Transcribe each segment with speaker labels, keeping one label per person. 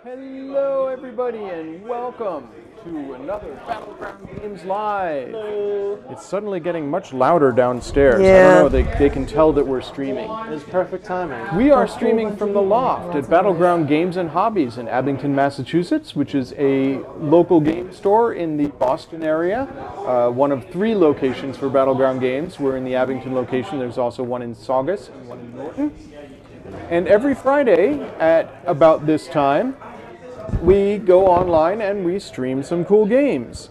Speaker 1: Hello, everybody, and welcome to another Battleground Games Live.
Speaker 2: Hello.
Speaker 1: It's suddenly getting much louder downstairs.
Speaker 3: Yeah.
Speaker 1: I don't know, they can tell that we're streaming.
Speaker 2: It's perfect timing.
Speaker 1: We are streaming from the Loft at Battleground Games and Hobbies in Abington, Massachusetts, which is a local game store in the Boston area. One of 3 locations for Battleground Games. We're in the Abington location. There's also one in Saugus and one in Norton. And every Friday at about this time, we go online and we stream some cool games.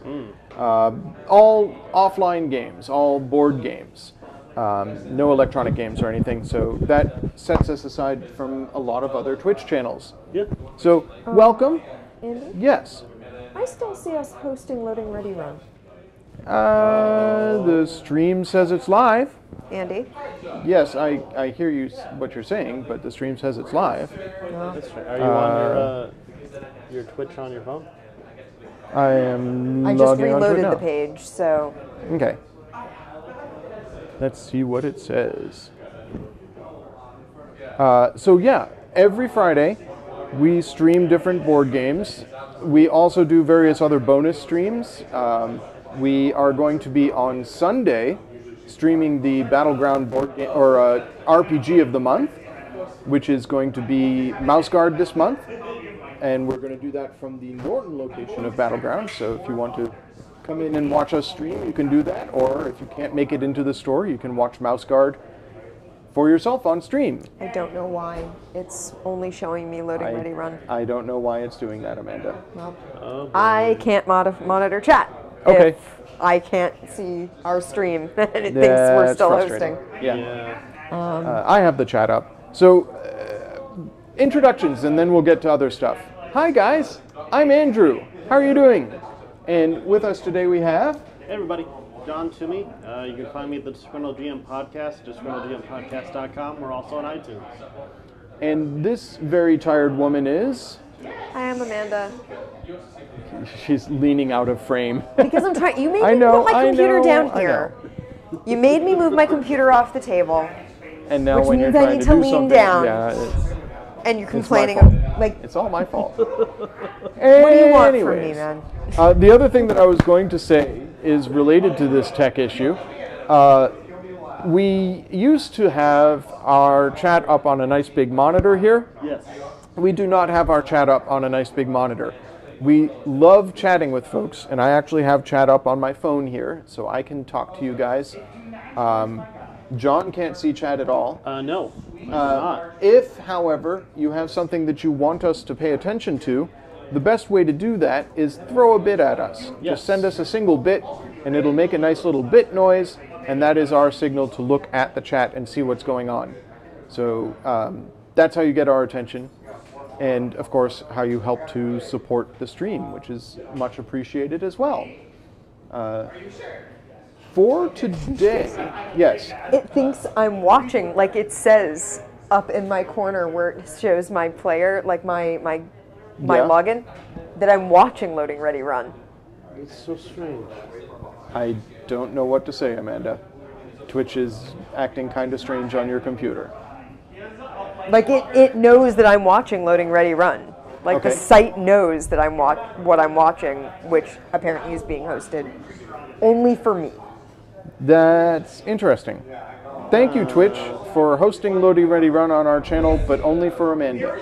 Speaker 1: All offline games, all board games. No electronic games or anything, so that sets us aside from a lot of other Twitch channels.
Speaker 2: Yeah.
Speaker 1: So, welcome.
Speaker 3: Andy?
Speaker 1: Yes.
Speaker 3: I still see us hosting Loading Ready Run.
Speaker 1: The stream says it's live.
Speaker 3: Andy?
Speaker 1: Yes, I hear you what you're saying, but the stream says it's live.
Speaker 2: That's right. Are you on your Twitch on your phone?
Speaker 1: I am
Speaker 3: I just
Speaker 1: logging onto it
Speaker 3: reloaded
Speaker 1: now.
Speaker 3: the page, so...
Speaker 1: Okay. Let's see what it says. So yeah, every Friday we stream different board games. We also do various other bonus streams. We are going to be on Sunday streaming the Battleground board game or RPG of the month, which is going to be Mouse Guard this month. And we're going to do that from the Norton location of Battleground. So if you want to come in and watch us stream, you can do that. Or if you can't make it into the store, you can watch Mouse Guard for yourself on stream.
Speaker 3: I don't know why it's only showing me Loading Ready Run.
Speaker 1: I don't know why it's doing that, Amanda.
Speaker 3: Well, I can't monitor chat.
Speaker 1: Okay.
Speaker 3: If I can't see our stream, and it thinks we're
Speaker 1: That's
Speaker 3: still
Speaker 1: frustrating.
Speaker 3: hosting.
Speaker 1: Yeah. I have the chat up. So, introductions, and then we'll get to other stuff. Hi, guys. I'm Andrew. How are you doing? And with us today we have...
Speaker 2: Hey everybody, John Toomey. You can find me at the Disgruntled GM Podcast, disgruntledgmpodcast.com. We're also on iTunes.
Speaker 1: And this very tired woman is...
Speaker 3: Hi, I'm Amanda.
Speaker 1: She's leaning out of frame.
Speaker 3: Because I'm trying... You made
Speaker 1: I
Speaker 3: me
Speaker 1: know,
Speaker 3: put my
Speaker 1: I
Speaker 3: computer
Speaker 1: know,
Speaker 3: down
Speaker 1: I
Speaker 3: here. You made me move my computer off the table,
Speaker 1: And now
Speaker 3: which
Speaker 1: when you're
Speaker 3: means I
Speaker 1: trying
Speaker 3: need
Speaker 1: to
Speaker 3: to
Speaker 1: do
Speaker 3: lean
Speaker 1: something...
Speaker 3: down.
Speaker 1: Yeah,
Speaker 3: And you're
Speaker 1: it's my
Speaker 3: complaining,
Speaker 1: fault.
Speaker 3: like,
Speaker 1: It's all my fault.
Speaker 3: what do you want from me,
Speaker 1: Anyways,
Speaker 3: man?
Speaker 1: The other thing that I was going to say is related to this tech issue. We used to have our chat up on a nice big monitor here.
Speaker 2: Yes.
Speaker 1: We do not have our chat up on a nice big monitor. We love chatting with folks, and I actually have chat up on my phone here, so I can talk to you guys. John can't see chat at all.
Speaker 2: No, I not.
Speaker 1: If, however, you have something that you want us to pay attention to, the best way to do that is throw a bit at us.
Speaker 2: Yes.
Speaker 1: Just send us a single bit, and it'll make a nice little bit noise, and that is our signal to look at the chat and see what's going on. So that's how you get our attention, and of course, how you help to support the stream, which is much appreciated as well. For today, yes.
Speaker 3: It thinks I'm watching, like it says up in my corner where it shows my player, like my
Speaker 1: Yeah.
Speaker 3: login, that I'm watching Loading Ready Run.
Speaker 2: It's so strange.
Speaker 1: I don't know what to say, Amanda. Twitch is acting kind of strange on your computer.
Speaker 3: Like it knows that I'm watching Loading Ready Run. Like
Speaker 1: Okay.
Speaker 3: the site knows that I'm what I'm watching, which apparently is being hosted only for me.
Speaker 1: That's interesting. Thank you, Twitch, for hosting Loading Ready Run on our channel, but only for Amanda.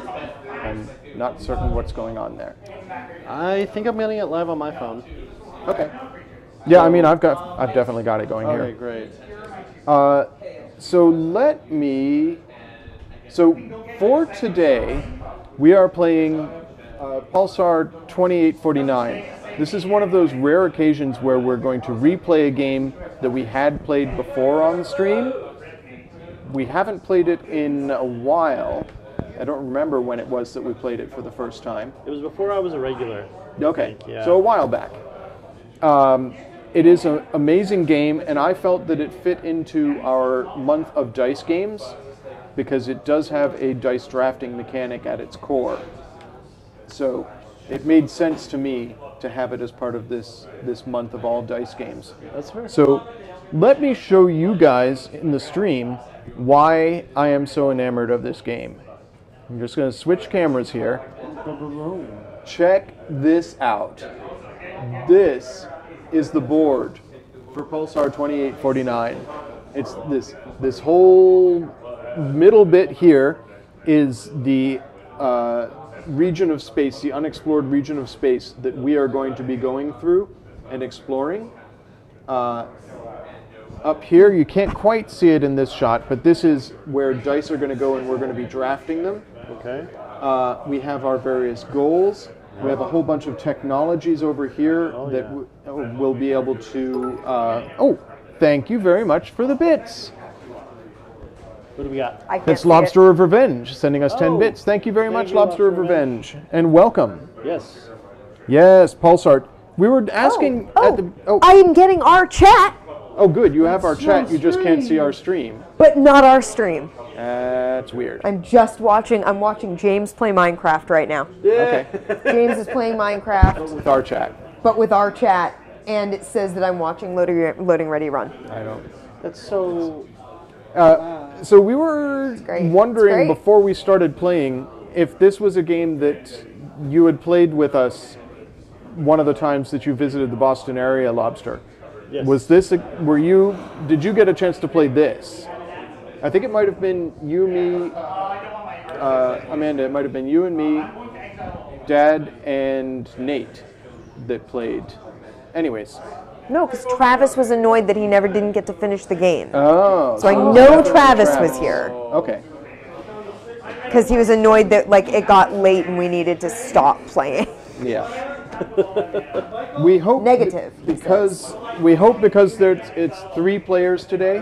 Speaker 1: I'm not certain what's going on there.
Speaker 2: I think I'm getting it live on my phone.
Speaker 1: Okay. Yeah, I mean, I've definitely got it going
Speaker 2: Okay,
Speaker 1: here.
Speaker 2: great.
Speaker 1: So for today, we are playing Pulsar 2849. This is one of those rare occasions where we're going to replay a game that we had played before on the stream. We haven't played it in a while. I don't remember when it was that we played it for the first time.
Speaker 2: It was before I was a regular.
Speaker 1: Okay,
Speaker 2: yeah.
Speaker 1: so a while back. It is an amazing game, and I felt that it fit into our month of dice games because it does have a dice drafting mechanic at its core. So it made sense to me to have it as part of this month of all dice games.
Speaker 2: That's fair.
Speaker 1: So let me show you guys in the stream why I am so enamored of this game. I'm just going to switch cameras here. Check this out. This is the board for Pulsar 2849. It's this whole middle bit here is the region of space, the unexplored region of space that we are going to be going through and exploring. Up here, you can't quite see it in this shot, but this is where dice are going to go and we're going to be drafting them.
Speaker 2: Okay.
Speaker 1: We have our various goals. We have a whole bunch of technologies over here that we'll be able to... oh, thank you very much for the bits.
Speaker 2: What do we got?
Speaker 3: I can't
Speaker 1: That's
Speaker 3: see
Speaker 1: Lobster of Revenge sending us 10
Speaker 2: Oh,
Speaker 1: bits. Thank you very much,
Speaker 2: you,
Speaker 1: Lobster of Revenge. And welcome.
Speaker 2: Yes.
Speaker 1: Yes, Pulsar. We were asking at the...
Speaker 3: I am getting our chat,
Speaker 1: Oh, good. You have our chat. You just can't see our stream.
Speaker 3: but not our stream.
Speaker 1: That's weird.
Speaker 3: I'm watching James play Minecraft right now.
Speaker 1: Okay.
Speaker 3: James is playing Minecraft,
Speaker 1: With our chat.
Speaker 3: but with our chat, and it says that I'm watching Loading Ready Run.
Speaker 1: I don't...
Speaker 2: That's so...
Speaker 1: So we were
Speaker 3: great. It's
Speaker 1: wondering
Speaker 3: great.
Speaker 1: before we started playing if this was a game that you had played with us one of the times that you visited the Boston area, Lobster.
Speaker 2: Yes.
Speaker 1: Was this did you get a chance to play this? I think it might have been you, me, Amanda, it might have been you and me, Dad, and Nate that played. Anyways.
Speaker 3: No, because Travis was annoyed that he never didn't get to finish the game.
Speaker 1: Oh.
Speaker 3: So I know Travis was here
Speaker 1: Okay.
Speaker 3: because he was annoyed that it got late and we needed to stop playing.
Speaker 1: Yeah. We hope
Speaker 3: Negative, he
Speaker 1: because it's 3 players today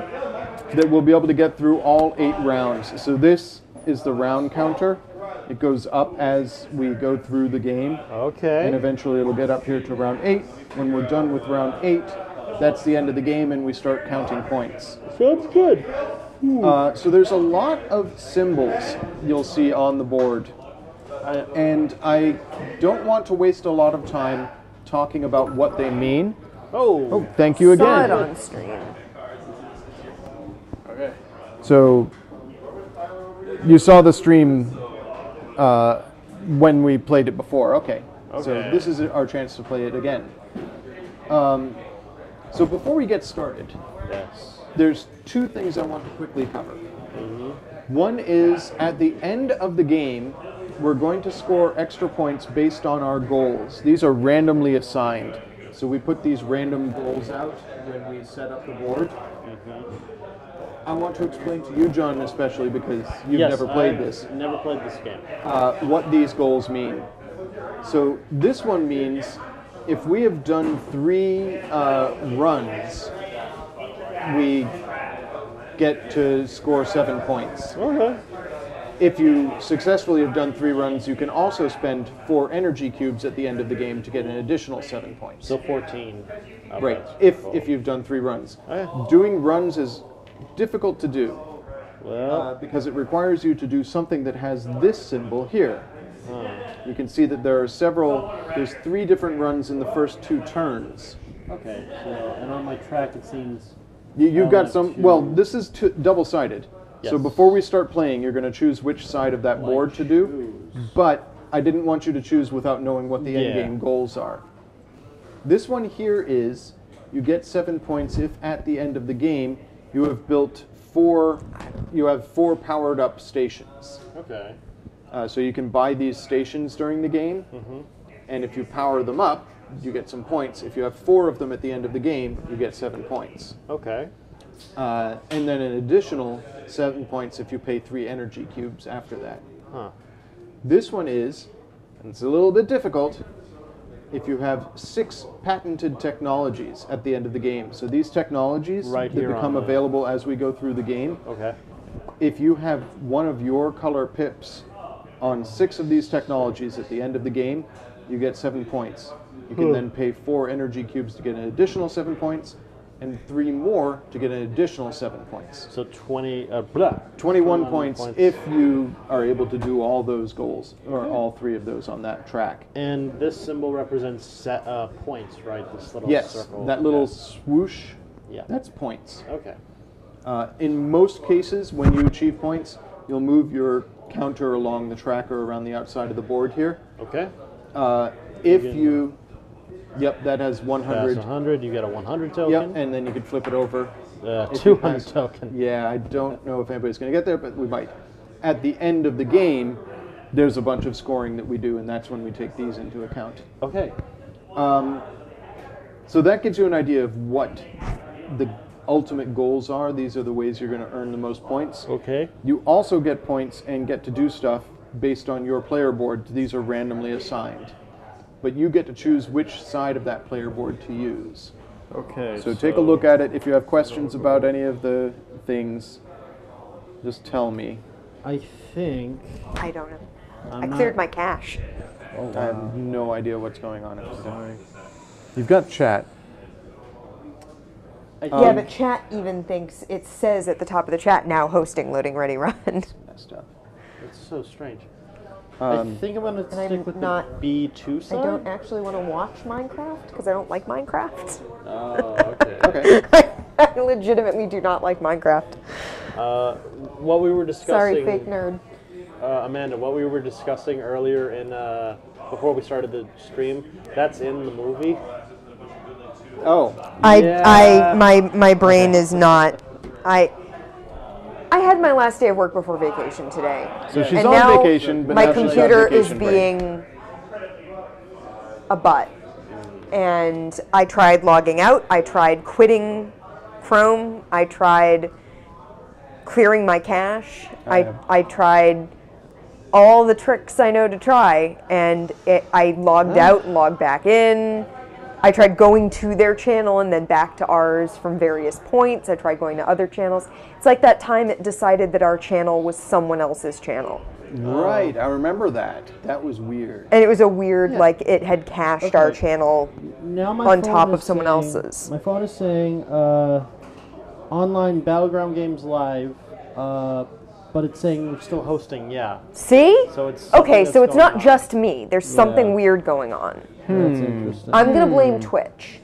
Speaker 1: that we'll be able to get through all 8 rounds. So this is the round counter. It goes up as we go through the game.
Speaker 2: Okay.
Speaker 1: And eventually it'll get up here to round 8. When we're done with round 8, that's the end of the game and we start counting points.
Speaker 2: Sounds good.
Speaker 1: So there's a lot of symbols you'll see on the board. And I don't want to waste a lot of time talking about what they mean.
Speaker 2: Oh.
Speaker 1: Thank you
Speaker 3: Saw it
Speaker 1: again.
Speaker 3: on stream.
Speaker 2: Okay.
Speaker 1: So you saw the stream when we played it before. Okay. So
Speaker 2: Okay.
Speaker 1: this is our chance to play it again. So before we get started,
Speaker 2: Yes.
Speaker 1: there's 2 things I want to quickly cover. One is at the end of the game, we're going to score extra points based on our goals. These are randomly assigned. So we put these random goals out when we set up the board. I want to explain to you, John, especially because you've never played this,
Speaker 2: Never played this game.
Speaker 1: what these goals mean. So this one means if we have done 3 runs, we get to score 7 points.
Speaker 2: Okay.
Speaker 1: If you successfully have done 3 runs, you can also spend 4 energy cubes at the end of the game to get an additional 7 points.
Speaker 2: So 14.
Speaker 1: Right, if you've done 3 runs. Doing runs is difficult to do
Speaker 2: Well,
Speaker 1: because it requires you to do something that has this symbol here. You can see that there's 3 different runs in the first 2 turns.
Speaker 2: okay. So, and on my track it seems...
Speaker 1: You've got some, well, this is double-sided. So
Speaker 2: Yes.
Speaker 1: before we start playing, you're going to choose which side of that board to do. But I didn't want you to choose without knowing what the end game goals are. This one here is you get 7 points if at the end of the game you have built 4 powered up stations.
Speaker 2: Okay.
Speaker 1: So you can buy these stations during the game, and if you power them up, you get some points. If you have 4 of them at the end of the game, you get 7 points.
Speaker 2: Okay.
Speaker 1: And then an additional 7 points if you pay 3 energy cubes after that.
Speaker 2: Huh.
Speaker 1: This one is, and it's a little bit difficult, if you have 6 patented technologies at the end of the game. So these technologies
Speaker 2: Right
Speaker 1: that
Speaker 2: here
Speaker 1: become
Speaker 2: on the-
Speaker 1: available as we go through the game,
Speaker 2: Okay.
Speaker 1: if you have one of your color pips on 6 of these technologies at the end of the game, you get 7 points. You can then pay 4 energy cubes to get an additional 7 points, and 3 more to get an additional 7 points.
Speaker 2: So 21
Speaker 1: 21 points if you are able to do all those goals, or all 3 of those on that track.
Speaker 2: And this symbol represents points, right? This little
Speaker 1: Yes,
Speaker 2: circle.
Speaker 1: that little swoosh,
Speaker 2: Yeah.
Speaker 1: that's points.
Speaker 2: Okay.
Speaker 1: In most cases, when you achieve points, you'll move your counter along the tracker around the outside of the board here.
Speaker 2: Okay.
Speaker 1: If you, yep, that has 100.
Speaker 2: That's 100. You get a 100 token.
Speaker 1: Yep, and then you can flip it over. If
Speaker 2: 200
Speaker 1: you pass-
Speaker 2: token.
Speaker 1: Yeah, I don't know if anybody's going to get there, but we might. At the end of the game, there's a bunch of scoring that we do, and that's when we take these into account.
Speaker 2: Okay.
Speaker 1: So that gives you an idea of what the ultimate goals are. These are the ways you're going to earn the most points.
Speaker 2: Okay.
Speaker 1: You also get points and get to do stuff based on your player board. These are randomly assigned. But you get to choose which side of that player board to use.
Speaker 2: Okay.
Speaker 1: So take a look at it. If you have questions about any of the things, just tell me.
Speaker 2: I think.
Speaker 3: I don't know.
Speaker 2: I'm
Speaker 3: I
Speaker 2: not-
Speaker 3: cleared my cache.
Speaker 2: Oh,
Speaker 1: I have no idea what's going on. You've got chat.
Speaker 3: Yeah, but chat even thinks, it says at the top of the chat, now hosting loading ready run.
Speaker 1: Messed up.
Speaker 2: It's so strange. I think I'm gonna
Speaker 3: I'm
Speaker 2: stick with
Speaker 3: not-
Speaker 2: the B2
Speaker 3: I
Speaker 2: side.
Speaker 3: don't actually want to watch Minecraft because I don't like Minecraft.
Speaker 2: Oh, okay.
Speaker 1: Okay.
Speaker 3: I legitimately do not like Minecraft.
Speaker 2: What we were discussing.
Speaker 3: Sorry, fake nerd.
Speaker 2: Amanda, what we were discussing earlier in before we started the stream, that's in the movie.
Speaker 1: Oh,
Speaker 3: My brain is not. I had my last day of work before vacation today.
Speaker 1: so she's
Speaker 3: And
Speaker 1: on
Speaker 3: now
Speaker 1: vacation, but
Speaker 3: my
Speaker 1: now she's got
Speaker 3: computer is
Speaker 1: vacation break.
Speaker 3: being a butt. And I tried logging out. I tried quitting Chrome. I tried clearing my cache. I tried all the tricks I know to try, and I logged out and logged back in. I tried going to their channel and then back to ours from various points. I tried going to other channels. It's like that time it decided that our channel was someone else's channel.
Speaker 1: Right, I remember that. That was weird.
Speaker 3: And it was a weird, like, it had cached our channel
Speaker 2: Now my
Speaker 3: on
Speaker 2: phone
Speaker 3: top
Speaker 2: is
Speaker 3: of someone
Speaker 2: saying-
Speaker 3: else's.
Speaker 2: My phone is saying online Battleground Games live, but it's saying we're still hosting. Yeah.
Speaker 3: See?
Speaker 2: So it's something
Speaker 3: Okay,
Speaker 2: that's
Speaker 3: so it's
Speaker 2: going
Speaker 3: not
Speaker 2: on.
Speaker 3: just me. There's something
Speaker 2: Yeah.
Speaker 3: weird going on.
Speaker 2: That's interesting.
Speaker 3: I'm going to blame Twitch.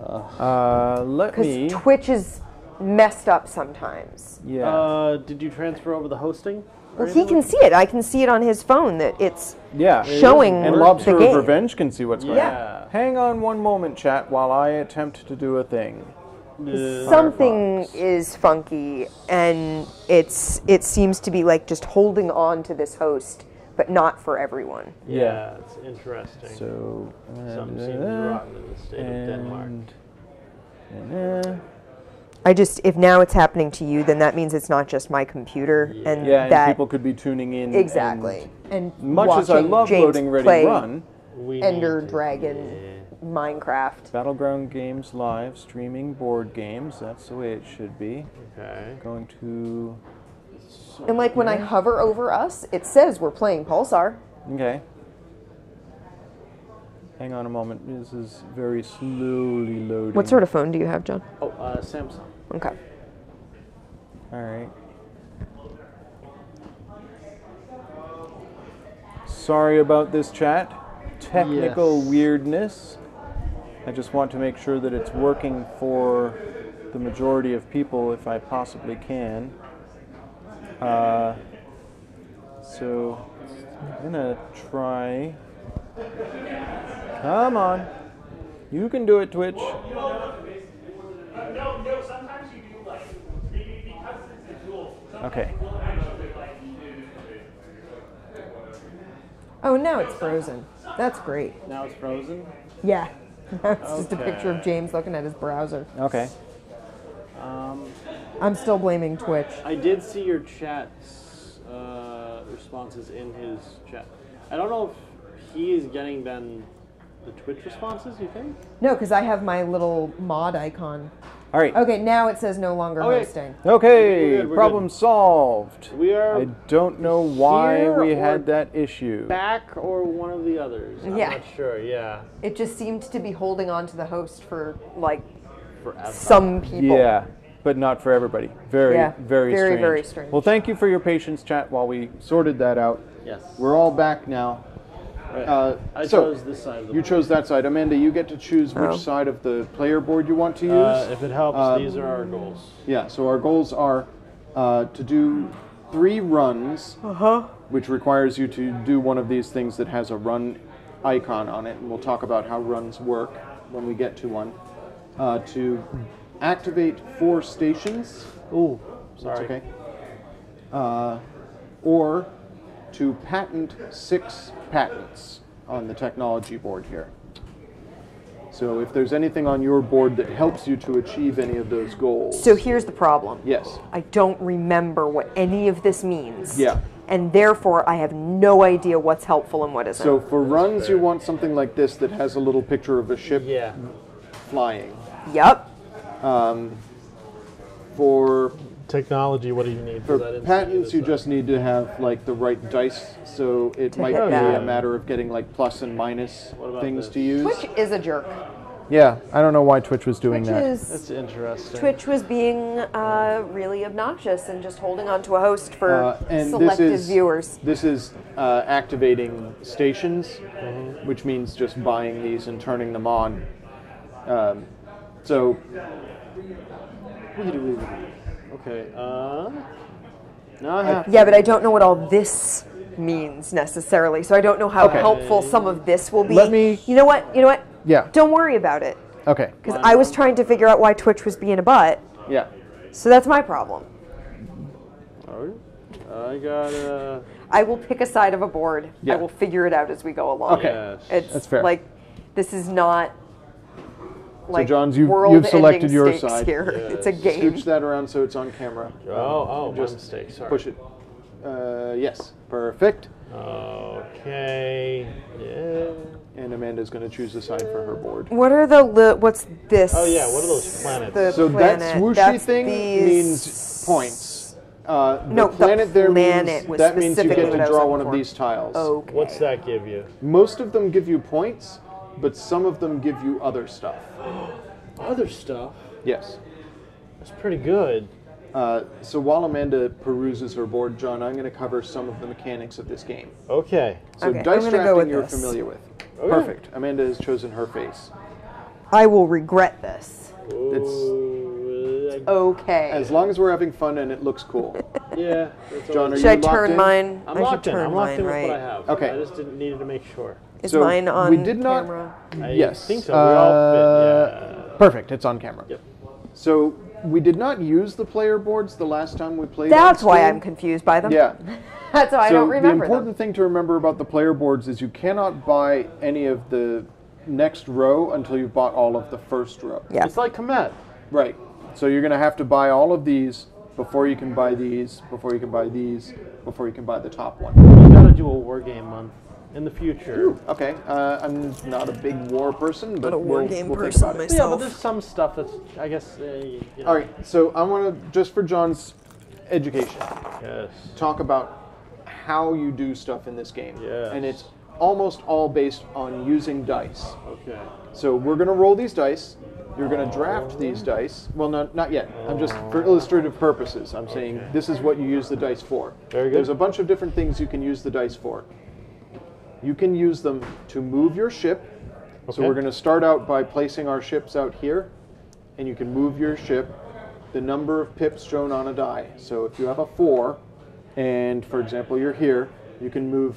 Speaker 1: Let
Speaker 3: Because
Speaker 1: me.
Speaker 3: Twitch is messed up sometimes.
Speaker 1: Yeah.
Speaker 2: Did you transfer over the hosting? or
Speaker 3: Well, he
Speaker 2: anything?
Speaker 3: can see it. I can see it on his phone that it's
Speaker 1: Yeah.
Speaker 3: showing
Speaker 1: And
Speaker 3: the
Speaker 1: Lobster of
Speaker 3: game.
Speaker 1: Revenge can see what's going on.
Speaker 2: Yeah.
Speaker 1: Hang on one moment, chat, while I attempt to do a thing.
Speaker 3: Something is funky, and it seems to be like just holding on to this host, but not for everyone.
Speaker 2: Yeah, it's interesting.
Speaker 1: So.
Speaker 2: Something seems rotten in the state of Denmark.
Speaker 3: I just, if now it's happening to you, then that means it's not just my computer, and
Speaker 1: Yeah, and
Speaker 3: that
Speaker 1: people could be tuning in.
Speaker 3: exactly. And
Speaker 1: Much as I
Speaker 3: watching
Speaker 1: love
Speaker 3: James
Speaker 1: Loading Ready
Speaker 3: play
Speaker 1: Run,
Speaker 2: We
Speaker 3: Ender
Speaker 2: need to-
Speaker 3: Dragon, Minecraft.
Speaker 1: Battleground Games Live, streaming board games, that's the way it should be.
Speaker 2: Okay.
Speaker 1: Going to.
Speaker 3: And like when I hover over us, it says we're playing Pulsar.
Speaker 1: Okay. Hang on a moment. This is very slowly loading.
Speaker 3: What sort of phone do you have, John?
Speaker 2: Oh, Samsung.
Speaker 3: Okay.
Speaker 1: All right. Sorry about this, chat. Technical
Speaker 2: Yes.
Speaker 1: weirdness. I just want to make sure that it's working for the majority of people if I possibly can. So I'm gonna try. Come on. You can do it, Twitch. Okay.
Speaker 3: Oh, now it's frozen. That's great.
Speaker 2: Now it's frozen.
Speaker 3: Yeah. It's just a picture
Speaker 2: Okay.
Speaker 3: of James looking at his browser.
Speaker 1: Okay.
Speaker 3: I'm still blaming Twitch.
Speaker 2: I did see your chat's responses in his chat. I don't know if he is getting then the Twitch responses. You think?
Speaker 3: No, because I have my little mod icon.
Speaker 1: All right.
Speaker 3: Okay, now it says no longer
Speaker 2: Okay.
Speaker 3: hosting.
Speaker 1: Okay,
Speaker 2: We're good, we're
Speaker 1: problem
Speaker 2: good.
Speaker 1: solved.
Speaker 2: We are
Speaker 1: I don't know why
Speaker 2: here
Speaker 1: we
Speaker 2: or
Speaker 1: had that issue.
Speaker 2: back or one of the others. I'm
Speaker 3: Yeah.
Speaker 2: not sure. Yeah.
Speaker 3: It just seemed to be holding on to the host for like
Speaker 2: Forever.
Speaker 3: some people.
Speaker 1: Yeah, but not for everybody. Very,
Speaker 3: Yeah,
Speaker 1: very
Speaker 3: very,
Speaker 1: strange.
Speaker 3: very strange.
Speaker 1: Well, thank you for your patience, chat, while we sorted that out.
Speaker 2: Yes.
Speaker 1: We're all back now.
Speaker 2: Right. I
Speaker 1: so
Speaker 2: chose this side of the
Speaker 1: You chose that side. Amanda, you get to choose which
Speaker 3: Oh.
Speaker 1: side of the player board you want to use.
Speaker 2: If it helps, these are our goals.
Speaker 1: Yeah, so our goals are to do 3 runs, which requires you to do one of these things that has a run icon on it, and we'll talk about how runs work when we get to one. To activate 4 stations.
Speaker 2: Ooh,
Speaker 1: That's
Speaker 2: sorry.
Speaker 1: okay. Or to patent 6 patents on the technology board here. So if there's anything on your board that helps you to achieve any of those goals.
Speaker 3: So here's the problem.
Speaker 1: Yes.
Speaker 3: I don't remember what any of this means.
Speaker 1: Yeah.
Speaker 3: And therefore, I have no idea what's helpful and what isn't.
Speaker 1: So for runs, you want something like this that has a little picture of a ship
Speaker 2: Yeah.
Speaker 1: flying.
Speaker 3: Yep.
Speaker 1: For
Speaker 2: Technology, what do you need
Speaker 1: For
Speaker 2: that instant
Speaker 1: patents, you
Speaker 2: stuff?
Speaker 1: just need to have like the right dice, so it
Speaker 3: To
Speaker 1: might
Speaker 3: hit
Speaker 1: be
Speaker 3: that.
Speaker 1: a matter of getting like plus and minus
Speaker 2: What about
Speaker 1: things
Speaker 2: this?
Speaker 1: to use.
Speaker 3: Twitch is a jerk.
Speaker 1: Yeah, I don't know why Twitch was doing
Speaker 3: Twitch
Speaker 1: that.
Speaker 2: That's
Speaker 3: is
Speaker 2: interesting.
Speaker 3: Twitch was being really obnoxious and just holding on to a host for
Speaker 1: And
Speaker 3: selective viewers.
Speaker 1: This is activating stations, which means just buying these and turning them on. So
Speaker 2: Okay. Now I have.
Speaker 3: Yeah, but I don't know what all this means necessarily, so I don't know how
Speaker 1: Okay.
Speaker 3: helpful some of this will be.
Speaker 1: Let me-
Speaker 3: You know what? You know what?
Speaker 1: yeah,
Speaker 3: Don't worry about it,
Speaker 1: okay,
Speaker 3: because I was trying to figure out why Twitch was being a butt.
Speaker 1: yeah.
Speaker 3: So that's my problem.
Speaker 2: I got
Speaker 3: I will pick a side of a board.
Speaker 1: Yeah.
Speaker 3: I will figure it out as we go along.
Speaker 1: Okay.
Speaker 2: Yes.
Speaker 3: It's
Speaker 1: That's fair.
Speaker 3: like this is not like
Speaker 1: Johns, you've
Speaker 3: world-ending
Speaker 1: selected your
Speaker 3: stakes
Speaker 1: side.
Speaker 3: here.
Speaker 2: Yes.
Speaker 3: It's a game.
Speaker 1: Scooch that around so it's on camera.
Speaker 2: Oh, my
Speaker 1: just
Speaker 2: mistake. Sorry.
Speaker 1: Push it. Yes, perfect.
Speaker 2: Okay. Yeah.
Speaker 1: And Amanda's going to choose a side for her board.
Speaker 3: What are the what's this?
Speaker 2: Oh yeah. What are those planets?
Speaker 3: The
Speaker 1: So
Speaker 3: planet.
Speaker 1: that swooshy
Speaker 3: That's
Speaker 1: thing
Speaker 3: these-
Speaker 1: means points.
Speaker 3: No,
Speaker 1: the planet there
Speaker 3: planet
Speaker 1: means
Speaker 3: was
Speaker 1: that means you
Speaker 3: specifically
Speaker 1: get
Speaker 3: what
Speaker 1: to
Speaker 3: I was
Speaker 1: draw
Speaker 3: looking
Speaker 1: one of
Speaker 3: for.
Speaker 1: these tiles.
Speaker 3: Okay.
Speaker 2: What's that give you?
Speaker 1: Most of them give you points, but some of them give you other stuff.
Speaker 2: Other stuff.
Speaker 1: Yes.
Speaker 2: That's pretty good.
Speaker 1: So while Amanda peruses her board, John, I'm going to cover some of the mechanics of this game.
Speaker 2: Okay.
Speaker 1: So
Speaker 3: Okay, I'm
Speaker 1: dice
Speaker 3: gonna go
Speaker 1: drafting
Speaker 3: with
Speaker 1: you're
Speaker 3: this.
Speaker 1: familiar with.
Speaker 2: Okay.
Speaker 1: Perfect. Amanda has chosen her face.
Speaker 3: I will regret this.
Speaker 2: Ooh,
Speaker 3: Okay.
Speaker 1: As long as we're having fun and it looks cool.
Speaker 2: yeah. That's
Speaker 1: John,
Speaker 2: all
Speaker 1: are
Speaker 3: Should
Speaker 1: you
Speaker 3: I
Speaker 1: locked
Speaker 3: turn
Speaker 1: in?
Speaker 3: mine?
Speaker 2: I'm
Speaker 3: I
Speaker 2: locked
Speaker 3: should
Speaker 2: in.
Speaker 3: turn
Speaker 2: I'm locked
Speaker 3: mine,
Speaker 2: in with
Speaker 3: right?
Speaker 2: what I have.
Speaker 1: Okay.
Speaker 2: I just needed to make sure.
Speaker 3: Is
Speaker 1: So
Speaker 3: mine on
Speaker 1: we did not-
Speaker 3: camera?
Speaker 2: I
Speaker 1: Yes.
Speaker 2: think so. We all fit. Yeah.
Speaker 1: Perfect. It's on camera.
Speaker 2: Yep.
Speaker 1: So we did not use the player boards the last time we played.
Speaker 3: That's
Speaker 1: on
Speaker 3: why
Speaker 1: Steam.
Speaker 3: I'm confused by them.
Speaker 1: Yeah.
Speaker 3: That's why I
Speaker 1: So
Speaker 3: don't
Speaker 1: the
Speaker 3: remember
Speaker 1: important
Speaker 3: them.
Speaker 1: thing to remember about the player boards is you cannot buy any of the next row until you've bought all of the first row.
Speaker 3: Yeah.
Speaker 2: It's like Komet.
Speaker 1: Right. So you're going to have to buy all of these before you can buy these, before you can buy these, before you can buy the top one.
Speaker 2: We gotta do a war game month in the future.
Speaker 1: Okay. I'm not a big war person, but
Speaker 3: a war
Speaker 1: we'll,
Speaker 3: game
Speaker 1: we'll think
Speaker 3: person
Speaker 1: about it.
Speaker 2: Yeah,
Speaker 3: myself.
Speaker 2: but there's some stuff that's, I guess, you know.
Speaker 1: All right. So I want to, just for John's education,
Speaker 2: Yes.
Speaker 1: talk about how you do stuff in this game.
Speaker 2: Yes.
Speaker 1: And it's almost all based on using dice.
Speaker 2: Okay.
Speaker 1: So we're going to roll these dice. You're going to draft these dice. Well, not yet. I'm just, for illustrative purposes, I'm saying this is what you use the dice for.
Speaker 2: Very good.
Speaker 1: There's a bunch of different things you can use the dice for. You can use them to move your ship. So
Speaker 2: Okay.
Speaker 1: we're going to start out by placing our ships out here. And you can move your ship the number of pips shown on a die. So if you have a 4, and for example you're here, you can move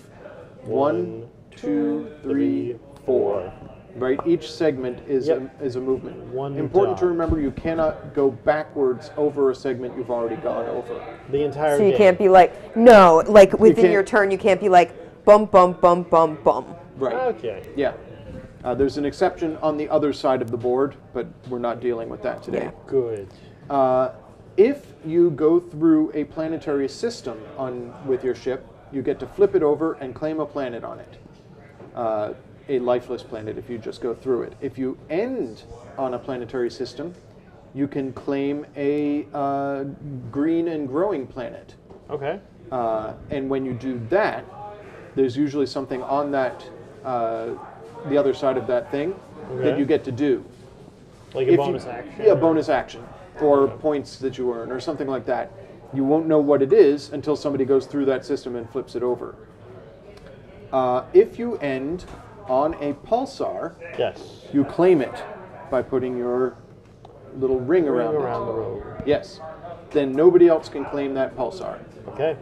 Speaker 1: 1, 2, 3, 4. Right? Each segment is,
Speaker 2: Yep.
Speaker 1: is a movement.
Speaker 2: One
Speaker 1: Important to
Speaker 2: dot.
Speaker 1: remember, you cannot go backwards over a segment you've already gone over.
Speaker 2: The entire
Speaker 3: So you
Speaker 2: game.
Speaker 3: can't be like, no, like within
Speaker 1: can't-
Speaker 3: your turn, you can't be like, bum, bum, bum, bum, bum.
Speaker 1: Right.
Speaker 2: Okay.
Speaker 1: Yeah. There's an exception on the other side of the board, but we're not dealing with that today.
Speaker 3: Yeah.
Speaker 2: Good.
Speaker 1: If you go through a planetary system with your ship, you get to flip it over and claim a planet on it. A lifeless planet if you just go through it. If you end on a planetary system, you can claim a green and growing planet.
Speaker 2: Okay.
Speaker 1: And when you do that, there's usually something on that, the other side of that thing that
Speaker 2: Okay.
Speaker 1: you get to do.
Speaker 2: Like a
Speaker 1: If
Speaker 2: bonus
Speaker 1: you,
Speaker 2: action.
Speaker 1: Yeah, bonus action. Or points that you earn, or something like that. You won't know what it is until somebody goes through that system and flips it over. If you end on a pulsar,
Speaker 2: Yes.
Speaker 1: you claim it by putting your little ring around
Speaker 2: Around the
Speaker 1: it.
Speaker 2: road.
Speaker 1: Yes. Then nobody else can claim that pulsar.
Speaker 2: Okay.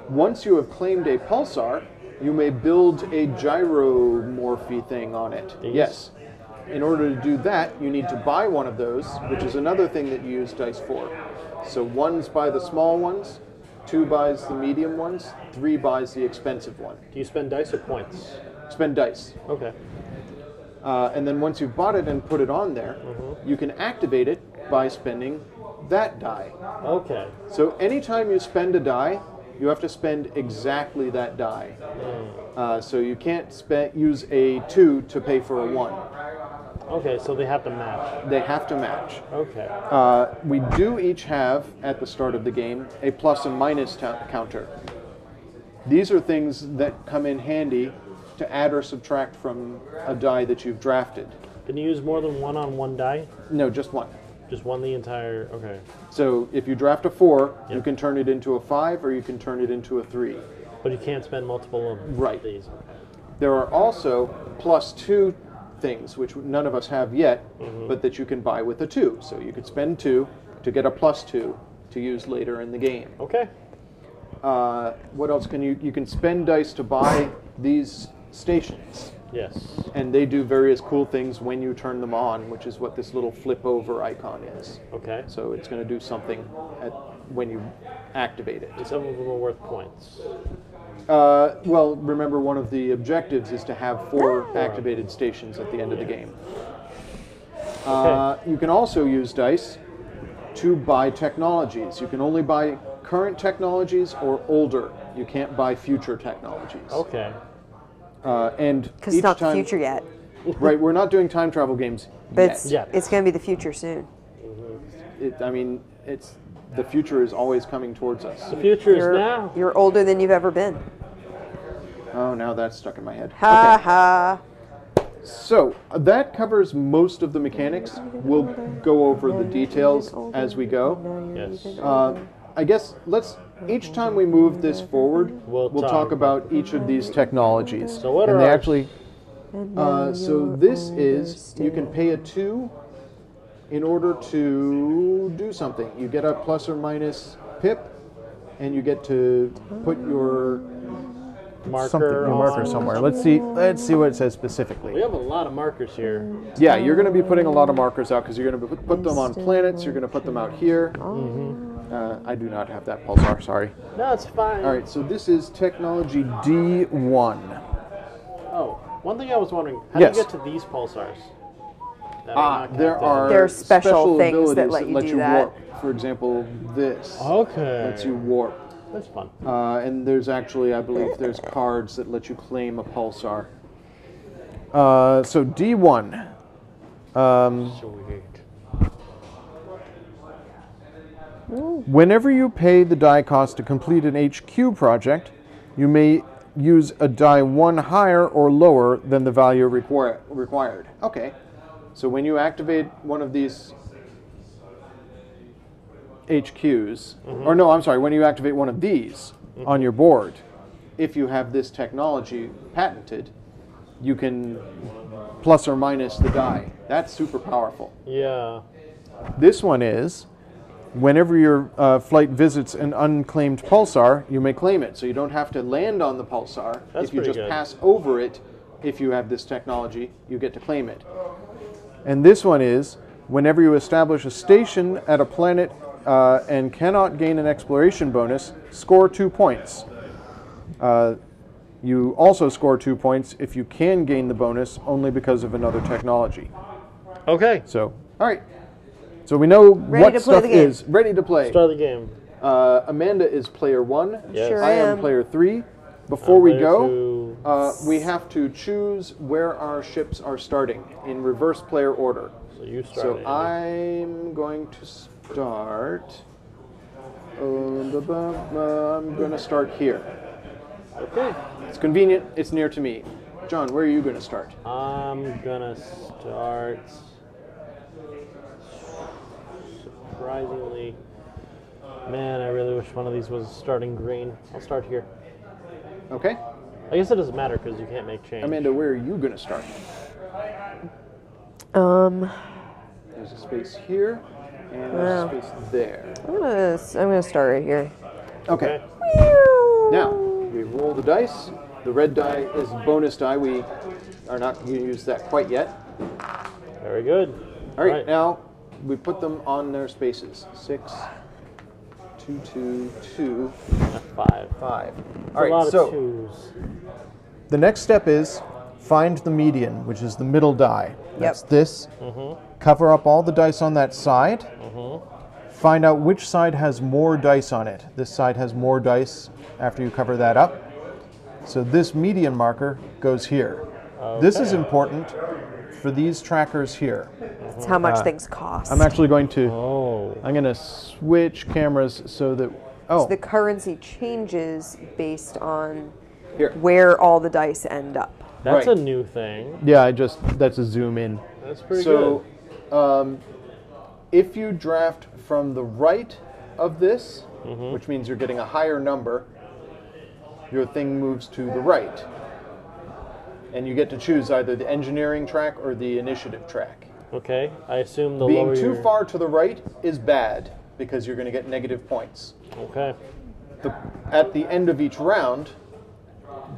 Speaker 1: Once you have claimed a pulsar, you may build a gyromorphy thing on it.
Speaker 2: These?
Speaker 1: Yes. In order to do that, you need to buy one of those, which is another thing that you use dice for. So 1's buy the small ones, 2 buys the medium ones, 3 buys the expensive one.
Speaker 2: Do you spend dice or points?
Speaker 1: Spend dice.
Speaker 2: Okay.
Speaker 1: And then once you've bought it and put it on there, you can activate it by spending that die.
Speaker 2: Okay.
Speaker 1: So anytime you spend a die, you have to spend exactly that die. So you can't use a 2 to pay for a 1.
Speaker 2: Okay, so they have to match.
Speaker 1: They have to match.
Speaker 2: Okay.
Speaker 1: We do each have, at the start of the game, a plus and minus counter. These are things that come in handy to add or subtract from a die that you've drafted.
Speaker 2: Can you use more than one on one die?
Speaker 1: No, just one.
Speaker 2: Just one the entire... Okay.
Speaker 1: So if you draft a 4, you
Speaker 2: Yep.
Speaker 1: can turn it into a 5 or you can turn it into a 3.
Speaker 2: But you can't spend multiple of
Speaker 1: Right.
Speaker 2: these.
Speaker 1: There are also plus 2 things, which none of us have yet, but that you can buy with a 2. So you could spend 2 to get a plus 2 to use later in the game.
Speaker 2: Okay.
Speaker 1: What else can you can spend dice to buy these stations,
Speaker 2: Yes.
Speaker 1: and they do various cool things when you turn them on, which is what this little flip over icon is.
Speaker 2: Okay.
Speaker 1: So it's going to do something when you activate it.
Speaker 2: And some of them are worth points.
Speaker 1: Well, remember, one of the objectives is to have 4 activated stations at the end of the game. You can also use dice to buy technologies. You can only buy current technologies or older. You can't buy future technologies.
Speaker 2: Okay.
Speaker 1: And
Speaker 3: Because it's
Speaker 1: each
Speaker 3: not the
Speaker 1: time,
Speaker 3: future yet.
Speaker 1: right? We're not doing time travel games
Speaker 3: But
Speaker 1: yet.
Speaker 3: it's,
Speaker 2: Yeah.
Speaker 3: it's going to be the future soon.
Speaker 1: It's the future is always coming towards us.
Speaker 2: The future is now.
Speaker 3: You're older than you've ever been.
Speaker 1: Oh, now that's stuck in my head.
Speaker 3: Ha
Speaker 1: Okay.
Speaker 3: ha.
Speaker 1: So that covers most of the mechanics. We'll go over the details as we go.
Speaker 2: Yes.
Speaker 1: I guess each time we move this forward,
Speaker 2: We'll
Speaker 1: we'll
Speaker 2: talk
Speaker 1: talk about each of these technologies.
Speaker 2: So what
Speaker 1: and
Speaker 2: are
Speaker 1: they
Speaker 2: our-
Speaker 1: actually? So this is, you can pay a 2 in order to do something. You get a plus or minus pip, and you get to put your
Speaker 2: Marker
Speaker 1: marker
Speaker 2: on.
Speaker 1: somewhere. Let's see what it says
Speaker 2: We
Speaker 1: specifically.
Speaker 2: have a lot of markers here.
Speaker 1: Yeah, you're going to be putting a lot of markers out because you're going to put them on planets. You're going to put them out here. I do not have that pulsar. Sorry.
Speaker 2: No, it's fine.
Speaker 1: All right, so this is technology D1.
Speaker 2: Oh, one thing I was wondering, how
Speaker 1: Yes.
Speaker 2: do you get to these pulsars? That are not
Speaker 1: There
Speaker 2: connected?
Speaker 1: are
Speaker 3: There are special things
Speaker 1: abilities
Speaker 3: that let you do that.
Speaker 1: warp. For example, this
Speaker 2: Okay.
Speaker 1: lets you warp.
Speaker 2: That's fun.
Speaker 1: And there's actually, I believe, there's cards that let you claim a pulsar. So D1.
Speaker 2: Sweet.
Speaker 1: Whenever you pay the die cost to complete an HQ project, you may use a die 1 higher or lower than the value required. Okay. So when you activate one of these HQs, or no, I'm sorry, when you activate one of these on your board, if you have this technology patented, you can plus or minus the die. That's super powerful.
Speaker 2: Yeah.
Speaker 1: This one is, whenever your flight visits an unclaimed pulsar, you may claim it. So you don't have to land on the pulsar.
Speaker 2: That's
Speaker 1: if you
Speaker 2: pretty
Speaker 1: just
Speaker 2: good.
Speaker 1: pass over it, if you have this technology, you get to claim it. And this one is, whenever you establish a station at a planet and cannot gain an exploration bonus, score 2 points. You also score 2 points if you can gain the bonus only because of another technology.
Speaker 2: Okay.
Speaker 1: So, all right. So we know
Speaker 3: Ready
Speaker 1: what
Speaker 3: to play
Speaker 1: stuff
Speaker 3: the game.
Speaker 1: is ready to play.
Speaker 2: Start the game.
Speaker 1: Amanda is player 1.
Speaker 2: Yes.
Speaker 3: Sure
Speaker 1: I am
Speaker 3: am.
Speaker 1: player 3. Before we
Speaker 2: Player
Speaker 1: go,
Speaker 2: two.
Speaker 1: we have to choose where our ships are starting in reverse player order.
Speaker 2: So you start.
Speaker 1: So
Speaker 2: Andy.
Speaker 1: I'm going to start. I'm going to start here.
Speaker 2: Okay.
Speaker 1: It's convenient. It's near to me. John, where are you going to start?
Speaker 2: I'm gonna start. Surprisingly, man, I really wish one of these was starting green. I'll start here.
Speaker 1: Okay.
Speaker 2: I guess it doesn't matter because you can't make change.
Speaker 1: Amanda, where are you going to start?
Speaker 3: Um,
Speaker 1: There's a space here. And there's a space there.
Speaker 3: I'm gonna start right here.
Speaker 1: Okay. Now, we roll the dice. The red die is bonus die. We are not going to use that quite yet.
Speaker 2: Very good.
Speaker 1: All right, now we put them on their spaces. 6, 2, 2, 2,
Speaker 2: 5.
Speaker 1: 5.
Speaker 2: That's
Speaker 1: All
Speaker 2: a lot
Speaker 1: right,
Speaker 2: of
Speaker 1: so
Speaker 2: twos.
Speaker 1: the next step is find the median, which is the middle die. That's this. Cover up all the dice on that side. Find out which side has more dice on it. This side has more dice after you cover that up. So this median marker goes here. This is important for these trackers here.
Speaker 3: It's how much things cost.
Speaker 1: I'm actually going to
Speaker 2: Oh.
Speaker 1: I'm going to switch cameras so that
Speaker 3: So the currency changes based on
Speaker 1: here.
Speaker 3: where all the dice end up.
Speaker 2: That's
Speaker 1: Right.
Speaker 2: a new thing.
Speaker 1: Yeah, that's a zoom in.
Speaker 2: That's pretty good.
Speaker 1: So if you draft from the right of this, which means you're getting a higher number, your thing moves to the right. And you get to choose either the engineering track or the initiative track.
Speaker 2: Okay, I assume the
Speaker 1: Being
Speaker 2: lower
Speaker 1: too
Speaker 2: your-
Speaker 1: far to the right is bad because you're going to get negative points.
Speaker 2: Okay.
Speaker 1: At the end of each round,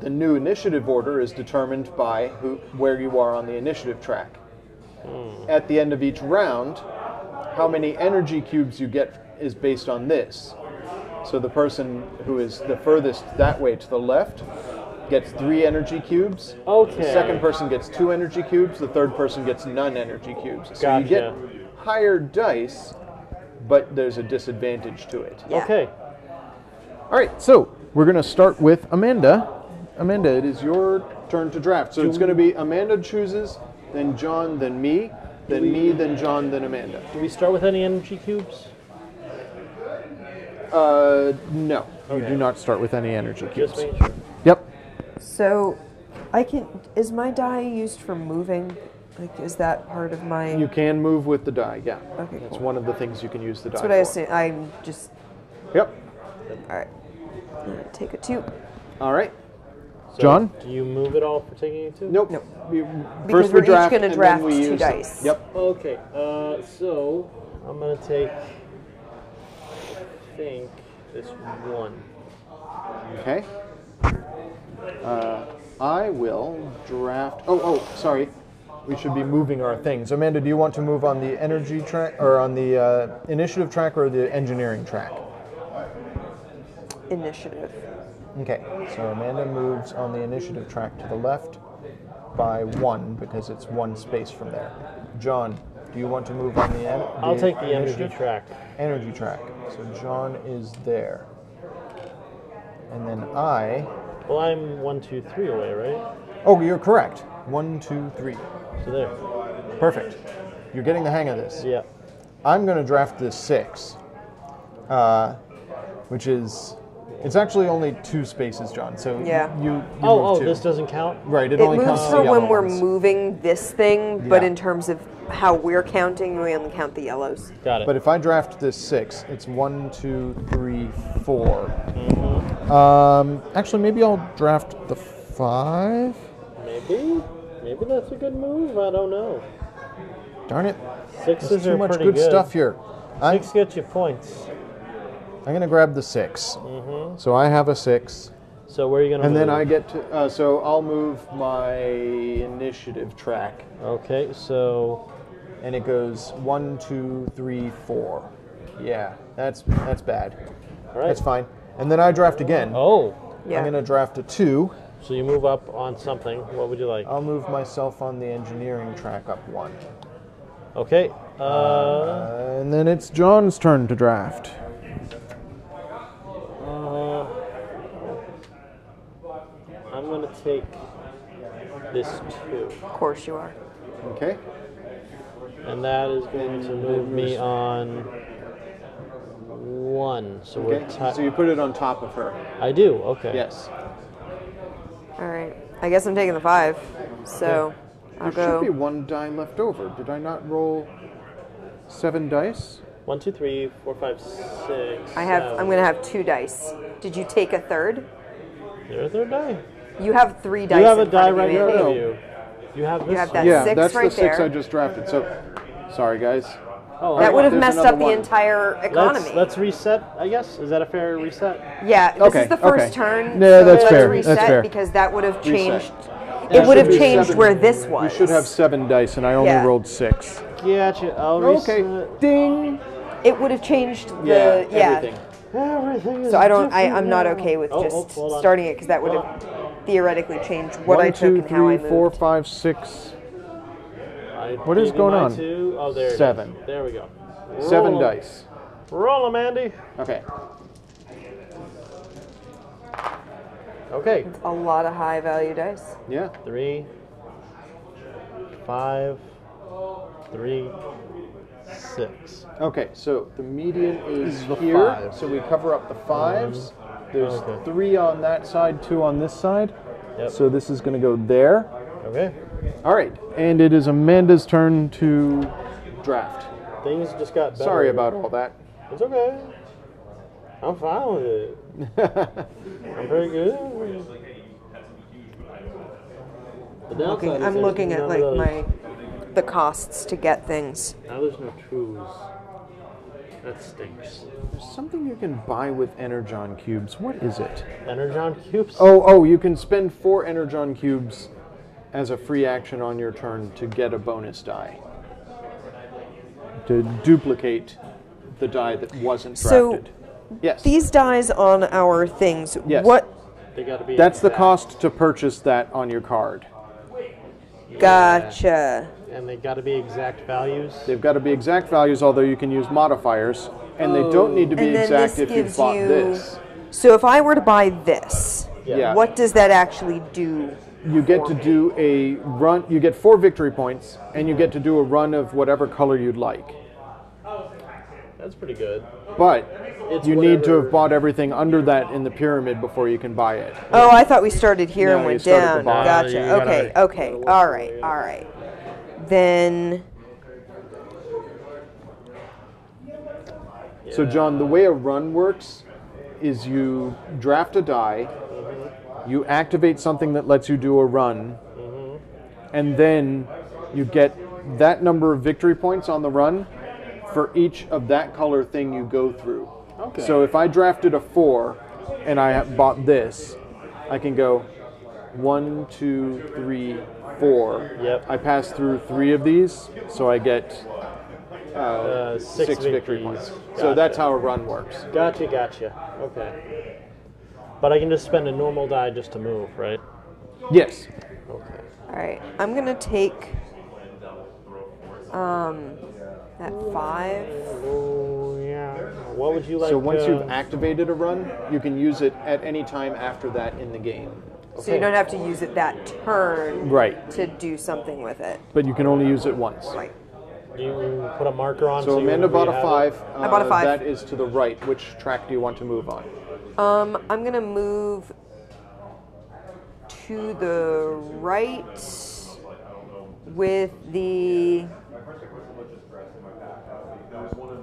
Speaker 1: the new initiative order is determined by where you are on the initiative track. At the end of each round, how many energy cubes you get is based on this. So the person who is the furthest that way to the left gets 3 energy cubes.
Speaker 2: Okay.
Speaker 1: The second person gets 2 energy cubes. The third person gets none energy cubes. So you get
Speaker 2: Gotcha.
Speaker 1: higher dice, but there's a disadvantage to it.
Speaker 3: Yeah.
Speaker 2: Okay.
Speaker 1: All right, so we're going to start with Amanda. Amanda, it is your turn to draft. So it's going to be Amanda chooses, then John, then me, then me, then John, then Amanda.
Speaker 2: Do we start with any energy cubes?
Speaker 1: No, you
Speaker 2: Okay.
Speaker 1: do not start with any energy cubes.
Speaker 2: Just making sure.
Speaker 1: Yep.
Speaker 3: So, is my die used for moving? Like, is that part of my?
Speaker 1: You can move with the die, yeah.
Speaker 3: Okay,
Speaker 1: That's
Speaker 3: cool.
Speaker 1: one of the things you can use the die
Speaker 3: That's what I
Speaker 1: for.
Speaker 3: assume. I'm just.
Speaker 1: Yep.
Speaker 3: All right. I'm gonna take a 2.
Speaker 1: All right.
Speaker 2: So
Speaker 1: John?
Speaker 2: Do you move it all for taking it too?
Speaker 1: Nope.
Speaker 3: Nope.
Speaker 1: First
Speaker 3: we're
Speaker 1: we draft,
Speaker 3: each gonna
Speaker 1: and then
Speaker 3: draft
Speaker 1: we
Speaker 3: 2
Speaker 1: use
Speaker 3: dice.
Speaker 1: Yep.
Speaker 2: Okay. So I'm gonna take. I think this one.
Speaker 1: Okay. I will draft. Oh, sorry. We should be moving our things. Amanda, do you want to move on the energy track, or on the initiative track, or the engineering track?
Speaker 3: Initiative.
Speaker 1: Okay. So Amanda moves on the initiative track to the left by 1 because it's 1 space from there. John, do you want to move on the?
Speaker 2: I'll take the energy
Speaker 1: initiative?
Speaker 2: track.
Speaker 1: Energy track. So John is there. And then I.
Speaker 2: Well, I'm 1, 2, 3 away, right?
Speaker 1: Oh, you're correct. 1, 2, 3.
Speaker 2: So there.
Speaker 1: Perfect. You're getting the hang of this.
Speaker 2: Yeah.
Speaker 1: I'm going to draft this 6, which is. It's actually only 2 spaces, John. So
Speaker 3: Yeah.
Speaker 1: you move
Speaker 2: Oh,
Speaker 1: 2.
Speaker 2: this doesn't count.
Speaker 1: Right. It
Speaker 3: It
Speaker 1: only
Speaker 3: moves
Speaker 1: counts
Speaker 3: for
Speaker 1: the
Speaker 3: when
Speaker 1: yellow
Speaker 3: we're
Speaker 1: ones.
Speaker 3: moving this thing, but
Speaker 1: Yeah.
Speaker 3: in terms of how we're counting, we only count the yellows.
Speaker 2: Got it.
Speaker 1: But if I draft this 6, it's 1, 2, 3, 4. Actually, maybe I'll draft the 5.
Speaker 2: Maybe that's a good move. I don't know.
Speaker 1: Darn it.
Speaker 2: Sixes
Speaker 1: There's too
Speaker 2: are
Speaker 1: much
Speaker 2: pretty
Speaker 1: good
Speaker 2: good.
Speaker 1: stuff here. I'm
Speaker 2: 6 gets you points.
Speaker 1: going to grab the 6. So I have a 6.
Speaker 2: So where are you gonna
Speaker 1: And
Speaker 2: move?
Speaker 1: then I get to, so I'll move my initiative track.
Speaker 2: Okay, so
Speaker 1: And it goes 1, 2, 3, 4. Yeah, that's bad.
Speaker 2: all right.
Speaker 1: That's fine. And then I draft again.
Speaker 2: Oh,
Speaker 3: Yeah.
Speaker 1: I'm going to draft a 2.
Speaker 2: so you move up on something. What would you like?
Speaker 1: I'll move myself on the engineering track up 1.
Speaker 2: Okay.
Speaker 1: And then it's John's turn to draft.
Speaker 2: I'm gonna take this 2,
Speaker 3: Of course you are.
Speaker 1: Okay.
Speaker 2: and that is going to move me on 1. So we're
Speaker 1: Okay. So you put it on top of her.
Speaker 2: I do. Okay.
Speaker 1: Yes.
Speaker 3: All right. I guess I'm taking the 5. So I'll
Speaker 1: There should be
Speaker 3: go.
Speaker 1: 1 die left over. Did I not roll 7 dice?
Speaker 2: 1, 2, 3, 4, 5, 6.
Speaker 3: I'm gonna have 2 dice. Did you take a third?
Speaker 2: There's their die.
Speaker 3: You have 3 dice.
Speaker 2: You have a
Speaker 3: in front
Speaker 2: die
Speaker 3: of you,
Speaker 2: right in
Speaker 3: Andy.
Speaker 2: front of you. You have this.
Speaker 3: have that
Speaker 2: one.
Speaker 1: Yeah,
Speaker 3: 6
Speaker 1: that's
Speaker 3: right
Speaker 1: the 6
Speaker 3: there.
Speaker 1: I just drafted. So, sorry guys.
Speaker 2: Oh,
Speaker 3: That would have
Speaker 1: there's
Speaker 3: messed
Speaker 1: another
Speaker 3: up the
Speaker 1: one.
Speaker 3: entire economy.
Speaker 2: Let's reset, I guess. Is that a fair reset?
Speaker 3: Yeah, this
Speaker 1: Okay,
Speaker 3: is the first
Speaker 1: okay.
Speaker 3: turn.
Speaker 1: No,
Speaker 3: so
Speaker 1: that's
Speaker 3: let's
Speaker 1: fair,
Speaker 3: reset
Speaker 1: that's fair.
Speaker 3: because that would have changed.
Speaker 2: Yeah,
Speaker 3: It would have
Speaker 2: should be
Speaker 3: changed
Speaker 1: 7.
Speaker 3: where this was.
Speaker 1: You should have 7 dice, and I only
Speaker 3: Yeah.
Speaker 1: rolled 6.
Speaker 2: Gotcha. I'll
Speaker 1: Okay.
Speaker 2: reset.
Speaker 1: Ding.
Speaker 3: It would have changed the
Speaker 1: Everything.
Speaker 2: Everything is
Speaker 3: So I'm
Speaker 2: different
Speaker 3: not
Speaker 2: now.
Speaker 3: okay with just
Speaker 2: hold on.
Speaker 3: starting it because that would have theoretically changed what
Speaker 1: 1,
Speaker 3: I took
Speaker 1: 2,
Speaker 3: and how I
Speaker 1: 3, 4,
Speaker 3: moved.
Speaker 1: 5, 6.
Speaker 2: I
Speaker 1: What is
Speaker 2: gave you
Speaker 1: going
Speaker 2: my
Speaker 1: on?
Speaker 2: 2. Oh, there it is.
Speaker 1: 7.
Speaker 2: There we go.
Speaker 1: 7
Speaker 2: Roll 'em.
Speaker 1: dice.
Speaker 2: Roll 'em, Andy.
Speaker 1: Okay.
Speaker 2: Okay.
Speaker 3: A lot of high value dice.
Speaker 1: Yeah.
Speaker 2: 3, 5, 3, 6.
Speaker 1: Okay, so the median is
Speaker 2: The
Speaker 1: here,
Speaker 2: 5.
Speaker 1: so we cover up the 5s. There's
Speaker 2: Okay.
Speaker 1: 3 on that side, 2 on this side.
Speaker 2: Yep.
Speaker 1: So this is going to go there.
Speaker 2: Okay.
Speaker 1: All right, and it is Amanda's turn to draft.
Speaker 2: Things just got better.
Speaker 1: Sorry about all that.
Speaker 2: It's okay. I'm fine with it. I'm very good. The downside is
Speaker 3: I'm
Speaker 2: there's
Speaker 3: looking at
Speaker 2: none
Speaker 3: like
Speaker 2: of those-
Speaker 3: the costs to get things.
Speaker 2: Now there's no twos. That stinks.
Speaker 1: There's something you can buy with Energon cubes. What is it?
Speaker 2: Energon cubes.
Speaker 1: Oh, you can spend 4 Energon cubes as a free action on your turn to get a bonus die. To duplicate the die that wasn't
Speaker 3: So,
Speaker 1: drafted. Yes.
Speaker 3: These dies on our things.
Speaker 1: Yes.
Speaker 3: What?
Speaker 2: They got to be.
Speaker 1: That's the
Speaker 2: exact.
Speaker 1: cost to purchase that on your card.
Speaker 3: Gotcha.
Speaker 2: And they got to be exact values.
Speaker 1: They've got to be exact values, although you can use modifiers, and they don't need to be
Speaker 3: And then
Speaker 1: exact
Speaker 3: this
Speaker 1: if you
Speaker 3: gives
Speaker 1: bought
Speaker 3: you.
Speaker 1: this.
Speaker 3: So if I were to buy this,
Speaker 1: Yeah.
Speaker 3: what does that actually do?
Speaker 1: You get to do a run. You get 4 victory points, and you get to do a run of whatever color you'd like.
Speaker 2: That's pretty good.
Speaker 1: But
Speaker 2: It's
Speaker 1: you need to
Speaker 2: whatever-
Speaker 1: have bought everything under that in the pyramid before you can buy it.
Speaker 3: Oh, I thought we started here
Speaker 1: No,
Speaker 3: and
Speaker 1: you
Speaker 3: went
Speaker 1: start at the
Speaker 3: down.
Speaker 1: bottom.
Speaker 3: Gotcha.
Speaker 2: You gotta-
Speaker 3: Okay. Okay. All right. All right. Then.
Speaker 1: So, John, the way a run works is you draft a die, you activate something that lets you do a run, and then you get that number of victory points on the run for each of that color thing you go through.
Speaker 2: Okay.
Speaker 1: So if I drafted a 4 and I bought this, I can go 1, 2, 3, 4.
Speaker 2: Yep.
Speaker 1: I pass through 3 of these, so I get
Speaker 2: 6
Speaker 1: 6 victory
Speaker 2: victories.
Speaker 1: points. So
Speaker 2: Gotcha.
Speaker 1: that's how a run works.
Speaker 2: Gotcha. Okay. But I can just spend a normal die just to move, right?
Speaker 1: Yes.
Speaker 2: Okay.
Speaker 3: All right. I'm gonna take. That 5.
Speaker 2: Oh yeah. What would you like?
Speaker 1: So once you've activated a run, you can use it at any time after that in the game.
Speaker 3: So you don't have to use it that turn.
Speaker 1: Right.
Speaker 3: To do something with it.
Speaker 1: But you can only use it once.
Speaker 3: Right.
Speaker 2: Do you put a marker on?
Speaker 1: So Amanda
Speaker 2: whenever
Speaker 1: bought
Speaker 2: you
Speaker 1: a
Speaker 2: have it?
Speaker 1: 5.
Speaker 3: I bought a 5.
Speaker 1: That is to the right. Which track do you want to move on?
Speaker 3: I'm gonna move to the right with the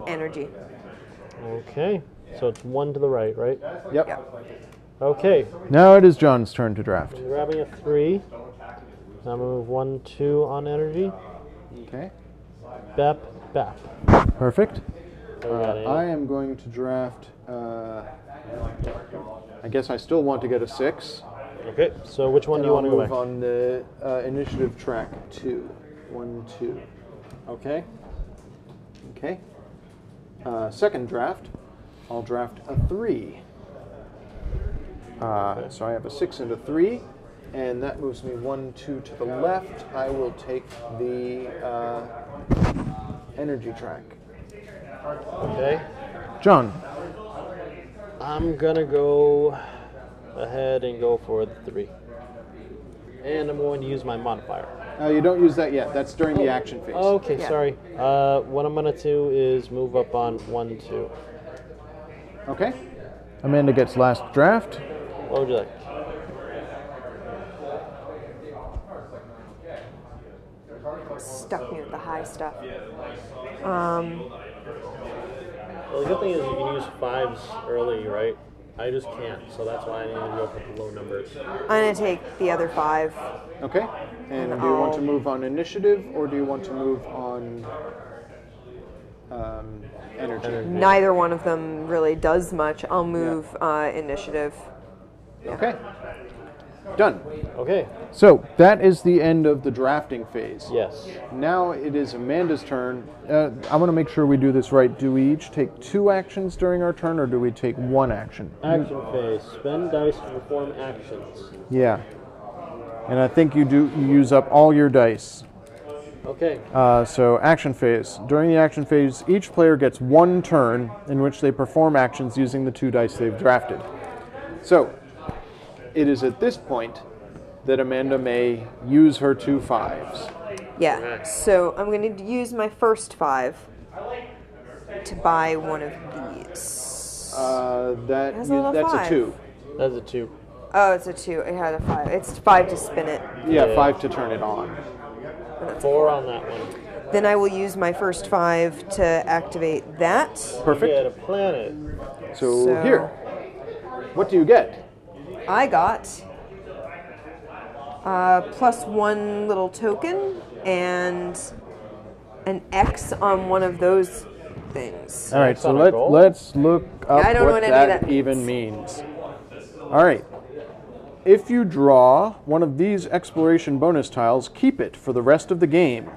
Speaker 3: energy.
Speaker 2: Okay. So it's 1 to the right, right?
Speaker 1: Yep.
Speaker 3: Yep.
Speaker 2: Okay.
Speaker 1: Now it is John's turn to draft.
Speaker 2: I'm grabbing a 3. Now move 1, 2 on energy.
Speaker 1: Okay.
Speaker 2: Bep.
Speaker 1: Perfect.
Speaker 2: So we got it.
Speaker 1: I am going to draft. I guess I still want to get a 6.
Speaker 2: Okay. So which one do you want to go
Speaker 1: move
Speaker 2: back?
Speaker 1: on the initiative track 2. 1, 2. Okay. Okay. Second draft, I'll draft a 3. So I have a 6 and a 3, and that moves me 1, 2 to the left. I will take the energy track.
Speaker 2: Okay.
Speaker 1: John.
Speaker 2: I'm gonna go ahead and go for the 3. And I'm going to use my modifier.
Speaker 1: You don't use that yet. That's during the action phase.
Speaker 2: Okay,
Speaker 3: Yeah.
Speaker 2: sorry. What I'm gonna do is move up on 1, 2.
Speaker 1: Okay. Amanda gets last draft.
Speaker 2: What would you like?
Speaker 3: Stuck me with the high stuff.
Speaker 2: Well, the good thing is you can use 5s early, right? I just can't, so that's why I need to go for the low numbers.
Speaker 3: I'm gonna take the other 5.
Speaker 1: Okay. And do you want to move on initiative, or do you want to move on energy.
Speaker 3: Neither one of them really does much. I'll move initiative.
Speaker 1: Okay. Done.
Speaker 2: Okay.
Speaker 1: So that is the end of the drafting phase.
Speaker 2: Yes.
Speaker 1: Now it is Amanda's turn. I want to make sure we do this right. Do we each take 2 actions during our turn, or do we take 1 action?
Speaker 2: Action phase. Spend dice to perform actions.
Speaker 1: Yeah. And I think you use up all your dice.
Speaker 2: Okay.
Speaker 1: So action phase. During the action phase, each player gets 1 turn in which they perform actions using the 2 dice they've drafted. So it is at this point that Amanda may use her 2 5s.
Speaker 3: Yeah. So I'm going to use my first 5 to buy one of these.
Speaker 1: That's
Speaker 3: a
Speaker 1: a
Speaker 3: 5.
Speaker 1: 2.
Speaker 2: That's a 2.
Speaker 3: Oh, it's a 2. It had a 5. It's 5 to spin it.
Speaker 1: Yeah, 5 to turn it on.
Speaker 2: 4 on that one.
Speaker 3: Then I will use my first 5 to activate that.
Speaker 1: Perfect.
Speaker 2: Get a planet.
Speaker 1: So here, what do you get?
Speaker 3: I got +1 little token and an X on one of those things.
Speaker 1: All right, so
Speaker 2: on a goal?
Speaker 1: let's look up
Speaker 3: I don't know
Speaker 1: what
Speaker 3: what any of
Speaker 1: that
Speaker 3: that
Speaker 1: even means. All right. If you draw one of these exploration bonus tiles, keep it for the rest of the game.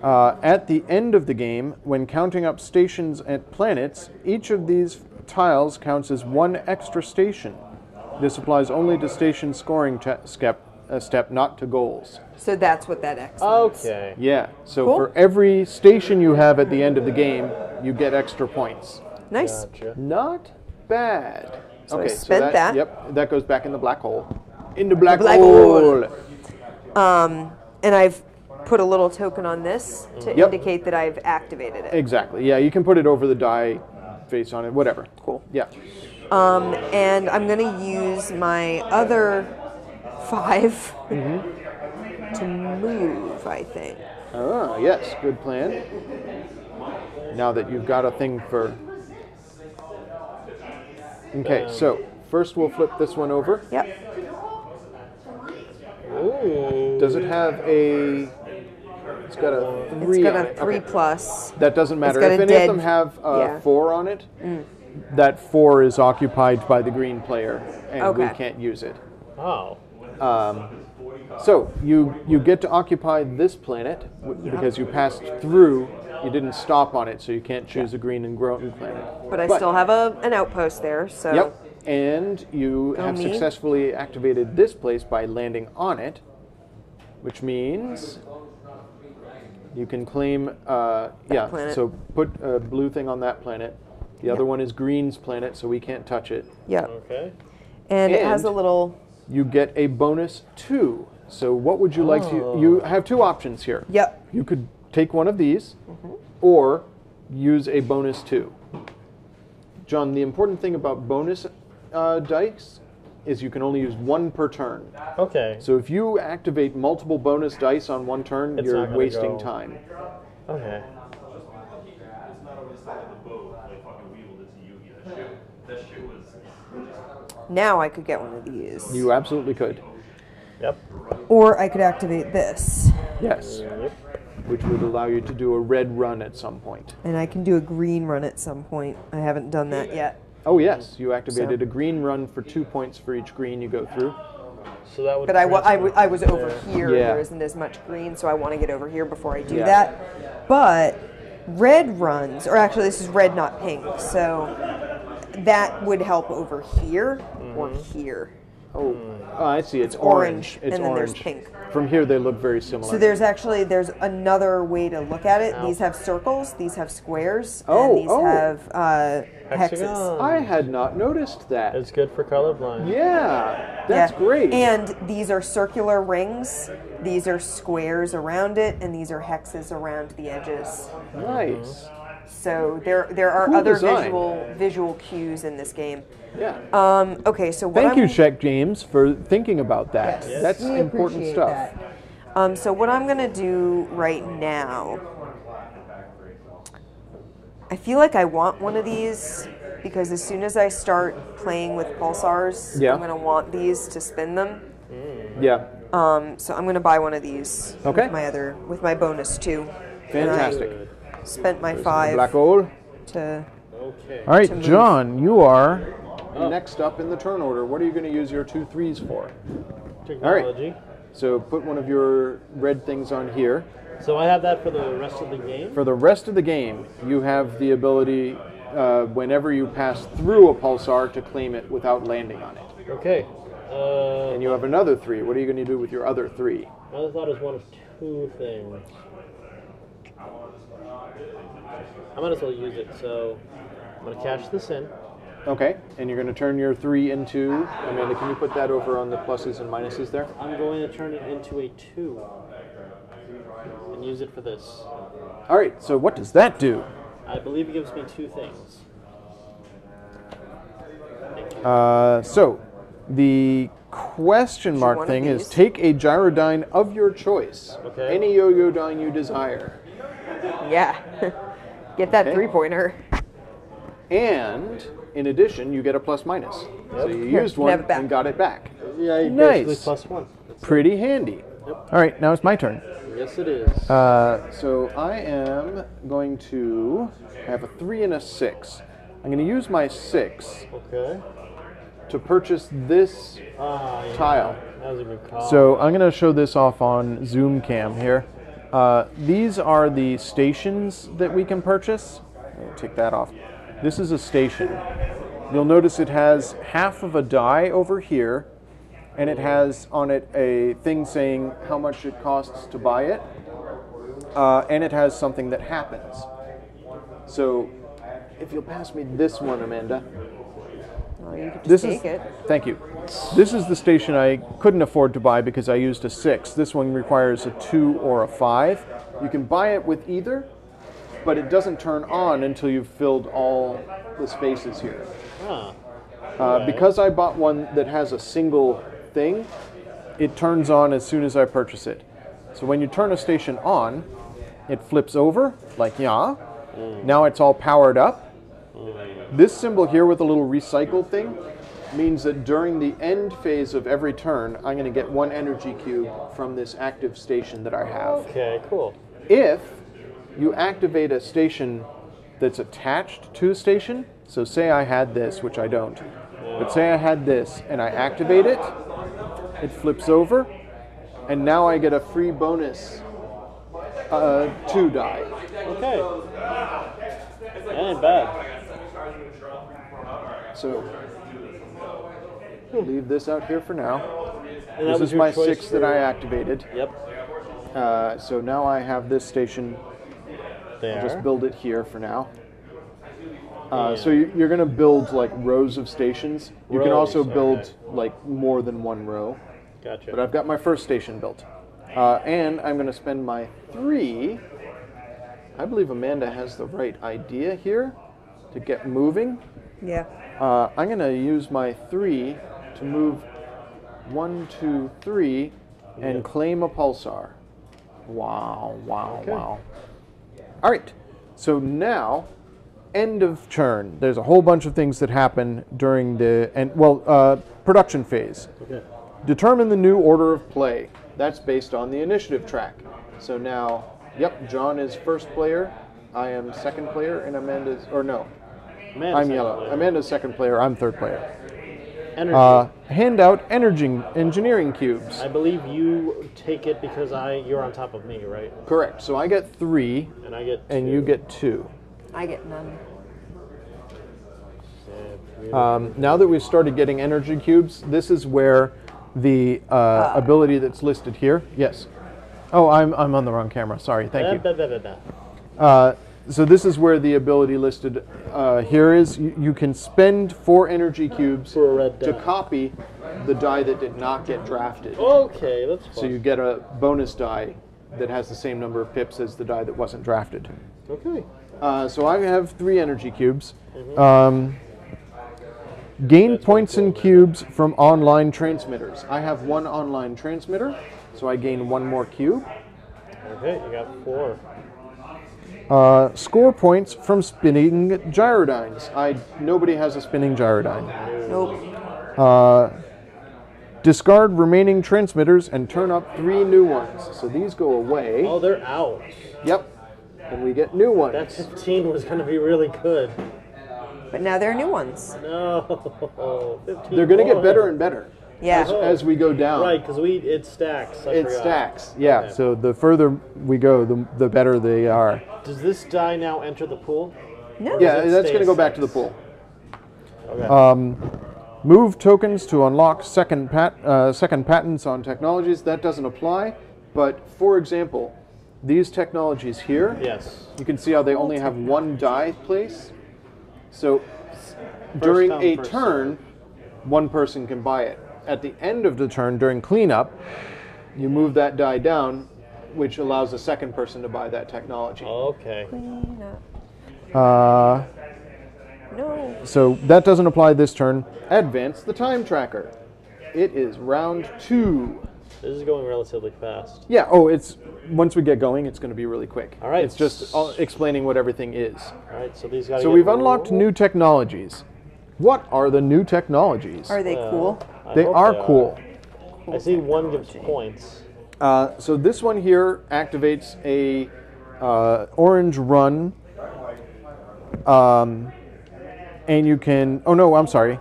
Speaker 1: At the end of the game, when counting up stations and planets, each of these tiles counts as 1 extra station. This applies only to station scoring step, not to goals.
Speaker 3: So that's what that X means.
Speaker 2: Okay.
Speaker 1: Yeah, so
Speaker 3: Cool.
Speaker 1: for every station you have at the end of the game, you get extra points.
Speaker 3: Nice.
Speaker 2: Gotcha.
Speaker 1: Not bad.
Speaker 3: So I
Speaker 1: okay,
Speaker 3: spent that.
Speaker 1: Yep, that goes back in the black hole. In the black,
Speaker 3: black
Speaker 1: hole.
Speaker 3: And I've put a little token on this to
Speaker 1: Yep.
Speaker 3: indicate that I've activated it.
Speaker 1: Exactly. Yeah, you can put it over the die face on it, whatever.
Speaker 3: Cool.
Speaker 1: Yeah.
Speaker 3: And I'm going to use my other 5 to move, I think.
Speaker 1: Ah, yes, good plan. Now that you've got a thing for... Okay, so first we'll flip this one over.
Speaker 3: Yep.
Speaker 2: Ooh.
Speaker 1: Does it have a... It's got a 3
Speaker 3: It's got
Speaker 1: on
Speaker 3: a
Speaker 1: it.
Speaker 3: 3
Speaker 1: Okay.
Speaker 3: plus.
Speaker 1: That doesn't matter.
Speaker 3: got
Speaker 1: If
Speaker 3: a
Speaker 1: any of
Speaker 3: dead-
Speaker 1: them have
Speaker 3: yeah.
Speaker 1: 4 on it, that 4 is occupied by the green player, and we
Speaker 3: Okay.
Speaker 1: can't use it.
Speaker 2: Oh.
Speaker 1: So you get to occupy this planet because you passed through. You didn't stop on it, so you can't choose a green and Groton planet.
Speaker 3: But I still have an outpost there, so...
Speaker 1: Yep. And you have
Speaker 3: me.
Speaker 1: successfully activated this place by landing on it, which means you can claim. Yeah.
Speaker 3: planet.
Speaker 1: So put a blue thing on that planet. The other one is green's planet, so we can't touch it.
Speaker 3: Yep.
Speaker 2: Okay.
Speaker 3: And it has a
Speaker 1: And-
Speaker 3: little...
Speaker 1: You get a bonus 2. So what would you like to? You have 2 options here.
Speaker 3: Yep.
Speaker 1: You could take one of these, or use a bonus 2. John, the important thing about bonus dice is you can only use 1 per turn.
Speaker 2: Okay.
Speaker 1: So if you activate multiple bonus dice on 1 turn,
Speaker 2: It's
Speaker 1: you're
Speaker 2: not gonna
Speaker 1: wasting
Speaker 2: go.
Speaker 1: time.
Speaker 2: Okay.
Speaker 3: Now I could get one of these.
Speaker 1: You absolutely could.
Speaker 2: Yep.
Speaker 3: Or I could activate this.
Speaker 1: Yes.
Speaker 2: Yep.
Speaker 1: Which would allow you to do a red run at some point.
Speaker 3: And I can do a green run at some point. I haven't done that yet.
Speaker 1: Oh yes, you activated
Speaker 3: So-
Speaker 1: a green run for 2 points for each green you go through.
Speaker 2: So that would.
Speaker 3: But I was
Speaker 2: transfer
Speaker 3: over
Speaker 2: there.
Speaker 3: here.
Speaker 1: Yeah.
Speaker 3: There isn't as much green, so I want to get over here before I do
Speaker 1: Yeah.
Speaker 3: that. But red runs, or actually this is red, not pink, so that would help over here or here.
Speaker 1: Oh, I see. It's
Speaker 3: orange,
Speaker 1: It's
Speaker 3: and then there's
Speaker 1: orange.
Speaker 3: pink.
Speaker 1: From here, they look very similar.
Speaker 3: So there's another way to look at it. These have circles, these have squares,
Speaker 1: Oh,
Speaker 3: and these
Speaker 1: oh.
Speaker 3: have hexes.
Speaker 2: Hexagon.
Speaker 1: I had not noticed that.
Speaker 2: It's good for colorblind.
Speaker 1: Yeah, that's great.
Speaker 3: And these are circular rings, these are squares around it, and these are hexes around the edges.
Speaker 1: Nice.
Speaker 3: So there are
Speaker 1: Cool
Speaker 3: other
Speaker 1: design.
Speaker 3: visual cues in this game.
Speaker 1: Yeah.
Speaker 3: Okay, so what
Speaker 1: Thank you, Check James, for thinking about that.
Speaker 3: Yes,
Speaker 1: That's
Speaker 3: we
Speaker 1: important
Speaker 3: appreciate
Speaker 1: stuff.
Speaker 3: that. So what I'm gonna do right now, I feel like I want one of these because as soon as I start playing with pulsars,
Speaker 1: Yeah.
Speaker 3: I'm gonna want these to spin them.
Speaker 1: Yeah.
Speaker 3: So I'm gonna buy one of these.
Speaker 1: Okay.
Speaker 3: With my bonus too.
Speaker 1: Fantastic.
Speaker 3: spent my
Speaker 1: There's
Speaker 3: 5
Speaker 1: the black hole.
Speaker 3: to.
Speaker 2: Okay.
Speaker 1: All right,
Speaker 3: move.
Speaker 1: John, you are
Speaker 2: Oh.
Speaker 1: next up in the turn order. What are you going to use your 2 3s for?
Speaker 2: Technology.
Speaker 1: So put one of your red things on here.
Speaker 2: So I have that for the rest of the game.
Speaker 1: For the rest of the game, you have the ability, whenever you pass through a pulsar, to claim it without landing on it.
Speaker 2: Okay.
Speaker 1: And you have another 3. What are you going to do with your other 3?
Speaker 2: My other thought is one of 2 things. I might as well use it. So I'm gonna cash this in.
Speaker 1: Okay, and you're going to turn your 3 into, Amanda, can you put that over on the pluses and minuses there?
Speaker 2: I'm going to turn it into a 2 and use it for this.
Speaker 1: All right, so what does that do?
Speaker 2: I believe it gives me 2 things.
Speaker 1: So the question mark
Speaker 3: one of
Speaker 1: thing is
Speaker 3: these?
Speaker 1: take a gyrodyne of your choice.
Speaker 2: Okay.
Speaker 1: Any yo-yo dyne you desire.
Speaker 3: Yeah. Get that
Speaker 1: Okay.
Speaker 3: 3-pointer.
Speaker 1: And in addition, you get a plus minus. So you
Speaker 3: Here,
Speaker 1: used
Speaker 3: you can have
Speaker 1: one
Speaker 3: it back.
Speaker 1: and got it back.
Speaker 2: Yeah, you
Speaker 1: Nice.
Speaker 2: basically plus 1.
Speaker 1: Pretty handy.
Speaker 2: Yep.
Speaker 1: All right, now it's my turn.
Speaker 2: Yes, it is.
Speaker 1: So I am going to have a 3 and a 6. I'm going to use my 6
Speaker 2: Okay.
Speaker 1: to purchase this
Speaker 2: Yeah.
Speaker 1: tile.
Speaker 2: That was a good call.
Speaker 1: So I'm going to show this off on Zoom Cam here. These are the stations that we can purchase. I'll take that off. This is a station. You'll notice it has half of a die over here, and it has on it a thing saying how much it costs to buy it, and it has something that happens. So if you'll pass me this one, Amanda.
Speaker 3: Oh, you could just
Speaker 1: This
Speaker 3: take
Speaker 1: is,
Speaker 3: it.
Speaker 1: thank you. This is the station I couldn't afford to buy because I used a 6. This one requires a 2 or a 5. You can buy it with either, but it doesn't turn on until you've filled all the spaces here. Because I bought one that has a single thing, it turns on as soon as I purchase it. So when you turn a station on, it flips over, like yeah. Now it's all powered up. This symbol here with a little recycle thing means that during the end phase of every turn, I'm going to get 1 energy cube from this active station that I have.
Speaker 2: Okay, cool.
Speaker 1: If you activate a station that's attached to a station, so say I had this, which I don't, but say I had this and I activate it, it flips over, and now I get a free bonus 2 die.
Speaker 2: Okay. That ain't bad.
Speaker 1: So leave this out here for now.
Speaker 2: And that
Speaker 1: This
Speaker 2: was
Speaker 1: is
Speaker 2: your
Speaker 1: my
Speaker 2: choice
Speaker 1: 6 that
Speaker 2: for-
Speaker 1: I activated.
Speaker 2: Yep.
Speaker 1: So now I have this station.
Speaker 2: There.
Speaker 1: Just build it here for now. So you're going to build like rows of stations. You can
Speaker 2: Rows,
Speaker 1: also build
Speaker 2: okay.
Speaker 1: like more than 1 row.
Speaker 2: Gotcha.
Speaker 1: But I've got my first station built. And I'm going to spend my 3. I believe Amanda has the right idea here to get moving.
Speaker 3: Yeah.
Speaker 1: I'm going to use my 3 to move 1, 2, 3 and claim a pulsar. Wow, wow,
Speaker 2: Okay.
Speaker 1: wow. All right, so now, end of turn. There's a whole bunch of things that happen during the production phase.
Speaker 2: Okay.
Speaker 1: Determine the new order of play. That's based on the initiative track. So now, yep, John is first player, I am second player, and Amanda's, or no,
Speaker 2: Amanda's
Speaker 1: I'm
Speaker 2: second
Speaker 1: yellow.
Speaker 2: player.
Speaker 1: Amanda's second player, I'm third player.
Speaker 2: Energy.
Speaker 1: Hand out engineering cubes.
Speaker 2: I believe you take it because you're on top of me, right?
Speaker 1: Correct. So I get 3,
Speaker 2: And I get 2.
Speaker 1: and you get 2.
Speaker 3: I get none.
Speaker 1: Now that we've started getting energy cubes, this is where the ability that's listed here. Yes. Oh, I'm on the wrong camera. Sorry. Thank you. So this is where the ability listed here is. You can spend 4 energy cubes
Speaker 2: For a red
Speaker 1: to
Speaker 2: die.
Speaker 1: copy the die that did not get drafted.
Speaker 2: Okay, that's fine.
Speaker 1: So you get a bonus die that has the same number of pips as the die that wasn't drafted.
Speaker 2: Okay.
Speaker 1: So I have 3 energy cubes. Gain points and cubes from online transmitters. I have 1 online transmitter, so I gain 1 more cube.
Speaker 2: Okay, you got 4.
Speaker 1: Score points from spinning gyrodynes. Nobody has a spinning gyrodyne.
Speaker 3: Nope.
Speaker 1: Discard remaining transmitters and turn up 3 new ones. So these go away.
Speaker 2: Oh, they're out.
Speaker 1: Yep. and we get new ones.
Speaker 2: That 15 was going to be really good.
Speaker 3: But now there are new ones.
Speaker 2: No. 15
Speaker 1: They're going to get
Speaker 2: more.
Speaker 1: better and better
Speaker 3: Yeah.
Speaker 1: as we go down.
Speaker 2: Right, because it stacks. I
Speaker 1: It
Speaker 2: forgot.
Speaker 1: stacks. Yeah.
Speaker 2: Okay.
Speaker 1: So the further we go, the better they are.
Speaker 2: Does this die now enter the pool?
Speaker 3: No.
Speaker 1: Yeah,
Speaker 2: it
Speaker 1: that's
Speaker 2: stay
Speaker 1: going to
Speaker 2: as
Speaker 1: go back to the
Speaker 2: 6?
Speaker 1: pool.
Speaker 2: Okay.
Speaker 1: Move tokens to unlock second patents on technologies. That doesn't apply. But for example, these technologies here,
Speaker 2: Yes.
Speaker 1: you can see how they only have one die place. So during
Speaker 2: come,
Speaker 1: a
Speaker 2: first
Speaker 1: turn, one person can buy it. At the end of the turn, during cleanup, you move that die down, which allows a second person to buy that technology.
Speaker 2: Okay.
Speaker 3: Clean up.
Speaker 1: Uh,
Speaker 3: No.
Speaker 1: so that doesn't apply this turn. Advance the time tracker. It is round 2.
Speaker 2: This is going relatively fast.
Speaker 1: Yeah, oh, it's once we get going, it's going to be really quick.
Speaker 2: All right.
Speaker 1: It's just explaining what everything is.
Speaker 2: All right, so these got to
Speaker 1: So we've unlocked new technologies. What are the new technologies?
Speaker 3: Are they cool?
Speaker 1: They are cool.
Speaker 2: I see one gives points.
Speaker 1: So this one here activates a orange run. And you can, oh no, I'm sorry.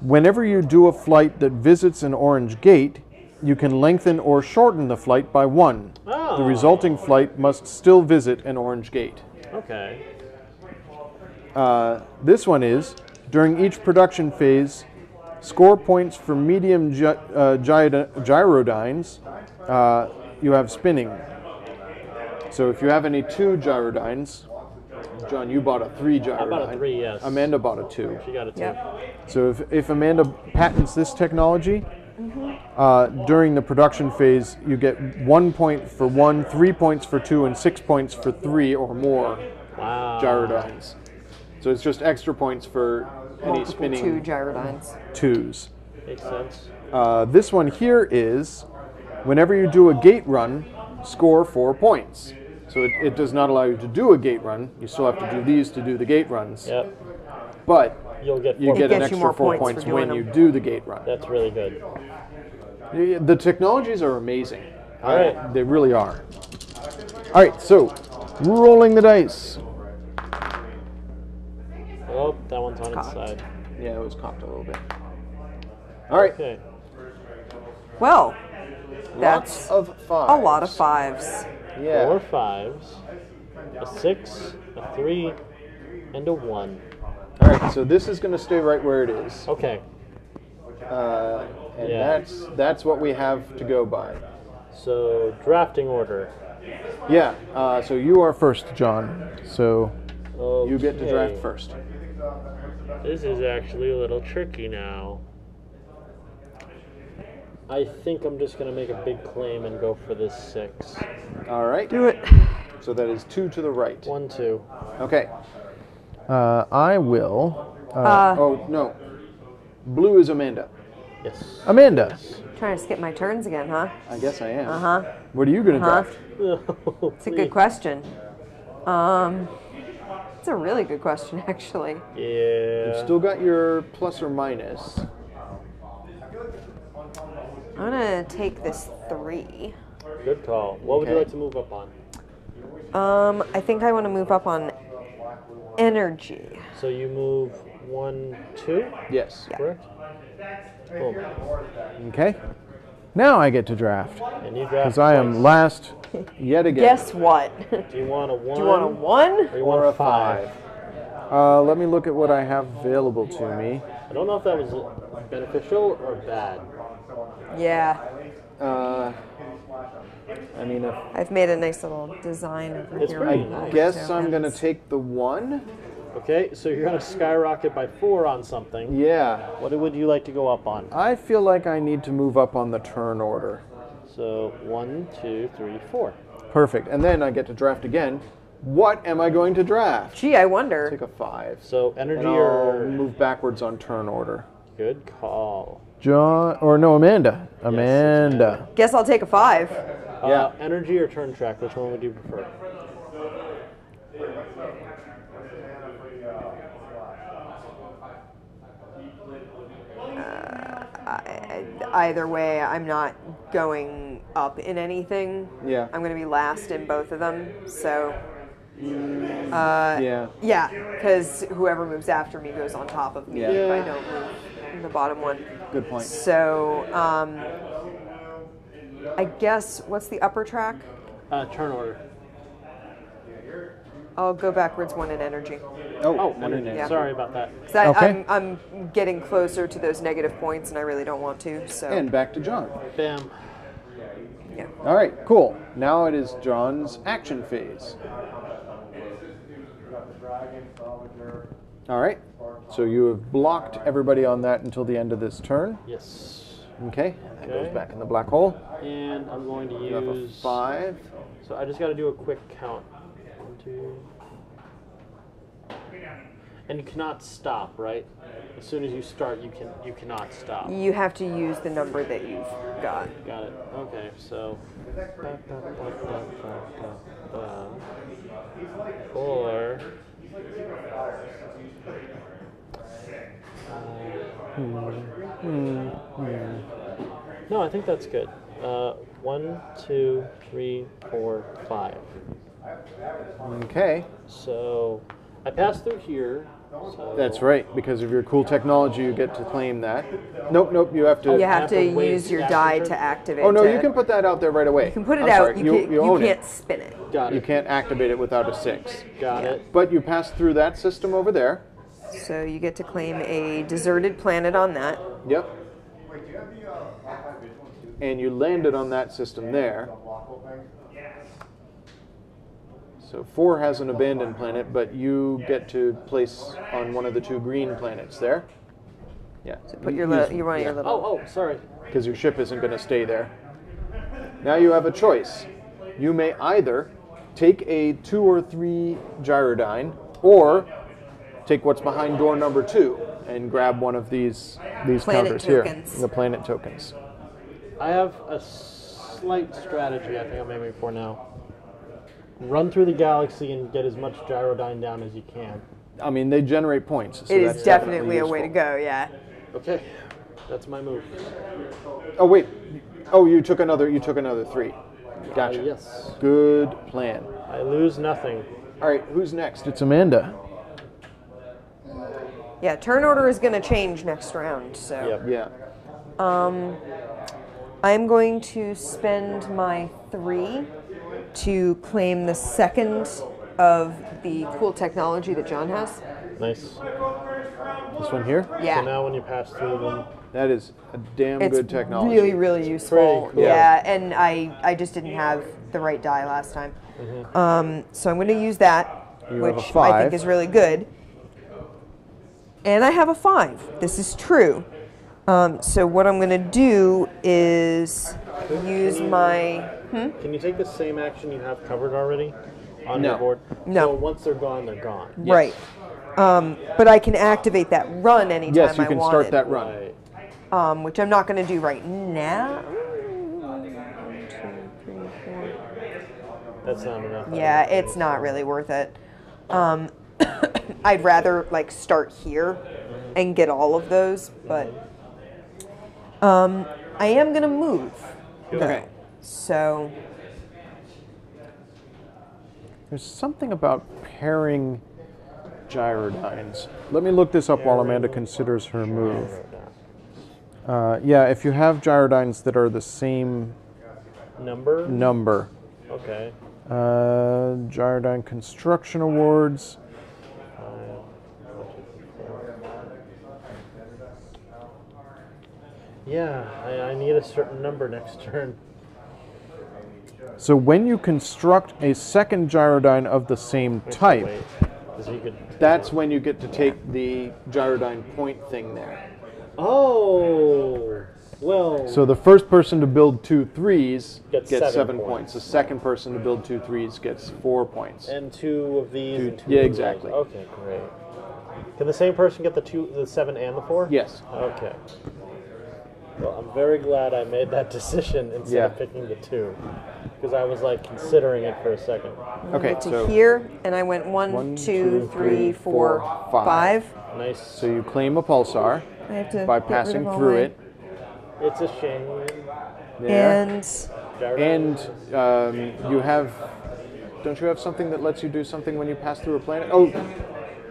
Speaker 1: Whenever you do a flight that visits an orange gate, you can lengthen or shorten the flight by 1.
Speaker 2: Oh.
Speaker 1: The resulting flight must still visit an orange gate.
Speaker 2: Okay.
Speaker 1: This one is, during each production phase, score points for medium gyrodynes you have spinning. So if you have any 2 gyrodynes, John, you bought a 3 gyrodyne.
Speaker 2: I bought a 3, yes.
Speaker 1: Amanda bought a 2.
Speaker 2: She got a 2.
Speaker 3: Yep.
Speaker 1: So if Amanda patents this technology, during the production phase, you get 1 point for 1, 3 points for 2, and 6 points for 3 or more
Speaker 2: Wow.
Speaker 1: gyrodynes. So it's just extra points for any
Speaker 3: Two
Speaker 1: spinning
Speaker 3: gyrodynes.
Speaker 2: Makes
Speaker 1: 2s.
Speaker 2: sense.
Speaker 1: This one here is, whenever you do a gate run, score 4 points. So it does not allow you to do a gate run. You still have to do these to do the gate runs.
Speaker 2: Yep.
Speaker 1: But
Speaker 2: You'll get
Speaker 1: you
Speaker 2: 4
Speaker 1: get an
Speaker 3: gets you
Speaker 1: extra
Speaker 3: more
Speaker 1: 4
Speaker 3: points
Speaker 1: points
Speaker 3: for
Speaker 1: when
Speaker 3: doing
Speaker 1: you
Speaker 3: them.
Speaker 1: do the gate run.
Speaker 2: That's really good.
Speaker 1: The technologies are amazing.
Speaker 2: All right.
Speaker 1: They really are. All right, so rolling the dice.
Speaker 2: Oh, that one's on its
Speaker 3: Cocked.
Speaker 2: side.
Speaker 1: Yeah, it was cocked a little bit. All right,
Speaker 2: Okay.
Speaker 3: Well,
Speaker 1: lots
Speaker 3: that's
Speaker 1: of fives.
Speaker 3: a lot of 5s.
Speaker 1: Yeah.
Speaker 2: 4 5s, a 6, a 3, and a 1.
Speaker 1: All right, so this is going to stay right where it is,
Speaker 2: Okay.
Speaker 1: and
Speaker 2: Yeah.
Speaker 1: that's what we have to go by.
Speaker 2: So drafting order.
Speaker 1: Yeah. So you are first, John. So you get to draft
Speaker 2: Okay.
Speaker 1: first.
Speaker 2: This is actually a little tricky now. I think I'm just going to make a big claim and go for this 6.
Speaker 1: All right.
Speaker 3: Do it.
Speaker 1: So that is 2 to the right.
Speaker 2: 1, 2.
Speaker 1: Okay. I will. Oh no. Blue is Amanda.
Speaker 2: Yes.
Speaker 1: Amanda.
Speaker 3: Trying to skip my turns again, huh?
Speaker 1: I guess I am.
Speaker 3: Uh-huh.
Speaker 1: What are you going to
Speaker 3: Huh?
Speaker 1: draft?
Speaker 3: It's a good question. It's a really good question, actually.
Speaker 2: Yeah.
Speaker 1: Still got your plus or minus.
Speaker 3: I'm gonna take this 3.
Speaker 2: Good call. What would you
Speaker 1: Okay.
Speaker 2: like to move up on?
Speaker 3: I think I want to move up on energy.
Speaker 2: So you move 1, 2,
Speaker 1: Yes.
Speaker 2: correct? Boom.
Speaker 1: Okay. Now I get to draft
Speaker 2: And you draft
Speaker 1: because I am
Speaker 2: twice.
Speaker 1: last yet again.
Speaker 3: Guess what?
Speaker 2: Do you want a 1?
Speaker 3: Do you want a 1?
Speaker 2: Or you
Speaker 1: Or
Speaker 2: want
Speaker 1: a
Speaker 2: a 5?
Speaker 1: 5. Let me look at what I have available to me.
Speaker 2: I don't know if that was beneficial or bad.
Speaker 3: Yeah.
Speaker 1: I mean, if
Speaker 3: I've made a nice little design over
Speaker 2: It's
Speaker 3: here.
Speaker 2: pretty
Speaker 3: with
Speaker 2: nice.
Speaker 3: my
Speaker 1: guess I'm going to
Speaker 3: tokens.
Speaker 1: take the 1.
Speaker 2: Okay, so you're going to skyrocket by 4 on something.
Speaker 1: Yeah.
Speaker 2: What would you like to go up on?
Speaker 1: I feel like I need to move up on the turn order.
Speaker 2: So 1, 2, 3, 4.
Speaker 1: Perfect. And then I get to draft again. What am I going to draft?
Speaker 3: Gee, I wonder.
Speaker 1: Take a 5.
Speaker 2: So energy
Speaker 1: And I'll
Speaker 2: or
Speaker 1: move backwards on turn order.
Speaker 2: good call.
Speaker 1: John, or no, Amanda. Amanda.
Speaker 3: Guess I'll take a 5.
Speaker 1: Yeah.
Speaker 2: Energy or turn track? Which one would you prefer?
Speaker 3: either way, I'm not going up in anything.
Speaker 1: Yeah.
Speaker 3: I'm going to be last in both of them. So,
Speaker 1: Yeah.
Speaker 3: yeah, because whoever moves after me goes on top of me
Speaker 1: Yeah.
Speaker 3: if I don't move in the bottom one.
Speaker 1: Good point.
Speaker 3: So, I guess, what's the upper track?
Speaker 2: Turn order.
Speaker 3: I'll go backwards one in energy.
Speaker 2: Oh,
Speaker 1: energy.
Speaker 3: Yeah.
Speaker 2: Sorry about that.
Speaker 3: 'Cause
Speaker 1: Okay.
Speaker 3: I'm getting closer to those negative points, and I really don't want to. So,
Speaker 1: And back to John.
Speaker 2: Bam.
Speaker 3: yeah.
Speaker 1: All right, cool. Now it is John's action phase. All right. So you have blocked everybody on that until the end of this turn.
Speaker 2: Yes.
Speaker 1: Okay. That goes
Speaker 2: Okay.
Speaker 1: back in the black hole.
Speaker 2: And I'm going to
Speaker 1: You have a
Speaker 2: use
Speaker 1: 5.
Speaker 2: So I just got to do a quick count. 1, 2. And you cannot stop, right? As soon as you start, you cannot stop.
Speaker 3: You have to use the number that you've got.
Speaker 2: Got it. Okay, so 4. No, I think that's good. 1, 2, 3, 4, 5.
Speaker 1: Okay.
Speaker 2: So I pass through here. So
Speaker 1: That's right. Because of your cool technology, you get to claim that. Nope. You have to.
Speaker 3: You have to
Speaker 2: wait
Speaker 3: use your
Speaker 2: after
Speaker 3: die
Speaker 2: turn?
Speaker 3: to activate
Speaker 1: Oh no,
Speaker 3: it.
Speaker 1: you can put that out there right away.
Speaker 3: You can put it
Speaker 1: I'm
Speaker 3: out.
Speaker 1: Sorry.
Speaker 3: You
Speaker 1: own
Speaker 3: can't
Speaker 1: it.
Speaker 3: spin it.
Speaker 2: Got
Speaker 1: You
Speaker 2: it.
Speaker 1: can't activate it without a 6.
Speaker 2: Got
Speaker 3: Yeah.
Speaker 2: it.
Speaker 1: But you pass through that system over there.
Speaker 3: So you get to claim a deserted planet on that.
Speaker 1: Yep. And you landed on that system there. So 4 has an abandoned planet, but you get to place on one of the 2 green planets there. Yeah.
Speaker 3: Put your one of your little.
Speaker 2: Oh, sorry.
Speaker 1: Because your ship isn't going to stay there. Now you have a choice. You may either take a 2 or 3 gyrodyne, or take what's behind door number 2 and grab one of these
Speaker 3: Planet
Speaker 1: counters
Speaker 3: tokens.
Speaker 1: here, the planet tokens.
Speaker 2: I have a slight strategy I think I'm aiming for now. Run through the galaxy and get as much gyrodyne down as you can.
Speaker 1: I mean, they generate points. So
Speaker 3: It
Speaker 1: that's
Speaker 3: is definitely a
Speaker 1: useful.
Speaker 3: way to go. Yeah.
Speaker 2: Okay, that's my move.
Speaker 1: Oh wait. Oh, you took another 3. Gotcha.
Speaker 2: Yes.
Speaker 1: Good plan.
Speaker 2: I lose nothing.
Speaker 1: All right, who's next? It's Amanda.
Speaker 3: Yeah. Turn order is going to change next round. So.
Speaker 2: Yep.
Speaker 1: Yeah.
Speaker 3: I'm going to spend my 3 to claim the second of the cool technology that John has.
Speaker 2: Nice.
Speaker 1: This one here.
Speaker 3: Yeah.
Speaker 2: So now when you pass through them,
Speaker 1: That is a damn
Speaker 3: it's
Speaker 1: good technology.
Speaker 3: really, really useful.
Speaker 2: pretty cool.
Speaker 3: Yeah, and I just didn't have the right die last time. So I'm going to use that,
Speaker 1: You have a
Speaker 3: which I
Speaker 1: 5.
Speaker 3: think is really good. And I have a 5. This is true. So what I'm going to do is use my...
Speaker 2: can you take the same action you have covered already on
Speaker 1: No.
Speaker 2: your board?
Speaker 3: No.
Speaker 2: So once they're gone, they're gone.
Speaker 3: Right. But I can activate that run anytime
Speaker 1: Yes, you
Speaker 3: I
Speaker 1: can
Speaker 3: wanted.
Speaker 1: start that run.
Speaker 2: Right.
Speaker 3: Which I'm not going to do right now. 1, 2, 3, 4.
Speaker 2: That's not enough.
Speaker 3: Yeah, it's not really worth it. I'd rather like start here and get all of those, but I am going to move.
Speaker 1: Okay.
Speaker 3: So
Speaker 1: There's something about pairing gyrodynes. Let me look this up while Amanda considers her move. Yeah, if you have gyrodynes that are the same
Speaker 2: Number?
Speaker 1: number.
Speaker 2: Okay.
Speaker 1: Gyrodyne Construction Awards.
Speaker 2: Yeah, I need a certain number next turn.
Speaker 1: So when you construct a second gyrodyne of the same type,
Speaker 2: Wait, 'cause he could.
Speaker 1: that's when you get to take the gyrodyne point thing there.
Speaker 2: Oh, well.
Speaker 1: So the first person to build 2 3s
Speaker 2: Gets
Speaker 1: gets
Speaker 2: 7
Speaker 1: 7 points. The second person to build 2 3s gets 4 points.
Speaker 2: and 2 of these. And 2
Speaker 1: Yeah,
Speaker 2: of
Speaker 1: exactly.
Speaker 2: those. Okay, great. Can the same person get the 7 and the 4?
Speaker 1: Yes.
Speaker 2: Okay. Well, I'm very glad I made that decision instead of
Speaker 1: Yeah.
Speaker 2: picking the 2, because I was like considering it for a second.
Speaker 1: Okay,
Speaker 3: to
Speaker 1: so
Speaker 3: here, and I went 1,
Speaker 1: 1,
Speaker 3: 2, 3, 4, 5.
Speaker 2: Nice.
Speaker 1: so you claim a pulsar
Speaker 3: I have to
Speaker 1: by
Speaker 3: get rid of
Speaker 1: passing
Speaker 3: all
Speaker 1: through
Speaker 3: my-
Speaker 1: it.
Speaker 2: It's a shame.
Speaker 1: There.
Speaker 3: And
Speaker 1: And you have, don't you have something that lets you do something when you pass through a planet? Oh,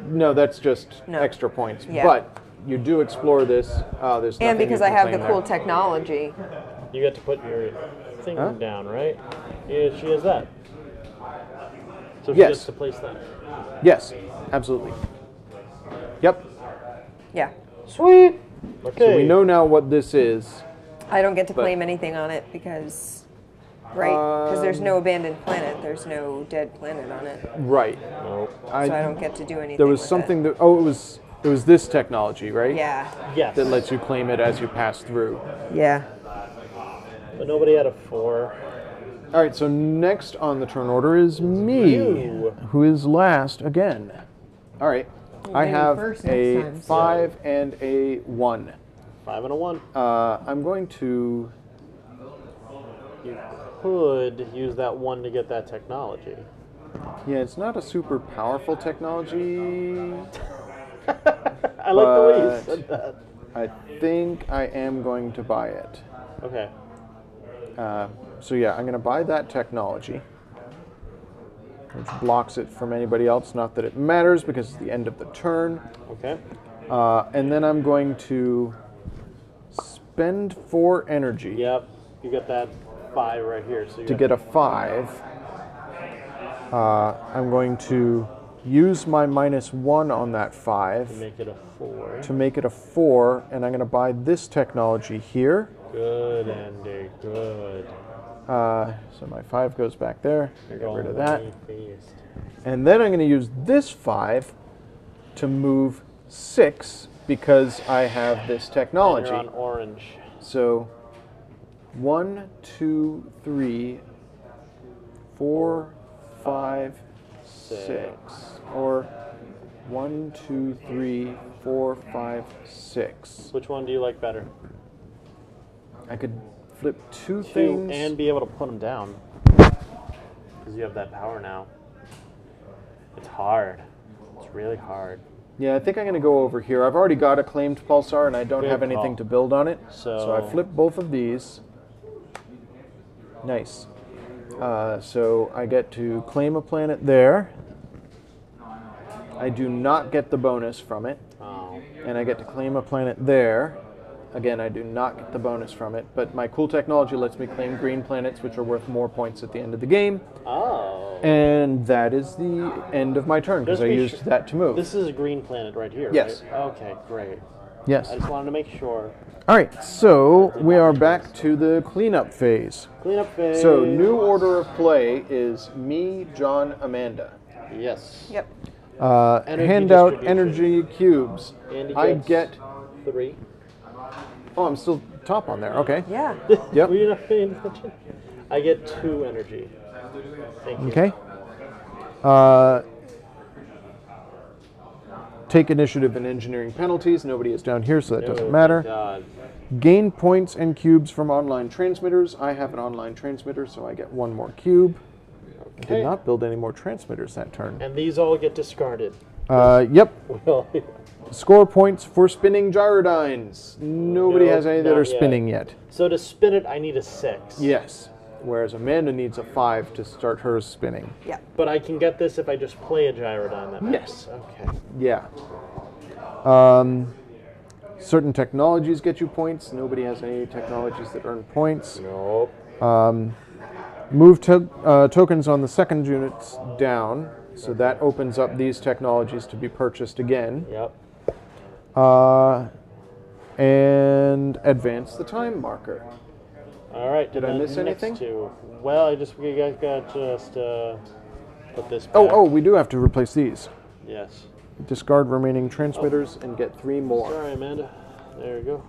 Speaker 1: no, that's just
Speaker 3: No.
Speaker 1: extra points.
Speaker 3: Yeah.
Speaker 1: But you do explore this. There's
Speaker 3: and
Speaker 1: nothing
Speaker 3: because
Speaker 1: you
Speaker 3: I
Speaker 1: can
Speaker 3: have the
Speaker 1: claim
Speaker 3: cool
Speaker 1: there.
Speaker 3: technology.
Speaker 2: You get to put your thing
Speaker 1: Huh?
Speaker 2: down, right? Yeah, she has that. So she
Speaker 1: Yes.
Speaker 2: gets to place that.
Speaker 1: Yes, absolutely. Yep.
Speaker 3: Yeah.
Speaker 2: Sweet. Okay.
Speaker 1: So we know now what this is.
Speaker 3: I don't get to
Speaker 1: But-
Speaker 3: claim anything on it because, right? Because there's no abandoned planet. There's no dead planet on it.
Speaker 1: Right.
Speaker 2: Nope.
Speaker 3: So I don't get to do anything.
Speaker 1: There was
Speaker 3: with
Speaker 1: something that. Oh, it was this technology, right?
Speaker 3: It. Yeah.
Speaker 2: Yes.
Speaker 1: That lets you claim it as you pass through.
Speaker 3: Yeah.
Speaker 2: But nobody had a 4.
Speaker 1: All right. So next on the turn order is me,
Speaker 2: You.
Speaker 1: who is last again. All right. I
Speaker 3: maybe
Speaker 1: have
Speaker 3: first next
Speaker 1: a
Speaker 3: time, so-
Speaker 1: 5 and a 1.
Speaker 2: 5 and a 1.
Speaker 1: I'm going to.
Speaker 2: You could use that 1 to get that technology.
Speaker 1: Yeah, it's not a super powerful technology.
Speaker 2: I like the way you
Speaker 1: But-
Speaker 2: said that.
Speaker 1: I think I am going to buy it.
Speaker 2: Okay.
Speaker 1: So yeah, I'm going to buy that technology, which blocks it from anybody else. Not that it matters because it's the end of the turn.
Speaker 2: Okay.
Speaker 1: And then I'm going to spend 4 energy
Speaker 2: Yep. You got that 5 right here. So you
Speaker 1: to get a 5. I'm going to use my -1 on that 5
Speaker 2: make it a 4.
Speaker 1: to make it a 4, and I'm going to buy this technology here.
Speaker 2: Good, Andy. Good.
Speaker 1: So my 5 goes back there. Get rid of that.
Speaker 2: Feast.
Speaker 1: And then I'm going to use this 5 to move 6 because I have this technology.
Speaker 2: You're on orange.
Speaker 1: So 1, 2, 3, 4, 5, 6. Or 1, 2, 3, 4, 5, 6.
Speaker 2: Which one do you like better?
Speaker 1: I could flip 2
Speaker 2: 2
Speaker 1: things.
Speaker 2: and be able to put them down. Because you have that power now. It's hard. It's really hard.
Speaker 1: Yeah, I think I'm going to go over here. I've already got a claimed pulsar and I don't
Speaker 2: Good
Speaker 1: have anything
Speaker 2: call.
Speaker 1: to build on it.
Speaker 2: So-
Speaker 1: I flip both of these. Nice. So I get to claim a planet there. I do not get the bonus from it.
Speaker 2: Oh.
Speaker 1: And I get to claim a planet there. Again, I do not get the bonus from it, but my cool technology lets me claim green planets, which are worth more points at the end of the game.
Speaker 2: Oh.
Speaker 1: And that is the end of my turn because
Speaker 2: Just
Speaker 1: I
Speaker 2: be
Speaker 1: used
Speaker 2: sure-
Speaker 1: that to move.
Speaker 2: This is a green planet right here,
Speaker 1: Yes.
Speaker 2: right? Okay, great.
Speaker 1: Yes.
Speaker 2: I just wanted to make sure.
Speaker 1: All right, so we are back to the cleanup phase.
Speaker 2: Cleanup phase.
Speaker 1: So new order of play is me, John, Amanda.
Speaker 2: Yes.
Speaker 3: Yep.
Speaker 2: Energy
Speaker 1: Hand out
Speaker 2: distribution.
Speaker 1: energy cubes.
Speaker 2: Andy
Speaker 1: I
Speaker 2: gets
Speaker 1: get.
Speaker 2: 3.
Speaker 1: Oh, I'm still top on there. Okay.
Speaker 3: Yeah.
Speaker 1: Yep.
Speaker 2: Were you not paying attention? I get 2 energy. Thank you.
Speaker 1: Okay. Take initiative and engineering penalties. Nobody is down here, so that
Speaker 2: Oh,
Speaker 1: doesn't
Speaker 2: thank
Speaker 1: matter.
Speaker 2: God.
Speaker 1: Gain points and cubes from online transmitters. I have an online transmitter, so I get 1 more cube. I
Speaker 2: Okay.
Speaker 1: did not build any more transmitters that turn.
Speaker 2: And these all get discarded.
Speaker 1: Yep.
Speaker 2: Well,
Speaker 1: Score points for spinning gyrodynes. Nobody
Speaker 2: No,
Speaker 1: has any that
Speaker 2: not
Speaker 1: are
Speaker 2: yet.
Speaker 1: spinning yet.
Speaker 2: so to spin it, I need a 6.
Speaker 1: Yes. Whereas Amanda needs a 5 to start hers spinning.
Speaker 3: Yeah.
Speaker 2: But I can get this if I just play a gyrodyne. That
Speaker 1: Yes.
Speaker 2: matters. Okay.
Speaker 1: Yeah. Certain technologies get you points. Nobody has any technologies that earn points.
Speaker 2: Nope.
Speaker 1: Move tokens on the second units down, so that opens up these technologies to be purchased again.
Speaker 2: Yep.
Speaker 1: And advance the time marker.
Speaker 2: All right.
Speaker 1: Did I miss anything?
Speaker 2: Well, we got just put this back.
Speaker 1: Oh, we do have to replace these.
Speaker 2: Yes.
Speaker 1: Discard remaining transmitters and get 3 more.
Speaker 2: Sorry, Amanda. There you go.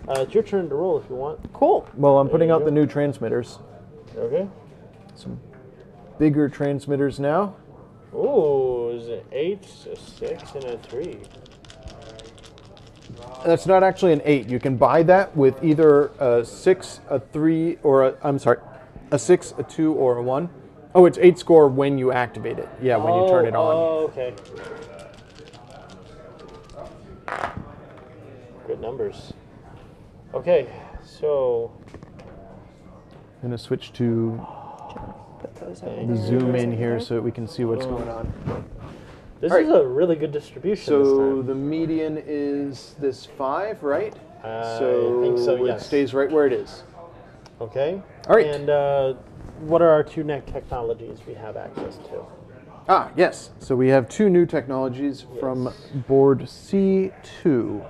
Speaker 2: It's your turn to roll if you want.
Speaker 3: Cool.
Speaker 1: Well, I'm putting
Speaker 2: you
Speaker 1: out
Speaker 2: go.
Speaker 1: the new transmitters.
Speaker 2: Okay.
Speaker 1: Some bigger transmitters now.
Speaker 2: Ooh, is it 8, a 6, and a 3?
Speaker 1: That's not actually an 8. You can buy that with either a 6, a 3, or a 6, a 2, or a 1. Oh, it's 8 score when you activate it. Yeah, when you turn it on.
Speaker 2: Oh, okay. Good numbers. Okay, so
Speaker 1: I'm going to switch to
Speaker 3: Put those over
Speaker 2: Okay.
Speaker 1: the
Speaker 3: there.
Speaker 1: zoom
Speaker 3: Those
Speaker 1: in
Speaker 3: over
Speaker 1: here
Speaker 3: there.
Speaker 1: so that we can see what's going on.
Speaker 2: this
Speaker 1: All right.
Speaker 2: is a really good distribution this
Speaker 1: So
Speaker 2: time.
Speaker 1: the median is this 5, right?
Speaker 2: I think so,
Speaker 1: it
Speaker 2: yes.
Speaker 1: stays right where it is.
Speaker 2: Okay.
Speaker 1: All right.
Speaker 2: And what are our two neck technologies we have access to?
Speaker 1: Ah, yes. So we have 2 new technologies from board C2.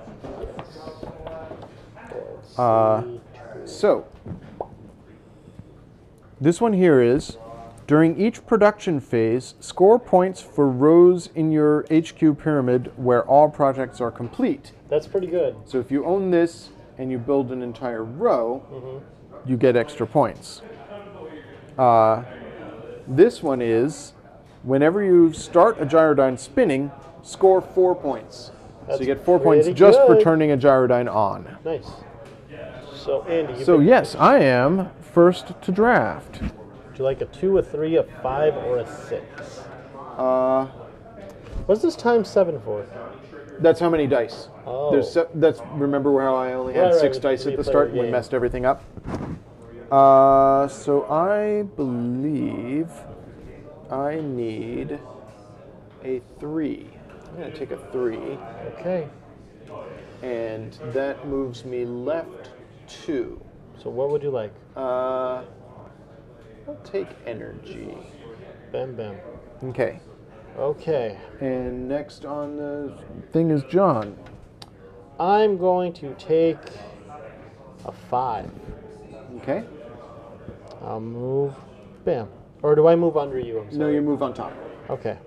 Speaker 1: So, this one here is, during each production phase, score points for rows in your HQ pyramid where all projects are complete.
Speaker 2: That's pretty good.
Speaker 1: So if you own this and you build an entire row, you get extra points. This one is, whenever you start a gyrodyne spinning, score 4 points. So
Speaker 2: That's
Speaker 1: you get 4 points
Speaker 2: pretty
Speaker 1: just for
Speaker 2: good.
Speaker 1: turning a gyrodyne on.
Speaker 2: Nice. So Andy,
Speaker 1: So yes, I am first to draft.
Speaker 2: would you like a 2, a 3, a 5, or a 6? What's this times 7 for?
Speaker 1: That's how many dice.
Speaker 2: Oh.
Speaker 1: That's remember how I only had
Speaker 2: Right,
Speaker 1: 6
Speaker 2: right,
Speaker 1: dice
Speaker 2: we
Speaker 1: at the
Speaker 2: played
Speaker 1: start
Speaker 2: the
Speaker 1: and we
Speaker 2: game.
Speaker 1: messed everything up. So I believe I need a 3. I'm going to take a 3,
Speaker 2: Okay.
Speaker 1: and that moves me left 2.
Speaker 2: So what would you like?
Speaker 1: I'll take energy.
Speaker 2: Bam, bam.
Speaker 1: Okay.
Speaker 2: Okay.
Speaker 1: And next on the thing is John.
Speaker 2: I'm going to take a 5.
Speaker 1: Okay.
Speaker 2: I'll move. Bam. Or do I move under you? I'm sorry.
Speaker 1: No, you move on top.
Speaker 2: Okay.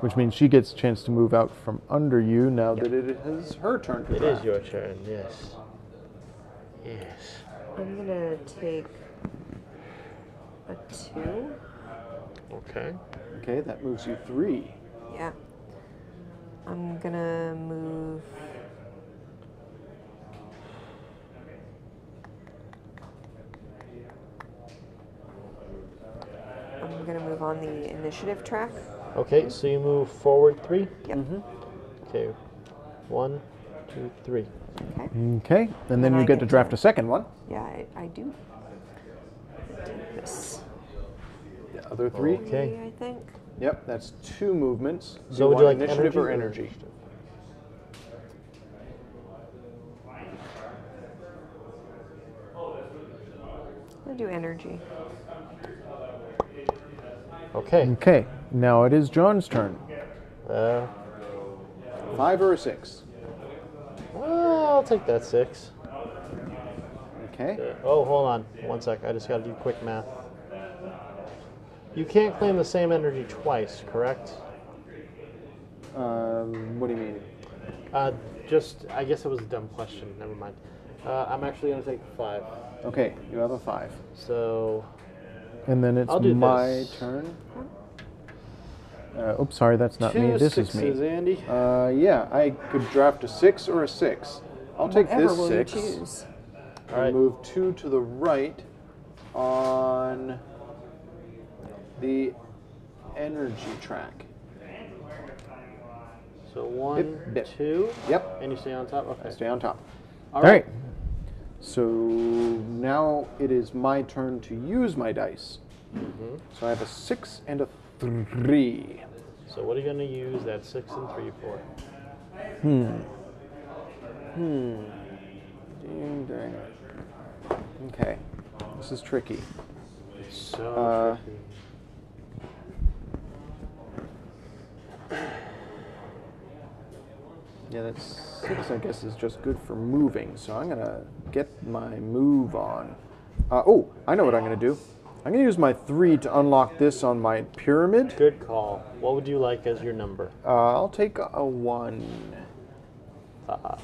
Speaker 1: Which means she gets a chance to move out from under you now that it is her turn to
Speaker 2: It
Speaker 1: draft.
Speaker 2: is your turn. Yes. Yes.
Speaker 3: I'm gonna take a 2.
Speaker 2: Okay.
Speaker 1: Okay, that moves you 3.
Speaker 3: Yeah. I'm gonna move. I'm gonna move on the initiative track.
Speaker 2: Okay. So you move forward 3.
Speaker 3: Yep.
Speaker 2: Okay. 1, 2, 3.
Speaker 3: Okay.
Speaker 1: Okay, and then
Speaker 3: And
Speaker 1: you
Speaker 3: I
Speaker 1: get
Speaker 3: get
Speaker 1: to draft
Speaker 3: to-
Speaker 1: a second one.
Speaker 3: Yeah, I do. Take this.
Speaker 1: The other 3.
Speaker 2: Okay.
Speaker 3: I think.
Speaker 1: Yep, that's 2 movements. Do
Speaker 2: So would you like
Speaker 1: want initiative or
Speaker 2: energy?
Speaker 1: energy?
Speaker 3: I'm gonna do energy.
Speaker 2: Okay.
Speaker 1: Okay, now it is John's turn. 5 or a 6?
Speaker 2: I'll take that 6.
Speaker 1: Okay.
Speaker 2: Oh, hold on. 1 sec. I just got to do quick math. You can't claim the same energy twice, correct?
Speaker 1: What do you mean?
Speaker 2: I guess it was a dumb question. Never mind. I'm actually going to take 5.
Speaker 1: Okay, you have a 5.
Speaker 2: So,
Speaker 1: And then it's
Speaker 2: I'll do
Speaker 1: my
Speaker 2: this.
Speaker 1: turn. Oops, sorry, that's not me.
Speaker 2: 2
Speaker 1: This is
Speaker 2: sixes,
Speaker 1: me.
Speaker 2: Andy.
Speaker 1: Yeah, I could draft a 6 or a 6. I'll take
Speaker 3: Whatever
Speaker 1: this
Speaker 3: will
Speaker 1: 6
Speaker 3: you choose?
Speaker 2: All right.
Speaker 1: and move 2 to the right on the energy track.
Speaker 2: So 1,
Speaker 1: Yep, yep.
Speaker 2: 2.
Speaker 1: Yep,
Speaker 2: And you stay on top? Okay.
Speaker 1: stay on top.
Speaker 2: All
Speaker 1: All right. So now it is my turn to use my dice. So I have a 6 and a 3.
Speaker 2: So what are you going to use that 6 and 3 for?
Speaker 1: Ding, dang. Okay, this is tricky.
Speaker 2: So tricky.
Speaker 1: Yeah, that 6, I guess, is just good for moving. So I'm gonna get my move on. Oh, I know what I'm gonna do. I'm gonna use my 3 to unlock this on my pyramid.
Speaker 2: Good call. What would you like as your number?
Speaker 1: I'll take a 1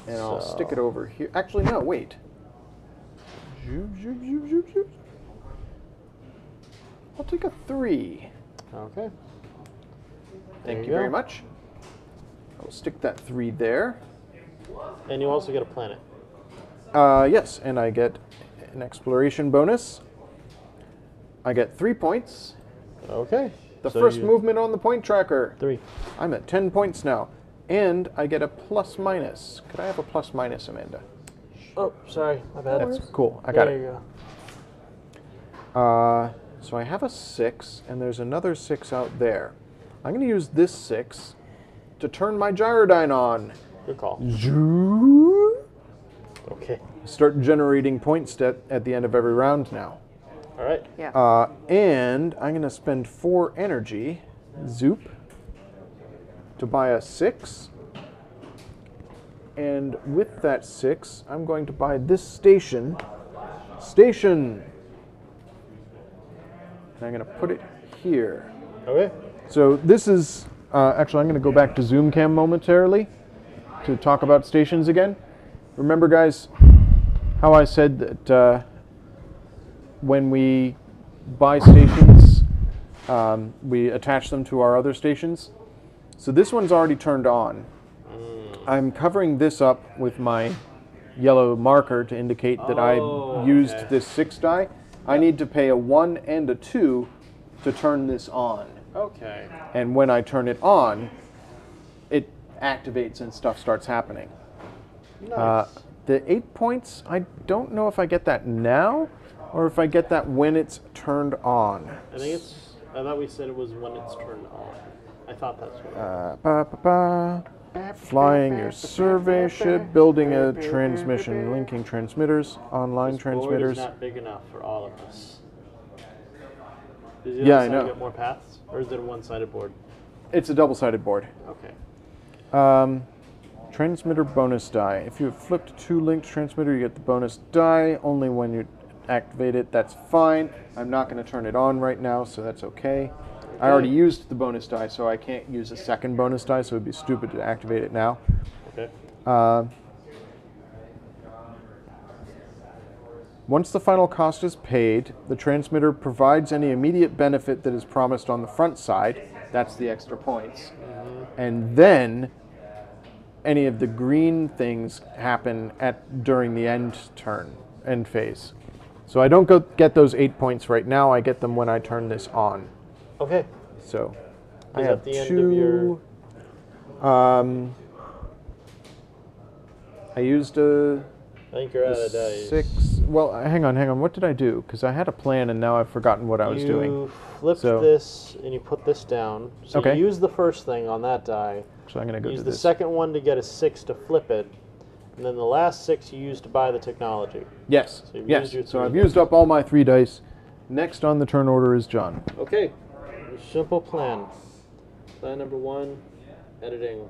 Speaker 1: and I'll stick it over here. Actually, no, wait. Zoop, zoop, zoop, zoop, zoop. I'll take a 3.
Speaker 2: Okay.
Speaker 1: Thank
Speaker 2: you
Speaker 1: you very
Speaker 2: go.
Speaker 1: much. I'll stick that 3 there.
Speaker 2: And you also get a planet.
Speaker 1: Yes, and I get an exploration bonus. I get 3 points.
Speaker 2: Okay.
Speaker 1: The
Speaker 2: So
Speaker 1: first
Speaker 2: you-
Speaker 1: movement on the point tracker.
Speaker 2: 3.
Speaker 1: I'm at 10 points now. And I get a plus minus. Could I have a plus minus, Amanda?
Speaker 2: Oh, sorry, my bad.
Speaker 1: That's cool. I got
Speaker 2: there
Speaker 1: it.
Speaker 2: you
Speaker 1: So I have a 6, and there's another 6 out there. I'm going to use this 6 to turn my Gyrodyne on.
Speaker 2: go. Good call. Okay.
Speaker 1: Start generating points at the end of every round now.
Speaker 2: All right.
Speaker 3: Yeah.
Speaker 1: And I'm going to spend 4 energy, zoop, to buy a 6. And with that 6, I'm going to buy this station. Station! And I'm going to put it here.
Speaker 2: Okay.
Speaker 1: So this is, actually I'm going to go back to Zoom Cam momentarily to talk about stations again. Remember guys, how I said that when we buy stations, we attach them to our other stations? So this one's already turned on. I'm covering this up with my yellow marker to indicate that I used
Speaker 2: okay.
Speaker 1: this 6 die. I need to pay a 1 and a 2 to turn this on.
Speaker 2: Okay.
Speaker 1: And when I turn it on, it activates and stuff starts happening.
Speaker 2: Nice.
Speaker 1: The 8 points, I don't know if I get that now or if I get that when it's turned on.
Speaker 2: I think it's. I thought we said it was when it's turned on. I thought that's what.
Speaker 1: Flying your survey ship, building a transmission, linking transmitters, online
Speaker 2: This board
Speaker 1: transmitters.
Speaker 2: is not big enough for all of us. Does the
Speaker 1: Yeah,
Speaker 2: other
Speaker 1: I
Speaker 2: side
Speaker 1: know.
Speaker 2: get more paths, or is it a one-sided board?
Speaker 1: It's a double-sided board.
Speaker 2: Okay.
Speaker 1: Transmitter bonus die. If you have flipped 2 linked transmitter, you get the bonus die. Only when you activate it, that's fine. I'm not going to turn it on right now, so that's okay. I already used the bonus die, so I can't use a second bonus die, so it would be stupid to activate it now.
Speaker 2: Okay.
Speaker 1: Once the final cost is paid, the transmitter provides any immediate benefit that is promised on the front side. That's the extra points. And then any of the green things happen during the end phase. So I don't get those 8 points right now. I get them when I turn this on.
Speaker 2: Okay.
Speaker 1: So I
Speaker 2: Is
Speaker 1: have
Speaker 2: that the end
Speaker 1: 2.
Speaker 2: of your?
Speaker 1: I used a
Speaker 2: I think you're out of dice.
Speaker 1: 6. Well, hang on. What did I do? Because I had a plan and now I've forgotten what I was doing.
Speaker 2: You flipped
Speaker 1: So-
Speaker 2: this and you put this down. So
Speaker 1: Okay.
Speaker 2: you use the first thing on that die.
Speaker 1: So I'm going to go
Speaker 2: Use
Speaker 1: to
Speaker 2: the
Speaker 1: this.
Speaker 2: second one to get a 6 to flip it, and then the last 6 you use to buy the technology.
Speaker 1: Yes.
Speaker 2: So you've
Speaker 1: Yes.
Speaker 2: used your
Speaker 1: So
Speaker 2: 3
Speaker 1: I've used up all my 3 dice. Next on the turn order is John.
Speaker 2: Okay. Simple plan. Plan number 1, editing.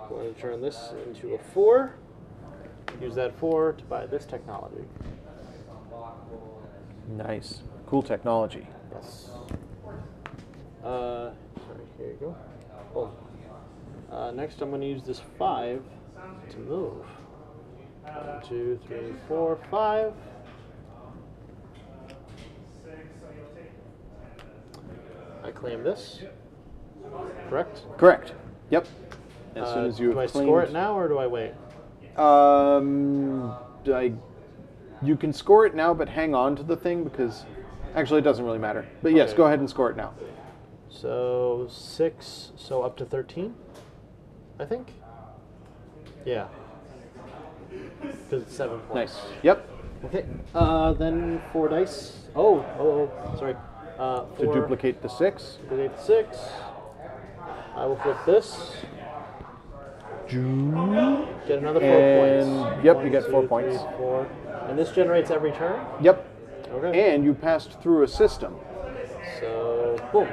Speaker 2: Going to turn this into a 4. Use that 4 to buy this technology.
Speaker 1: Nice. Cool technology.
Speaker 2: Yes. Sorry, here you go. Oh. Next, I'm going to use this 5 to move. 1, 2, 3, 4, 5. I claim this. Correct?
Speaker 1: Correct. Yep. As soon as you
Speaker 2: do I
Speaker 1: have
Speaker 2: score it
Speaker 1: claimed-
Speaker 2: now or do I wait?
Speaker 1: You can score it now, but hang on to the thing because actually it doesn't really matter. But yes,
Speaker 2: Okay.
Speaker 1: go ahead and score it now.
Speaker 2: So 6, so up to 13, I think. Yeah. Because it's 7 points.
Speaker 1: Nice. Yep.
Speaker 2: Okay. Then 4 dice. Oh, sorry.
Speaker 1: To
Speaker 2: 4.
Speaker 1: duplicate the 6.
Speaker 2: Duplicate 6. I will flip this. Get another 4
Speaker 1: And,
Speaker 2: points.
Speaker 1: yep,
Speaker 2: 1,
Speaker 1: you get
Speaker 2: 2,
Speaker 1: 4
Speaker 2: 3,
Speaker 1: points.
Speaker 2: 4. And this generates every turn?
Speaker 1: Yep.
Speaker 2: Okay.
Speaker 1: And you passed through a system.
Speaker 2: So, boom.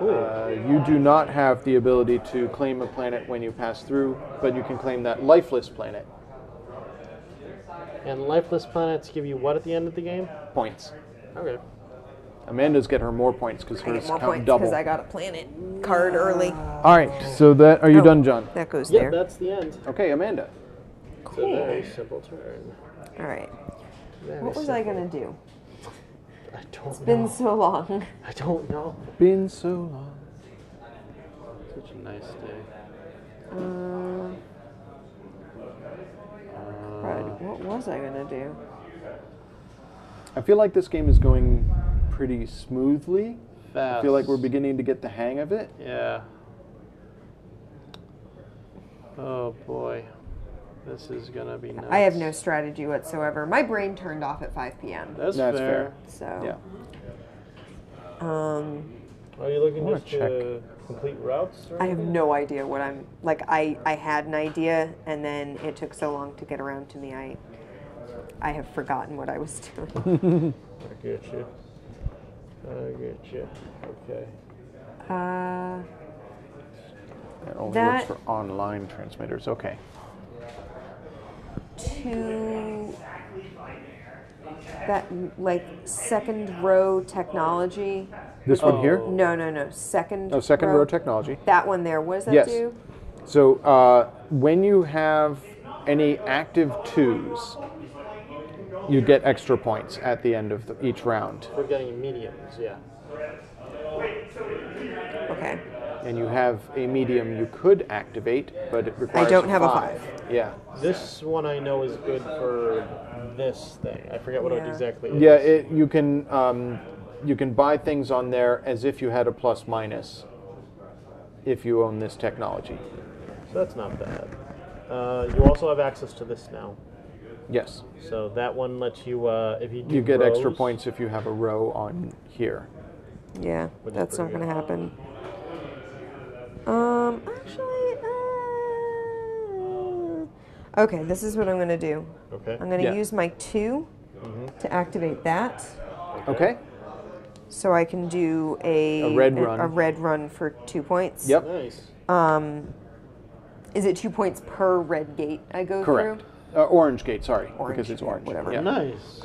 Speaker 2: Ooh.
Speaker 1: You do not have the ability to claim a planet when you pass through, but you can claim that lifeless planet.
Speaker 2: And lifeless planets give you what at the end of the game?
Speaker 1: Points.
Speaker 2: Okay.
Speaker 1: Amanda's get her more points because
Speaker 3: I
Speaker 1: hers
Speaker 3: get more
Speaker 1: count
Speaker 3: points
Speaker 1: double.
Speaker 3: because I got a planet card early.
Speaker 1: All right. So that are you
Speaker 3: Oh,
Speaker 1: done, John?
Speaker 3: That goes
Speaker 2: Yep,
Speaker 3: there.
Speaker 2: that's the end.
Speaker 1: Okay, Amanda.
Speaker 2: It's a very simple turn.
Speaker 3: All right.
Speaker 2: Very
Speaker 3: What was I
Speaker 2: simple.
Speaker 3: going to do?
Speaker 2: I don't know.
Speaker 3: Been so long.
Speaker 2: I don't know.
Speaker 1: Been so long.
Speaker 2: Such a nice day.
Speaker 3: Crud, what was I going to do?
Speaker 1: I feel like this game is going pretty smoothly.
Speaker 2: Fast.
Speaker 1: I feel like we're beginning to get the hang of it.
Speaker 2: Yeah. Oh boy. This is gonna be nuts.
Speaker 3: I have no strategy whatsoever. My brain turned off at 5 p.m.
Speaker 2: That's
Speaker 1: That's
Speaker 2: fair.
Speaker 3: So,
Speaker 1: Yeah.
Speaker 2: Are you looking
Speaker 1: wanna
Speaker 2: just to complete routes? Or
Speaker 3: I have
Speaker 2: anything?
Speaker 3: no idea what I'm like. I had an idea, and then it took so long to get around to me. I have forgotten what I was doing.
Speaker 2: I get you. Okay.
Speaker 1: That only
Speaker 3: That-
Speaker 1: works for online transmitters. Okay.
Speaker 3: To that like second row technology.
Speaker 1: This one here?
Speaker 3: No. Second.
Speaker 1: Oh, second row technology.
Speaker 3: That one there. What does that
Speaker 1: Yes.
Speaker 3: do?
Speaker 1: So when you have any active 2s, you get extra points at the end of each round.
Speaker 2: We're getting mediums, yeah.
Speaker 3: Okay.
Speaker 1: And you have a medium you could activate, but it requires
Speaker 3: don't have a
Speaker 1: 5. Yeah.
Speaker 2: This one I know is good for this thing. I forget what it
Speaker 3: Yeah.
Speaker 2: exactly is.
Speaker 1: Yeah, you can buy things on there as if you had a plus minus if you own this technology.
Speaker 2: So that's not bad. You also have access to this now.
Speaker 1: Yes.
Speaker 2: So that one lets you, if you do
Speaker 1: You get extra
Speaker 2: rows-
Speaker 1: points if you have a row on here.
Speaker 3: Yeah,
Speaker 2: Which is
Speaker 3: that's not
Speaker 2: pretty
Speaker 3: going to
Speaker 2: good.
Speaker 3: happen. Actually, okay, this is what I'm going to do.
Speaker 2: Okay.
Speaker 3: I'm going to
Speaker 1: Yeah.
Speaker 3: use my 2 to activate that,
Speaker 1: Okay?
Speaker 3: so I can do a
Speaker 1: red run.
Speaker 3: A red run for 2 points.
Speaker 1: Yep.
Speaker 2: Nice.
Speaker 3: Is it 2 points per red gate I go
Speaker 1: Correct.
Speaker 3: through?
Speaker 1: Orange gate, sorry.
Speaker 3: Orange,
Speaker 1: because it's
Speaker 3: yeah,
Speaker 1: orange.
Speaker 3: whatever.
Speaker 1: Yeah.
Speaker 2: Nice.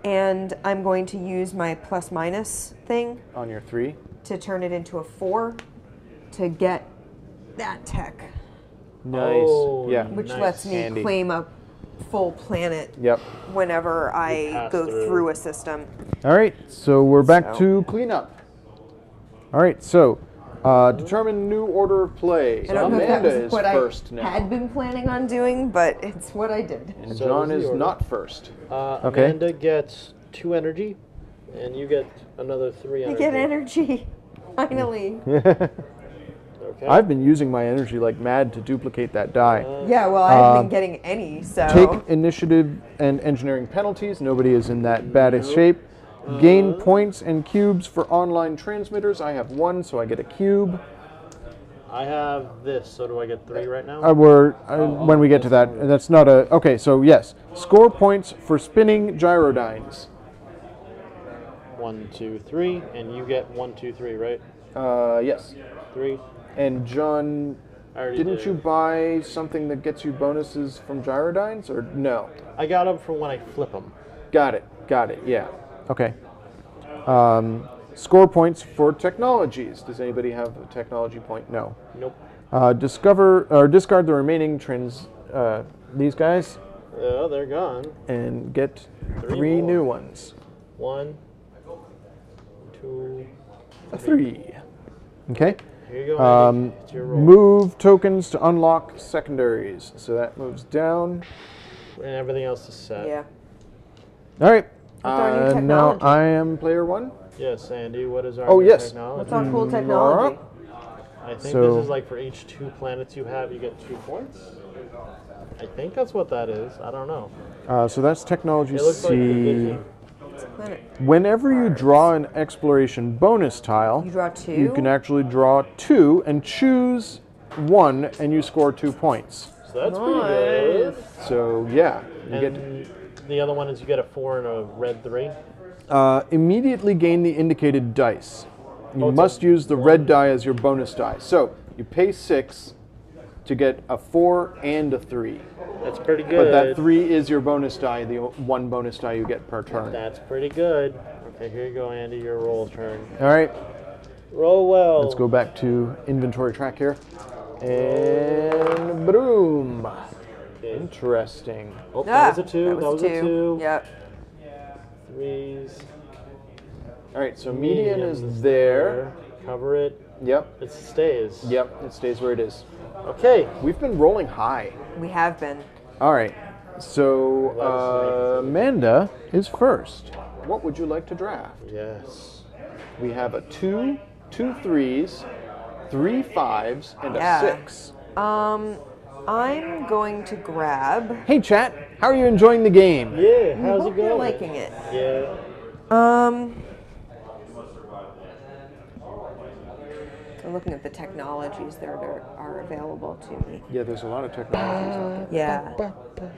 Speaker 3: And I'm going to use my plus minus thing
Speaker 1: On your 3.
Speaker 3: to turn it into a 4 to get that tech,
Speaker 1: Nice.
Speaker 2: Oh,
Speaker 1: Yeah.
Speaker 3: which
Speaker 2: Nice.
Speaker 3: lets me
Speaker 1: Handy.
Speaker 3: claim a full planet
Speaker 1: Yep.
Speaker 3: whenever I
Speaker 2: pass
Speaker 3: go
Speaker 2: through.
Speaker 3: through a system.
Speaker 1: All right, so we're back
Speaker 3: So-
Speaker 1: to cleanup. All right, so determine new order of play.
Speaker 3: I don't know if that
Speaker 1: Amanda
Speaker 3: was
Speaker 1: is
Speaker 3: what
Speaker 1: first
Speaker 3: I
Speaker 1: now.
Speaker 3: had been planning on doing, but it's what I did.
Speaker 1: And
Speaker 2: So
Speaker 1: John
Speaker 2: is the
Speaker 1: is
Speaker 2: order.
Speaker 1: not first.
Speaker 2: Okay. Amanda gets 2 energy, and you get another 3
Speaker 3: I
Speaker 2: energy.
Speaker 3: get energy, finally.
Speaker 2: Okay.
Speaker 1: I've been using my energy like mad to duplicate that die.
Speaker 3: Yeah, well, I haven't been getting any, so.
Speaker 1: Take initiative and engineering penalties. Nobody is in that bad a shape. Gain points and cubes for online transmitters. I have 1, so I get a cube.
Speaker 2: I have this, so do I get 3 right now?
Speaker 1: When we get to that, that's not a. Okay, so yes. Score points for spinning gyrodynes.
Speaker 2: 1, 2, 3, and you get 1, 2, 3, right?
Speaker 1: Yes.
Speaker 2: 3.
Speaker 1: And John,
Speaker 2: I already
Speaker 1: didn't
Speaker 2: did.
Speaker 1: you buy something that gets you bonuses from gyrodynes, or no?
Speaker 2: I got them from when I flip them.
Speaker 1: Got it. Yeah. Okay. Score points for technologies. Does anybody have a technology point? No.
Speaker 2: Nope.
Speaker 1: Discover or discard the remaining these guys
Speaker 2: Oh, they're gone.
Speaker 1: and get
Speaker 2: 3
Speaker 1: 3
Speaker 2: more.
Speaker 1: new ones.
Speaker 2: 1, 2.
Speaker 1: A 3. Okay.
Speaker 2: Here you go, Andy. It's your roll.
Speaker 1: Move tokens to unlock secondaries. So that moves down.
Speaker 2: And everything else is set.
Speaker 3: Yeah.
Speaker 1: All right.
Speaker 3: our new
Speaker 1: Now
Speaker 3: technology?
Speaker 1: I am player 1.
Speaker 2: Yes, Andy, what is our
Speaker 1: Oh,
Speaker 2: new
Speaker 1: yes.
Speaker 2: technology?
Speaker 3: What's our cool technology?
Speaker 2: I think
Speaker 1: So-
Speaker 2: this is like for each 2 planets you have, you get 2 points. I think that's what that is. I don't know.
Speaker 1: So that's technology
Speaker 2: It looks like
Speaker 1: C.
Speaker 2: division.
Speaker 3: Planet.
Speaker 1: Whenever you draw an exploration bonus tile,
Speaker 3: You draw 2?
Speaker 1: you can actually draw 2 and choose 1, and you score 2 points.
Speaker 2: So that's pretty good.
Speaker 1: So yeah, you get
Speaker 2: And the other one is you get a 4 and a red 3.
Speaker 1: immediately gain the indicated dice. You
Speaker 2: Oh, it's
Speaker 1: must
Speaker 2: a
Speaker 1: use the red die as your bonus die. So you pay 6 to get a 4 and a 3.
Speaker 2: That's pretty good.
Speaker 1: But that 3 is your bonus die, the 1 bonus die you get per turn.
Speaker 2: That's pretty good. Okay, here you go, Andy. Your roll turn.
Speaker 1: All right,
Speaker 2: Roll well.
Speaker 1: let's go back to inventory track here. And boom.
Speaker 2: Okay.
Speaker 1: Interesting.
Speaker 2: Oh, that was a 2.
Speaker 3: That was a 2. Yep.
Speaker 2: 3s.
Speaker 1: All right, so median is there.
Speaker 2: Cover it.
Speaker 1: Yep,
Speaker 2: It stays.
Speaker 1: yep, it stays where it is.
Speaker 2: Okay.
Speaker 1: We've been rolling high.
Speaker 3: We have been.
Speaker 1: All right, so Amanda is first. What would you like to draft?
Speaker 2: Yes.
Speaker 1: We have a 2, 2 3s, 3 5s, and a
Speaker 3: Yeah.
Speaker 1: 6.
Speaker 3: I'm going to grab.
Speaker 1: Hey, chat. How are you enjoying the game?
Speaker 2: Yeah, how's
Speaker 3: Hope
Speaker 2: it
Speaker 3: you're
Speaker 2: going?
Speaker 3: liking it.
Speaker 2: Yeah.
Speaker 3: I'm looking at the technologies that are available to me.
Speaker 1: Yeah, there's a lot of technologies out there.
Speaker 3: Yeah.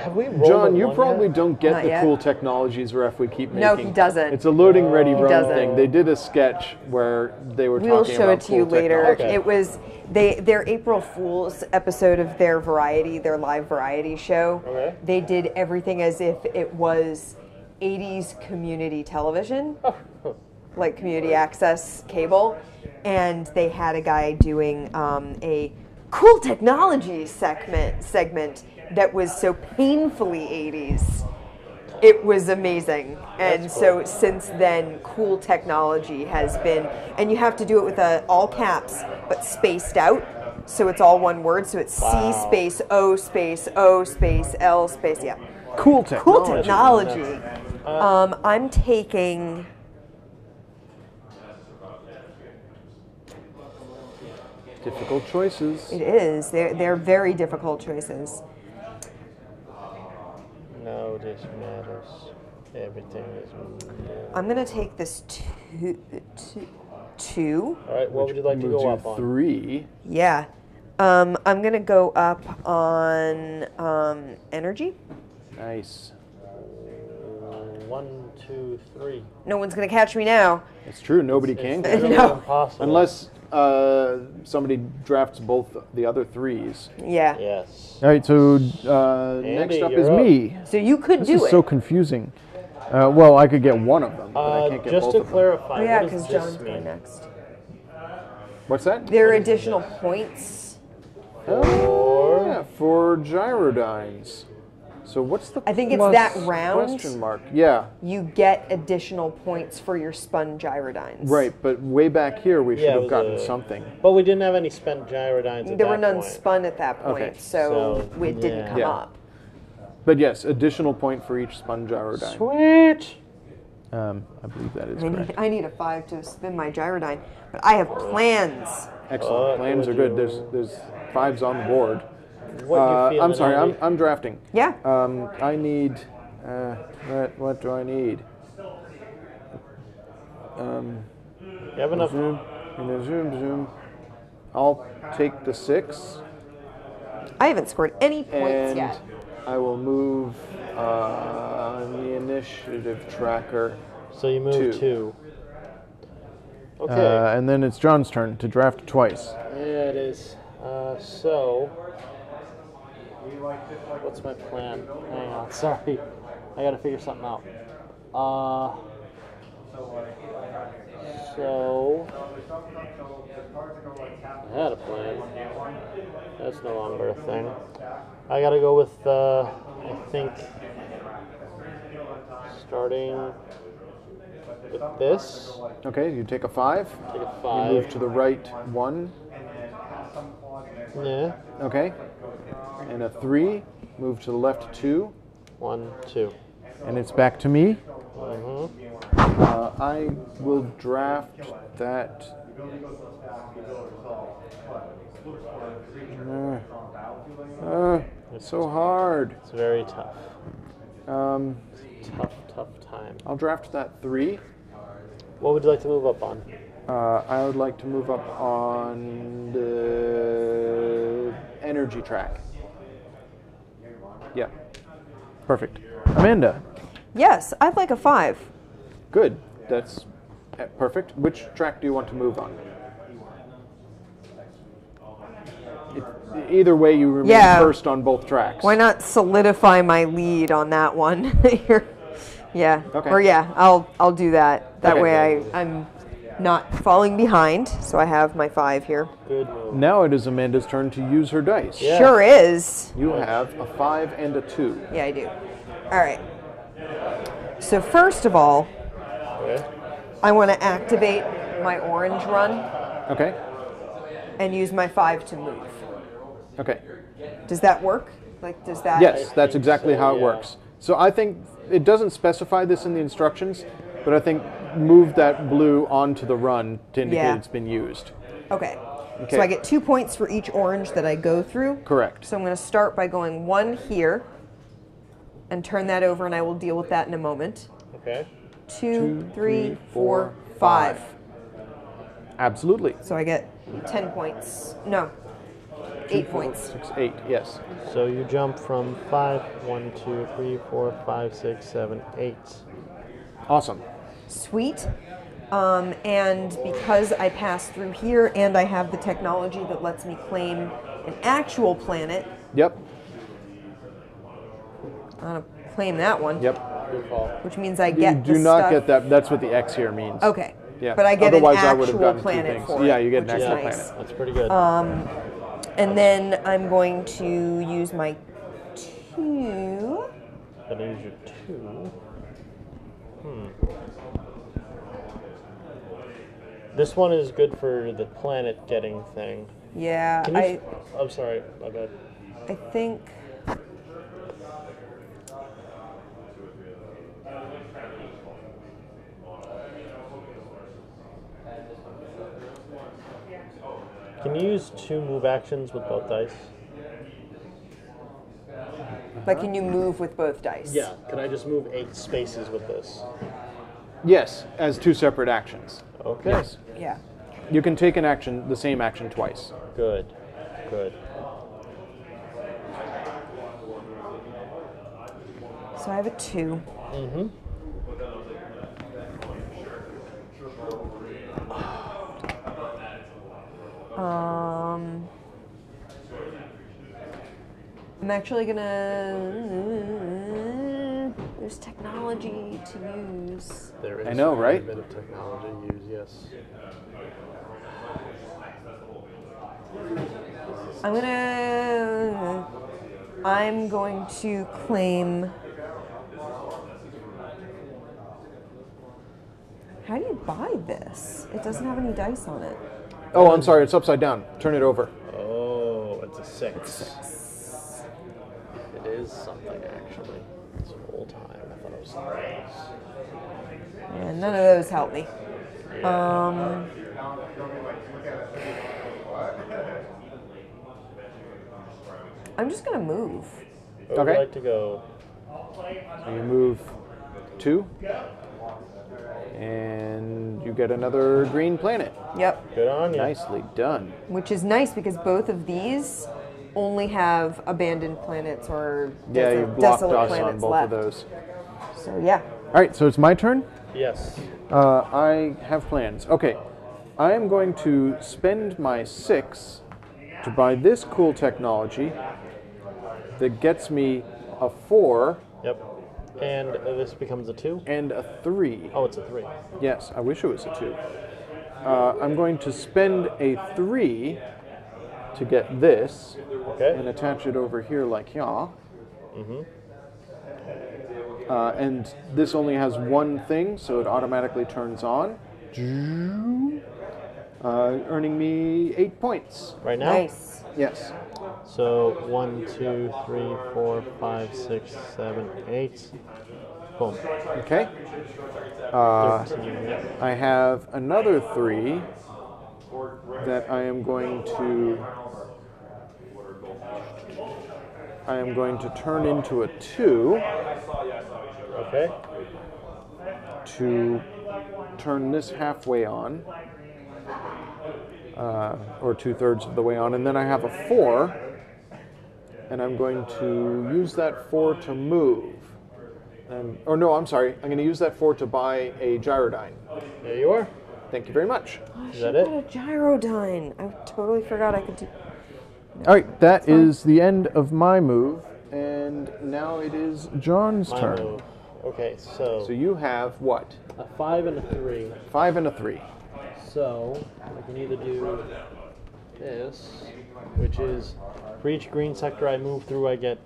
Speaker 2: Have we rolled
Speaker 1: John,
Speaker 2: a
Speaker 1: you
Speaker 2: one
Speaker 1: probably
Speaker 2: yet?
Speaker 1: don't get
Speaker 3: Not
Speaker 1: the
Speaker 3: yet.
Speaker 1: cool technologies ref we keep making.
Speaker 3: No, he doesn't.
Speaker 1: It's a loading ready run
Speaker 3: doesn't.
Speaker 1: thing. They did a sketch where they were
Speaker 3: We'll
Speaker 1: talking
Speaker 3: show
Speaker 1: about
Speaker 3: it to you
Speaker 1: cool
Speaker 3: later.
Speaker 1: technology.
Speaker 2: Okay.
Speaker 3: It was their April Fool's episode of their live variety show.
Speaker 2: Okay.
Speaker 3: They did everything as if it was 80s community television, like community access cable, and they had a guy doing a cool technology segment that was so painfully 80s. It was amazing. And so since then, cool technology has been, and you have to do it with all caps, but spaced out. So it's all one word. So it's
Speaker 2: Wow.
Speaker 3: C space O space O space L space, yeah.
Speaker 1: Cool
Speaker 3: Cool
Speaker 1: technology.
Speaker 3: technology. I'm taking,
Speaker 1: Difficult choices.
Speaker 3: it is, they're very difficult choices.
Speaker 2: No, this matters. Everything is.
Speaker 3: I'm going to take this two.
Speaker 2: All right, what would you like to
Speaker 1: Moves
Speaker 2: go
Speaker 1: you
Speaker 2: up on?
Speaker 1: 3.
Speaker 3: Yeah. I'm going to go up on energy.
Speaker 1: Nice.
Speaker 2: 1, 2, 3.
Speaker 3: No one's going to catch me now.
Speaker 1: It's true. Nobody can.
Speaker 2: It's
Speaker 1: catch
Speaker 2: really
Speaker 3: No.
Speaker 2: impossible.
Speaker 1: Unless somebody drafts both the other 3s.
Speaker 3: Yeah.
Speaker 2: Yes.
Speaker 1: All right, so
Speaker 2: Andy,
Speaker 1: next up
Speaker 2: you're
Speaker 1: is
Speaker 2: up.
Speaker 1: me.
Speaker 3: So you could
Speaker 1: This
Speaker 3: do
Speaker 1: is
Speaker 3: it.
Speaker 1: so confusing. Well, I could get one of them, but I can't get
Speaker 2: Just
Speaker 1: both
Speaker 2: to
Speaker 1: of them.
Speaker 2: clarify,
Speaker 3: Oh, yeah,
Speaker 2: what does
Speaker 3: because
Speaker 2: this
Speaker 3: John's going
Speaker 2: mean?
Speaker 3: next.
Speaker 1: What's that?
Speaker 3: There are additional points.
Speaker 1: Oh, yeah, for gyrodynes. So what's the
Speaker 3: I think it's
Speaker 1: plus
Speaker 3: that round.
Speaker 1: question mark? Yeah,
Speaker 3: You get additional points for your spun gyrodynes.
Speaker 1: right. But way back here, we should
Speaker 2: Yeah, it
Speaker 1: have
Speaker 2: was
Speaker 1: gotten
Speaker 2: a-
Speaker 1: something.
Speaker 2: But we didn't have any spent gyrodynes at
Speaker 3: There were
Speaker 2: that
Speaker 3: none
Speaker 2: point.
Speaker 3: spun at that point,
Speaker 1: Okay.
Speaker 3: so
Speaker 2: So,
Speaker 3: it didn't
Speaker 2: yeah.
Speaker 3: come
Speaker 1: Yeah.
Speaker 3: up.
Speaker 1: But yes, additional point for each spun gyrodyne.
Speaker 2: Sweet.
Speaker 1: I believe that is
Speaker 3: I
Speaker 1: correct.
Speaker 3: need, I need a 5 to spin my gyrodyne, but I have plans.
Speaker 1: Excellent. Plans are good. There's 5s on the board.
Speaker 2: What you feeling,
Speaker 1: I'm sorry.
Speaker 2: Andy?
Speaker 1: I'm drafting.
Speaker 3: Yeah.
Speaker 1: I need. What do I need?
Speaker 2: You have enough.
Speaker 1: Zoom. I'll take the 6,
Speaker 3: I haven't scored any points
Speaker 1: and
Speaker 3: yet.
Speaker 1: I will move the initiative tracker.
Speaker 2: So you move
Speaker 1: 2.
Speaker 2: 2. Okay.
Speaker 1: And then it's John's turn to draft twice.
Speaker 2: Yeah, it is. So, what's my plan? Hang on, sorry. I gotta figure something out. So, I had a plan. That's no longer a thing. I gotta go with, I think, starting with this.
Speaker 1: Okay, you take a 5.
Speaker 2: Take a
Speaker 1: You move
Speaker 2: 5.
Speaker 1: to the right 1.
Speaker 2: Yeah.
Speaker 1: Okay. And a 3. Move to the left 2.
Speaker 2: 1, 2.
Speaker 1: And it's back to me.
Speaker 2: Mm-hmm.
Speaker 1: I will draft that. It's so hard.
Speaker 2: It's very tough.
Speaker 1: Um,
Speaker 2: Tough time.
Speaker 1: I'll draft that 3.
Speaker 2: What would you like to move up on?
Speaker 1: I would like to move up on the energy track. Yeah. Perfect. Amanda.
Speaker 3: Yes, I'd like a 5.
Speaker 1: Good. That's perfect. Which track do you want to move on? Either way, you remain
Speaker 3: Yeah.
Speaker 1: first on both tracks.
Speaker 3: Why not solidify my lead on that one? Yeah.
Speaker 1: Okay.
Speaker 3: Or yeah, I'll do that. That
Speaker 1: Okay.
Speaker 3: way I'm not falling behind. So I have my 5 here.
Speaker 2: Good move.
Speaker 1: Now it is Amanda's turn to use her dice.
Speaker 2: Yeah.
Speaker 3: Sure is.
Speaker 1: You have a 5 and a 2.
Speaker 3: Yeah, I do. All right. So first of all,
Speaker 2: Okay.
Speaker 3: I want to activate my orange run
Speaker 1: Okay.
Speaker 3: and use my 5 to move.
Speaker 1: Okay.
Speaker 3: Does that work? Like, does that?
Speaker 1: Yes, that's exactly
Speaker 2: so,
Speaker 1: how it
Speaker 2: yeah.
Speaker 1: works. So I think it doesn't specify this in the instructions, but I think move that blue onto the run to indicate
Speaker 3: Yeah.
Speaker 1: it's been used.
Speaker 3: Okay.
Speaker 1: Okay.
Speaker 3: So I get 2 points for each orange that I go through.
Speaker 1: Correct.
Speaker 3: So I'm going to start by going 1 here and turn that over, and I will deal with that in a moment.
Speaker 2: Okay.
Speaker 3: 2, 3, 4, 5.
Speaker 1: Absolutely.
Speaker 3: So I get 10 points. No, 8 points.
Speaker 1: 6, 8, yes.
Speaker 2: So you jump from 5, 1, 2, 3, 4, 5, 6, 7, 8.
Speaker 1: Awesome.
Speaker 3: Sweet. And because I pass through here and I have the technology that lets me claim an actual planet,
Speaker 1: Yep.
Speaker 3: I'm going to claim that one.
Speaker 1: Yep.
Speaker 2: Good call.
Speaker 3: Which means I
Speaker 1: You
Speaker 3: get
Speaker 1: do
Speaker 3: the
Speaker 1: not
Speaker 3: stuff.
Speaker 1: get that. That's what the X here means.
Speaker 3: Okay.
Speaker 1: Yeah.
Speaker 3: But I get
Speaker 1: Otherwise,
Speaker 3: an
Speaker 1: I would have
Speaker 3: actual
Speaker 1: gotten 2
Speaker 3: planet
Speaker 1: things.
Speaker 3: for it.
Speaker 1: Yeah, you get an
Speaker 3: which is
Speaker 1: actual
Speaker 3: nice.
Speaker 1: planet.
Speaker 2: That's pretty good.
Speaker 3: And then I'm going to use my 2.
Speaker 2: Gonna use your 2. This one is good for the planet getting thing.
Speaker 3: Yeah,
Speaker 2: Can you I'm sorry, my bad.
Speaker 3: I think.
Speaker 2: Can you use 2 move actions with both dice?
Speaker 3: But can you move with both dice?
Speaker 2: Yeah. Can I just move 8 spaces with this?
Speaker 1: Yes, as 2 separate actions.
Speaker 2: Okay.
Speaker 1: Yes.
Speaker 3: Yeah.
Speaker 1: You can take an action, the same action twice.
Speaker 2: Good. Good.
Speaker 3: So I have a 2.
Speaker 2: Mm-hmm.
Speaker 3: I'm actually gonna. There's technology to use.
Speaker 2: There is
Speaker 1: I know, right?
Speaker 2: a bit of technology used, yes.
Speaker 3: I'm going to claim. How do you buy this? It doesn't have any dice on it.
Speaker 1: Oh, I'm sorry. It's upside down. Turn it over.
Speaker 2: Oh, it's a 6. It is something, actually. It's an old time. I thought it was something else.
Speaker 3: And none of those help me. I'm just gonna move.
Speaker 2: Where would
Speaker 1: Okay.
Speaker 2: you like to go?
Speaker 1: So you move 2, and you get another green planet.
Speaker 3: Yep.
Speaker 2: Good on you.
Speaker 1: Nicely done.
Speaker 3: Which is nice because both of these only have abandoned planets or
Speaker 1: Yeah, you blocked
Speaker 3: desolate
Speaker 1: us on
Speaker 3: planets
Speaker 1: both
Speaker 3: left.
Speaker 1: of those.
Speaker 3: So yeah.
Speaker 1: All right, so it's my turn.
Speaker 2: Yes.
Speaker 1: I have plans. Okay, I am going to spend my 6 to buy this cool technology that gets me a 4
Speaker 2: Yep. And this becomes a 2?
Speaker 1: and a 3.
Speaker 2: Oh, it's a 3.
Speaker 1: Yes, I wish it was a 2. I'm going to spend a 3 to get this
Speaker 2: Okay.
Speaker 1: and attach it over here like yaw.
Speaker 2: Mm-hmm.
Speaker 1: And this only has one thing, so it automatically turns on, earning me 8 points.
Speaker 2: Right now?
Speaker 3: Nice.
Speaker 1: Yes.
Speaker 2: So 1, 2, 3, 4, 5, 6, 7, 8. Boom.
Speaker 1: Okay.
Speaker 2: 13. Yep.
Speaker 1: I have another 3 that I am going to turn into a 2
Speaker 2: Okay.
Speaker 1: to turn this halfway on, or 2/3 of the way on, and then I have a 4, and I'm going to use that 4 to move. Or no, I'm sorry. I'm going to use that 4 to buy a gyrodyne.
Speaker 2: There you are.
Speaker 1: Thank you very much.
Speaker 2: Is that it?
Speaker 3: Got a gyrodyne. I totally forgot I could do.
Speaker 1: All right, that is the end of my move, and now it is John's
Speaker 2: My
Speaker 1: turn.
Speaker 2: move. Okay, so
Speaker 1: So you have what?
Speaker 2: a 5 and a 3.
Speaker 1: 5 and a 3.
Speaker 2: So I can either do this, which is for each green sector I move through, I get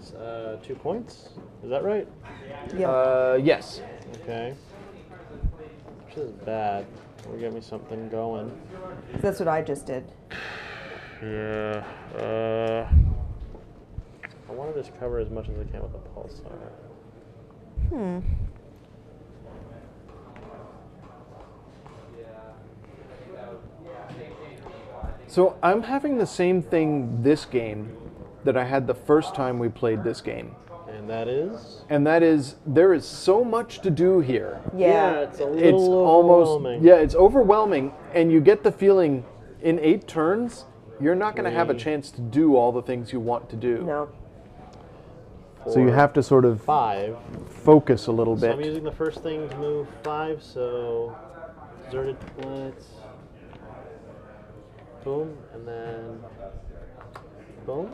Speaker 2: 2 points. Is that right?
Speaker 3: Yeah.
Speaker 1: Yes.
Speaker 2: Okay. Which is bad. Will get me something going.
Speaker 3: That's what I just did.
Speaker 2: Yeah. I want to just cover as much as I can with the pulsar.
Speaker 1: So I'm having the same thing this game that I had the first time we played this game.
Speaker 2: And that is?
Speaker 1: And that is, there is so much to do here.
Speaker 3: Yeah.
Speaker 2: It's a
Speaker 1: It's
Speaker 2: little
Speaker 1: almost,
Speaker 2: overwhelming.
Speaker 1: yeah, it's overwhelming, and you get the feeling in 8 turns, you're not going to have a chance to do all the things you want to do.
Speaker 3: No.
Speaker 1: So you have to sort of
Speaker 2: 5.
Speaker 1: focus a little
Speaker 2: So I'm
Speaker 1: bit.
Speaker 2: using the first thing to move 5, so deserted blitz. Boom, and then boom.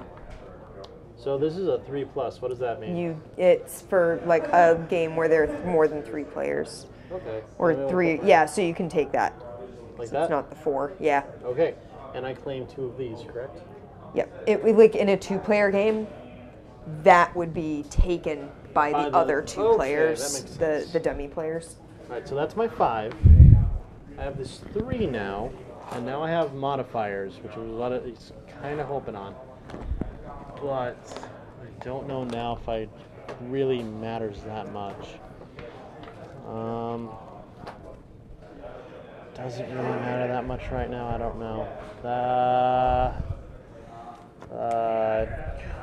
Speaker 2: So this is a 3+. What does that mean?
Speaker 3: It's for like a game where there are more than 3 players.
Speaker 2: Okay.
Speaker 3: Or
Speaker 2: Maybe I'll
Speaker 3: 3,
Speaker 2: put-
Speaker 3: yeah, so you can take that.
Speaker 2: Like
Speaker 3: So
Speaker 2: that?
Speaker 3: it's not the 4, yeah.
Speaker 2: Okay. And I claim 2 of these, correct?
Speaker 3: Yep. Like in a 2-player game, that would be taken by
Speaker 2: By
Speaker 3: the
Speaker 2: the-
Speaker 3: other 2
Speaker 2: okay,
Speaker 3: players,
Speaker 2: that makes sense.
Speaker 3: the dummy players.
Speaker 2: Alright, so that's my 5. I have this 3 now, and now I have modifiers, which was what I was kind of hoping on. But I don't know now if it really matters that much. Doesn't really matter that much right now, I don't know.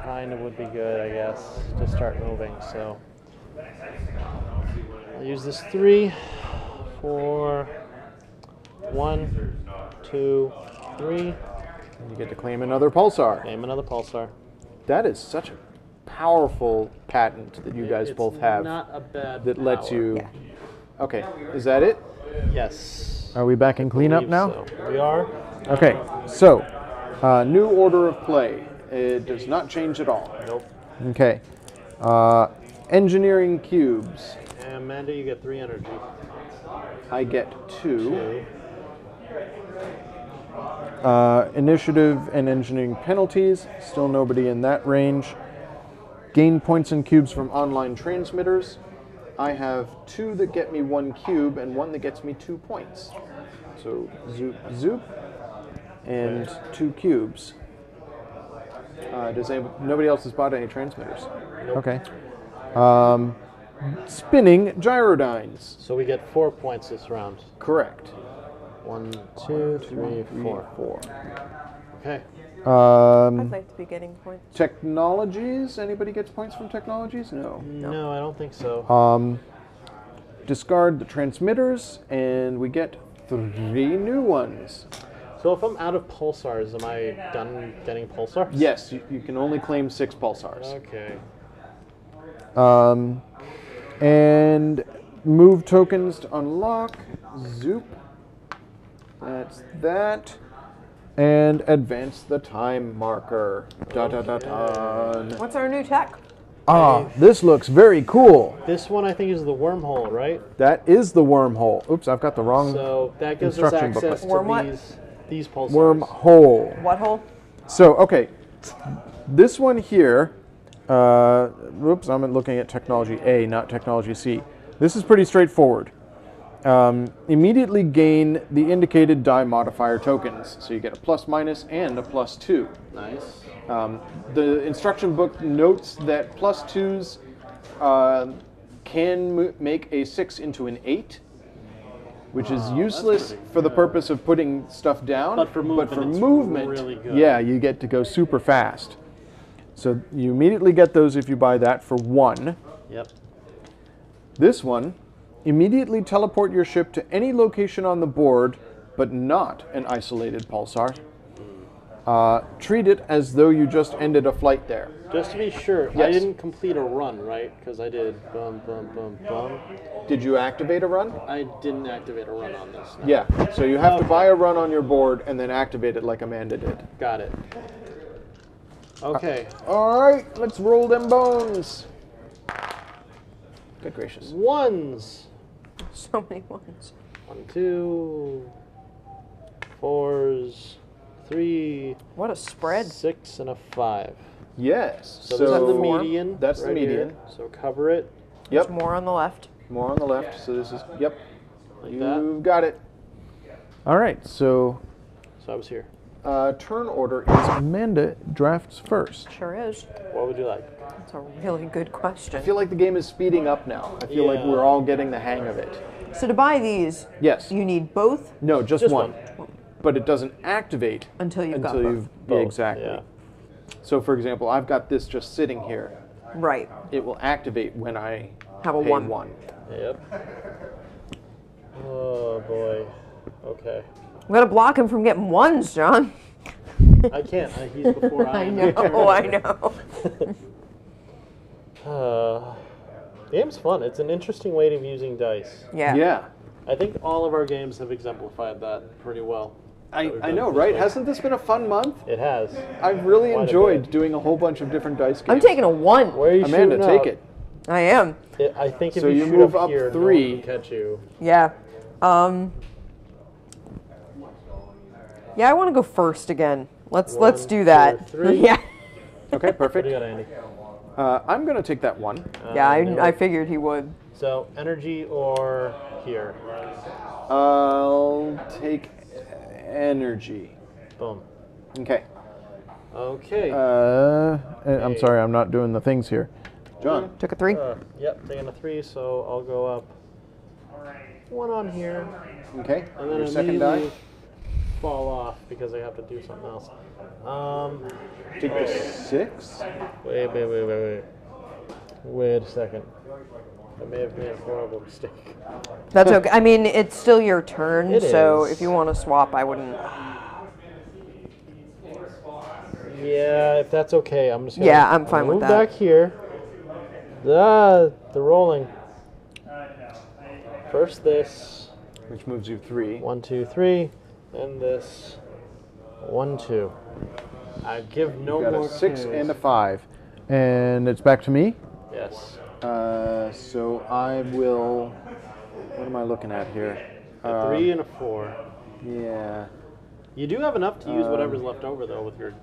Speaker 2: Kind of would be good, I guess, to start moving, so. I'll use this 3 for 1, 2, 3.
Speaker 1: You get to claim another pulsar.
Speaker 2: Name another pulsar.
Speaker 1: That is such a powerful patent that you guys
Speaker 2: It's
Speaker 1: both have
Speaker 2: not a bad
Speaker 1: that lets
Speaker 2: power.
Speaker 1: you...
Speaker 3: Yeah.
Speaker 1: Okay, is that it?
Speaker 2: Yes.
Speaker 1: Are we back in cleanup
Speaker 2: Believe
Speaker 1: now?
Speaker 2: so. We are.
Speaker 1: Okay, so new order of play. It does not change at all.
Speaker 2: Nope.
Speaker 1: Okay. Engineering cubes.
Speaker 2: And Amanda, you get 3 energy.
Speaker 1: I get 2.
Speaker 2: 2.
Speaker 1: Initiative and engineering penalties. Still nobody in that range. Gain points and cubes from online transmitters. I have 2 that get me 1 cube and 1 that gets me 2 points. So zoop, zoop, and 2 cubes. Nobody else has bought any transmitters?
Speaker 2: Nope.
Speaker 1: Okay. Spinning gyrodynes.
Speaker 2: So we get 4 points this round.
Speaker 1: Correct.
Speaker 2: 1, 2, 3, 4.
Speaker 1: 4.
Speaker 2: Okay.
Speaker 3: I'd like to be getting points.
Speaker 1: Technologies. Anybody gets points from technologies? No.
Speaker 2: No, I don't think so.
Speaker 1: Discard the transmitters, and we get 3 new ones.
Speaker 2: So if I'm out of pulsars, am I done getting pulsars?
Speaker 1: Yes, you can only claim 6 pulsars.
Speaker 2: Okay.
Speaker 1: And move tokens to unlock. Zoop. That's that. And advance the time marker. Da da da da.
Speaker 3: What's our new tech?
Speaker 1: Ah, this looks very cool.
Speaker 2: This one I think is the wormhole, right?
Speaker 1: That is the wormhole. Oops, I've got the wrong
Speaker 2: So that gives us
Speaker 1: Instruction
Speaker 2: access
Speaker 1: booklet.
Speaker 3: Worm what?
Speaker 2: to these pulsars.
Speaker 1: wormhole.
Speaker 3: What hole?
Speaker 1: So, okay, this one here, whoops, I'm looking at technology A, not technology C. This is pretty straightforward. Immediately gain the indicated die modifier tokens. So you get a plus minus and a plus 2.
Speaker 2: Nice.
Speaker 1: The instruction book notes that plus 2s can make a 6 into an 8, which is useless
Speaker 2: pretty
Speaker 1: for the
Speaker 2: good.
Speaker 1: purpose of putting stuff down.
Speaker 2: But for movement, it's
Speaker 1: movement,
Speaker 2: really good.
Speaker 1: yeah, you get to go super fast. So you immediately get those if you buy that for 1.
Speaker 2: Yep.
Speaker 1: This one, immediately teleport your ship to any location on the board, but not an isolated pulsar. Treat it as though you just ended a flight there.
Speaker 2: Just to be sure, I
Speaker 1: Yes.
Speaker 2: didn't complete a run, right? Because I did bum, bum, bum, bum.
Speaker 1: Did you activate a run?
Speaker 2: I didn't activate a run on this. No.
Speaker 1: Yeah, so you have to buy a run on your board and then activate it like Amanda did.
Speaker 2: Got it. Okay.
Speaker 1: All right, let's roll them bones. Good gracious.
Speaker 2: Ones.
Speaker 3: So many ones.
Speaker 2: 1, 2, 4s, 3,
Speaker 3: What a spread.
Speaker 2: 6, and a 5.
Speaker 1: Yes.
Speaker 2: So this is the
Speaker 3: Four.
Speaker 2: median.
Speaker 1: That's the
Speaker 2: right
Speaker 1: median.
Speaker 2: here. So cover it
Speaker 1: Yep,
Speaker 3: More on the left.
Speaker 1: more on the left. So this is, yep,
Speaker 2: like that.
Speaker 1: you've got it. All right, so
Speaker 2: So I was here.
Speaker 1: turn order is Amanda drafts first.
Speaker 3: Sure is.
Speaker 2: What would you like?
Speaker 3: That's a really good question.
Speaker 1: I feel like the game is speeding up now. I feel like
Speaker 2: Yeah.
Speaker 1: we're all getting the hang of it.
Speaker 3: So to buy these,
Speaker 1: Yes.
Speaker 3: you need both.
Speaker 1: No, just
Speaker 2: Just
Speaker 1: one.
Speaker 2: one.
Speaker 1: but it doesn't activate
Speaker 3: Until you've got
Speaker 1: you've
Speaker 2: Both,
Speaker 1: exactly.
Speaker 2: yeah.
Speaker 1: So, for example, I've got this just sitting here.
Speaker 3: Right.
Speaker 1: It will activate when I
Speaker 3: Have a
Speaker 1: pay
Speaker 3: 1.
Speaker 2: Yep. Oh boy. Okay.
Speaker 3: We gotta block him from getting 1s, John.
Speaker 2: I can't. He's before I
Speaker 3: I
Speaker 2: am.
Speaker 3: know, I know.
Speaker 2: The game's fun. It's an interesting way of using dice.
Speaker 3: Yeah.
Speaker 1: Yeah.
Speaker 2: I think all of our games have exemplified that pretty well.
Speaker 1: I
Speaker 2: We've
Speaker 1: know,
Speaker 2: done it this
Speaker 1: right?
Speaker 2: way.
Speaker 1: Hasn't this been a fun month?
Speaker 2: It has.
Speaker 1: I've really
Speaker 2: Quite a
Speaker 1: enjoyed
Speaker 2: bit.
Speaker 1: doing a whole bunch of different dice games.
Speaker 3: I'm taking a 1.
Speaker 2: Where are you
Speaker 1: Amanda,
Speaker 2: shooting
Speaker 1: take
Speaker 2: up?
Speaker 1: it.
Speaker 3: I am.
Speaker 2: I think if
Speaker 1: So
Speaker 2: you
Speaker 1: you
Speaker 2: shoot
Speaker 1: move
Speaker 2: up
Speaker 1: up
Speaker 2: here,
Speaker 1: 3.
Speaker 2: no one can catch you.
Speaker 3: Yeah. Yeah, I want to go first again. Let's
Speaker 2: One,
Speaker 3: do that.
Speaker 2: 2, 3.
Speaker 3: Yeah.
Speaker 1: Okay,
Speaker 2: What
Speaker 1: perfect.
Speaker 2: do you got, Andy?
Speaker 1: I'm going to take that 1.
Speaker 3: Yeah,
Speaker 2: knew
Speaker 3: I
Speaker 2: it.
Speaker 3: figured he would.
Speaker 2: So energy or here.
Speaker 1: I'll take energy.
Speaker 2: Boom.
Speaker 1: Okay.
Speaker 2: Okay.
Speaker 1: I'm sorry, I'm not doing the things here. John.
Speaker 3: Took a 3.
Speaker 2: Yep, taking a 3, so I'll go up 1 on here,
Speaker 1: Okay.
Speaker 2: and then
Speaker 1: Your second die.
Speaker 2: immediately fall off because I have to do something else.
Speaker 1: Take the 6.
Speaker 2: Wait. Wait a second. I may have made a horrible mistake.
Speaker 3: That's okay. I mean, it's still your turn,
Speaker 2: It
Speaker 3: so
Speaker 2: is.
Speaker 3: if you want to swap, I wouldn't.
Speaker 2: Yeah, if that's okay, I'm just gonna
Speaker 3: Yeah, I'm fine with
Speaker 2: move
Speaker 3: that.
Speaker 2: back here. The rolling. First this.
Speaker 1: Which moves you 3.
Speaker 2: 1, 2, 3, and this 1, 2. I give no
Speaker 1: Got
Speaker 2: more
Speaker 1: a 6
Speaker 2: clues.
Speaker 1: and a 5. And it's back to me.
Speaker 2: Yes.
Speaker 1: So I will. What am I looking at here?
Speaker 2: A 3 and a 4.
Speaker 1: Yeah.
Speaker 2: You do have enough to use whatever's left over though with your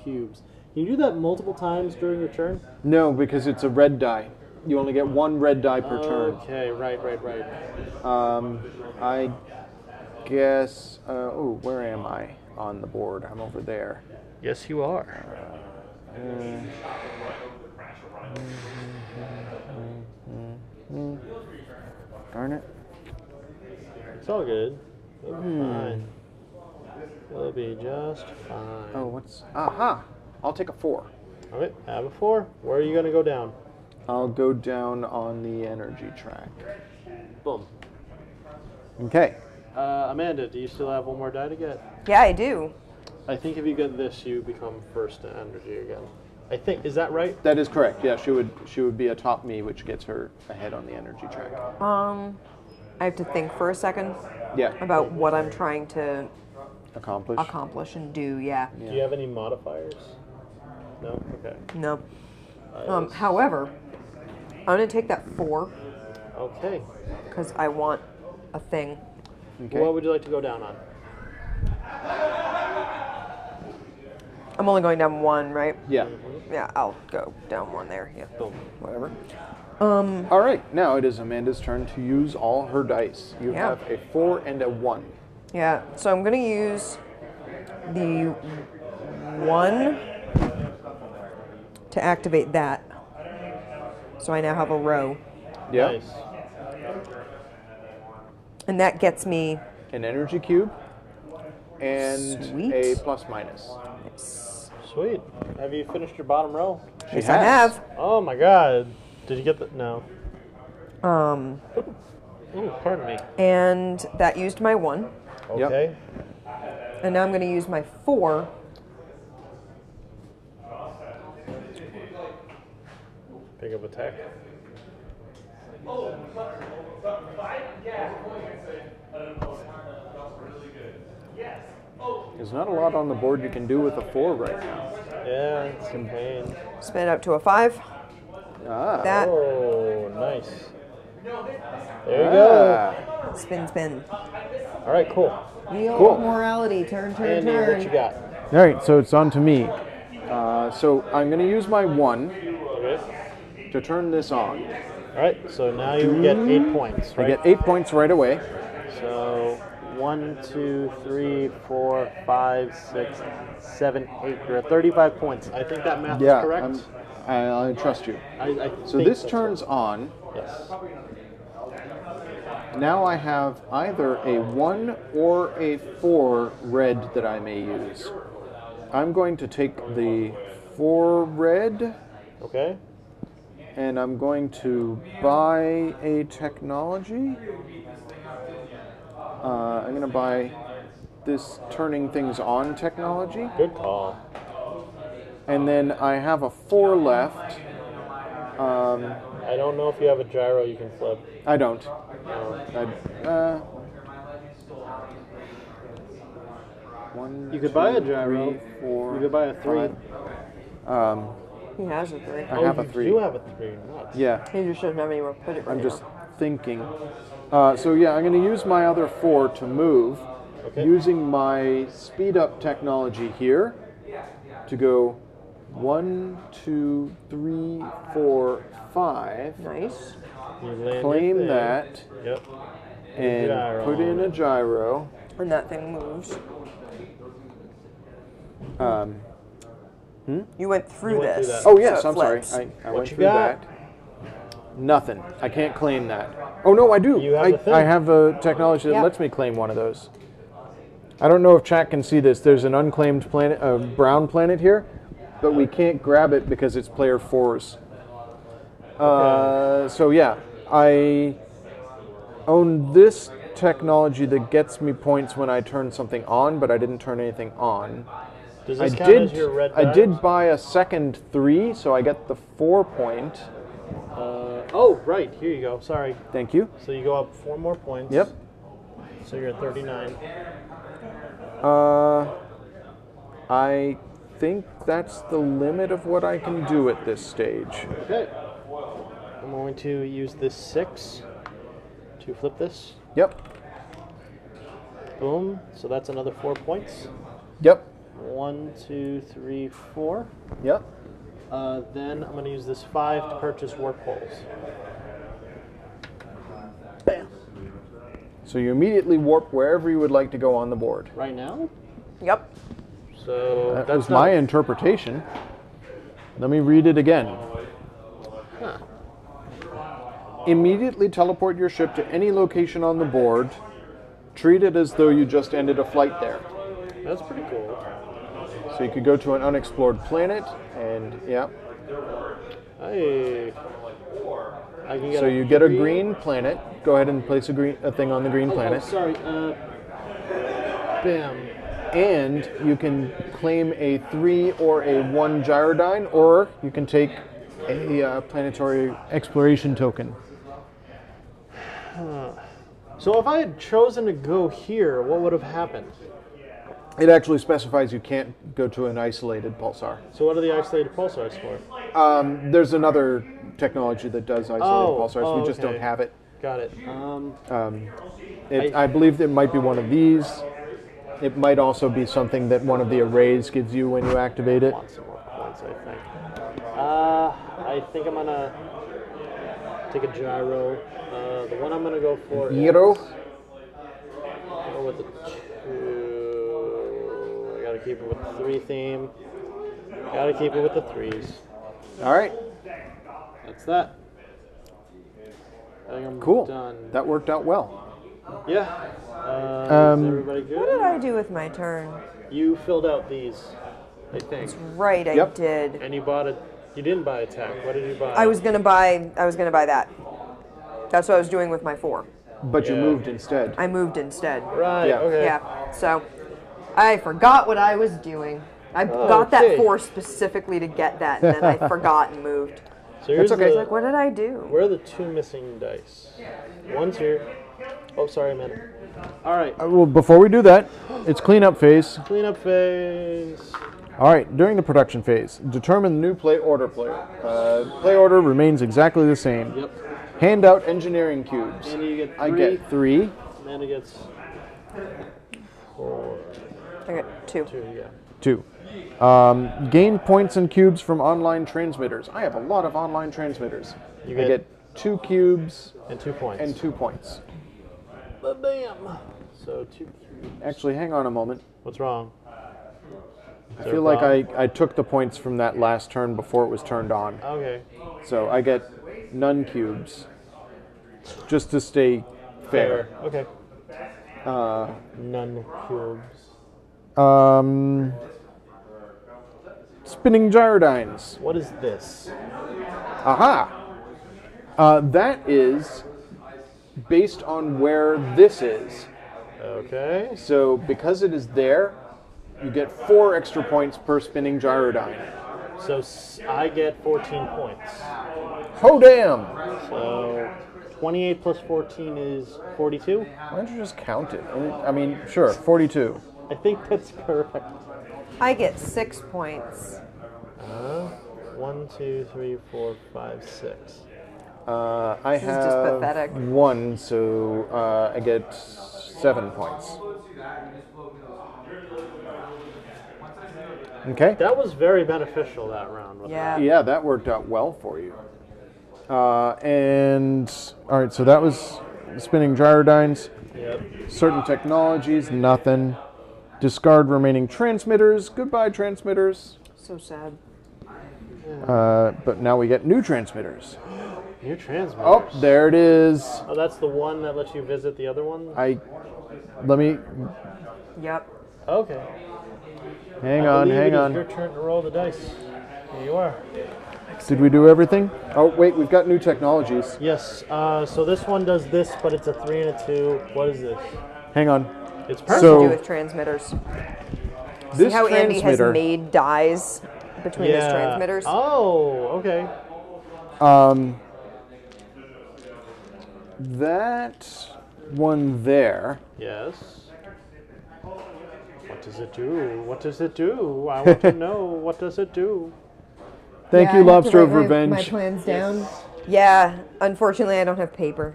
Speaker 2: cubes. Can you do that multiple times during your turn?
Speaker 1: No, because it's a red die. You only get 1 red die per turn.
Speaker 2: Okay, right.
Speaker 1: I guess. Where am I on the board? I'm over there.
Speaker 2: Yes, you are.
Speaker 1: Darn it.
Speaker 2: It's all good. It'll be fine. It'll be just fine.
Speaker 1: Oh, what's. Aha! I'll take a 4.
Speaker 2: Okay, have a 4. Where are you going to go down?
Speaker 1: I'll go down on the energy track.
Speaker 2: Boom.
Speaker 1: Okay.
Speaker 2: Amanda, do you still have 1 more die to get?
Speaker 3: Yeah, I do.
Speaker 2: I think if you get this, you become first to energy again. I think, is that right?
Speaker 1: That is correct. Yeah, she would be atop me, which gets her ahead on the energy track.
Speaker 3: I have to think for a second
Speaker 1: Yeah.
Speaker 3: about what I'm trying to
Speaker 1: Accomplish.
Speaker 3: and do. Yeah.
Speaker 2: Do you have any modifiers? No? Okay.
Speaker 3: No. However, I'm gonna take that 4
Speaker 2: Okay.
Speaker 3: because I want a thing.
Speaker 1: Okay.
Speaker 2: What would you like to go down on?
Speaker 3: I'm only going down 1, right?
Speaker 1: Yeah.
Speaker 3: Yeah, I'll go down 1 there. Yeah.
Speaker 2: Boom.
Speaker 3: Whatever.
Speaker 1: All right. Now it is Amanda's turn to use all her dice. You
Speaker 3: Yeah.
Speaker 1: have a 4 and a 1.
Speaker 3: Yeah. So I'm gonna use the 1 to activate that. So I now have a row,
Speaker 1: Yeah.
Speaker 2: Nice.
Speaker 3: and that gets me.
Speaker 1: An energy cube and
Speaker 3: Sweet.
Speaker 1: a plus minus.
Speaker 2: Sweet. Have you finished your bottom row?
Speaker 1: She
Speaker 3: Yes, I have.
Speaker 2: Oh my god. Did you get the... No.
Speaker 3: Um,
Speaker 2: Ooh, pardon me.
Speaker 3: and that used my 1,
Speaker 1: Yep.
Speaker 2: Okay.
Speaker 3: and now I'm gonna use my 4.
Speaker 2: Pick up attack.
Speaker 1: There's not a lot on the board you can do with a 4 right now.
Speaker 2: Yeah, it's in pain.
Speaker 3: Spin it up to a 5.
Speaker 1: Ah.
Speaker 3: That
Speaker 2: Oh, nice. There you go.
Speaker 3: spin.
Speaker 2: All right, cool.
Speaker 3: Wheel
Speaker 1: Cool.
Speaker 3: of morality. Turn.
Speaker 2: Andy, what you got?
Speaker 1: All right, so it's on to me. So I'm going to use my 1
Speaker 2: Okay.
Speaker 1: to turn this on.
Speaker 2: All right, so now you get 8 points,
Speaker 1: I
Speaker 2: right?
Speaker 1: get 8 points right away.
Speaker 2: So 1, 2, 3, 4, 5, 6, 7, 8. You're at 35 points. I think that math is correct.
Speaker 1: I trust you.
Speaker 2: I
Speaker 1: So
Speaker 2: think
Speaker 1: this
Speaker 2: that's
Speaker 1: turns on.
Speaker 2: right. Yes.
Speaker 1: now I have either a 1 or a 4 red that I may use. I'm going to take the 4 red,
Speaker 2: Okay.
Speaker 1: and I'm going to buy a technology. I'm going to buy this turning things on technology.
Speaker 2: Good call.
Speaker 1: And then I have a 4 left.
Speaker 2: I don't know if you have a gyro you can flip.
Speaker 1: I don't.
Speaker 2: No.
Speaker 1: One,
Speaker 2: You could buy a
Speaker 1: two,
Speaker 2: gyro.
Speaker 1: three, 4,
Speaker 2: You could buy a 3.
Speaker 1: five.
Speaker 3: He has a 3.
Speaker 1: I have a 3.
Speaker 2: You do have a 3. Nuts.
Speaker 1: Yeah,
Speaker 3: He just doesn't have anywhere to put it right
Speaker 1: I'm just
Speaker 3: now.
Speaker 1: thinking. So yeah, I'm going to use my other 4 to move,
Speaker 2: Okay.
Speaker 1: using my speed up technology here to go 1, 2, 3, 4, 5.
Speaker 3: Nice.
Speaker 2: You land your
Speaker 1: Claim
Speaker 2: thing.
Speaker 1: that
Speaker 2: Yep.
Speaker 1: and
Speaker 2: gyro
Speaker 1: put in
Speaker 2: on
Speaker 1: a
Speaker 2: it.
Speaker 1: gyro.
Speaker 3: And that thing moves. You went through
Speaker 2: You went through
Speaker 3: this.
Speaker 2: that.
Speaker 1: Oh yes,
Speaker 3: so it
Speaker 1: I'm sorry.
Speaker 3: flips.
Speaker 1: I
Speaker 2: What
Speaker 1: went
Speaker 2: you
Speaker 1: through
Speaker 2: got?
Speaker 1: that. Nothing. I can't claim that. Oh no, I do.
Speaker 2: You have
Speaker 1: I,
Speaker 2: the thing.
Speaker 1: I have a technology that
Speaker 3: Yep.
Speaker 1: lets me claim one of those. I don't know if chat can see this. There's an unclaimed planet, a brown planet here, but we can't grab it because it's player 4's. So yeah, I own this technology that gets me points when I turn something on, but I didn't turn anything on.
Speaker 2: Does
Speaker 1: I
Speaker 2: this count as
Speaker 1: did.
Speaker 2: your red
Speaker 1: I
Speaker 2: dice?
Speaker 1: did buy a second 3, so I get the 4 point.
Speaker 2: Oh, right. Here you go. Sorry.
Speaker 1: Thank you.
Speaker 2: So you go up 4 more points.
Speaker 1: Yep.
Speaker 2: So you're at 39.
Speaker 1: I think that's the limit of what I can do at this stage.
Speaker 2: Okay. I'm going to use this 6 to flip this.
Speaker 1: Yep.
Speaker 2: Boom. So that's another 4 points.
Speaker 1: Yep.
Speaker 2: 1, 2, 3, 4.
Speaker 1: Yep.
Speaker 2: Then I'm going to use this 5 to purchase warp holes. Bam.
Speaker 1: So you immediately warp wherever you would like to go on the board.
Speaker 2: Right now?
Speaker 3: Yep.
Speaker 2: So
Speaker 1: That
Speaker 2: that's
Speaker 1: was my interpretation. Let me read it again.
Speaker 2: Huh.
Speaker 1: Immediately teleport your ship to any location on the board. Treat it as though you just ended a flight there.
Speaker 2: That's pretty cool.
Speaker 1: So you could go to an unexplored planet, and yeah.
Speaker 2: Hey. I can get
Speaker 1: So you get a green planet. Go ahead and place a thing on the green planet.
Speaker 2: Oh, sorry. Bam.
Speaker 1: And you can claim a 3 or a 1 gyrodyne, or you can take a planetary exploration token.
Speaker 2: So if I had chosen to go here, what would have happened?
Speaker 1: It actually specifies you can't go to an isolated pulsar.
Speaker 2: So what are the isolated pulsars for?
Speaker 1: There's another technology that does isolated pulsars. We just
Speaker 2: okay.
Speaker 1: don't have it.
Speaker 2: Got it.
Speaker 1: I believe it might be one of these. It might also be something that one of the arrays gives you when you activate it.
Speaker 2: Want some more points, I think. I think I'm gonna take a gyro. The one I'm gonna go for
Speaker 1: Gyro?
Speaker 2: is go with the 2. I gotta keep it with the 3 theme. Gotta keep it with the 3s.
Speaker 1: All right,
Speaker 2: That's that. I think I'm
Speaker 1: cool.
Speaker 2: done.
Speaker 1: That worked out well.
Speaker 2: Yeah. Is everybody good?
Speaker 3: What did I do with my turn?
Speaker 2: You filled out these, I think,
Speaker 3: Right, I
Speaker 1: Yep.
Speaker 3: did.
Speaker 2: and you bought it. You didn't buy attack. What did you buy?
Speaker 3: I was gonna buy that. That's what I was doing with my 4.
Speaker 1: But you
Speaker 2: Yeah.
Speaker 1: moved instead.
Speaker 3: I moved instead.
Speaker 2: Right.
Speaker 1: Yeah.
Speaker 2: Okay.
Speaker 3: Yeah. So I forgot what I was doing. I got that
Speaker 2: Okay.
Speaker 3: 4 specifically to get that, and then I forgot and moved.
Speaker 2: So here's
Speaker 1: okay.
Speaker 2: the,
Speaker 3: Like, what did I do?
Speaker 2: where are the 2 missing dice? One's here. Oh, sorry, man. All right.
Speaker 1: Well, before we do that, it's cleanup phase.
Speaker 2: Cleanup phase.
Speaker 1: All right, during the production phase, determine the new play order player. Play order remains exactly the same.
Speaker 2: Yep.
Speaker 1: Hand out engineering cubes.
Speaker 2: And you get 3.
Speaker 1: I get 3.
Speaker 2: Amanda gets 4.
Speaker 3: I got 2.
Speaker 2: 2. Yeah.
Speaker 1: 2. Gain points and cubes from online transmitters. I have a lot of online transmitters.
Speaker 2: You
Speaker 1: I
Speaker 2: get-
Speaker 1: get 2 cubes
Speaker 2: And 2 points.
Speaker 1: and 2 points.
Speaker 2: Bam. So 2 cubes.
Speaker 1: Actually, hang on a moment.
Speaker 2: What's wrong?
Speaker 1: I feel like I took the points from that last turn before it was turned on.
Speaker 2: Okay.
Speaker 1: So I get none cubes just to stay Fair.
Speaker 2: Okay.
Speaker 1: Uh,
Speaker 2: None cubes.
Speaker 1: Spinning gyrodynes.
Speaker 2: What is this?
Speaker 1: Aha! That is based on where this is.
Speaker 2: Okay.
Speaker 1: So because it is there, you get 4 extra points per spinning gyrodyne.
Speaker 2: So I get 14 points.
Speaker 1: Oh damn!
Speaker 2: So 28 plus 14 is 42.
Speaker 1: Why don't you just count it? I mean, sure, 42.
Speaker 2: I think that's correct.
Speaker 3: I get 6 points.
Speaker 2: 1, 2, 3, 4, 5, 6.
Speaker 1: I
Speaker 3: is just
Speaker 1: have
Speaker 3: pathetic.
Speaker 1: 1, so I get 7 points. Okay.
Speaker 2: That was very beneficial that round. wasn't
Speaker 3: Yeah.
Speaker 1: Yeah, that worked out well for you. And all right, so that was spinning gyrodynes.
Speaker 2: it? Yep.
Speaker 1: Certain technologies, nothing. Discard remaining transmitters. Goodbye, transmitters.
Speaker 3: So sad.
Speaker 1: But now we get new transmitters.
Speaker 2: New transmitters.
Speaker 1: Oh, there it is.
Speaker 2: Oh, that's the one that lets you visit the other one?
Speaker 1: Let me
Speaker 3: Yep.
Speaker 2: Okay.
Speaker 1: hang
Speaker 2: I
Speaker 1: on,
Speaker 2: believe
Speaker 1: hang
Speaker 2: it is
Speaker 1: on.
Speaker 2: your turn to roll the dice. Here you are.
Speaker 1: Did we do everything? Oh wait, we've got new technologies.
Speaker 2: Yes. So this one does this, but it's a 3 and a 2. What is this?
Speaker 1: Hang on.
Speaker 2: It's perfect.
Speaker 1: So-
Speaker 3: Do with transmitters.
Speaker 1: This
Speaker 3: See how Andy has
Speaker 1: transmitter,
Speaker 3: made dies between his transmitters?
Speaker 2: Oh, okay.
Speaker 1: that one there.
Speaker 2: Yes. What does it do? What does it do? I want to know. What does it do?
Speaker 1: Thank you, Lobster of Revenge.
Speaker 3: My plans down. Yeah, unfortunately, I don't have paper.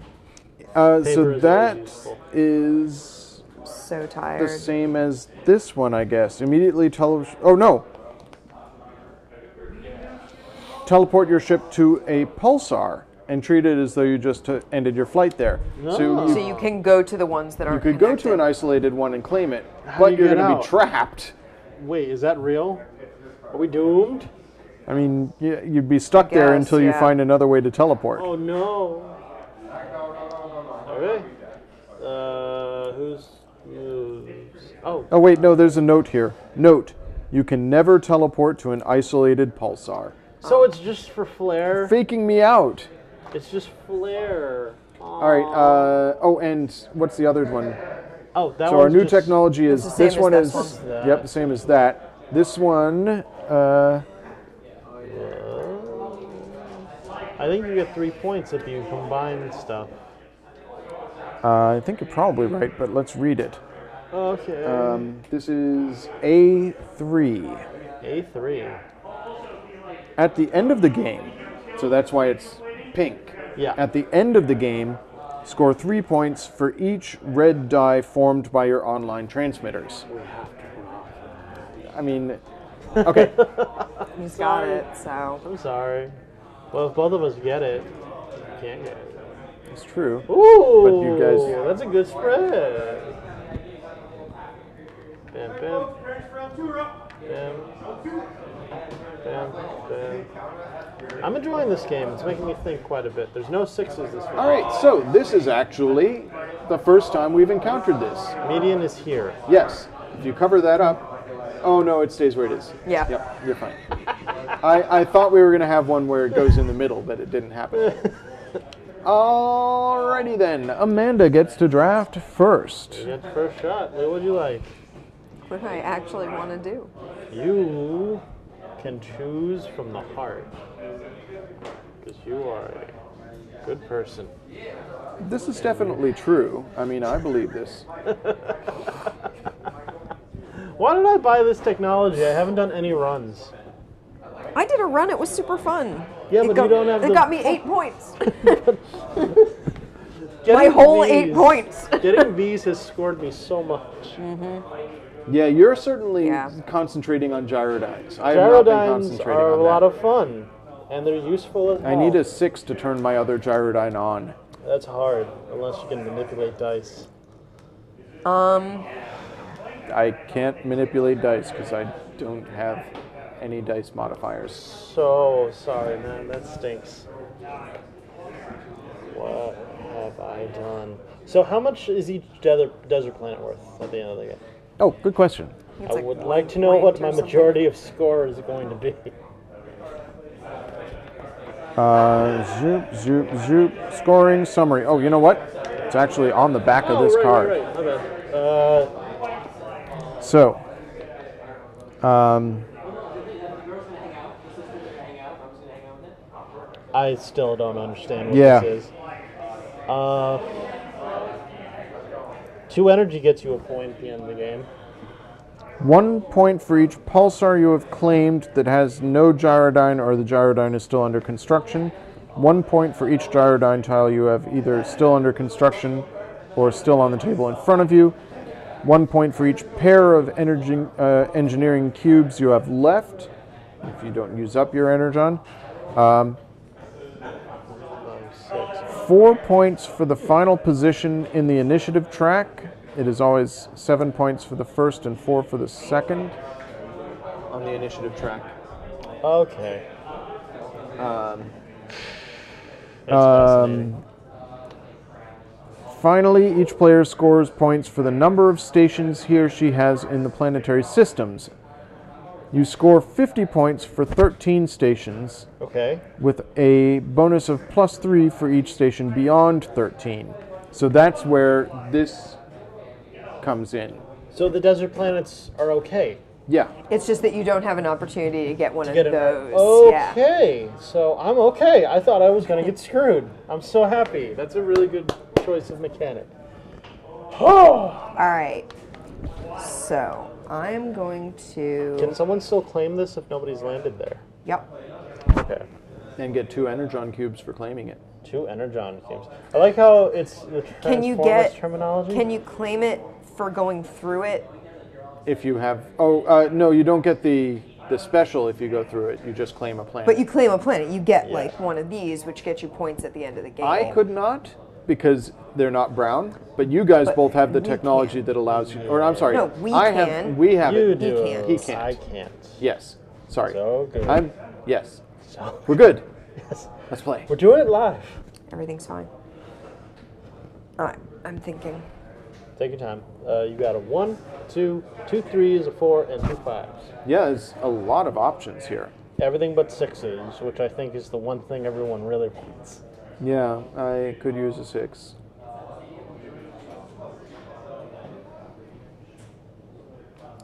Speaker 1: So
Speaker 2: Paper is
Speaker 1: that
Speaker 2: always useful.
Speaker 1: is
Speaker 3: So
Speaker 1: the
Speaker 3: tired.
Speaker 1: same as this one, I guess. Immediately oh no. Teleport your ship to a pulsar and treat it as though you just ended your flight there.
Speaker 2: No.
Speaker 1: So
Speaker 3: So you can go to the ones that
Speaker 1: you
Speaker 3: aren't
Speaker 1: could go to an
Speaker 3: connected.
Speaker 1: isolated one and claim it,
Speaker 2: How
Speaker 1: but
Speaker 2: do you
Speaker 1: you're
Speaker 2: get
Speaker 1: going to
Speaker 2: out?
Speaker 1: be trapped.
Speaker 2: Wait, is that real? Are we doomed?
Speaker 1: I mean, you'd be stuck there
Speaker 3: guess,
Speaker 1: until you
Speaker 3: yeah.
Speaker 1: find another way to teleport.
Speaker 2: Oh no. Okay. Who's moves? Oh,
Speaker 1: Oh wait, no, there's a note here. Note, you can never teleport to an isolated pulsar.
Speaker 2: so it's just for flair.
Speaker 1: Faking me out.
Speaker 2: It's just flair.
Speaker 1: All right. Oh, and what's the other one?
Speaker 2: Oh, that
Speaker 1: So our
Speaker 2: one's
Speaker 1: new
Speaker 2: just-
Speaker 1: technology is
Speaker 3: It's the
Speaker 1: this
Speaker 3: same
Speaker 1: one
Speaker 3: as
Speaker 1: is
Speaker 3: that
Speaker 2: one.
Speaker 1: yep, the same as that. This one,
Speaker 2: I think you get 3 points if you combine stuff.
Speaker 1: I think you're probably right, but let's read it.
Speaker 2: Okay.
Speaker 1: This is A3.
Speaker 2: A3.
Speaker 1: At the end of the game, so that's why it's pink.
Speaker 2: Yeah.
Speaker 1: At the end of the game, score 3 points for each red die formed by your online transmitters. I mean, okay.
Speaker 3: He's got it, so.
Speaker 2: I'm sorry. Well, if both of us get it, you can't get it.
Speaker 1: It's true.
Speaker 2: Ooh,
Speaker 1: But you guys-
Speaker 2: that's a good spread. Bam, bam. Bam. Bam, bam. I'm enjoying this game. It's making me think quite a bit. There's no sixes this week.
Speaker 1: All right, so this is actually the first time we've encountered this.
Speaker 2: Median is here.
Speaker 1: Yes, if you cover that up. Oh no, it stays where it is.
Speaker 3: Yeah.
Speaker 1: Yep, you're fine. I thought we were going to have one where it goes in the middle, but it didn't happen. Alrighty then, Amanda gets to draft first.
Speaker 2: You get the first shot. What would you like?
Speaker 3: What do I actually want to do?
Speaker 2: You can choose from the heart. Because you are a good person.
Speaker 1: This is definitely true. I mean, I believe this.
Speaker 2: Why did I buy this technology? I haven't done any runs.
Speaker 3: I did a run. It was super fun.
Speaker 2: Yeah,
Speaker 3: It
Speaker 2: but
Speaker 3: got,
Speaker 2: you don't have
Speaker 3: It
Speaker 2: the-
Speaker 3: got me 8 points.
Speaker 2: Getting
Speaker 3: My whole
Speaker 2: Vs
Speaker 3: 8 points.
Speaker 2: Getting V's has scored me so much.
Speaker 1: Yeah, you're certainly
Speaker 3: Yeah.
Speaker 1: concentrating on gyrodynes. I have not been
Speaker 2: Gyrodynes
Speaker 1: concentrating
Speaker 2: are a
Speaker 1: on
Speaker 2: lot
Speaker 1: that.
Speaker 2: of fun, and they're useful as well.
Speaker 1: I need a 6 to turn my other gyrodyne on.
Speaker 2: That's hard, unless you can manipulate dice.
Speaker 1: I can't manipulate dice because I don't have any dice modifiers.
Speaker 2: So sorry, man. That stinks. What have I A ton. So how much is each desert planet worth at the end of the game?
Speaker 1: Oh, good question.
Speaker 3: It's
Speaker 2: I
Speaker 3: like
Speaker 2: would
Speaker 3: 1
Speaker 2: like to know
Speaker 3: point
Speaker 2: what
Speaker 3: or
Speaker 2: my
Speaker 3: something.
Speaker 2: majority of score is going to be.
Speaker 1: Zoop, zoop, zoop. Scoring summary. Oh, you know what? It's actually on the back of this card.
Speaker 2: Right. My bad.
Speaker 1: So,
Speaker 2: I still don't understand what
Speaker 1: Yeah.
Speaker 2: this is. 2 energy gets you a point at the end of the game.
Speaker 1: 1 point for each pulsar you have claimed that has no gyrodyne or the gyrodyne is still under construction. 1 point for each gyrodyne tile you have either still under construction or still on the table in front of you. 1 point for each pair of engineering cubes you have left, if you don't use up your energon. 4 points for the final position in the initiative track. It is always 7 points for the first and 4 for the second on the initiative track.
Speaker 2: Okay.
Speaker 1: Um,
Speaker 2: That's fascinating.
Speaker 1: Finally, each player scores points for the number of stations he or she has in the planetary systems. You score 50 points for 13 stations,
Speaker 2: Okay.
Speaker 1: with a bonus of +3 for each station beyond 13. So that's where this comes in.
Speaker 2: So the desert planets are okay.
Speaker 1: Yeah.
Speaker 3: It's just that you don't have an opportunity to get one of
Speaker 2: Get it
Speaker 3: those.
Speaker 2: right.
Speaker 3: Yeah.
Speaker 2: Okay. So I'm okay. I thought I was going to get screwed. I'm so happy. That's a really good choice of mechanic.
Speaker 3: All right. So I'm going to.
Speaker 2: Can someone still claim this if nobody's landed there?
Speaker 3: Yep.
Speaker 2: Okay.
Speaker 1: And get 2 energon cubes for claiming it.
Speaker 2: 2 energon cubes. I like how it's the
Speaker 3: Can you
Speaker 2: Transformers
Speaker 3: get?
Speaker 2: terminology.
Speaker 3: Can you claim it for going through it?
Speaker 1: If you have... no, you don't get the special if you go through it. You just claim a planet.
Speaker 3: But you claim a planet. You get
Speaker 2: Yeah.
Speaker 3: like one of these, which gets you points at the end of the game.
Speaker 1: I could not, because they're not brown, but you guys
Speaker 3: But
Speaker 1: both have the
Speaker 3: we
Speaker 1: technology
Speaker 3: can.
Speaker 1: that allows you... Or I'm sorry.
Speaker 3: No, we
Speaker 1: I
Speaker 3: can.
Speaker 1: have. We have
Speaker 2: You
Speaker 1: it.
Speaker 2: do.
Speaker 3: can't.
Speaker 1: He can't.
Speaker 2: I can't.
Speaker 1: Yes. Sorry.
Speaker 2: So good.
Speaker 1: Yes.
Speaker 2: So
Speaker 1: We're good.
Speaker 2: yes.
Speaker 1: Let's play.
Speaker 2: We're doing it live.
Speaker 3: Everything's fine. All right. I'm thinking.
Speaker 2: Take your time. You got a 1, 2, 2 3s, a 4, and 2 5s.
Speaker 1: Yeah, there's a lot of options here.
Speaker 2: Everything but 6s, which I think is the one thing everyone really wants.
Speaker 1: Yeah, I could use a 6.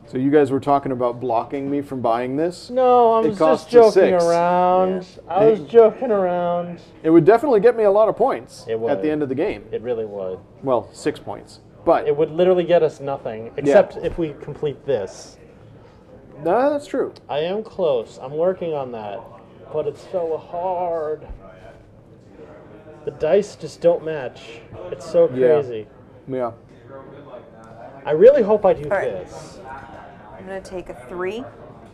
Speaker 1: So you guys were talking about blocking me from buying this?
Speaker 2: No, I
Speaker 1: It
Speaker 2: was
Speaker 1: costs
Speaker 2: just
Speaker 1: a
Speaker 2: joking
Speaker 1: 6.
Speaker 2: around. I was joking around.
Speaker 1: It would definitely get me a lot of points
Speaker 2: It would.
Speaker 1: at the end of the game.
Speaker 2: It really would.
Speaker 1: Well, 6 points. But
Speaker 2: It would literally get us nothing, except if we complete this.
Speaker 1: no, that's true.
Speaker 2: I am close. I'm working on that. But it's so hard. The dice just don't match. It's so
Speaker 1: Yeah.
Speaker 2: crazy.
Speaker 1: Yeah.
Speaker 2: I really hope I do
Speaker 3: All right.
Speaker 2: this.
Speaker 3: I'm gonna take a 3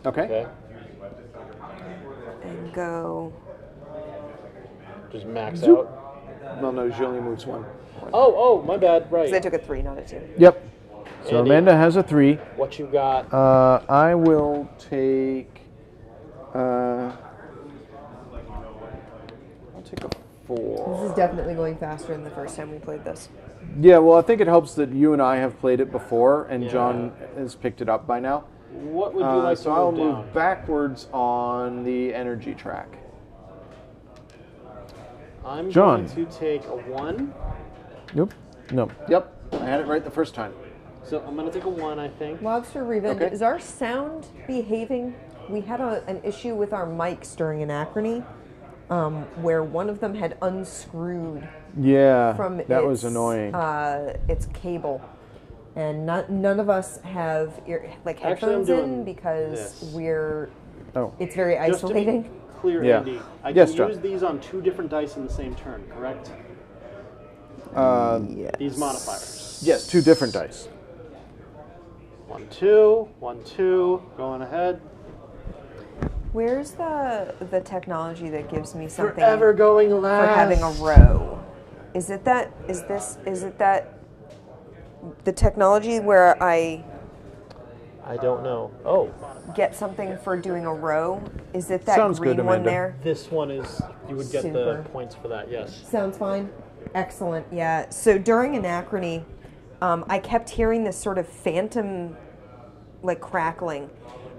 Speaker 1: Okay.
Speaker 2: Okay?
Speaker 3: and go.
Speaker 2: Just max
Speaker 1: Zoop.
Speaker 2: out.
Speaker 1: No, no, she only moves 1.
Speaker 2: Oh, my bad.
Speaker 3: Because I
Speaker 2: Right.
Speaker 3: took a 3, not a 2.
Speaker 1: Yep. So
Speaker 2: Andy.
Speaker 1: Amanda has a 3.
Speaker 2: What you got?
Speaker 1: I will take. I'll take a 4.
Speaker 3: This is definitely going faster than the first time we played this.
Speaker 1: Yeah, well, I think it helps that you and I have played it before, and
Speaker 2: Yeah.
Speaker 1: John has picked it up by now.
Speaker 2: What would you like
Speaker 1: So
Speaker 2: to
Speaker 1: I'll
Speaker 2: move down?
Speaker 1: move backwards on the energy track.
Speaker 2: I'm
Speaker 1: John.
Speaker 2: going to take a 1.
Speaker 1: Nope. No. Yep. I had it right the first time.
Speaker 2: So I'm going to take a 1, I think.
Speaker 3: Lobster Revenge,
Speaker 1: Okay.
Speaker 3: is our sound behaving? We had an issue with our mics during Anachrony, where one of them had unscrewed
Speaker 1: Yeah.
Speaker 3: from
Speaker 1: that was annoying.
Speaker 3: its cable, and none of us have
Speaker 2: Actually, I'm
Speaker 3: headphones
Speaker 2: doing
Speaker 3: in because
Speaker 2: this.
Speaker 1: Oh.
Speaker 3: it's very
Speaker 2: Just to be
Speaker 3: isolating.
Speaker 2: clear,
Speaker 1: Yeah.
Speaker 2: Andy, I
Speaker 1: Yes,
Speaker 2: can
Speaker 1: John.
Speaker 2: use these on 2 different dice in the same turn, correct? These modifiers.
Speaker 1: Yes, 2 different dice.
Speaker 2: 1, 2, 1, 2, going ahead.
Speaker 3: Where's the technology that gives me something
Speaker 2: Forever going
Speaker 3: for
Speaker 2: last.
Speaker 3: having a row? Is it that the technology where I
Speaker 2: I don't know. Oh,
Speaker 3: get something for doing a row? Is it that
Speaker 1: Sounds
Speaker 3: green
Speaker 1: good,
Speaker 3: one
Speaker 1: Amanda.
Speaker 3: there?
Speaker 2: this one is, you would get
Speaker 3: Super.
Speaker 2: the points for that, yes.
Speaker 3: Sounds fine. Excellent, yeah. So during Anachrony, I kept hearing this sort of phantom, like, crackling.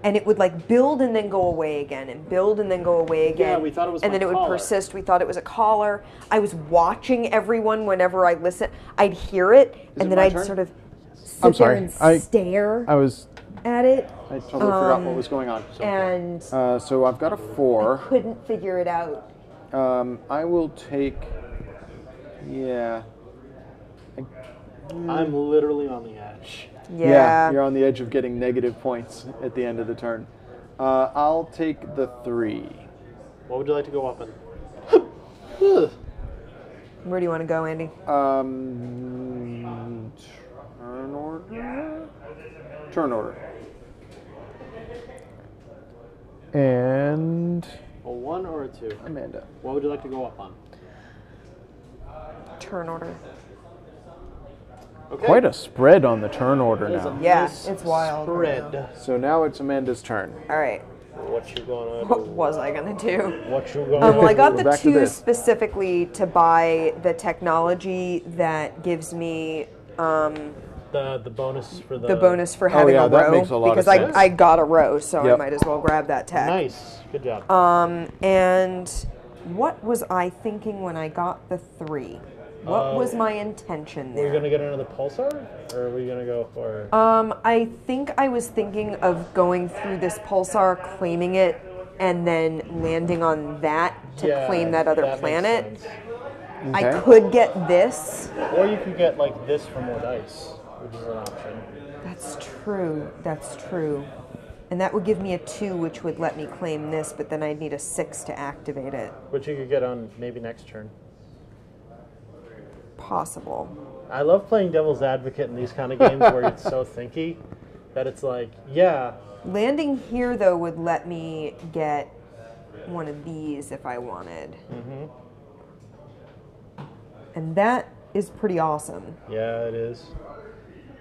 Speaker 3: And it would, like, build and then go away again, and build and then go away again.
Speaker 2: Yeah, we thought it was
Speaker 3: and
Speaker 2: my
Speaker 3: then it would
Speaker 2: collar.
Speaker 3: persist. We thought it was a collar. I was watching everyone whenever I listen. I'd hear it, and then
Speaker 1: my
Speaker 3: I'd
Speaker 1: turn?
Speaker 3: sort of sit
Speaker 1: I'm sorry.
Speaker 3: there and stare
Speaker 1: I was.
Speaker 3: at it.
Speaker 1: I totally forgot what was going on.
Speaker 3: And
Speaker 1: So I've got a 4.
Speaker 3: couldn't figure it out.
Speaker 1: I will take. Yeah.
Speaker 2: I'm literally on the edge.
Speaker 3: Yeah.
Speaker 1: You're on the edge of getting negative points at the end of the turn. I'll take the 3.
Speaker 2: What would you like to go up in?
Speaker 3: Where do you want to go, Andy?
Speaker 1: Turn order. Turn order. And
Speaker 2: A 1 or a 2?
Speaker 1: Amanda.
Speaker 2: What would you like to go up on?
Speaker 3: Turn order.
Speaker 2: Okay.
Speaker 1: Quite a spread on the turn order
Speaker 2: That is a
Speaker 1: now.
Speaker 3: Yeah,
Speaker 2: nice
Speaker 3: it's wild right
Speaker 2: Spread.
Speaker 1: So now it's Amanda's turn.
Speaker 3: All right.
Speaker 2: What you gonna
Speaker 3: What
Speaker 2: do?
Speaker 3: was I going to do?
Speaker 2: What you gonna
Speaker 3: Well, I got
Speaker 1: We're
Speaker 3: the
Speaker 1: back to
Speaker 3: 2
Speaker 1: this.
Speaker 3: specifically to buy the technology that gives me
Speaker 2: the bonus for
Speaker 3: the bonus for having
Speaker 1: yeah,
Speaker 3: a
Speaker 1: that
Speaker 3: row.
Speaker 1: makes a lot of
Speaker 3: because
Speaker 1: sense.
Speaker 3: I got a row, so I
Speaker 1: Yep.
Speaker 3: might as well grab that tech.
Speaker 2: Nice. Good job.
Speaker 3: And what was I thinking when I got the 3? What was my intention
Speaker 2: Were you
Speaker 3: there?
Speaker 2: gonna get another pulsar, or were you gonna go for?
Speaker 3: I think I was thinking of going through this pulsar, claiming it, and then landing on that to
Speaker 2: Yeah,
Speaker 3: claim that other
Speaker 2: makes
Speaker 3: planet.
Speaker 2: sense.
Speaker 3: I
Speaker 1: Okay.
Speaker 3: could get this.
Speaker 2: Or you could get like this for more dice, which is an option.
Speaker 3: That's true. That's true. And that would give me a 2, which would let me claim this, but then I'd need a 6 to activate it.
Speaker 2: Which you could get on maybe next turn.
Speaker 3: Possible.
Speaker 2: I love playing devil's advocate in these kind of games where it's so thinky that it's like, yeah,
Speaker 3: Landing here, though, would let me get one of these if I wanted. And that is pretty awesome.
Speaker 2: yeah, it is.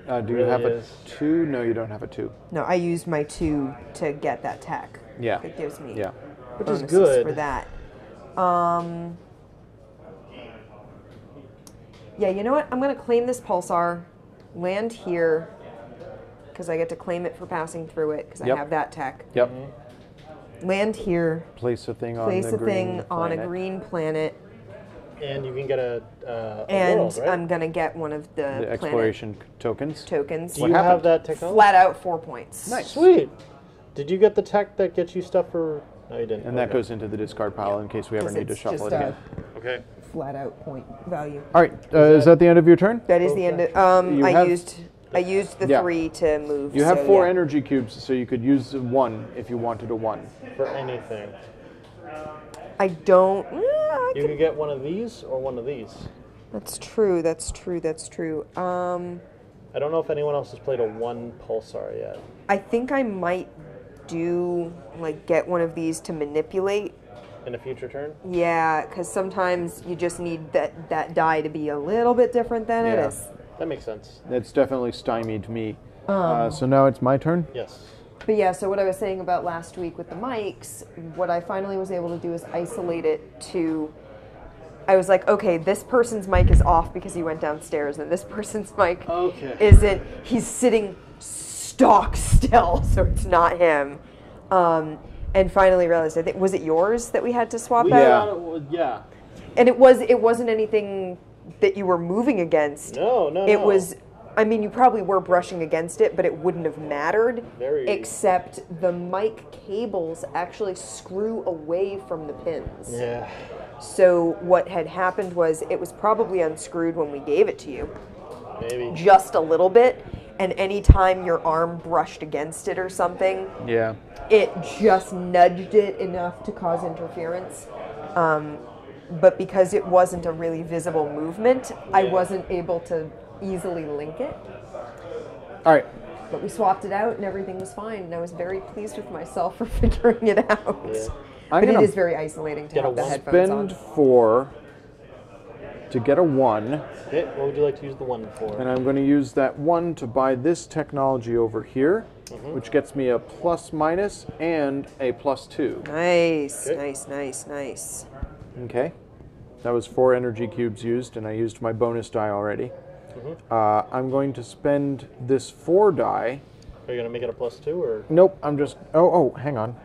Speaker 1: Do you
Speaker 2: Really
Speaker 1: have a
Speaker 2: is.
Speaker 1: 2? No, you don't have a 2.
Speaker 3: No, I used my 2 to get that tech.
Speaker 1: Yeah.
Speaker 3: It gives me
Speaker 1: Yeah.
Speaker 2: Which is
Speaker 3: bonuses
Speaker 2: good.
Speaker 3: for that. Yeah, you know what? I'm going to claim this pulsar, land here, because I get to claim it for passing through it, because
Speaker 1: Yep.
Speaker 3: I have that tech.
Speaker 1: Yep.
Speaker 3: Land here,
Speaker 1: Place a thing on
Speaker 3: place
Speaker 1: the
Speaker 3: a thing
Speaker 1: green
Speaker 3: on a
Speaker 1: planet.
Speaker 3: green planet,
Speaker 2: And you can get a
Speaker 3: and
Speaker 2: world, right?
Speaker 3: I'm going to get one of the,
Speaker 1: The
Speaker 3: planet
Speaker 1: exploration tokens.
Speaker 3: tokens.
Speaker 2: Do you
Speaker 1: happened?
Speaker 2: have that technology?
Speaker 3: Flat out 4 points.
Speaker 1: Nice.
Speaker 2: Sweet. Did you get the tech that gets you stuff for? No, you didn't.
Speaker 1: And that
Speaker 2: Okay.
Speaker 1: goes into the discard pile in case we ever
Speaker 3: Because
Speaker 1: need to
Speaker 3: it's
Speaker 1: shuffle
Speaker 3: just
Speaker 1: it again.
Speaker 2: Okay.
Speaker 3: flat out point value.
Speaker 1: All right. Is that the end of your turn?
Speaker 3: That is the end of,
Speaker 1: You
Speaker 3: I
Speaker 1: have-
Speaker 3: used the
Speaker 1: Yeah.
Speaker 3: 3 to move.
Speaker 1: You have
Speaker 3: so
Speaker 1: 4
Speaker 3: yeah.
Speaker 1: energy cubes, so you could use 1 if you wanted a 1.
Speaker 2: For anything,
Speaker 3: I don't. I
Speaker 2: you
Speaker 3: could-
Speaker 2: can get one of these or one of these.
Speaker 3: That's true. That's true. That's true.
Speaker 2: I don't know if anyone else has played a 1 pulsar yet.
Speaker 3: I think I might do like get one of these to manipulate.
Speaker 2: In a future turn.
Speaker 3: Yeah, because sometimes you just need that die to be a little bit different than it
Speaker 1: Yeah.
Speaker 3: is.
Speaker 2: That makes sense.
Speaker 1: That's definitely stymied me. So now it's my turn.
Speaker 2: Yes.
Speaker 3: But yeah, so what I was saying about last week with the mics, what I finally was able to do is isolate it to. I was like, okay, this person's mic is off because he went downstairs, and this person's mic
Speaker 2: Okay.
Speaker 3: isn't. He's sitting stock still, so it's not him. And finally realized, I think, was it yours that we had to swap
Speaker 2: We
Speaker 3: out?
Speaker 1: Yeah.
Speaker 2: thought it was, yeah.
Speaker 3: And it wasn't anything that you were moving against.
Speaker 2: No, no,
Speaker 3: It
Speaker 2: no.
Speaker 3: was, I mean, you probably were brushing against it, but it wouldn't have mattered.
Speaker 2: Very-
Speaker 3: Except the mic cables actually screw away from the pins.
Speaker 2: Yeah.
Speaker 3: So what had happened was it was probably unscrewed when we gave it to you,
Speaker 2: Maybe.
Speaker 3: just a little bit. And anytime your arm brushed against it or something,
Speaker 1: Yeah.
Speaker 3: it just nudged it enough to cause interference. But because it wasn't a really visible movement, I wasn't able to easily link it.
Speaker 1: All right.
Speaker 3: But we swapped it out and everything was fine. And I was very pleased with myself for figuring it out.
Speaker 2: Yeah.
Speaker 1: I'm
Speaker 3: But it
Speaker 1: gonna
Speaker 3: is very isolating to
Speaker 2: Get a
Speaker 3: have the
Speaker 2: one.
Speaker 3: headphones
Speaker 1: spend
Speaker 3: on.
Speaker 1: 4 to get a 1,
Speaker 2: Okay, what would you like to use the 1 for?
Speaker 1: and I'm going to use that 1 to buy this technology over here, which gets me a plus/minus and a +2.
Speaker 3: Nice,
Speaker 2: Okay.
Speaker 3: nice, nice, nice.
Speaker 1: Okay. That was 4 energy cubes used, and I used my bonus die already. I'm going to spend this 4 die.
Speaker 2: Are you going to make it a +2 or?
Speaker 1: Nope, I'm just... Oh, hang on.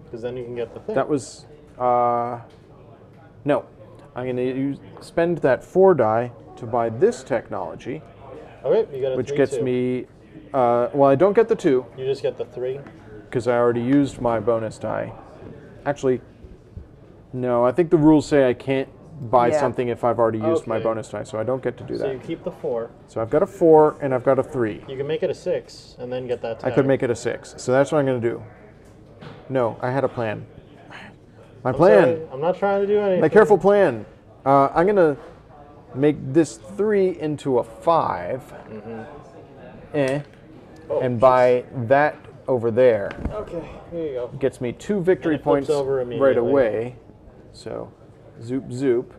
Speaker 2: Because then you can get the thing.
Speaker 1: That was... No. I'm going to spend that 4 die to buy this technology,
Speaker 2: Okay, you got a
Speaker 1: which
Speaker 2: 3,
Speaker 1: gets
Speaker 2: 2.
Speaker 1: me... well, I don't get the 2,
Speaker 2: You just get the 3.
Speaker 1: because I already used my bonus die. Actually, no, I think the rules say I can't buy
Speaker 3: Yeah.
Speaker 1: something if I've already used my
Speaker 2: Okay.
Speaker 1: bonus die, so I don't get to do
Speaker 2: So
Speaker 1: that.
Speaker 2: you keep the 4.
Speaker 1: So I've got a 4 and I've got a 3.
Speaker 2: You can make it a 6 and then get that
Speaker 1: I
Speaker 2: tag.
Speaker 1: could make it a 6, so that's what I'm going to do. No, I had a plan. My
Speaker 2: I'm
Speaker 1: plan.
Speaker 2: sorry, I'm not trying to do anything.
Speaker 1: My careful plan. I'm going to make this 3 into a 5. And buy that over there.
Speaker 2: Okay, here you go.
Speaker 1: Gets me 2 victory
Speaker 2: And it flips
Speaker 1: points
Speaker 2: over
Speaker 1: right
Speaker 2: immediately.
Speaker 1: away. So, zoop zoop.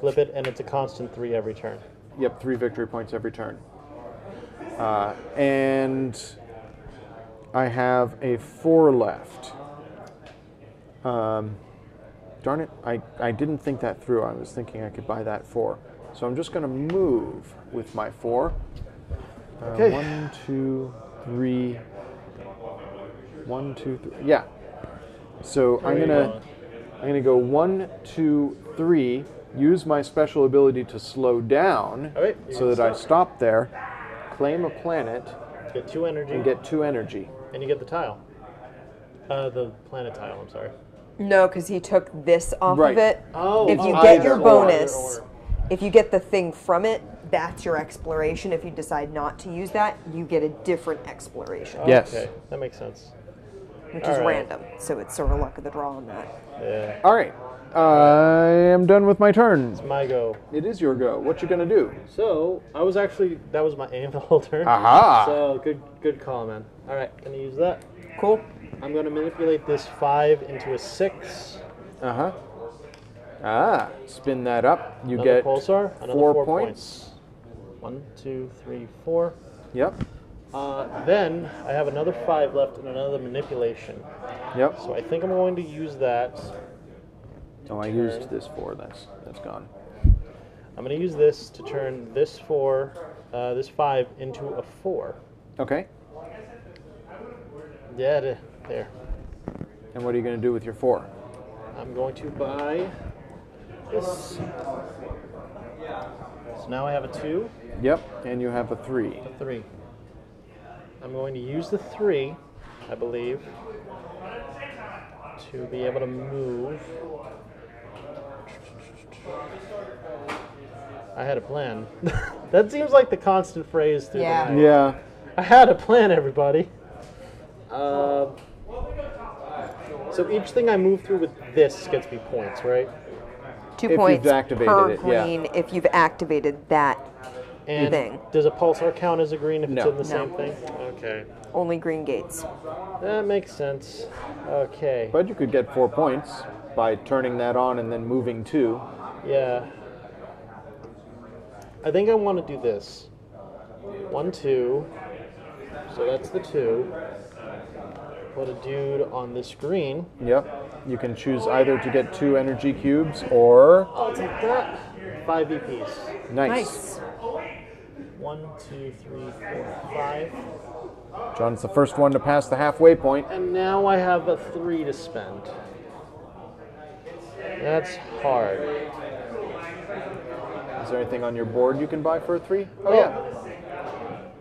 Speaker 2: Flip it, and it's a constant 3 every turn.
Speaker 1: Yep, 3 victory points every turn. And I have a 4 left. Darn it, I didn't think that through. I was thinking I could buy that 4. So I'm just going to move with my 4.
Speaker 2: Okay.
Speaker 1: 1, 2, 3. 1, 2, 3. Yeah. So I'm gonna go 1, 2, 3. Use my special ability to slow down,
Speaker 2: Okay, you
Speaker 1: so
Speaker 2: can
Speaker 1: that I
Speaker 2: stop.
Speaker 1: stop there, claim a planet,
Speaker 2: Get 2 energy,
Speaker 1: and get 2 energy.
Speaker 2: and you get the tile. The planet tile, I'm sorry.
Speaker 3: No, because he took this off
Speaker 1: Right.
Speaker 3: of it.
Speaker 2: Oh,
Speaker 3: If you
Speaker 1: oh,
Speaker 3: get
Speaker 1: either
Speaker 3: your
Speaker 1: or.
Speaker 3: bonus, if you get the thing from it, that's your exploration. If you decide not to use that, you get a different exploration,
Speaker 1: Yes.
Speaker 2: Okay, that makes sense.
Speaker 3: which is
Speaker 2: All right.
Speaker 3: random. So it's sort of luck of the draw on that.
Speaker 2: Yeah.
Speaker 1: All right. I am done with my turn.
Speaker 2: My go.
Speaker 1: It is your go. What you gonna do?
Speaker 2: So, that was my aim the whole turn.
Speaker 1: Aha.
Speaker 2: So, good call, man. Alright, gonna use that.
Speaker 3: Cool.
Speaker 2: I'm gonna manipulate this 5 into a 6.
Speaker 1: Spin that up. You
Speaker 2: Another
Speaker 1: get
Speaker 2: pulsar, another 4 points. 1, 2, 3, 4.
Speaker 1: Yep.
Speaker 2: Then, I have another 5 left and another manipulation.
Speaker 1: Yep.
Speaker 2: So, I think I'm going to use that.
Speaker 1: Oh, I used this 4. That's gone.
Speaker 2: I'm gonna use this to turn this 5 into a 4.
Speaker 1: Okay.
Speaker 2: Yeah, there.
Speaker 1: And what are you gonna do with your 4?
Speaker 2: I'm going to buy this. So now I have a 2,
Speaker 1: Yep. And you have a 3.
Speaker 2: a 3. I'm going to use the 3, I believe, to be able to move. I had a plan. That seems like the constant phrase through
Speaker 3: Yeah.
Speaker 2: the night.
Speaker 1: Yeah.
Speaker 2: I had a plan, everybody. So each thing I move through with this gets me points, right?
Speaker 3: 2
Speaker 1: you've
Speaker 3: points
Speaker 1: activated
Speaker 3: per
Speaker 1: it, yeah.
Speaker 3: green if you've activated that
Speaker 2: And
Speaker 3: thing.
Speaker 2: does a pulsar count as a green if
Speaker 1: No.
Speaker 2: it's in the
Speaker 3: No.
Speaker 2: same thing? Okay.
Speaker 3: Only green gates.
Speaker 2: That makes sense. Okay.
Speaker 1: But you could get 4 points by turning that on and then moving 2.
Speaker 2: Yeah. I think I want to do this. 1, 2. So that's the 2. Put a dude on this green.
Speaker 1: Yep. You can choose either to get 2 energy cubes or...
Speaker 2: I'll take that. 5 VPs.
Speaker 1: Nice.
Speaker 2: 1, 2, 3, 4, 5.
Speaker 1: John's the first one to pass the halfway point.
Speaker 2: And now I have a 3 to spend. That's hard.
Speaker 1: Is there anything on your board you can buy for a 3?
Speaker 2: Oh,
Speaker 1: yeah.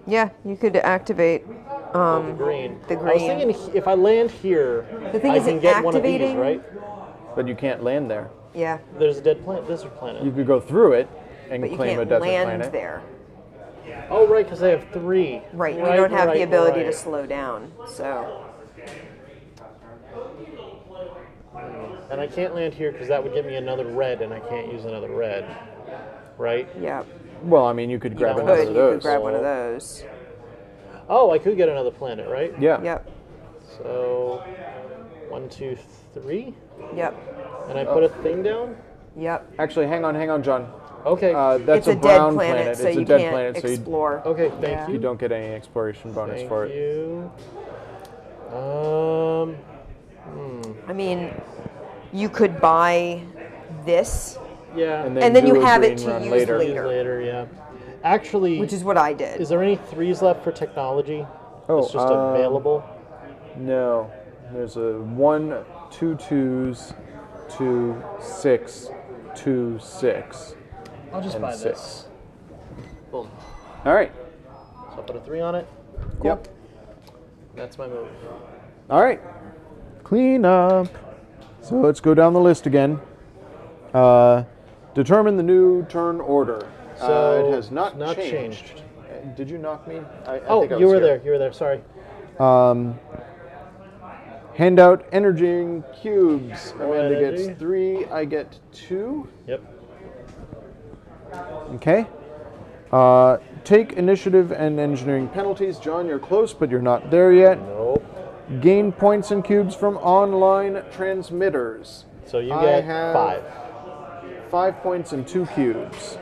Speaker 3: Yeah, you could activate.
Speaker 2: The green.
Speaker 3: The
Speaker 2: I was
Speaker 3: green.
Speaker 2: thinking if I land here,
Speaker 3: The thing
Speaker 2: I
Speaker 3: is,
Speaker 2: can
Speaker 3: it
Speaker 2: get one of these,
Speaker 3: activating-
Speaker 2: right?
Speaker 1: But you can't land there.
Speaker 3: Yeah,
Speaker 2: There's a desert planet.
Speaker 1: You could go through it and
Speaker 3: but you
Speaker 1: claim a
Speaker 3: can't
Speaker 1: desert
Speaker 3: land
Speaker 1: planet.
Speaker 3: there.
Speaker 2: Oh, right, because I have 3.
Speaker 3: Right, you don't have the ability to
Speaker 2: right.
Speaker 3: slow down. So,
Speaker 2: And I can't land here because that would give me another red, and I can't use another red. Right?
Speaker 3: yeah,
Speaker 1: Well, I mean, you could grab
Speaker 2: know,
Speaker 1: another
Speaker 3: could
Speaker 1: of
Speaker 3: you
Speaker 1: those.
Speaker 3: could grab one of those?
Speaker 2: Oh, I could get another planet, right?
Speaker 1: Yeah.
Speaker 3: Yep,
Speaker 2: So, 1, 2, 3.
Speaker 3: yep,
Speaker 2: And I put a thing down?
Speaker 3: yep.
Speaker 1: Actually, hang on, John.
Speaker 2: Okay.
Speaker 1: That's
Speaker 3: It's a
Speaker 1: a brown
Speaker 3: dead planet, so
Speaker 1: It's
Speaker 3: you
Speaker 1: a dead
Speaker 3: can't
Speaker 1: planet, so
Speaker 3: explore.
Speaker 2: okay, thank
Speaker 3: Yeah.
Speaker 1: you
Speaker 2: you.
Speaker 1: don't get any exploration bonus
Speaker 2: Thank
Speaker 1: for it.
Speaker 2: you.
Speaker 3: I mean, you could buy this
Speaker 2: Yeah.
Speaker 3: And then
Speaker 1: do
Speaker 3: you
Speaker 1: a
Speaker 3: have it
Speaker 1: green
Speaker 3: to
Speaker 1: run
Speaker 3: use
Speaker 1: later.
Speaker 3: later.
Speaker 2: Later, yeah. Actually,
Speaker 3: Which is what I did.
Speaker 2: is there any 3s left for technology?
Speaker 1: Oh,
Speaker 2: It's just available.
Speaker 1: No, there's a 1, 2 2s, 2 6, 2 6.
Speaker 2: I'll just
Speaker 1: and
Speaker 2: buy
Speaker 1: 6.
Speaker 2: this. Boom.
Speaker 1: All right.
Speaker 2: So I'll put a 3 on it.
Speaker 1: Yep.
Speaker 2: That's my move.
Speaker 1: All right. Clean up. So let's go down the list again. Determine the new turn order.
Speaker 2: So
Speaker 1: it has not
Speaker 2: it's not
Speaker 1: changed.
Speaker 2: changed.
Speaker 1: Did you knock me? I
Speaker 2: Oh,
Speaker 1: think I
Speaker 2: you
Speaker 1: was
Speaker 2: were
Speaker 1: here.
Speaker 2: there. You were there. Sorry.
Speaker 1: Hand out energy cubes. Amanda
Speaker 2: energy.
Speaker 1: gets 3. I get 2.
Speaker 2: Yep.
Speaker 1: Okay. Take initiative and engineering penalties. John, you're close, but you're not there yet.
Speaker 2: Nope.
Speaker 1: Gain points and cubes from online transmitters.
Speaker 2: So you
Speaker 1: I
Speaker 2: get
Speaker 1: have
Speaker 2: 5.
Speaker 1: 5 points and 2 cubes.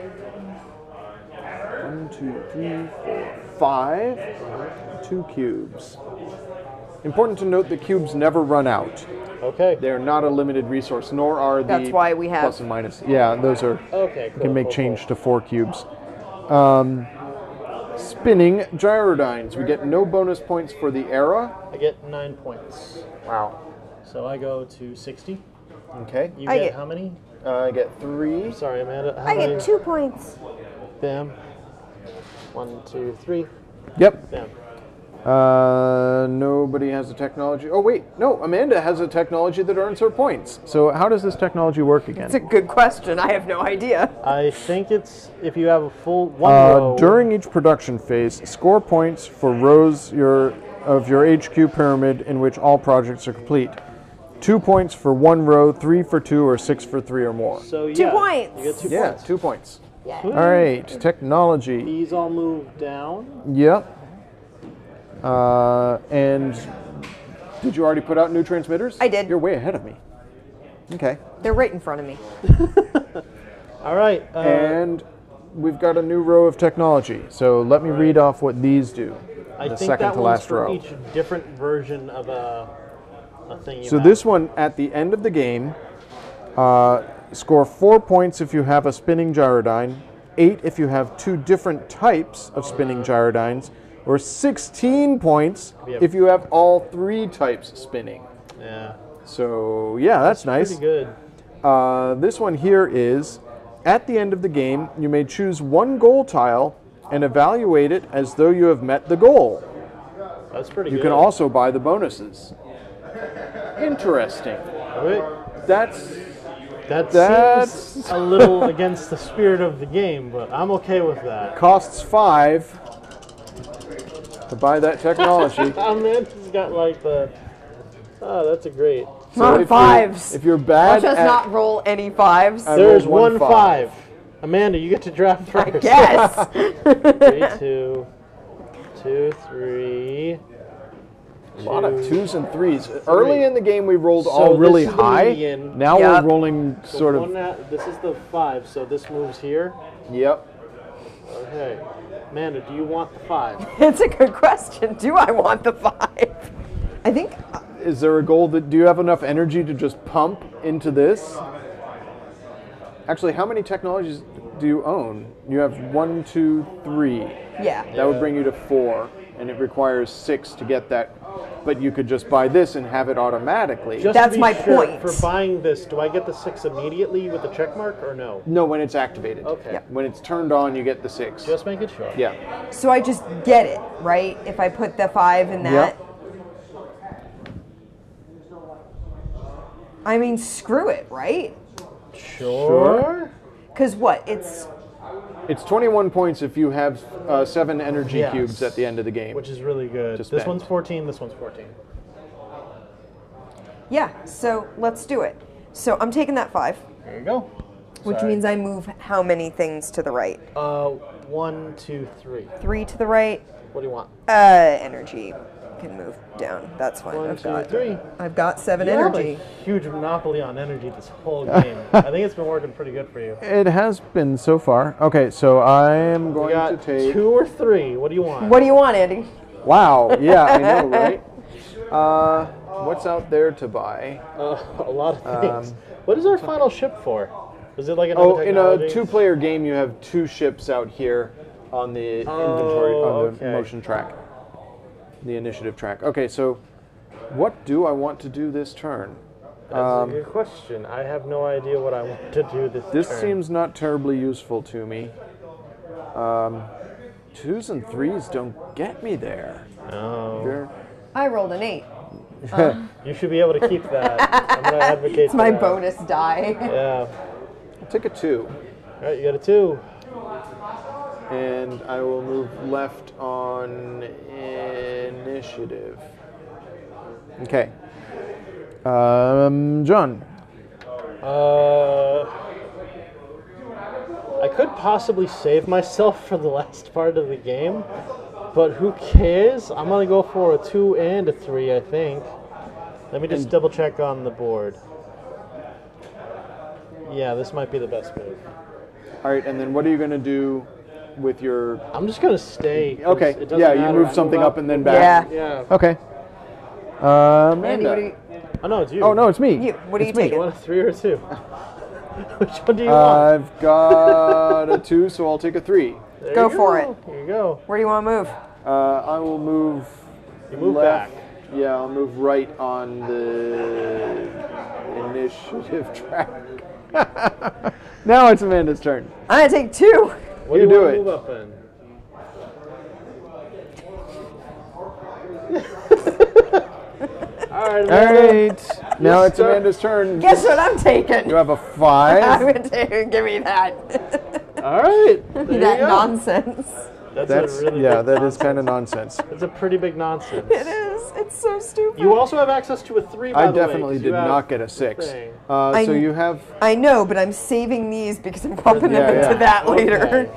Speaker 1: 1, 2, 3, 4, 5. 2 cubes. Important to note the cubes never run out.
Speaker 2: Okay.
Speaker 1: They're not a limited resource, nor are the
Speaker 3: That's why we have-
Speaker 1: plus and minus. Yeah, those are.
Speaker 2: Okay.
Speaker 1: You
Speaker 2: Cool,
Speaker 1: can make
Speaker 2: cool,
Speaker 1: change to 4 cubes. Spinning gyrodynes. We get no bonus points for the era.
Speaker 2: cool. I get 9 points.
Speaker 1: Wow.
Speaker 2: So I go to 60.
Speaker 1: Okay.
Speaker 2: You
Speaker 3: I
Speaker 2: get
Speaker 3: get-
Speaker 2: how many?
Speaker 1: I get 3.
Speaker 2: Sorry, Amanda. How
Speaker 3: I
Speaker 2: many?
Speaker 3: get 2 points.
Speaker 2: Bam. 1, 2, 3.
Speaker 1: Yep.
Speaker 2: Bam.
Speaker 1: Nobody has a technology. Oh wait, no. Amanda has a technology that earns her points. So how does this technology work again?
Speaker 3: It's a good question. I have no idea.
Speaker 2: I think it's if you have a full one row.
Speaker 1: During each production phase, score points for rows of your HQ pyramid in which all projects are complete. 2 points for 1 row, 3 for 2, or 6 for 3 or more.
Speaker 2: So
Speaker 3: 2
Speaker 2: yeah,
Speaker 3: points.
Speaker 2: You get 2
Speaker 1: Yeah,
Speaker 2: points.
Speaker 1: 2 points.
Speaker 3: Yeah.
Speaker 1: All right, technology.
Speaker 2: These all move down.
Speaker 1: Yep. And did you already put out new transmitters?
Speaker 3: I did.
Speaker 1: You're way ahead of me. Okay.
Speaker 3: They're right in front of me.
Speaker 2: All right.
Speaker 1: And we've got a new row of technology. So let me read off what these do.
Speaker 2: I
Speaker 1: The
Speaker 2: think
Speaker 1: second
Speaker 2: that
Speaker 1: to
Speaker 2: one's
Speaker 1: last
Speaker 2: for
Speaker 1: row.
Speaker 2: each different version of a thing. You
Speaker 1: So
Speaker 2: have.
Speaker 1: this one, at the end of the game, score 4 points if you have a spinning gyrodyne, 8 if you have 2 different types of spinning gyrodynes, or 16 points
Speaker 2: Yep.
Speaker 1: if you have all 3 types spinning.
Speaker 2: Yeah.
Speaker 1: So yeah, that's nice.
Speaker 2: Pretty good.
Speaker 1: This one here is, at the end of the game, you may choose 1 goal tile and evaluate it as though you have met the goal.
Speaker 2: That's pretty
Speaker 1: You
Speaker 2: good.
Speaker 1: can also buy the bonuses. Interesting.
Speaker 2: Wait,
Speaker 1: That
Speaker 2: that seems
Speaker 1: That's-
Speaker 2: a little against the spirit of the game, but I'm okay with that.
Speaker 1: costs 5 to buy that technology.
Speaker 2: Amanda's got like the. Oh, that's a great.
Speaker 3: Not
Speaker 1: if
Speaker 3: fives.
Speaker 1: If you're bad
Speaker 3: Let's just
Speaker 1: at,
Speaker 3: not roll any 5s.
Speaker 1: I
Speaker 2: There's
Speaker 1: rolled
Speaker 2: 1 5. Amanda, you get to draft first.
Speaker 3: I guess.
Speaker 2: 3, 2, 2, 3.
Speaker 1: a lot of 2s and 3s. Early in the game, we rolled
Speaker 2: So
Speaker 1: all
Speaker 2: this
Speaker 1: really
Speaker 2: is the
Speaker 1: high.
Speaker 2: median.
Speaker 1: Now
Speaker 3: Yep.
Speaker 1: we're rolling
Speaker 2: So
Speaker 1: sort of.
Speaker 2: this is the 5, so this moves here.
Speaker 1: Yep.
Speaker 2: Okay. Amanda, do you want the 5?
Speaker 3: It's a good question. Do I want the 5? I think
Speaker 1: Is there a goal that? Do you have enough energy to just pump into this? Actually, how many technologies do you own? You have 1, 2, 3.
Speaker 3: yeah.
Speaker 1: That would bring you to 4, and it requires 6 to get that. But you could just buy this and have it automatically.
Speaker 2: Just
Speaker 3: That's
Speaker 2: to be
Speaker 3: my
Speaker 2: sure,
Speaker 3: point.
Speaker 2: For buying this, do I get the 6 immediately with the check mark or no?
Speaker 1: No, when it's activated.
Speaker 2: Okay.
Speaker 3: Yeah.
Speaker 1: When it's turned on, you get the 6.
Speaker 2: Just making sure.
Speaker 1: Yeah.
Speaker 3: So I just get it, right? If I put the 5 in that.
Speaker 1: Yep.
Speaker 3: I mean, screw it, right?
Speaker 2: Sure.
Speaker 3: Because what? It's
Speaker 1: It's 21 points if you have 7 energy
Speaker 2: Yes.
Speaker 1: cubes at the end of the game.
Speaker 2: Which is really good.
Speaker 1: To
Speaker 2: This
Speaker 1: spend.
Speaker 2: one's 14, this one's 14.
Speaker 3: yeah. So let's do it. So I'm taking that 5,
Speaker 2: There you go.
Speaker 3: which
Speaker 2: Sorry.
Speaker 3: means I move how many things to the right?
Speaker 2: 1, 2, 3.
Speaker 3: 3 to the right.
Speaker 2: What do you want?
Speaker 3: Energy can move down. That's fine.
Speaker 2: 1,
Speaker 3: I've
Speaker 2: 2,
Speaker 3: got
Speaker 2: 3.
Speaker 3: I've got 7
Speaker 2: You have
Speaker 3: energy.
Speaker 2: a huge monopoly on energy this whole game. I think it's been working pretty good for you.
Speaker 1: It has been so far. Okay, so I am
Speaker 2: We
Speaker 1: going to
Speaker 2: got
Speaker 1: take.
Speaker 2: 2 or 3. What do you want?
Speaker 3: What do you want, Andy?
Speaker 1: Wow. Yeah, I know, right? What's out there to buy?
Speaker 2: A lot of things. What is our final ship for? Is it like another
Speaker 1: Oh, in a
Speaker 2: technology?
Speaker 1: 2-player game, you have 2 ships out here on the inventory, on the
Speaker 2: okay.
Speaker 1: motion track, the initiative track. Okay, so what do I want to do this turn?
Speaker 2: That's a good question. I have no idea what I want to do this turn.
Speaker 1: Seems not terribly useful to me. 2s and 3s don't get me there.
Speaker 2: No.
Speaker 1: They're-
Speaker 3: I rolled an 8.
Speaker 2: You should be able to keep that. I'm going to advocate
Speaker 3: It's my
Speaker 2: that.
Speaker 3: bonus die.
Speaker 2: Yeah.
Speaker 1: I'll take a 2,
Speaker 2: All right, you got a 2.
Speaker 1: and I will move left on initiative. Okay. John.
Speaker 2: I could possibly save myself for the last part of the game, but who cares? I'm going to go for a 2 and a 3, I think. Let me just double check on the board. Yeah, this might be the best move.
Speaker 1: All right, and then what are you going to do with your...
Speaker 2: I'm just going to stay. 'cause
Speaker 1: Okay,
Speaker 2: it doesn't
Speaker 1: yeah, you
Speaker 2: matter.
Speaker 1: move
Speaker 2: I
Speaker 1: something up and then back.
Speaker 3: Yeah.
Speaker 2: Yeah.
Speaker 1: Okay.
Speaker 3: Andy, what do you,
Speaker 2: Oh, no, it's you.
Speaker 1: Oh, no, it's me.
Speaker 3: what are you
Speaker 1: It's me.
Speaker 2: You
Speaker 3: taking?
Speaker 2: want a 3 or a 2? Which one do you want?
Speaker 1: I've got a 2, so I'll take a 3.
Speaker 2: There
Speaker 3: Go
Speaker 2: you
Speaker 3: for
Speaker 2: go.
Speaker 3: it.
Speaker 2: Here you go.
Speaker 3: Where do you want to move?
Speaker 1: I will move
Speaker 2: You move
Speaker 1: left.
Speaker 2: back.
Speaker 1: Yeah, I'll move right on the initiative track. Now it's Amanda's turn.
Speaker 3: I'm going to take 2.
Speaker 2: What
Speaker 1: You
Speaker 2: do you
Speaker 1: do
Speaker 2: want
Speaker 1: it.
Speaker 2: to move up in? All right.
Speaker 1: All right. Now it's
Speaker 2: start.
Speaker 1: Amanda's turn.
Speaker 3: Guess what I'm taking?
Speaker 1: You have a
Speaker 3: I'm
Speaker 1: 5.
Speaker 3: going to give me that.
Speaker 2: All right. There you
Speaker 3: that
Speaker 2: go.
Speaker 3: nonsense.
Speaker 2: That's
Speaker 1: That's
Speaker 2: a really
Speaker 1: yeah,
Speaker 2: big
Speaker 1: that is kind of nonsense.
Speaker 2: It's a pretty big nonsense.
Speaker 3: It is. It's so stupid.
Speaker 2: You also have access to a 3, by
Speaker 1: I
Speaker 2: the way,
Speaker 1: definitely
Speaker 2: 'cause you
Speaker 1: did
Speaker 2: have
Speaker 1: not get a
Speaker 2: the
Speaker 1: 6.
Speaker 2: thing.
Speaker 1: So you have
Speaker 3: I know, but I'm saving these because I'm bumping
Speaker 1: Yeah,
Speaker 3: them into
Speaker 1: yeah.
Speaker 3: that later.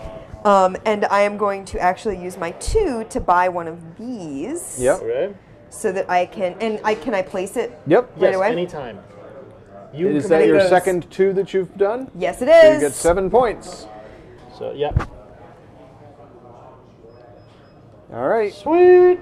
Speaker 2: Okay.
Speaker 3: And I am going to actually use my 2 to buy one of these.
Speaker 1: Yep.
Speaker 2: Okay.
Speaker 3: So that I can, can I place it?
Speaker 1: Yep.
Speaker 3: Right
Speaker 2: Yes,
Speaker 3: away?
Speaker 2: anytime. You
Speaker 1: Is
Speaker 2: can
Speaker 1: that
Speaker 2: make
Speaker 1: your
Speaker 2: those-
Speaker 1: second 2 that you've done?
Speaker 3: Yes, it
Speaker 1: So
Speaker 3: is.
Speaker 1: you get 7 points.
Speaker 2: So, yeah.
Speaker 1: All right.
Speaker 2: Sweet.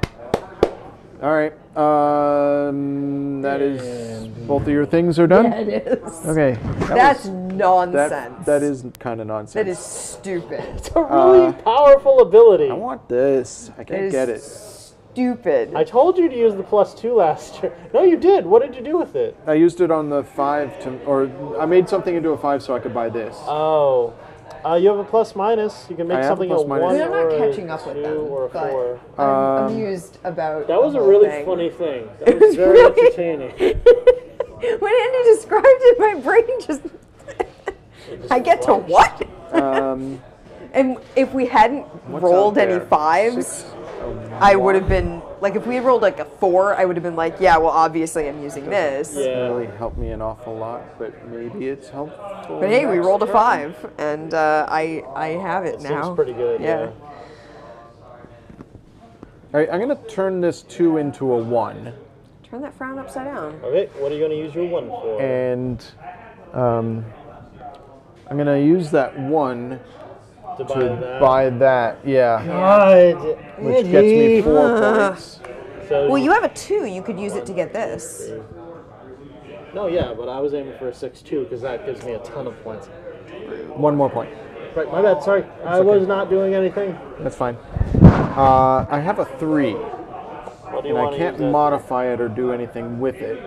Speaker 1: All right. That is both of your things are done.
Speaker 3: Yeah, it is.
Speaker 1: Okay.
Speaker 3: That's
Speaker 1: was-
Speaker 3: nonsense.
Speaker 1: that is kind of nonsense.
Speaker 3: That is stupid.
Speaker 2: It's a really powerful ability.
Speaker 1: I want this. I
Speaker 3: That
Speaker 1: can't
Speaker 3: is
Speaker 1: get it.
Speaker 3: Stupid.
Speaker 2: I told you to use the +2 last year. No, you did. What did you do with it?
Speaker 1: I used it on the 5 to, or I made something into a 5 so I could buy this.
Speaker 2: Oh. You have a +-. You can make
Speaker 1: I have a
Speaker 2: something a
Speaker 1: plus-minus.
Speaker 2: 1
Speaker 3: I mean, I'm not
Speaker 2: or
Speaker 3: catching
Speaker 2: a
Speaker 3: up with
Speaker 2: 2
Speaker 3: them,
Speaker 2: or a
Speaker 3: but
Speaker 2: 4.
Speaker 3: I'm amused about
Speaker 2: That was
Speaker 3: the
Speaker 2: a
Speaker 3: whole
Speaker 2: really
Speaker 3: thing.
Speaker 2: funny thing. That was very
Speaker 3: really-
Speaker 2: entertaining.
Speaker 3: When Andy described it, my brain just... I get to what? And if we hadn't
Speaker 1: What's
Speaker 3: rolled
Speaker 1: out
Speaker 3: any
Speaker 1: there?
Speaker 3: 5s,
Speaker 1: 6,
Speaker 3: I would have been... Like, if we had rolled like a 4, I would have been like, yeah, well, obviously I'm using this.
Speaker 2: Yeah.
Speaker 1: really helped me an awful lot, but maybe it's helpful.
Speaker 3: But hey, we
Speaker 1: next
Speaker 3: rolled a
Speaker 1: turn.
Speaker 3: 5, and I have it now.
Speaker 2: Seems pretty good. Yeah.
Speaker 1: All right, I'm going to turn this 2 into a 1.
Speaker 3: Turn that frown upside down.
Speaker 2: Okay, what are you going to use your 1 for?
Speaker 1: And I'm going to use that 1
Speaker 2: to buy
Speaker 1: to
Speaker 2: that.
Speaker 1: buy that. Yeah.
Speaker 2: God.
Speaker 1: Which gets me 4 points.
Speaker 2: So
Speaker 3: Well, you have a 2. You could use it to get this.
Speaker 2: No, yeah, but I was aiming for a 6-2 because that gives me a ton of points.
Speaker 1: 1 more point.
Speaker 2: Right, my bad. Sorry, I was not doing anything.
Speaker 1: That's fine. I have a 3,
Speaker 2: What do you
Speaker 1: and
Speaker 2: want
Speaker 1: I
Speaker 2: to
Speaker 1: can't
Speaker 2: use that?
Speaker 1: modify it or do anything with it.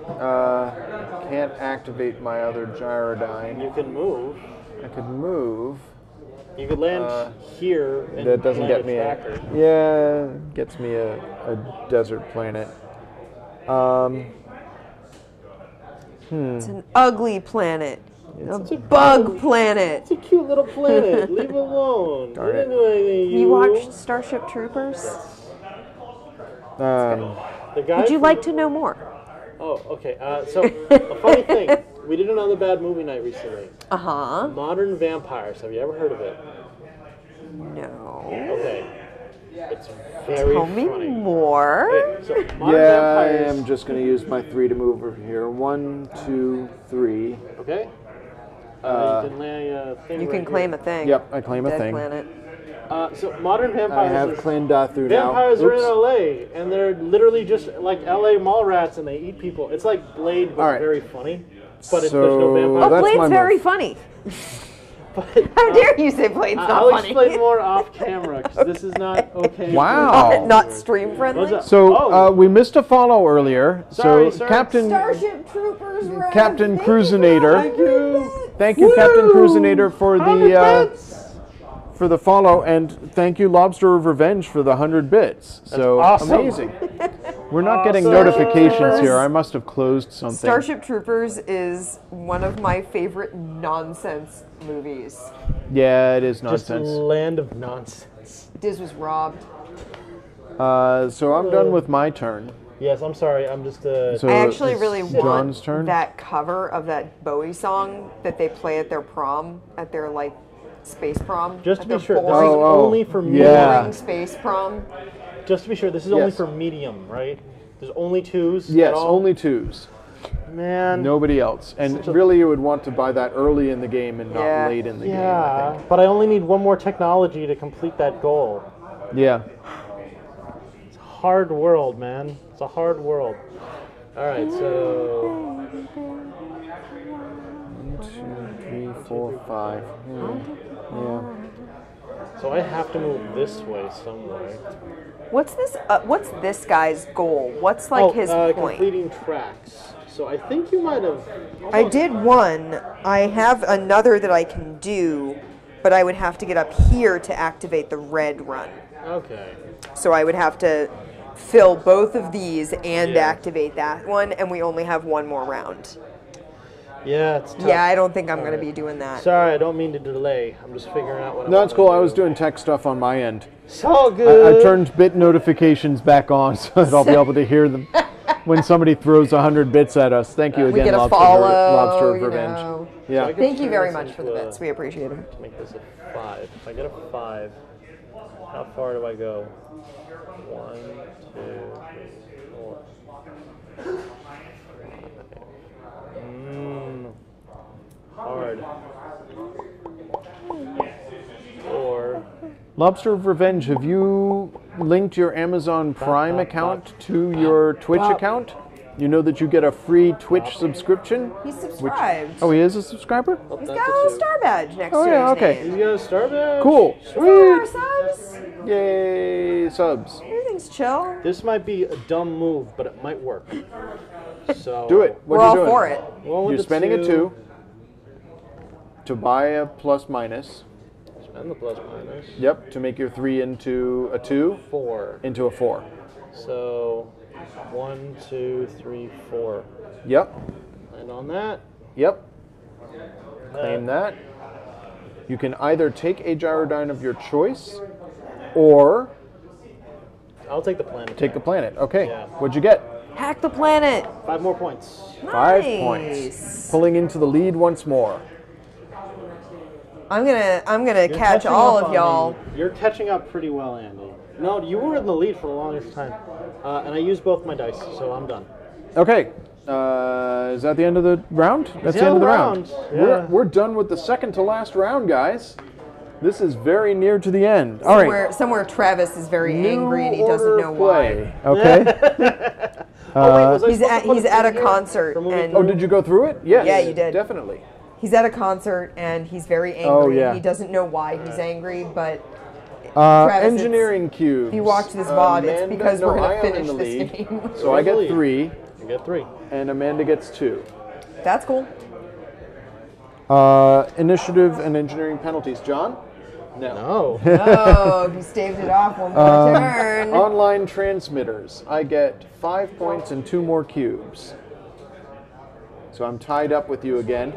Speaker 1: Can't activate my other gyrodyne.
Speaker 2: You can move.
Speaker 1: I could move.
Speaker 2: You could land here and
Speaker 1: That doesn't
Speaker 2: land
Speaker 1: get me a...
Speaker 2: tracker.
Speaker 1: Yeah, gets me a desert planet.
Speaker 3: It's an ugly planet. A
Speaker 2: a
Speaker 3: bug planet.
Speaker 2: It's a cute little planet. Leave it alone.
Speaker 1: Darn
Speaker 2: We
Speaker 1: it.
Speaker 2: didn't do anything to
Speaker 3: You watched Starship Troopers?
Speaker 2: The guy
Speaker 3: Would you
Speaker 2: from-
Speaker 3: like to know more?
Speaker 2: Oh, okay. So, a funny thing. We did another bad movie night recently.
Speaker 3: Uh-huh.
Speaker 2: Modern Vampires. Have you ever heard of it?
Speaker 3: No.
Speaker 2: Okay. It's very
Speaker 3: Tell me
Speaker 2: funny.
Speaker 3: more.
Speaker 2: Okay, so Modern
Speaker 1: Yeah, I
Speaker 2: Vampires.
Speaker 1: am just going to use my 3 to move over here. 1, 2, 3.
Speaker 2: Okay. You can lay a thing
Speaker 3: You
Speaker 2: right
Speaker 3: can claim
Speaker 2: here.
Speaker 3: a thing.
Speaker 1: Yep, I claim a
Speaker 3: Dead
Speaker 1: thing.
Speaker 3: planet.
Speaker 2: So Modern
Speaker 1: I
Speaker 2: Vampires.
Speaker 1: have
Speaker 2: is-
Speaker 1: Clendathu now.
Speaker 2: Vampires are in
Speaker 1: Oops.
Speaker 2: LA, and they're literally just like LA mall rats, and they eat people. It's like Blade, but
Speaker 1: All right.
Speaker 2: very funny. But if there's no
Speaker 1: So
Speaker 2: vampire,
Speaker 3: Oh,
Speaker 1: that's
Speaker 3: Blade's
Speaker 1: my
Speaker 3: very
Speaker 1: move.
Speaker 3: funny.
Speaker 2: but
Speaker 3: How dare you say Blade's not
Speaker 2: I'll
Speaker 3: funny?
Speaker 2: explain more off camera because this is not okay. for
Speaker 1: Wow.
Speaker 2: viewers.
Speaker 3: Not stream friendly.
Speaker 2: What's up?
Speaker 1: So
Speaker 2: Oh.
Speaker 1: we missed a follow earlier.
Speaker 2: Sorry,
Speaker 1: so
Speaker 2: sir.
Speaker 1: Captain
Speaker 3: Starship Troopers, Rev.
Speaker 1: Captain
Speaker 3: Thank you for
Speaker 1: Cruisinator.
Speaker 3: the 100 bits.
Speaker 1: Thank you, Captain
Speaker 2: Woo!
Speaker 1: Cruisinator, for
Speaker 2: 100
Speaker 1: the
Speaker 2: bits!
Speaker 1: for the follow, and thank you, Lobster of Revenge, for the 100 bits. So
Speaker 2: awesome.
Speaker 1: amazing. We're not getting
Speaker 2: Awesome.
Speaker 1: notifications here. I must have closed something.
Speaker 3: Starship Troopers is one of my favorite nonsense movies.
Speaker 1: Yeah, it is
Speaker 2: Just a
Speaker 1: nonsense.
Speaker 2: land of nonsense.
Speaker 3: Diz was robbed.
Speaker 1: So I'm done with my turn.
Speaker 2: Yes, I'm sorry. I'm just
Speaker 1: So
Speaker 3: I actually
Speaker 1: it's
Speaker 3: really
Speaker 1: John's
Speaker 3: want
Speaker 1: turn.
Speaker 3: that cover of that Bowie song that they play at their prom, at their like space prom.
Speaker 2: just to
Speaker 3: at
Speaker 2: be
Speaker 3: their
Speaker 2: sure. This is
Speaker 3: boring,
Speaker 2: only for medium.
Speaker 1: yeah.
Speaker 3: boring space prom.
Speaker 2: Just to be sure, this is only
Speaker 1: Yes.
Speaker 2: for medium, right? There's only twos.
Speaker 1: Yes,
Speaker 2: at all?
Speaker 1: only twos.
Speaker 2: Man.
Speaker 1: Nobody else. And really, you would want to buy that early in the game and not
Speaker 3: Yeah.
Speaker 1: late in the game, I
Speaker 2: Yeah,
Speaker 1: think.
Speaker 2: but I only need one more technology to complete that goal.
Speaker 1: Yeah.
Speaker 2: It's a hard world, man. It's a hard world. All right, so
Speaker 1: 1, 2, 3, 4, 5. Yeah.
Speaker 2: so I have to move this way somewhere.
Speaker 3: What's this? What's this guy's goal? What's like his point?
Speaker 2: completing tracks. So I think you might have.
Speaker 3: I did one. I have another that I can do, but I would have to get up here to activate the red run.
Speaker 2: Okay.
Speaker 3: So I would have to fill both of these and
Speaker 2: Yeah.
Speaker 3: activate that one, and we only have one more round.
Speaker 2: Yeah, it's tough.
Speaker 3: Yeah, I don't think I'm going to be doing that.
Speaker 2: Sorry, I don't mean to delay. I'm just figuring out what.
Speaker 1: No,
Speaker 2: I
Speaker 1: it's cool.
Speaker 2: wanna
Speaker 1: I was
Speaker 2: do.
Speaker 1: doing tech stuff on my end.
Speaker 2: It's all good.
Speaker 1: I turned bit notifications back on so that I'll be able to hear them when somebody throws 100 bits at us. Thank you
Speaker 3: We
Speaker 1: again,
Speaker 3: get a
Speaker 1: Lobster,
Speaker 3: follow,
Speaker 1: Lobster of
Speaker 3: you
Speaker 1: Revenge.
Speaker 3: know.
Speaker 1: Yeah.
Speaker 2: So I
Speaker 3: Thank you
Speaker 2: turn
Speaker 3: very
Speaker 2: this
Speaker 3: much for the
Speaker 2: into a-
Speaker 3: bits. We appreciate them.
Speaker 2: To make this a 5. If I get a 5, how far do I go? 1, 2, 3, 4. Hard. 4.
Speaker 1: Lobster of Revenge, have you linked your Amazon Prime account to your Twitch account? You know that you get a free Twitch subscription?
Speaker 3: He's subscribed.
Speaker 1: Oh, he is a subscriber?
Speaker 3: He's
Speaker 2: That's
Speaker 3: got a
Speaker 2: a
Speaker 3: little
Speaker 2: 2.
Speaker 3: star badge next
Speaker 1: Oh,
Speaker 3: to
Speaker 1: yeah,
Speaker 3: his
Speaker 1: okay.
Speaker 3: name.
Speaker 2: He's got a star badge.
Speaker 1: Cool.
Speaker 3: Four
Speaker 1: Sweet.
Speaker 3: subs.
Speaker 1: Yay, subs.
Speaker 3: Everything's chill.
Speaker 2: This might be a dumb move, but it might work. So
Speaker 1: Do it. What
Speaker 3: We're
Speaker 1: are
Speaker 3: all
Speaker 1: you doing?
Speaker 3: for it.
Speaker 2: One with
Speaker 1: You're
Speaker 2: the
Speaker 1: spending a 2 to buy a plus minus.
Speaker 2: Spend the plus minus.
Speaker 1: Yep, to make your 3 into a 2
Speaker 2: 4.
Speaker 1: into a 4.
Speaker 2: So 1, 2, 3, 4.
Speaker 1: Yep,
Speaker 2: And on that,
Speaker 1: yep. Claim that. You can either take a Gyrodyne of your choice or
Speaker 2: I'll take the planet.
Speaker 1: take the planet. Okay,
Speaker 2: Yeah.
Speaker 1: what'd you get?
Speaker 3: Hack the planet.
Speaker 2: 5 more points.
Speaker 1: 5
Speaker 3: Nice.
Speaker 1: points. Pulling into the lead once more.
Speaker 3: I'm gonna
Speaker 2: You're
Speaker 3: catch
Speaker 2: catching
Speaker 3: all
Speaker 2: up
Speaker 3: of
Speaker 2: on
Speaker 3: y'all.
Speaker 2: me. You're catching up pretty well, Andy. No, you were in the lead for the longest time. And I used both my dice, so I'm done.
Speaker 1: Okay, is that the end of the round? That's
Speaker 2: the end of the round, yeah.
Speaker 1: We're done with the second to last round, guys. This is very near to the end. All right.
Speaker 3: Somewhere Travis is very angry and he doesn't
Speaker 1: order
Speaker 3: know
Speaker 1: of
Speaker 3: why.
Speaker 1: play. Okay.
Speaker 2: Was I
Speaker 3: He's
Speaker 2: supposed to put
Speaker 3: he's at a
Speaker 2: thing here
Speaker 3: concert
Speaker 2: for moving
Speaker 3: and
Speaker 1: Oh, did you go through it? Yes.
Speaker 3: Yeah, you did.
Speaker 1: Definitely.
Speaker 3: he's at a concert and he's very angry.
Speaker 1: Oh, yeah.
Speaker 3: He doesn't know why he's angry, but Travis,
Speaker 1: Engineering cubes.
Speaker 3: if you watch this VOD, it's because we're
Speaker 1: I
Speaker 3: gonna
Speaker 1: am in
Speaker 3: finish
Speaker 1: the
Speaker 3: this
Speaker 1: lead.
Speaker 3: game.
Speaker 1: So I get
Speaker 2: Lead.
Speaker 1: 3,
Speaker 2: You get 3.
Speaker 1: and Amanda gets 2.
Speaker 3: That's cool.
Speaker 1: Initiative and engineering penalties. John?
Speaker 2: No.
Speaker 3: Oh, he staved it off one more turn.
Speaker 1: Online transmitters. I get 5 points and 2 more cubes. So I'm tied up with you again.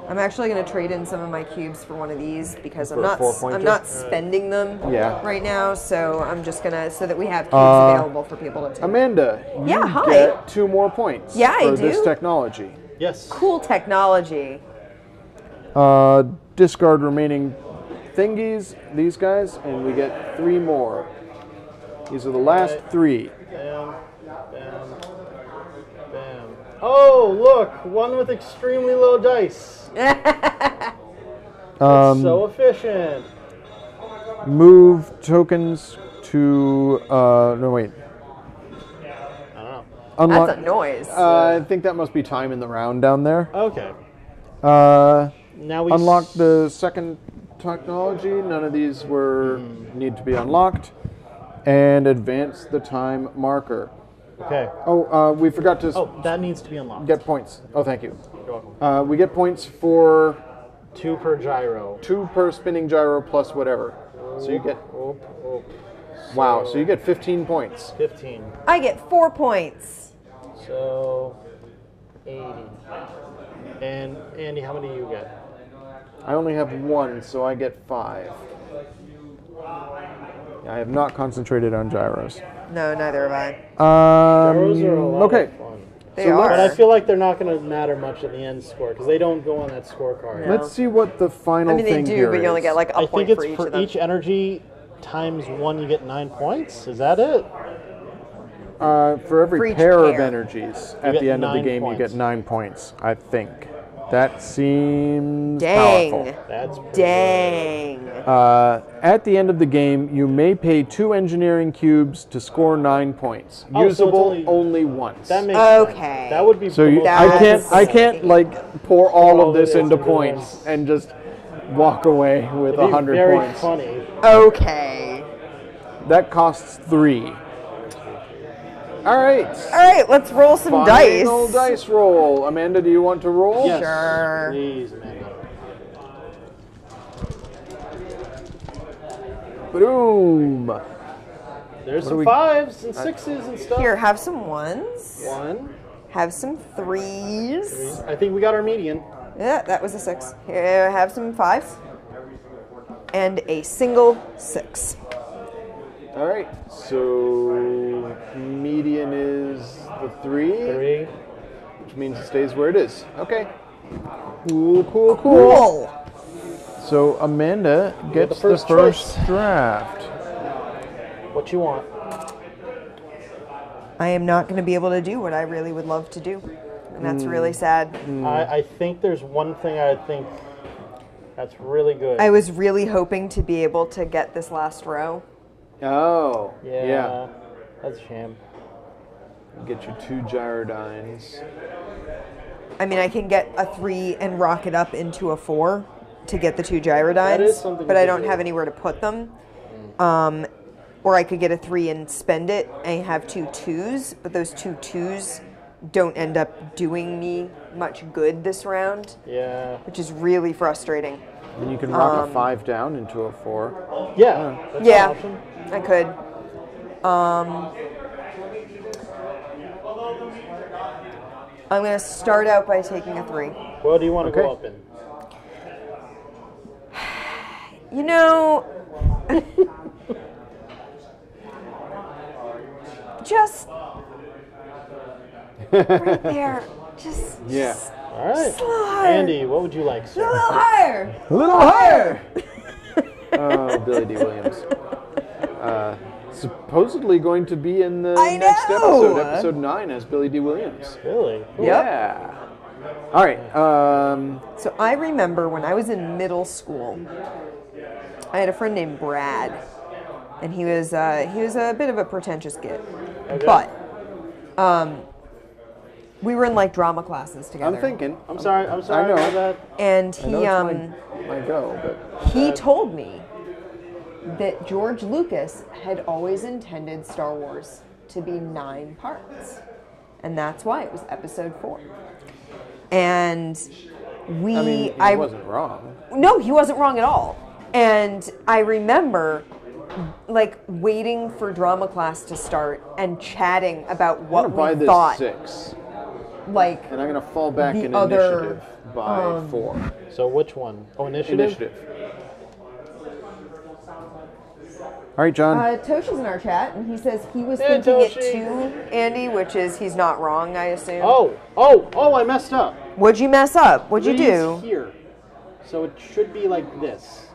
Speaker 3: I'm actually going to trade in some of my cubes for one of these because
Speaker 1: For a
Speaker 3: I'm
Speaker 1: 4-pointer?
Speaker 3: not spending them
Speaker 1: Yeah.
Speaker 3: right now. So I'm just gonna so that we have cubes available for people to take.
Speaker 1: Amanda, you
Speaker 3: Yeah, hi.
Speaker 1: get 2 more points
Speaker 3: Yeah, I
Speaker 1: for this
Speaker 3: do.
Speaker 1: technology.
Speaker 2: Yes.
Speaker 3: Cool technology.
Speaker 1: Discard remaining thingies, these guys, and we get 3 more. These are the last 3.
Speaker 2: Bam. Bam. Bam. Oh, look! One with extremely low dice. So efficient.
Speaker 1: Move tokens to, no wait.
Speaker 2: I don't know.
Speaker 1: Unlock.
Speaker 3: That's a noise.
Speaker 1: I think that must be time in the round down there.
Speaker 2: Okay. Now we
Speaker 1: Unlock the second technology. None of these need to be unlocked. And advance the time marker.
Speaker 2: Okay.
Speaker 1: Oh, we forgot to
Speaker 2: Oh, that needs to be unlocked.
Speaker 1: get points. Oh, thank you.
Speaker 2: You're welcome.
Speaker 1: We get points for
Speaker 2: 2 per gyro.
Speaker 1: 2 per spinning gyro plus whatever. So you get wow. So you get 15 points.
Speaker 2: 15.
Speaker 3: I get 4 points.
Speaker 2: So 80. And Andy, how many do you get?
Speaker 1: I only have 1, so I get 5. I have not concentrated on gyros.
Speaker 3: No, neither have I.
Speaker 2: Gyros are a lot
Speaker 1: okay.
Speaker 2: of fun.
Speaker 3: They
Speaker 1: So
Speaker 3: are.
Speaker 2: But I feel like they're not going to matter much at the end score because they don't go on that scorecard.
Speaker 1: Let's see what the final
Speaker 3: I mean, they
Speaker 1: thing
Speaker 3: do,
Speaker 1: here
Speaker 3: but you only
Speaker 1: is.
Speaker 3: get like a
Speaker 2: I
Speaker 3: point
Speaker 2: think it's
Speaker 3: for each
Speaker 2: for
Speaker 3: of them.
Speaker 2: each energy times 1, you get 9 points. Is that it?
Speaker 1: For every
Speaker 3: For each
Speaker 1: pair of
Speaker 3: pair.
Speaker 1: energies at
Speaker 2: get
Speaker 1: the end of the
Speaker 2: 9
Speaker 1: game,
Speaker 2: points.
Speaker 1: you get 9 points. I think that seems
Speaker 3: Dang.
Speaker 1: powerful.
Speaker 2: That's pretty
Speaker 3: Dang.
Speaker 1: At the end of the game, you may pay 2 engineering cubes to score 9 points.
Speaker 2: Oh, so it's
Speaker 1: Usable
Speaker 2: only-
Speaker 1: only once.
Speaker 2: That makes
Speaker 3: Okay.
Speaker 2: sense. That would be
Speaker 1: so
Speaker 2: the
Speaker 1: you,
Speaker 2: most
Speaker 1: I
Speaker 3: That's-
Speaker 1: can't like pour all
Speaker 2: all
Speaker 1: of this
Speaker 2: of it
Speaker 1: into
Speaker 2: into
Speaker 1: points
Speaker 2: points.
Speaker 1: and just walk away with
Speaker 2: It'd be
Speaker 1: 100
Speaker 2: very
Speaker 1: points.
Speaker 2: funny.
Speaker 3: Okay.
Speaker 1: That costs 3. All right.
Speaker 3: All right, let's roll some
Speaker 1: Final
Speaker 3: dice.
Speaker 1: dice roll. Amanda, do you want to roll?
Speaker 2: Yes.
Speaker 3: Sure.
Speaker 2: Please, Amanda.
Speaker 1: Boom.
Speaker 2: There's
Speaker 1: do
Speaker 2: some
Speaker 1: we-
Speaker 2: 5s and 6s and stuff.
Speaker 3: Here, have some ones.
Speaker 2: 1.
Speaker 3: Have some threes.
Speaker 2: I think we got our median.
Speaker 3: Yeah, that was a 6. Here, have some 5s. And a single 6.
Speaker 1: All right. So median is the 3,
Speaker 2: 3.
Speaker 1: which means it stays where it is. Okay. Cool, cool, cool.
Speaker 3: Cool.
Speaker 1: So Amanda gets the
Speaker 2: first
Speaker 1: first
Speaker 2: choice.
Speaker 1: draft.
Speaker 2: What you want?
Speaker 3: I am not going to be able to do what I really would love to do. And that's really sad.
Speaker 2: I think there's one thing I think that's really good.
Speaker 3: I was really hoping to be able to get this last row.
Speaker 1: Oh.
Speaker 2: yeah. That's a shame.
Speaker 1: Get you 2 gyrodynes.
Speaker 3: I mean, I can get a 3 and rock it up into a 4 to get the 2 gyrodynes,
Speaker 2: That is something
Speaker 3: but
Speaker 2: you
Speaker 3: I
Speaker 2: could
Speaker 3: don't
Speaker 2: do.
Speaker 3: have anywhere to put them. Or I could get a 3 and spend it and have 2 2s, but those 2 2s don't end up doing me much good this round,
Speaker 2: Yeah.
Speaker 3: which is really frustrating.
Speaker 1: And you can rock a 5 down into a 4.
Speaker 2: Yeah. That's
Speaker 3: Yeah.
Speaker 2: an option.
Speaker 3: I could. I'm going to start out by taking a 3.
Speaker 2: What do you want to
Speaker 1: Okay.
Speaker 2: go up in?
Speaker 3: You know, just right there, just
Speaker 1: Yeah.
Speaker 2: All right.
Speaker 3: Just a little higher.
Speaker 2: Andy, what would you like,
Speaker 3: a
Speaker 2: sir?
Speaker 3: little higher.
Speaker 1: A little higher. Oh, Billy D. Williams. Supposedly going to be in the
Speaker 3: I
Speaker 1: next
Speaker 3: know.
Speaker 1: episode 9, as Billy D. Williams.
Speaker 2: Really? Cool.
Speaker 3: Yep.
Speaker 1: Yeah. All right.
Speaker 3: So I remember when I was in middle school, I had a friend named Brad, and he was a bit of a pretentious kid,
Speaker 2: Okay.
Speaker 3: but we were in like drama classes together.
Speaker 1: I'm thinking.
Speaker 2: I'm sorry. I'm sorry
Speaker 1: I know.
Speaker 2: about that.
Speaker 3: and
Speaker 1: I know
Speaker 3: he
Speaker 1: it's my go, but
Speaker 3: he told me that George Lucas had always intended Star Wars to be 9 parts, and that's why it was Episode 4. And we,
Speaker 1: I mean, he wasn't wrong.
Speaker 3: No, he wasn't wrong at all. And I remember like waiting for drama class to start and chatting about
Speaker 1: I'm
Speaker 3: what
Speaker 1: gonna buy
Speaker 3: we
Speaker 1: this
Speaker 3: thought.
Speaker 1: 6,
Speaker 3: Like
Speaker 1: and I'm gonna fall back
Speaker 3: The
Speaker 1: in
Speaker 3: other,
Speaker 1: initiative by 4.
Speaker 2: So which one? Oh, initiative.
Speaker 1: Initiative. All right, John.
Speaker 3: Toshi's in our chat, and he says he was
Speaker 2: Hey,
Speaker 3: thinking it
Speaker 2: Toshi.
Speaker 3: too, Andy, which is he's not wrong, I assume.
Speaker 2: Oh! I messed up.
Speaker 3: What'd you mess up? What'd you
Speaker 2: Three's
Speaker 3: do?
Speaker 2: Here. So it should be like this.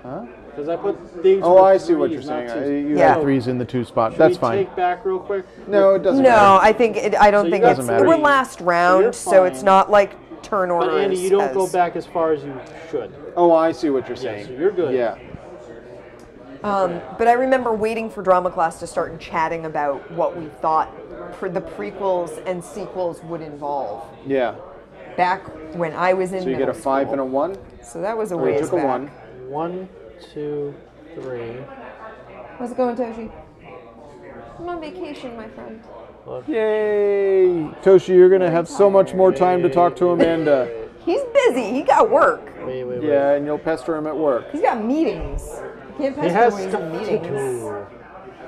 Speaker 1: Huh?
Speaker 2: Because I put things.
Speaker 1: Oh,
Speaker 2: with
Speaker 1: I see what you're
Speaker 2: threes, not
Speaker 1: saying.
Speaker 2: twos.
Speaker 1: You
Speaker 3: Yeah.
Speaker 1: have 3s in the 2 spot.
Speaker 2: Should
Speaker 1: That's
Speaker 2: we
Speaker 1: fine.
Speaker 2: Take back real quick.
Speaker 1: No, it doesn't
Speaker 3: No,
Speaker 1: matter.
Speaker 3: I think I don't
Speaker 2: So you
Speaker 3: think
Speaker 2: guys
Speaker 3: it's.
Speaker 1: matter.
Speaker 3: We're last
Speaker 2: you're
Speaker 3: round, so it's
Speaker 2: fine.
Speaker 3: not like turn order.
Speaker 2: But Andy, you don't go
Speaker 3: as-
Speaker 2: back as far as you should.
Speaker 1: Oh, I see what you're
Speaker 2: Yeah,
Speaker 1: saying.
Speaker 2: so you're good.
Speaker 1: Yeah.
Speaker 3: But I remember waiting for drama class to start and chatting about what we thought for the prequels and sequels would involve.
Speaker 1: Yeah.
Speaker 3: Back when I was in
Speaker 1: So you get a
Speaker 3: middle
Speaker 1: 5
Speaker 3: school.
Speaker 1: and a 1?
Speaker 3: So that was a
Speaker 1: Or you
Speaker 3: ways
Speaker 1: took a
Speaker 3: back.
Speaker 1: 1.
Speaker 2: 1, 2, 3.
Speaker 3: How's it going, Toshi? I'm on vacation, my friend.
Speaker 1: Yay! Toshi, you're going to have so much more time to talk to Amanda.
Speaker 3: He's busy. He got work.
Speaker 2: Wait.
Speaker 1: Yeah, and you'll pester him at work.
Speaker 3: He's got meetings. You can't
Speaker 2: He
Speaker 3: pester
Speaker 2: has
Speaker 3: when he's
Speaker 2: stuff
Speaker 3: in
Speaker 2: to
Speaker 3: meetings.
Speaker 2: do.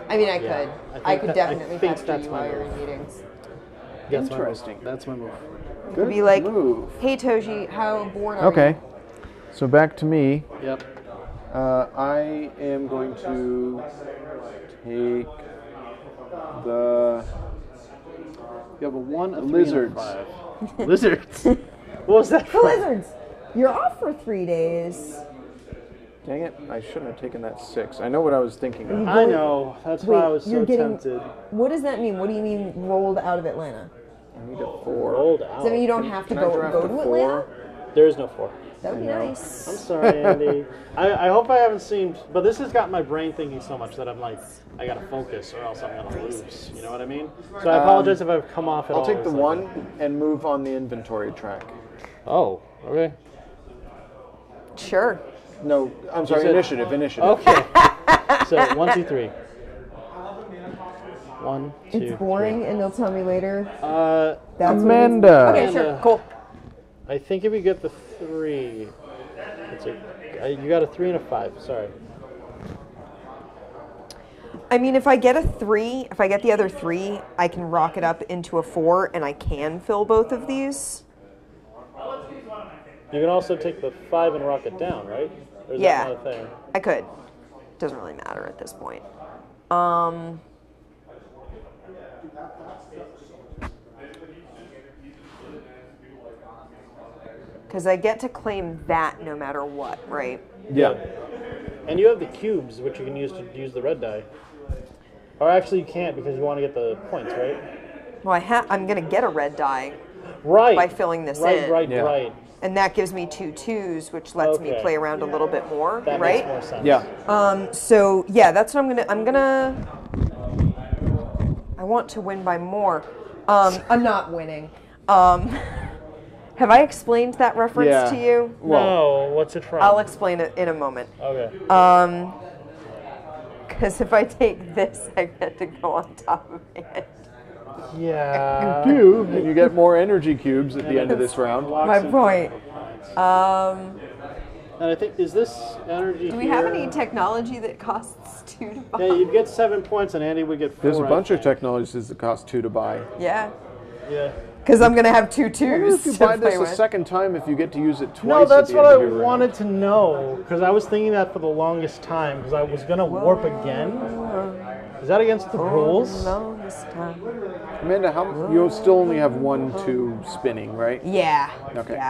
Speaker 3: I mean, I
Speaker 2: Yeah,
Speaker 3: could.
Speaker 2: I
Speaker 3: I
Speaker 2: think
Speaker 3: could
Speaker 2: that-
Speaker 3: definitely
Speaker 2: I think
Speaker 3: pester
Speaker 2: that's
Speaker 3: you
Speaker 2: my
Speaker 3: while you're
Speaker 2: move.
Speaker 3: in meetings.
Speaker 2: That's
Speaker 1: Interesting.
Speaker 2: That's my move.
Speaker 1: Good
Speaker 3: Be like,
Speaker 1: move.
Speaker 3: hey, Toshi, how bored are you?
Speaker 1: Okay. So back to me.
Speaker 2: Yep.
Speaker 1: I am going to take the...
Speaker 2: You have a 1, a 3,
Speaker 1: Lizards.
Speaker 2: and a 5. Lizards? What was that?
Speaker 3: The lizards. You're off for 3 days.
Speaker 1: Dang it, I shouldn't have taken that 6. I know what I was thinking of.
Speaker 2: I know. That's why I was
Speaker 3: you're
Speaker 2: so
Speaker 3: getting.
Speaker 2: tempted.
Speaker 3: What does that mean? What do you mean rolled out of Atlanta?
Speaker 1: I need a 4.
Speaker 2: Rolled
Speaker 3: Does
Speaker 2: out.
Speaker 3: that mean you don't have to
Speaker 1: Can I
Speaker 3: go
Speaker 1: draft
Speaker 3: to
Speaker 1: a
Speaker 3: Atlanta?
Speaker 1: 4?
Speaker 2: There is no 4.
Speaker 3: That would be
Speaker 1: know.
Speaker 3: nice.
Speaker 2: I'm sorry, Andy. I hope I haven't seen, but this has got my brain thinking so much that I'm like, I gotta focus or else I'm gonna lose. You know what I mean? So I apologize if I've come off at all.
Speaker 1: I'll take the
Speaker 2: as like
Speaker 1: 1 and move on the inventory track.
Speaker 2: Oh, okay.
Speaker 3: Sure.
Speaker 1: No, I'm sorry,
Speaker 2: said-
Speaker 1: initiative.
Speaker 2: Okay. So 1, 2, 3. 1, 2,
Speaker 3: It's boring, and they'll tell me later.
Speaker 2: 3.
Speaker 3: That's
Speaker 1: Amanda.
Speaker 3: What it is. Okay, sure,
Speaker 2: Amanda.
Speaker 3: cool.
Speaker 2: I think if we get the 3, you got a 3 and a 5. Sorry.
Speaker 3: I mean, if I get a 3, if I get the other 3, I can rock it up into a 4, and I can fill both of these.
Speaker 2: You can also take the 5 and rock it down, right? Or is
Speaker 3: Yeah.
Speaker 2: that not a thing?
Speaker 3: I could. Doesn't really matter at this point. Because I get to claim that no matter what, right?
Speaker 1: Yeah.
Speaker 2: And you have the cubes, which you can use to use the red die. Or actually, you can't because you want to get the points, right?
Speaker 3: Well, I'm going to get a red die,
Speaker 2: Right.
Speaker 3: by filling this
Speaker 2: right,
Speaker 3: in.
Speaker 2: Right,
Speaker 1: Yeah.
Speaker 2: right.
Speaker 3: and that gives me 2 2s, which lets me
Speaker 2: Okay.
Speaker 3: play around a little bit more,
Speaker 2: That
Speaker 3: right?
Speaker 2: makes more sense.
Speaker 1: Yeah.
Speaker 3: So yeah, that's what I'm gonna. I want to win by more. I'm not winning. Have I explained that reference
Speaker 1: Yeah.
Speaker 3: to you?
Speaker 2: No, what's it from?
Speaker 3: I'll explain it in a moment.
Speaker 2: Okay.
Speaker 3: Because if I take this, I get to go on top of it.
Speaker 2: Yeah.
Speaker 1: And you get more energy cubes at the end of this round.
Speaker 3: My point.
Speaker 2: And I think, is this energy
Speaker 3: Do we have any technology that costs 2 to buy?
Speaker 2: Yeah, you'd get 7 points and Andy would get 4.
Speaker 1: There's a
Speaker 2: I
Speaker 1: bunch of
Speaker 2: think.
Speaker 1: technologies that cost 2 to buy.
Speaker 3: Yeah.
Speaker 2: Yeah.
Speaker 3: Because I'm gonna have 2 2s.
Speaker 1: If you
Speaker 3: to
Speaker 1: buy
Speaker 3: play
Speaker 1: this a
Speaker 3: with.
Speaker 1: second time, if you get to use it twice.
Speaker 2: No,
Speaker 1: at
Speaker 2: that's
Speaker 1: the
Speaker 2: what
Speaker 1: end
Speaker 2: I
Speaker 1: of your round.
Speaker 2: wanted to know, because I was thinking that for the longest time, because I was going to warp again. Is that against the rules?
Speaker 3: No, this time.
Speaker 1: Amanda, you'll still only have 1 2 spinning, right?
Speaker 3: Yeah.
Speaker 1: Okay.
Speaker 3: Yeah,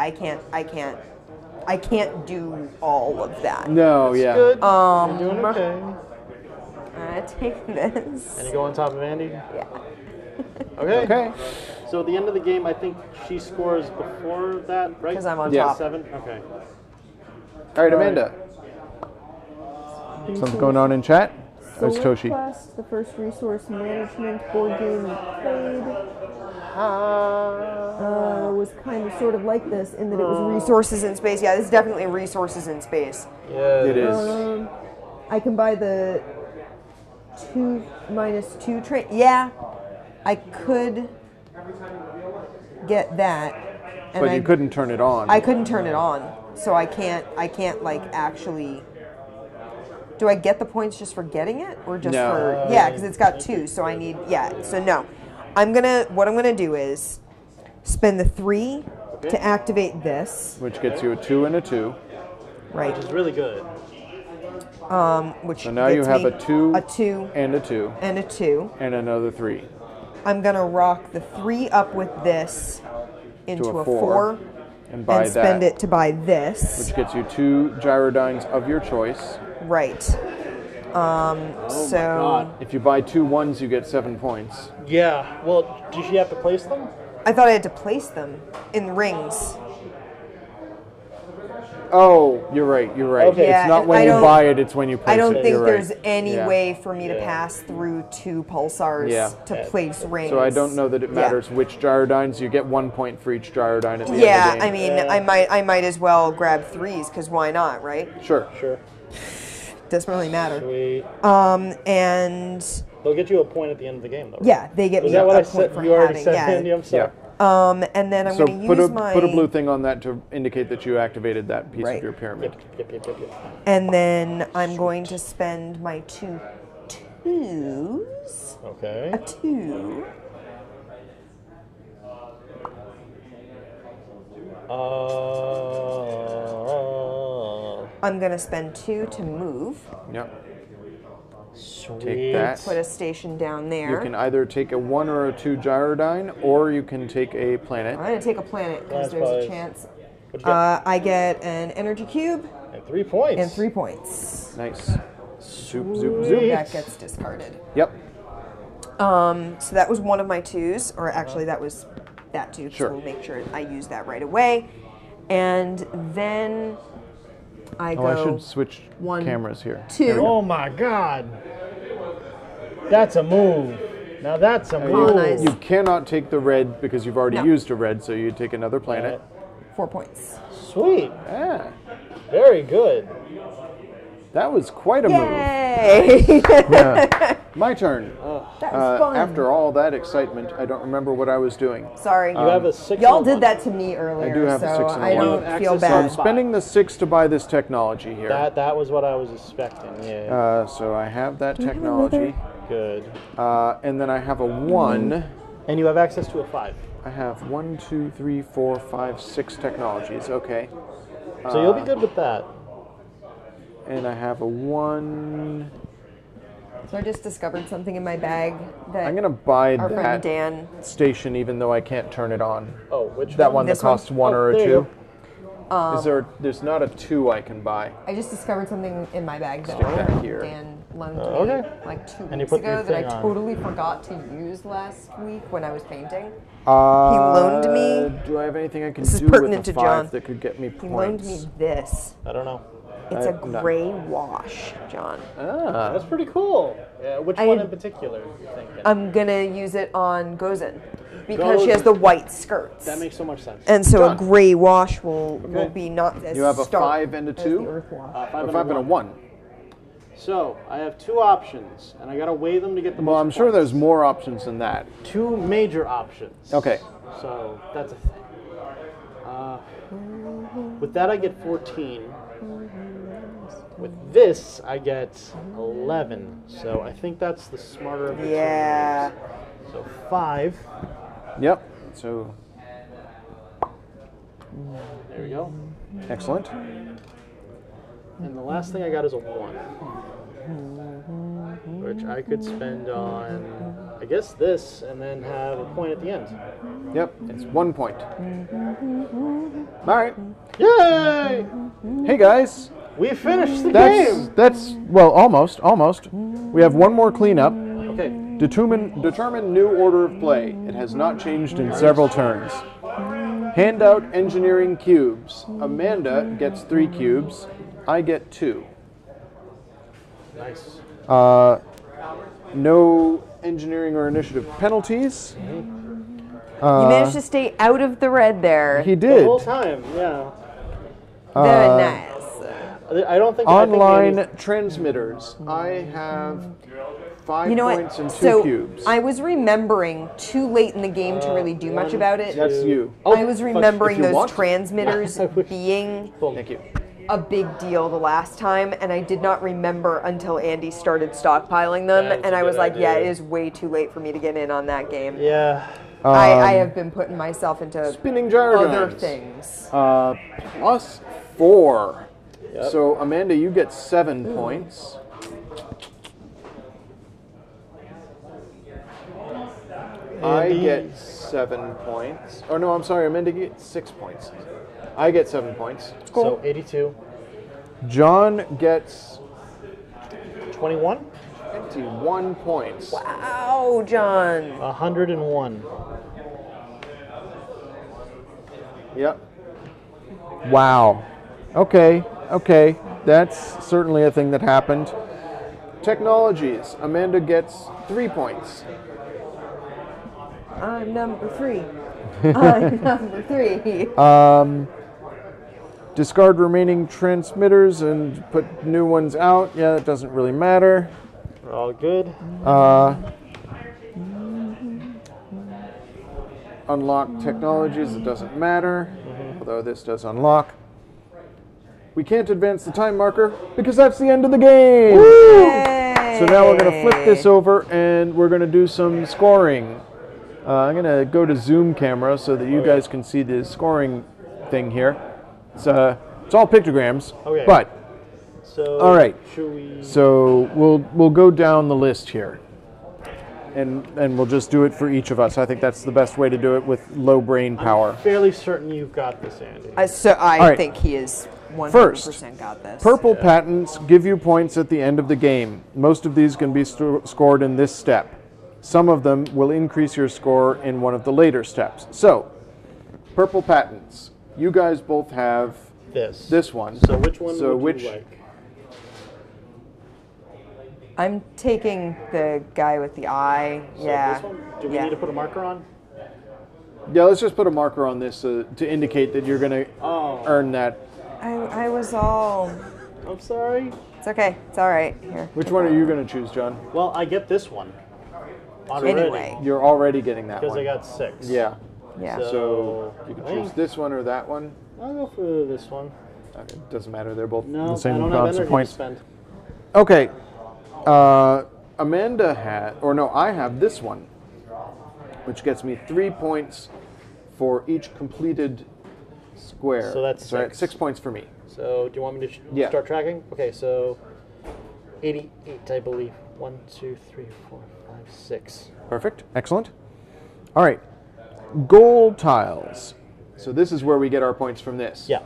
Speaker 3: I can't do all of that.
Speaker 1: No, yeah.
Speaker 2: Good. You're doing okay.
Speaker 3: I take this.
Speaker 2: And you go on top of Andy?
Speaker 3: Yeah.
Speaker 2: Okay.
Speaker 1: Okay.
Speaker 2: So at the end of the game, I think she scores before that, right?
Speaker 3: 'Cause I'm on
Speaker 1: Yeah.
Speaker 3: top.
Speaker 2: 7? Okay.
Speaker 1: All right, Amanda. Something going on in chat? Or it's Toshi?
Speaker 4: Quest, the first resource management board game we played, was kind of sort of like this in that it was
Speaker 3: Resources in space. Yeah, this is definitely resources in space.
Speaker 2: Yeah.
Speaker 1: It is.
Speaker 4: I can buy the 2-2
Speaker 3: train. Yeah, I could get that, and
Speaker 1: But you couldn't turn it on.
Speaker 3: I couldn't turn it on, so I can't like actually. Do I get the points just for getting it, or just
Speaker 1: No.
Speaker 3: for? Yeah, because it's got 2, so I need. Yeah, so no. What I'm gonna do is spend the 3 to activate this,
Speaker 1: Which gets you a 2 and a 2.
Speaker 3: right?
Speaker 2: Which is really good.
Speaker 3: Which
Speaker 1: So now you
Speaker 3: gets
Speaker 1: have
Speaker 3: me
Speaker 1: a 2
Speaker 3: a 2,
Speaker 1: and a 2
Speaker 3: and a 2.
Speaker 1: and another 3.
Speaker 3: I'm gonna rock the 3 up with this into
Speaker 1: a
Speaker 3: a
Speaker 1: 4,
Speaker 3: 4
Speaker 1: And buy
Speaker 3: and spend
Speaker 1: that,
Speaker 3: it to buy this.
Speaker 1: which gets you 2 gyrodynes of your choice.
Speaker 3: Right. So
Speaker 2: God.
Speaker 1: If you buy 2 1s, you get 7 points.
Speaker 2: Yeah. Well, did she have to place them?
Speaker 3: I thought I had to place them in rings.
Speaker 1: Oh, you're right. You're right.
Speaker 2: Okay.
Speaker 3: Yeah,
Speaker 1: It's not
Speaker 3: and
Speaker 1: when
Speaker 3: I
Speaker 1: you
Speaker 3: don't-
Speaker 1: buy it; it's when you place
Speaker 3: I don't
Speaker 1: it.
Speaker 3: think
Speaker 1: You're
Speaker 3: there's
Speaker 1: right.
Speaker 3: any
Speaker 1: Yeah.
Speaker 3: way for me to
Speaker 2: Yeah.
Speaker 3: pass through 2 pulsars
Speaker 1: Yeah.
Speaker 3: to place rings.
Speaker 1: So I don't know that it
Speaker 3: Yeah.
Speaker 1: matters which Gyrodynes. You get 1 point for each Gyrodyne at the
Speaker 3: Yeah,
Speaker 1: end of the
Speaker 3: I
Speaker 1: game.
Speaker 3: mean, I might as well grab 3s because why not, right?
Speaker 1: Sure.
Speaker 2: Sure.
Speaker 3: Doesn't really matter.
Speaker 2: Sweet.
Speaker 3: And
Speaker 2: They'll get you a point at the end of the game, though. Right?
Speaker 3: yeah, they get
Speaker 2: Is
Speaker 3: me
Speaker 2: that
Speaker 3: a
Speaker 2: what I
Speaker 3: point
Speaker 2: said?
Speaker 3: for
Speaker 2: You already
Speaker 3: having,
Speaker 2: said,
Speaker 3: yeah.
Speaker 2: Andy. I'm sorry.
Speaker 3: And then I'm
Speaker 1: So
Speaker 3: going to
Speaker 1: put
Speaker 3: use
Speaker 1: put a blue thing on that to indicate that you activated that piece
Speaker 3: Right.
Speaker 1: of your pyramid.
Speaker 2: Yep.
Speaker 3: And then I'm going to spend my 2 twos.
Speaker 2: Okay.
Speaker 3: A 2. I'm going to spend 2 to move.
Speaker 1: Yep.
Speaker 2: Sweet.
Speaker 1: Take that.
Speaker 3: Put a station down there.
Speaker 1: You can either take a 1 or a 2 Gyrodyne, or you can take a planet.
Speaker 3: I'm going to take a planet because
Speaker 2: Planet's
Speaker 3: there's a
Speaker 2: probably-
Speaker 3: chance.
Speaker 2: What'd you get?
Speaker 3: I get an energy cube
Speaker 2: And 3 points.
Speaker 3: and 3 points.
Speaker 1: Nice. Zoop, zoop,
Speaker 2: Sweet.
Speaker 1: zoop.
Speaker 3: That gets discarded.
Speaker 1: Yep.
Speaker 3: So that was one of my 2s, or actually that was that 2.
Speaker 1: Sure.
Speaker 3: So we'll make sure I use that right away. And then I go
Speaker 1: Oh, I should switch
Speaker 3: 1,
Speaker 1: cameras here.
Speaker 3: 2.
Speaker 2: Oh my God. That's a move. Now that's a move.
Speaker 3: Colonize.
Speaker 1: You cannot take the red because you've already
Speaker 3: No.
Speaker 1: used a red, so you take another planet.
Speaker 3: 4 points.
Speaker 2: Sweet.
Speaker 1: Ah,
Speaker 2: Very good.
Speaker 1: that was quite a move.
Speaker 3: Yay!
Speaker 1: My turn.
Speaker 3: That was fun.
Speaker 1: After all that excitement, I don't remember what I was doing.
Speaker 3: Sorry.
Speaker 2: You have a 6.
Speaker 3: Y'all
Speaker 2: and a
Speaker 3: did
Speaker 2: 1.
Speaker 3: that to me earlier,
Speaker 1: I do have a
Speaker 3: so
Speaker 1: 6 and a
Speaker 3: I
Speaker 1: 1.
Speaker 3: don't
Speaker 2: You have
Speaker 3: feel
Speaker 2: access to
Speaker 1: So I'm
Speaker 3: bad.
Speaker 1: spending the 6 to buy this technology here.
Speaker 2: That was what I was expecting. Yeah.
Speaker 1: So I have that technology.
Speaker 2: Good.
Speaker 1: And then I have a 1.
Speaker 2: And you have access to a 5.
Speaker 1: I have 1, 2, 3, 4, 5, 6 technologies. Okay.
Speaker 2: So you'll be good with that.
Speaker 1: And I have a 1.
Speaker 3: So I just discovered something in my bag that
Speaker 1: I'm going to buy
Speaker 3: our friend
Speaker 1: that
Speaker 3: Dan.
Speaker 1: station even though I can't turn it on.
Speaker 2: Oh, which
Speaker 1: That one that
Speaker 3: This one?
Speaker 1: costs 1
Speaker 2: Oh,
Speaker 1: or a
Speaker 2: there you
Speaker 1: 2. There's not a 2 I can buy.
Speaker 3: I just discovered something in my bag that
Speaker 1: Stick that
Speaker 3: our
Speaker 1: here.
Speaker 3: Dan loaned me
Speaker 2: okay.
Speaker 3: like 2
Speaker 2: And you
Speaker 3: weeks
Speaker 2: put your
Speaker 3: ago that I
Speaker 2: thing on.
Speaker 3: totally forgot to use last week when I was painting.
Speaker 1: Loaned
Speaker 3: me-
Speaker 1: Do I have anything I can
Speaker 3: This is
Speaker 1: do with
Speaker 3: pertinent
Speaker 1: a
Speaker 3: to
Speaker 1: 5
Speaker 3: John.
Speaker 1: that could get me
Speaker 3: He loaned
Speaker 1: points?
Speaker 3: me this.
Speaker 2: I don't know.
Speaker 3: It's a
Speaker 1: I'm not-
Speaker 3: gray wash, John.
Speaker 1: Ah,
Speaker 2: That's pretty cool. Yeah, which one in particular are you thinking?
Speaker 3: I'm gonna use it on Gozen because she has the white skirts.
Speaker 2: That makes so much sense.
Speaker 3: and so
Speaker 1: Done.
Speaker 3: a gray wash will
Speaker 2: Okay.
Speaker 3: be not as
Speaker 1: You have a
Speaker 3: stark
Speaker 1: 5 and a
Speaker 3: as
Speaker 1: 2?
Speaker 3: the earth wash.
Speaker 2: 5
Speaker 1: a 5 and a 1.
Speaker 2: So I have 2 options, and I gotta weigh them to get the
Speaker 1: Well,
Speaker 2: most
Speaker 1: I'm sure
Speaker 2: points.
Speaker 1: there's more options than that.
Speaker 2: 2 major options.
Speaker 1: Okay.
Speaker 2: So that's a thing. With that, I get 14. With this, I get 11. So I think that's the smarter of the two
Speaker 3: Yeah.
Speaker 2: moves. So 5.
Speaker 1: Yep. So,
Speaker 2: There we go.
Speaker 1: excellent.
Speaker 2: And the last thing I got is a 1. Which I could spend on, I guess, this, and then have a point at the end.
Speaker 1: Yep, it's 1 point. All right.
Speaker 2: Yay!
Speaker 1: Hey guys,
Speaker 2: We finished the game!
Speaker 1: that's well, almost. We have one more cleanup.
Speaker 2: Okay.
Speaker 1: Determine new order of play. It has not changed in several turns. Hand out engineering cubes. Amanda gets 3 cubes. I get 2.
Speaker 2: Nice.
Speaker 1: No engineering or initiative penalties.
Speaker 3: You managed to stay out of the red there.
Speaker 1: He
Speaker 2: The
Speaker 1: did.
Speaker 2: whole time, yeah.
Speaker 3: Very nice.
Speaker 2: I don't think
Speaker 1: Online
Speaker 2: I think
Speaker 1: transmitters. I have 5
Speaker 3: You know
Speaker 1: points
Speaker 3: what?
Speaker 1: and 2
Speaker 3: So
Speaker 1: cubes.
Speaker 3: I was remembering too late in the game to really do much about it.
Speaker 1: That's you.
Speaker 3: I was remembering
Speaker 1: if you
Speaker 3: those
Speaker 1: want.
Speaker 3: transmitters being
Speaker 1: Thank you.
Speaker 3: a big deal the last time, and I did not remember until Andy started stockpiling them,
Speaker 2: That's
Speaker 3: and
Speaker 2: a
Speaker 3: I was
Speaker 2: good
Speaker 3: like, yeah,
Speaker 2: idea.
Speaker 3: it is way too late for me to get in on that game.
Speaker 2: Yeah.
Speaker 3: I have been putting myself into
Speaker 1: Spinning Gyrodynes.
Speaker 3: other things.
Speaker 1: Plus 4.
Speaker 2: Yep.
Speaker 1: So Amanda, you get 7 points. I
Speaker 2: Andy.
Speaker 1: get 7 points. Oh no, I'm sorry, Amanda gets 6 points. I get 7 points.
Speaker 2: So 82.
Speaker 1: John gets
Speaker 2: 21.
Speaker 1: 21 points.
Speaker 3: Wow, John.
Speaker 2: 101.
Speaker 1: Yep. Wow. Okay, that's certainly a thing that happened. Technologies. Amanda gets 3 points.
Speaker 4: I'm number 3. I'm number 3.
Speaker 1: Discard remaining transmitters and put new ones out. Yeah, that doesn't really matter.
Speaker 2: We're all good.
Speaker 1: Unlock technologies. It doesn't matter. Although this does unlock. We can't advance the time marker because that's the end of the game. So now we're going to flip this over and we're going to do some scoring. I'm going to go to zoom camera so that you guys can see the scoring thing here. It's all pictograms,
Speaker 2: Okay.
Speaker 1: but
Speaker 2: So,
Speaker 1: all right.
Speaker 2: Should we?
Speaker 1: So we'll go down the list here, and we'll just do it for each of us. I think that's the best way to do it with low brain power.
Speaker 2: I'm fairly certain you've got this, Andy.
Speaker 3: So I
Speaker 1: All right.
Speaker 3: think he is 100%
Speaker 1: First,
Speaker 3: got this.
Speaker 1: Purple patents give you points at the end of the game. Most of these can be scored in this step. Some of them will increase your score in one of the later steps. So, purple patents. You guys both have this one.
Speaker 2: So which one would you like?
Speaker 3: I'm taking the guy with the eye.
Speaker 2: So
Speaker 3: Yeah.
Speaker 2: This one? Do we need to put a marker on?
Speaker 1: Yeah, let's just put a marker on this to indicate that you're going to earn that.
Speaker 3: I was all.
Speaker 2: I'm sorry.
Speaker 3: It's okay. It's all right. Here.
Speaker 1: Which one are you going to choose, John?
Speaker 2: Well, I get this one. Already.
Speaker 3: Anyway.
Speaker 1: You're already getting that
Speaker 2: Because
Speaker 1: one.
Speaker 2: I got 6.
Speaker 1: Yeah.
Speaker 3: Yeah.
Speaker 1: So you can choose this one or that one.
Speaker 2: I'll go for this one.
Speaker 1: Okay, it doesn't matter. They're both
Speaker 2: No,
Speaker 1: the same
Speaker 2: I don't have
Speaker 1: amounts
Speaker 2: energy
Speaker 1: of
Speaker 2: to
Speaker 1: points.
Speaker 2: spend.
Speaker 1: Okay. Amanda had, or no, I have this one, which gets me 3 points for each completed square.
Speaker 2: So that's
Speaker 1: So
Speaker 2: 6.
Speaker 1: 6 points for me.
Speaker 2: So do you want me to
Speaker 1: Yeah.
Speaker 2: start tracking? Okay, so 88, I believe. 1, 2, 3, 4, 5, 6.
Speaker 1: Perfect. Excellent. All right. Goal tiles. So this is where we get our points from this.
Speaker 2: Yeah.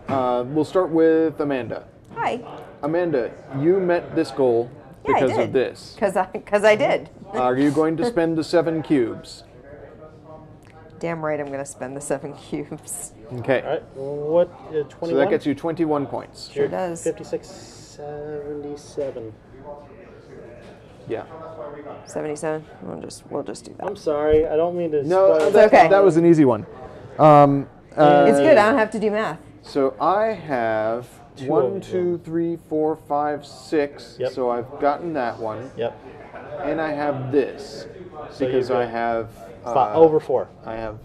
Speaker 1: We'll start with Amanda.
Speaker 3: Hi.
Speaker 1: Amanda, you met this goal
Speaker 3: Yeah,
Speaker 1: because
Speaker 3: I did.
Speaker 1: of this.
Speaker 3: Because I did.
Speaker 1: Are you going to spend the 7 cubes?
Speaker 3: Damn right, I'm gonna spend the 7 cubes.
Speaker 1: Okay.
Speaker 2: All right. What? 21.
Speaker 1: So that gets you 21 points.
Speaker 3: Sure does.
Speaker 2: 56, 77.
Speaker 1: Yeah.
Speaker 3: 77. We'll just do that.
Speaker 2: I'm sorry. I don't mean to.
Speaker 1: No,
Speaker 2: spoil
Speaker 1: that,
Speaker 3: okay.
Speaker 1: that was an easy one.
Speaker 3: It's good. I don't have to do math.
Speaker 1: So I have
Speaker 2: Two
Speaker 1: 1,
Speaker 2: of
Speaker 1: 2, 3, 4, 5, 6.
Speaker 2: Yep.
Speaker 1: So I've gotten that one.
Speaker 2: Yep.
Speaker 1: And I have this
Speaker 2: So
Speaker 1: because
Speaker 2: you've
Speaker 1: I
Speaker 2: got
Speaker 1: have
Speaker 2: over 4.
Speaker 1: I have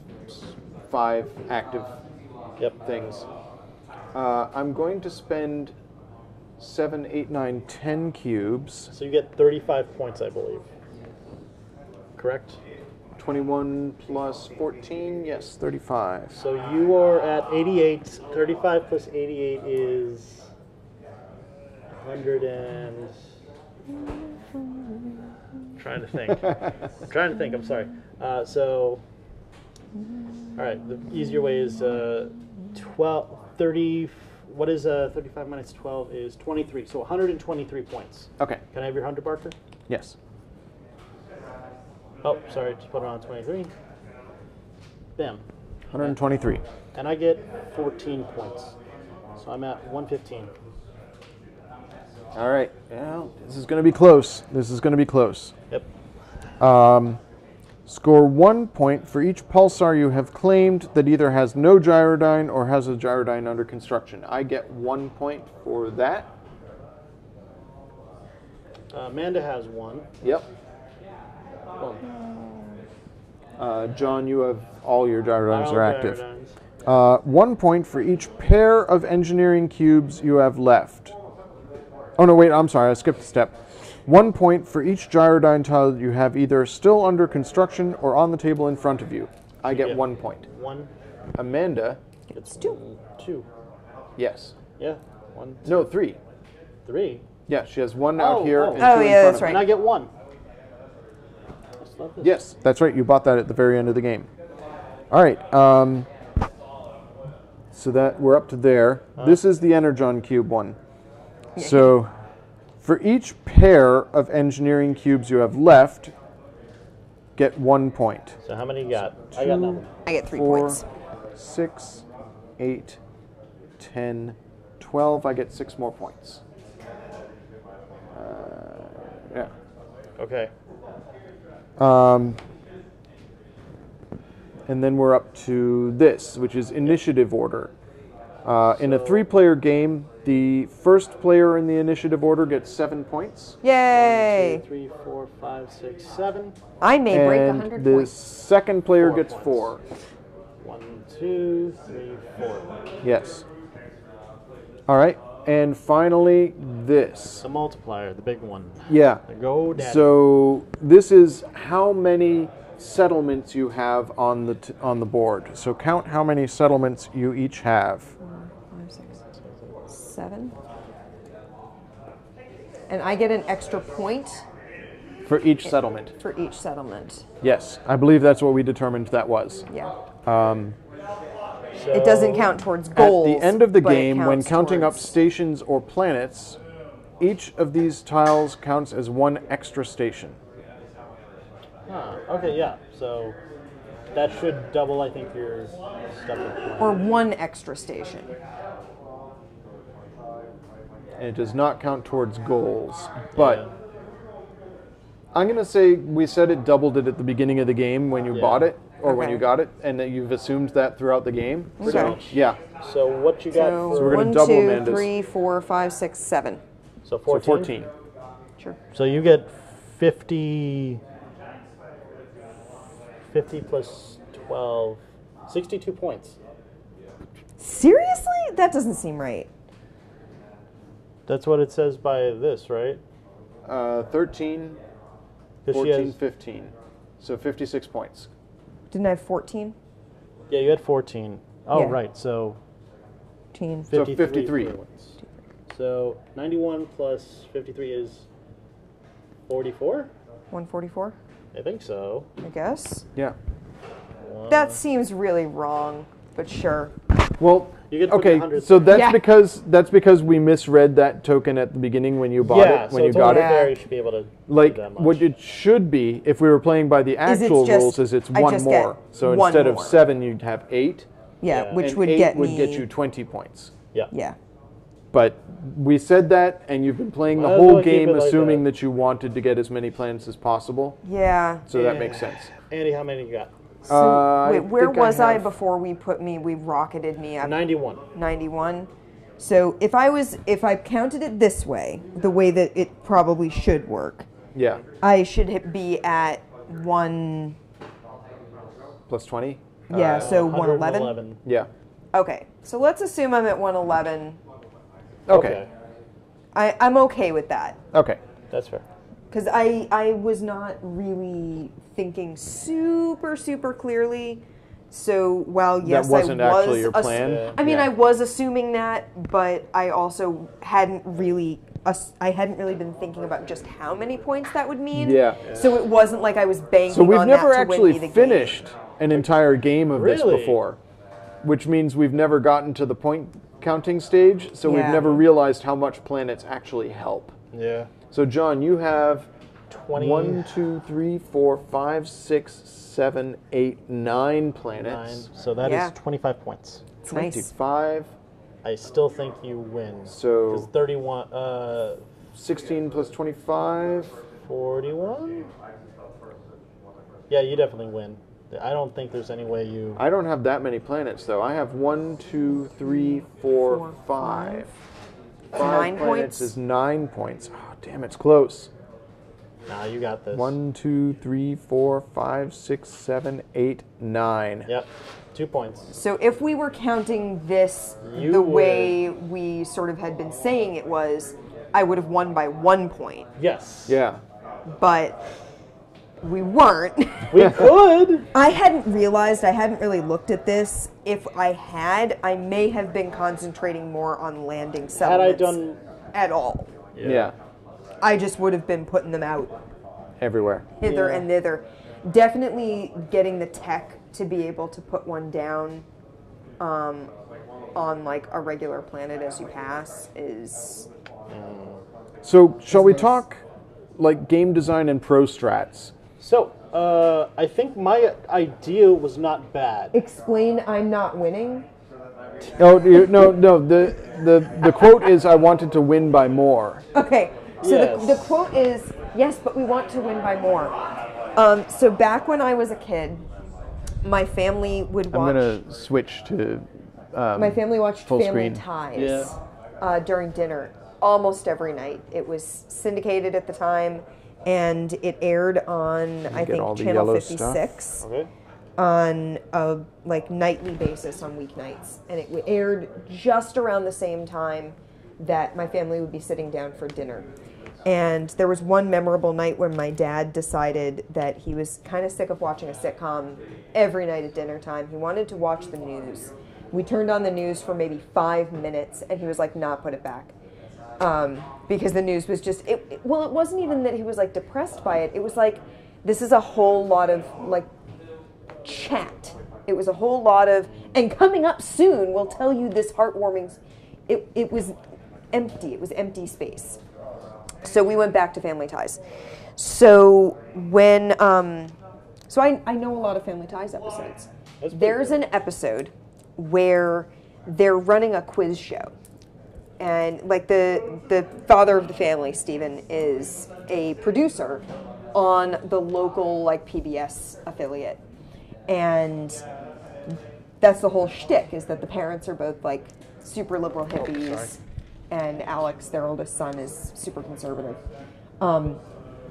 Speaker 1: 5 active
Speaker 2: Yep.
Speaker 1: things. I'm going to spend 7, 8, 9, 10 cubes.
Speaker 2: So you get 35 points, I believe. Correct?
Speaker 1: 21 plus 14, yes, 35.
Speaker 2: So you are at 88. 35 plus 88 is 100 and... Trying to think. I'm sorry. So, all right. The easier way is 30. What is 35 minus 12 is 23. So 123 points.
Speaker 1: Okay,
Speaker 2: Can I have your 100 marker?
Speaker 1: yes.
Speaker 2: Oh, sorry. Just put it on 23. Bam.
Speaker 1: 123.
Speaker 2: And I get 14 points. So I'm at 115.
Speaker 1: All right. Well, this is going to be close.
Speaker 2: Yep.
Speaker 1: Score 1 point for each pulsar you have claimed that either has no gyrodyne or has a gyrodyne under construction. I get 1 point for that.
Speaker 2: Amanda has 1.
Speaker 1: Yep.
Speaker 2: Boom.
Speaker 1: John, you have all your gyrodynes
Speaker 2: All
Speaker 1: are active.
Speaker 2: gyrodynes.
Speaker 1: 1 point for each pair of engineering cubes you have left. Oh no, wait, I'm sorry, I skipped a step. 1 point for each gyrodyne tile you have either still under construction or on the table in front of you. I get
Speaker 2: Yeah.
Speaker 1: 1 point.
Speaker 2: 1.
Speaker 1: Amanda,
Speaker 3: It's 2.
Speaker 2: 2.
Speaker 1: yes.
Speaker 2: Yeah. 1, 2,
Speaker 1: No, 3.
Speaker 2: 3.
Speaker 1: Yeah, she has 1 out
Speaker 2: Oh,
Speaker 1: here
Speaker 2: oh.
Speaker 1: and 2
Speaker 3: Oh,
Speaker 1: in
Speaker 3: yeah,
Speaker 1: front
Speaker 3: that's
Speaker 1: of her.
Speaker 3: right.
Speaker 2: And I get 1. I love this.
Speaker 1: Yes, that's right. You bought that at the very end of the game. All right. So that we're up to there. This is the Energon Cube one. So for each pair of engineering cubes you have left, get 1 point.
Speaker 2: So how many you got? I got nothing.
Speaker 3: I get 3
Speaker 1: 4,
Speaker 3: points.
Speaker 1: 6, 8, 10, 12, I get 6 more points. Yeah.
Speaker 2: Okay.
Speaker 1: And then we're up to this, which is initiative order. In a 3-player game, the first player in the initiative order gets 7 points.
Speaker 3: Yay!
Speaker 2: 1, 2, 3, 4, 5, 6, 7.
Speaker 3: I may break
Speaker 1: And
Speaker 3: 100
Speaker 1: the
Speaker 3: points.
Speaker 1: second player
Speaker 2: 4
Speaker 1: gets
Speaker 2: points.
Speaker 1: 4.
Speaker 2: 1, 2, 3, 4.
Speaker 1: Yes. All right. And finally, this.
Speaker 2: The multiplier, the big one.
Speaker 1: Yeah.
Speaker 2: The go daddy.
Speaker 1: So this is how many settlements you have on the board. So count how many settlements you each have.
Speaker 3: 5, 6, 7. And I get an extra point
Speaker 1: For each settlement.
Speaker 3: for each settlement.
Speaker 1: Yes. I believe that's what we determined that was.
Speaker 3: Yeah.
Speaker 2: So,
Speaker 3: It doesn't count towards goals.
Speaker 1: At the end of the
Speaker 3: but it
Speaker 1: game, when
Speaker 3: counts
Speaker 1: counting up
Speaker 3: towards-
Speaker 1: stations or planets, each of these tiles counts as 1 extra station.
Speaker 2: Okay, yeah. So that should double, I think, your stuff.
Speaker 3: or 1 extra station.
Speaker 1: And it does not count towards goals. But I'm going to say we said it doubled it at the beginning of the game when you
Speaker 2: Yeah.
Speaker 1: bought it, or when
Speaker 3: Okay.
Speaker 1: you got it, and that you've assumed that throughout the game.
Speaker 3: Okay.
Speaker 1: So, yeah.
Speaker 2: So what you got
Speaker 3: So,
Speaker 2: for
Speaker 1: we're gonna
Speaker 3: 1,
Speaker 1: double
Speaker 3: 2,
Speaker 1: Amanda's.
Speaker 3: 3, 4, 5, 6, 7.
Speaker 2: so
Speaker 1: So
Speaker 2: 14?
Speaker 1: 14.
Speaker 3: Sure.
Speaker 2: So you get 50 plus 12, 62 points.
Speaker 3: Seriously? That doesn't seem right.
Speaker 2: That's what it says by this, right?
Speaker 1: 13,
Speaker 2: 'Cause she
Speaker 1: 14,
Speaker 2: has,
Speaker 1: 15. So 56 points.
Speaker 3: Didn't I have 14?
Speaker 2: yeah, you had 14. Oh,
Speaker 3: Yeah.
Speaker 2: right. So
Speaker 3: 14.
Speaker 1: So
Speaker 2: 53.
Speaker 1: 53.
Speaker 2: points. So 91 plus 53 is 44?
Speaker 3: 144,
Speaker 2: I think so.
Speaker 3: I guess.
Speaker 1: Yeah.
Speaker 3: That seems really wrong, but sure.
Speaker 1: Well,
Speaker 2: You get to put
Speaker 1: okay,
Speaker 2: 100.
Speaker 1: so that's
Speaker 3: Yeah.
Speaker 1: because we misread that token at the beginning when you bought
Speaker 2: Yeah,
Speaker 1: it,
Speaker 2: so
Speaker 1: when you
Speaker 2: it's
Speaker 1: got
Speaker 2: only
Speaker 1: it.
Speaker 3: Yeah.
Speaker 2: fair you should be able to
Speaker 1: Like,
Speaker 2: do that much.
Speaker 1: what it should be, if we were playing by the
Speaker 3: Is it's
Speaker 1: actual
Speaker 3: just-
Speaker 1: rules, is it's
Speaker 3: I
Speaker 1: 1
Speaker 3: just get
Speaker 1: more. So
Speaker 3: one
Speaker 1: instead of
Speaker 3: more.
Speaker 1: 7, you'd have 8.
Speaker 3: Yeah,
Speaker 2: Yeah.
Speaker 3: which
Speaker 1: and
Speaker 3: would
Speaker 1: 8
Speaker 3: get
Speaker 1: would
Speaker 3: me.
Speaker 1: get you 20 points.
Speaker 2: Yeah.
Speaker 3: Yeah.
Speaker 1: But we said that, and you've been playing the
Speaker 2: Might as
Speaker 1: whole
Speaker 2: well keep
Speaker 1: game
Speaker 2: it like
Speaker 1: assuming
Speaker 2: that.
Speaker 1: that you wanted to get as many planets as possible.
Speaker 3: Yeah.
Speaker 1: So that makes sense.
Speaker 2: Andy, how many you got?
Speaker 3: So,
Speaker 1: I
Speaker 3: wait, where
Speaker 1: think
Speaker 3: was I
Speaker 1: have-
Speaker 3: before we rocketed me up?
Speaker 2: 91.
Speaker 3: 91. So if I counted it this way, the way that it probably should work,
Speaker 1: Yeah.
Speaker 3: I should be at 1.
Speaker 1: Plus 20?
Speaker 3: Yeah, so 111.
Speaker 2: 111.
Speaker 1: Yeah.
Speaker 3: Okay, so let's assume I'm at 111.
Speaker 1: Okay.
Speaker 3: I'm okay with that.
Speaker 1: Okay.
Speaker 2: That's fair.
Speaker 3: Because I was not really thinking super clearly. So while yes,
Speaker 1: wasn't
Speaker 3: I was
Speaker 1: actually your plan?
Speaker 3: I mean,
Speaker 1: Yeah.
Speaker 3: I was assuming that, but I also hadn't really been thinking about just how many points that would mean.
Speaker 1: Yeah.
Speaker 3: So it wasn't like I was banking
Speaker 1: So we've
Speaker 3: on
Speaker 1: never
Speaker 3: that to
Speaker 1: actually
Speaker 3: win me the
Speaker 1: finished an entire game of this
Speaker 2: Really?
Speaker 1: before, which means we've never gotten to the point counting stage, so we've
Speaker 3: Yeah.
Speaker 1: never realized how much planets actually help.
Speaker 2: Yeah.
Speaker 1: So John, you have
Speaker 2: 20.
Speaker 1: 1, 2, 3, 4, 5, 6, 7, 8, 9 planets.
Speaker 2: 9. So that is
Speaker 3: Yeah.
Speaker 2: 25 points.
Speaker 3: game. It's nice.
Speaker 1: 25.
Speaker 2: I still think you win.
Speaker 1: So-
Speaker 2: 'Cause 31,
Speaker 1: 16 plus 25.
Speaker 2: 41? Yeah, you definitely win. I don't think there's any way you.
Speaker 1: I don't have that many planets though. I have 1, 2, 3, 4,
Speaker 3: Four,
Speaker 1: 5.
Speaker 3: It's
Speaker 1: 5
Speaker 3: 9
Speaker 1: planets
Speaker 3: points?
Speaker 1: is 9 points. Oh, damn, it's close.
Speaker 2: Nah, you got this.
Speaker 1: 1, 2, 3, 4, 5, 6, 7, 8, 9.
Speaker 2: Yep. 2 points.
Speaker 3: So if we were counting this
Speaker 2: You
Speaker 3: the
Speaker 2: would-
Speaker 3: way we sort of had been saying it was, I would have won by 1 point.
Speaker 2: Yes.
Speaker 1: Yeah.
Speaker 3: But we weren't.
Speaker 2: We could.
Speaker 3: I hadn't realized, I hadn't really looked at this. If I had, I may have been concentrating more on landing
Speaker 2: Had I
Speaker 3: settlements
Speaker 2: done.
Speaker 3: at all.
Speaker 1: Yeah.
Speaker 3: I just would have been putting them out
Speaker 1: Everywhere.
Speaker 3: hither
Speaker 2: Yeah.
Speaker 3: and thither. Definitely getting the tech to be able to put one down on like a regular planet as you pass is
Speaker 1: So, shall we talk like game design and pro strats?
Speaker 2: So, I think my idea was not bad.
Speaker 3: explain I'm not winning.
Speaker 1: No. The quote is, "I wanted to win by more."
Speaker 3: Okay, so
Speaker 2: Yes.
Speaker 3: the quote is, yes, but we want to win by more. So back when I was a kid, my family would
Speaker 1: I'm
Speaker 3: watch.
Speaker 1: gonna switch to.
Speaker 3: My family watched
Speaker 1: full
Speaker 3: Family
Speaker 1: screen.
Speaker 3: Ties during dinner almost every night. It was syndicated at the time, and it aired on I
Speaker 1: Get all
Speaker 3: think
Speaker 1: the
Speaker 3: Channel
Speaker 1: yellow
Speaker 3: 56
Speaker 2: Okay.
Speaker 3: on a like nightly basis on weeknights, and it aired just around the same time that my family would be sitting down for dinner. And there was one memorable night when my dad decided that he was kind of sick of watching a sitcom every night at dinner time. He wanted to watch the news. We turned on the news for maybe 5 minutes, and he was like, "Nah, put it back," because the news was just. It wasn't even that he was like depressed by it. It was like, this is a whole lot of like chat. It was a whole lot of, and coming up soon, we'll tell you this heartwarming. It was empty. It was empty space. So we went back to Family Ties. So when, so I know a lot of Family Ties episodes. There's an episode where they're running a quiz show. And like the father of the family, Stephen, is a producer on the local like PBS affiliate. And that's the whole shtick, is that the parents are both like super liberal hippies. And Alex, their oldest son, is super conservative.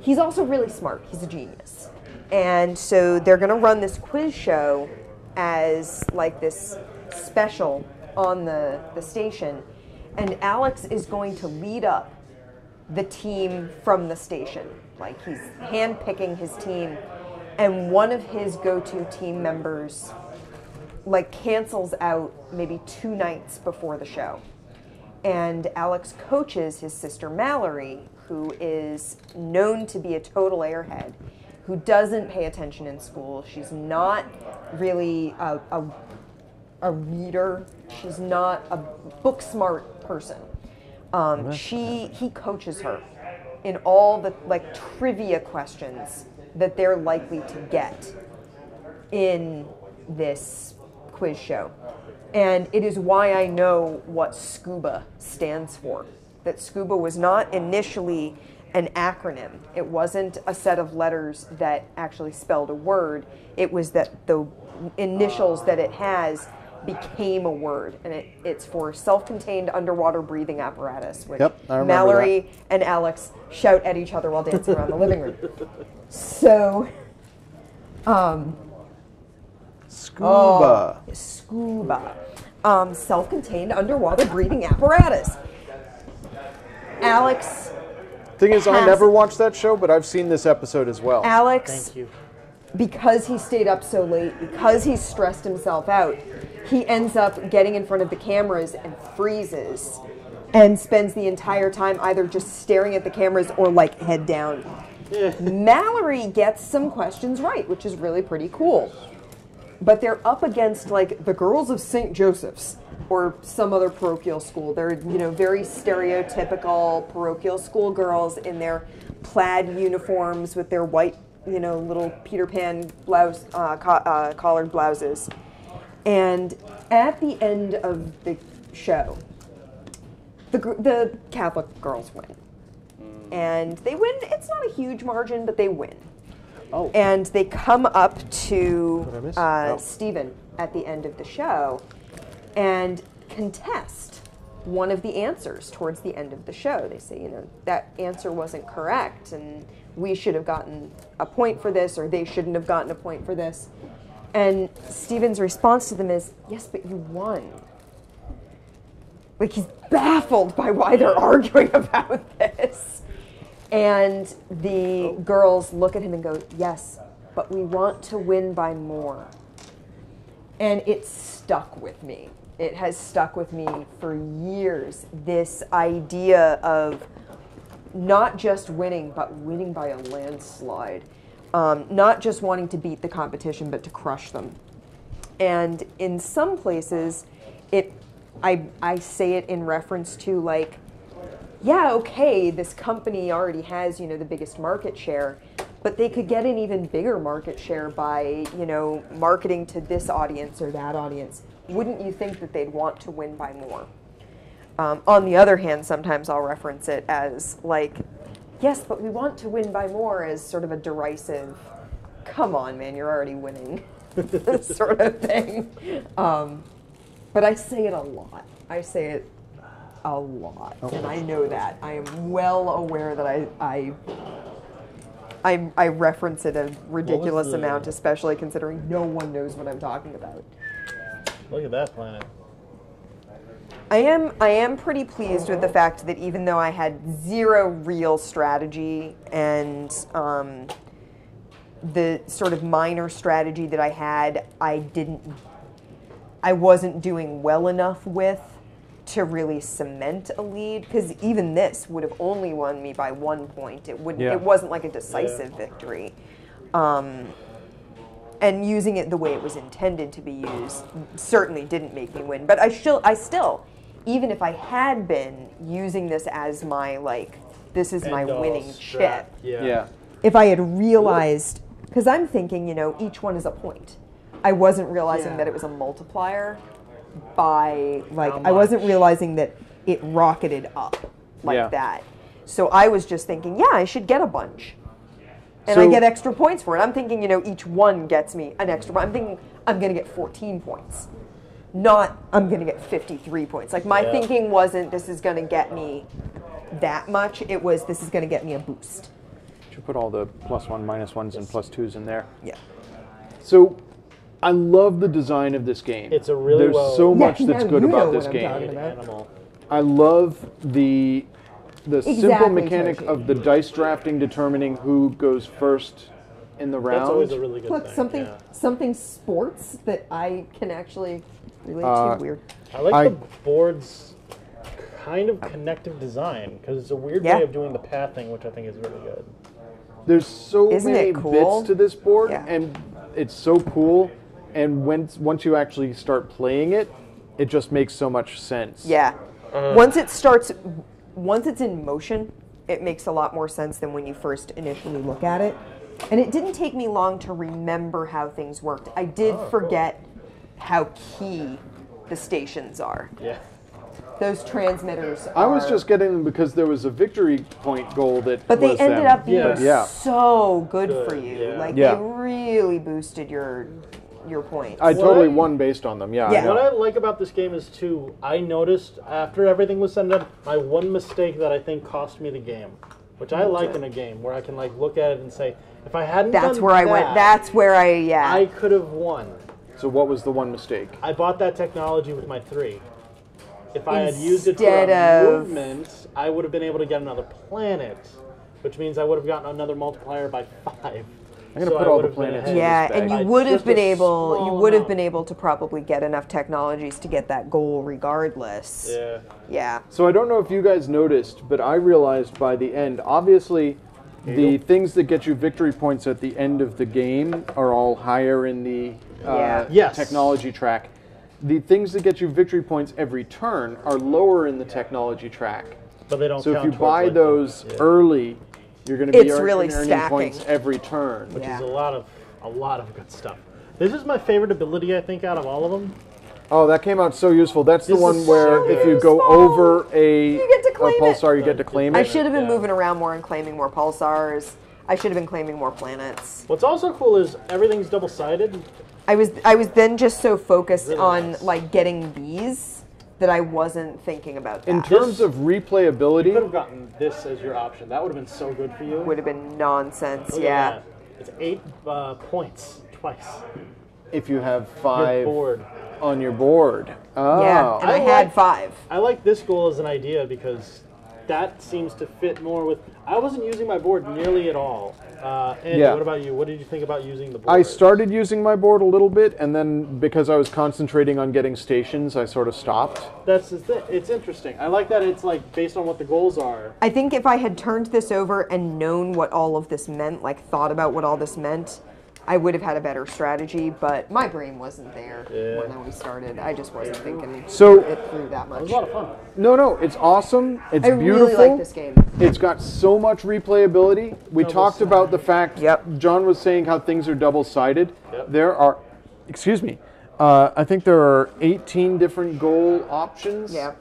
Speaker 3: He's also really smart. He's a genius. And so they're going to run this quiz show as like this special on the station. And Alex is going to lead up the team from the station. Like he's handpicking his team. And one of his go-to team members like cancels out maybe 2 nights before the show. And Alex coaches his sister Mallory, who is known to be a total airhead, who doesn't pay attention in school. She's not really a reader. She's not a book smart person. He coaches her in all the like trivia questions that they're likely to get in this quiz show. And it is why I know what SCUBA stands for. That SCUBA was not initially an acronym. It wasn't a set of letters that actually spelled a word. It was that the initials that it has became a word. And it's for self-contained underwater breathing apparatus, which
Speaker 1: Yep, I remember
Speaker 3: Mallory and Alex shout at each other while dancing around the living room. So,
Speaker 1: Scuba.
Speaker 3: SCUBA. Self-contained underwater breathing apparatus. Alex.
Speaker 1: Thing is, I never watched that show, but I've seen this episode as well.
Speaker 3: Alex,
Speaker 2: Thank you.
Speaker 3: because he stayed up so late, because he stressed himself out, he ends up getting in front of the cameras and freezes and spends the entire time either just staring at the cameras or like head down. Mallory gets some questions right, which is really pretty cool. But they're up against like the girls of St. Joseph's or some other parochial school. They're, very stereotypical parochial school girls in their plaid uniforms with their white, little Peter Pan blouse, collared blouses. And at the end of the show, the Catholic girls win. And they win. It's not a huge margin, but they win.
Speaker 1: Oh.
Speaker 3: And they come up to
Speaker 1: What did I miss?
Speaker 3: Stephen at the end of the show and contest one of the answers towards the end of the show. They say, that answer wasn't correct and we should have gotten a point for this, or they shouldn't have gotten a point for this. And Stephen's response to them is, yes, but you won. Like, he's baffled by why they're arguing about this. And the girls look at him and go, yes, but we want to win by more. And it stuck with me. It has stuck with me for years, this idea of not just winning, but winning by a landslide. Not just wanting to beat the competition, but to crush them. And in some places, I say it in reference to like, yeah, okay, this company already has, the biggest market share, but they could get an even bigger market share by, marketing to this audience or that audience. wouldn't you think that they'd want to win by more? On the other hand, sometimes I'll reference it as like, yes, but we want to win by more as sort of a derisive, come on, man, you're already winning sort of thing. But I say it a lot. I say it a lot, and I know that. I am well aware that I reference it a ridiculous amount, especially considering no one knows what I'm talking about.
Speaker 2: Look at that planet.
Speaker 3: I am pretty pleased with the fact that even though I had zero real strategy and the sort of minor strategy that I had, I wasn't doing well enough with to really cement a lead, because even this would have only won me by 1 point. It wasn't like a decisive victory. And using it the way it was intended to be used certainly didn't make me win. But I still, even if I had been using this as my, like, this is my winning chip, if I had realized, because I'm thinking, each one is a point. I wasn't realizing that it was a multiplier by, like, I wasn't realizing that it rocketed up like that. So I was just thinking, I should get a bunch. And I get extra points for it. I'm thinking, each one gets me an extra point. I'm thinking I'm going to get 14 points. Not I'm going to get 53 points. Like, my thinking wasn't this is going to get me that much. It was this is going to get me a boost.
Speaker 1: Should put all the +1, -1s, and +2s in there.
Speaker 3: Yeah.
Speaker 1: So, I love the design of this game.
Speaker 2: It's a really
Speaker 1: There's so much that's good about this game.
Speaker 2: Animal.
Speaker 1: I love the simple
Speaker 4: Exactly,
Speaker 1: mechanic
Speaker 4: Toshi.
Speaker 1: of the dice drafting determining who goes first in the round.
Speaker 2: That's always a really good
Speaker 4: Look,
Speaker 2: thing.
Speaker 4: something sports that I can actually relate to. Weird.
Speaker 2: I like the board's kind of connective design, because it's a weird way of doing the pathing, which I think is really good.
Speaker 1: There's so
Speaker 3: Isn't
Speaker 1: many
Speaker 3: it cool?
Speaker 1: bits to this board,
Speaker 3: Yeah.
Speaker 1: and it's so cool. And once you actually start playing it, it just makes so much sense.
Speaker 3: Yeah. Once it's in motion, it makes a lot more sense than when you first initially look at it. And it didn't take me long to remember how things worked. I did forget how key the stations are.
Speaker 2: Yeah.
Speaker 3: Those transmitters
Speaker 1: I was
Speaker 3: are-
Speaker 1: just getting them because there was a victory point goal that
Speaker 3: But they
Speaker 1: was
Speaker 3: ended
Speaker 1: them.
Speaker 3: up being
Speaker 1: Yeah.
Speaker 3: so good for you.
Speaker 2: yeah.
Speaker 3: Like,
Speaker 1: Yeah.
Speaker 3: they really boosted your points.
Speaker 1: I totally won based on them. Yeah.
Speaker 3: Yeah.
Speaker 1: I know.
Speaker 2: What I like about this game is, too, I noticed after everything was said and done, my one mistake that I think cost me the game, which I like in a game, where I can, like, look at it and say, if I hadn't
Speaker 3: That's
Speaker 2: done
Speaker 3: where I
Speaker 2: that,
Speaker 3: went. That's where
Speaker 2: I could have won.
Speaker 1: So what was the one mistake?
Speaker 2: I bought that technology with my 3. If I had used it for
Speaker 3: Instead
Speaker 2: a
Speaker 3: of-
Speaker 2: movement, I would have been able to get another planet, which means I would have gotten another multiplier by 5.
Speaker 1: I'm gonna put all the planets in
Speaker 3: Yeah,
Speaker 1: this bag.
Speaker 3: and
Speaker 2: By
Speaker 3: you would have
Speaker 2: just
Speaker 3: been
Speaker 2: a
Speaker 3: able
Speaker 2: small amount.
Speaker 3: to probably get enough technologies to get that goal regardless.
Speaker 2: Yeah.
Speaker 3: Yeah.
Speaker 1: So I don't know if you guys noticed, but I realized by the end, obviously, the things that get you victory points at the end of the game are all higher in the
Speaker 2: Yes.
Speaker 1: technology track. The things that get you victory points every turn are lower in the technology track.
Speaker 2: But they don't
Speaker 1: So if
Speaker 2: count
Speaker 1: you
Speaker 2: towards,
Speaker 1: buy
Speaker 2: like,
Speaker 1: those
Speaker 2: yeah.
Speaker 1: early, you're going to be
Speaker 3: It's really
Speaker 1: earning
Speaker 3: stacking.
Speaker 1: points every turn.
Speaker 2: Which
Speaker 3: Yeah.
Speaker 2: is a lot of good stuff. This is my favorite ability, I think, out of all of them.
Speaker 1: Oh, that came out so useful. That's the
Speaker 2: This
Speaker 1: one
Speaker 2: is
Speaker 1: where
Speaker 2: so
Speaker 1: if you go
Speaker 3: useful.
Speaker 1: over a
Speaker 3: get to claim it.
Speaker 1: pulsar, you get to claim
Speaker 3: I
Speaker 1: it.
Speaker 3: should have been
Speaker 2: Yeah.
Speaker 3: moving around more and claiming more pulsars. I should have been claiming more planets.
Speaker 2: What's also cool is everything's double-sided.
Speaker 3: I was then just so focused
Speaker 2: Really
Speaker 3: on
Speaker 2: nice.
Speaker 3: like getting these that I wasn't thinking about that.
Speaker 1: In terms of
Speaker 2: You could
Speaker 1: replayability,
Speaker 2: have gotten this as your option. That would have been so good for you.
Speaker 3: Would have been nonsense.
Speaker 2: Look at
Speaker 3: Yeah.
Speaker 2: that. It's 8 points twice.
Speaker 1: if you have
Speaker 2: Your
Speaker 1: 5
Speaker 2: board.
Speaker 1: on your board. Oh.
Speaker 3: Yeah. And I
Speaker 2: I
Speaker 3: had
Speaker 2: like-
Speaker 3: 5.
Speaker 2: I like this goal as an idea because that seems to fit more with. I wasn't using my board nearly at all. Andy,
Speaker 1: Yeah.
Speaker 2: what about you? What did you think about using the board?
Speaker 1: I started using my board a little bit, and then because I was concentrating on getting stations, I sort of stopped.
Speaker 2: That's the thing. It's interesting. I like that it's like based on what the goals are.
Speaker 3: I think if I had turned this over and known what all of this meant, like thought about what all this meant, I would have had a better strategy, but my brain wasn't there when we started. I just wasn't thinking
Speaker 1: So-
Speaker 3: it through that
Speaker 2: It
Speaker 3: much.
Speaker 2: was a lot of fun.
Speaker 1: No, it's awesome. It's
Speaker 3: I
Speaker 1: beautiful.
Speaker 3: really like this game.
Speaker 1: It's got so much replayability. We talked about the fact
Speaker 3: Yep.
Speaker 1: John was saying how things are double-sided.
Speaker 2: Yep.
Speaker 1: There are, excuse me, I think there are 18 different goal options.
Speaker 3: Yeah.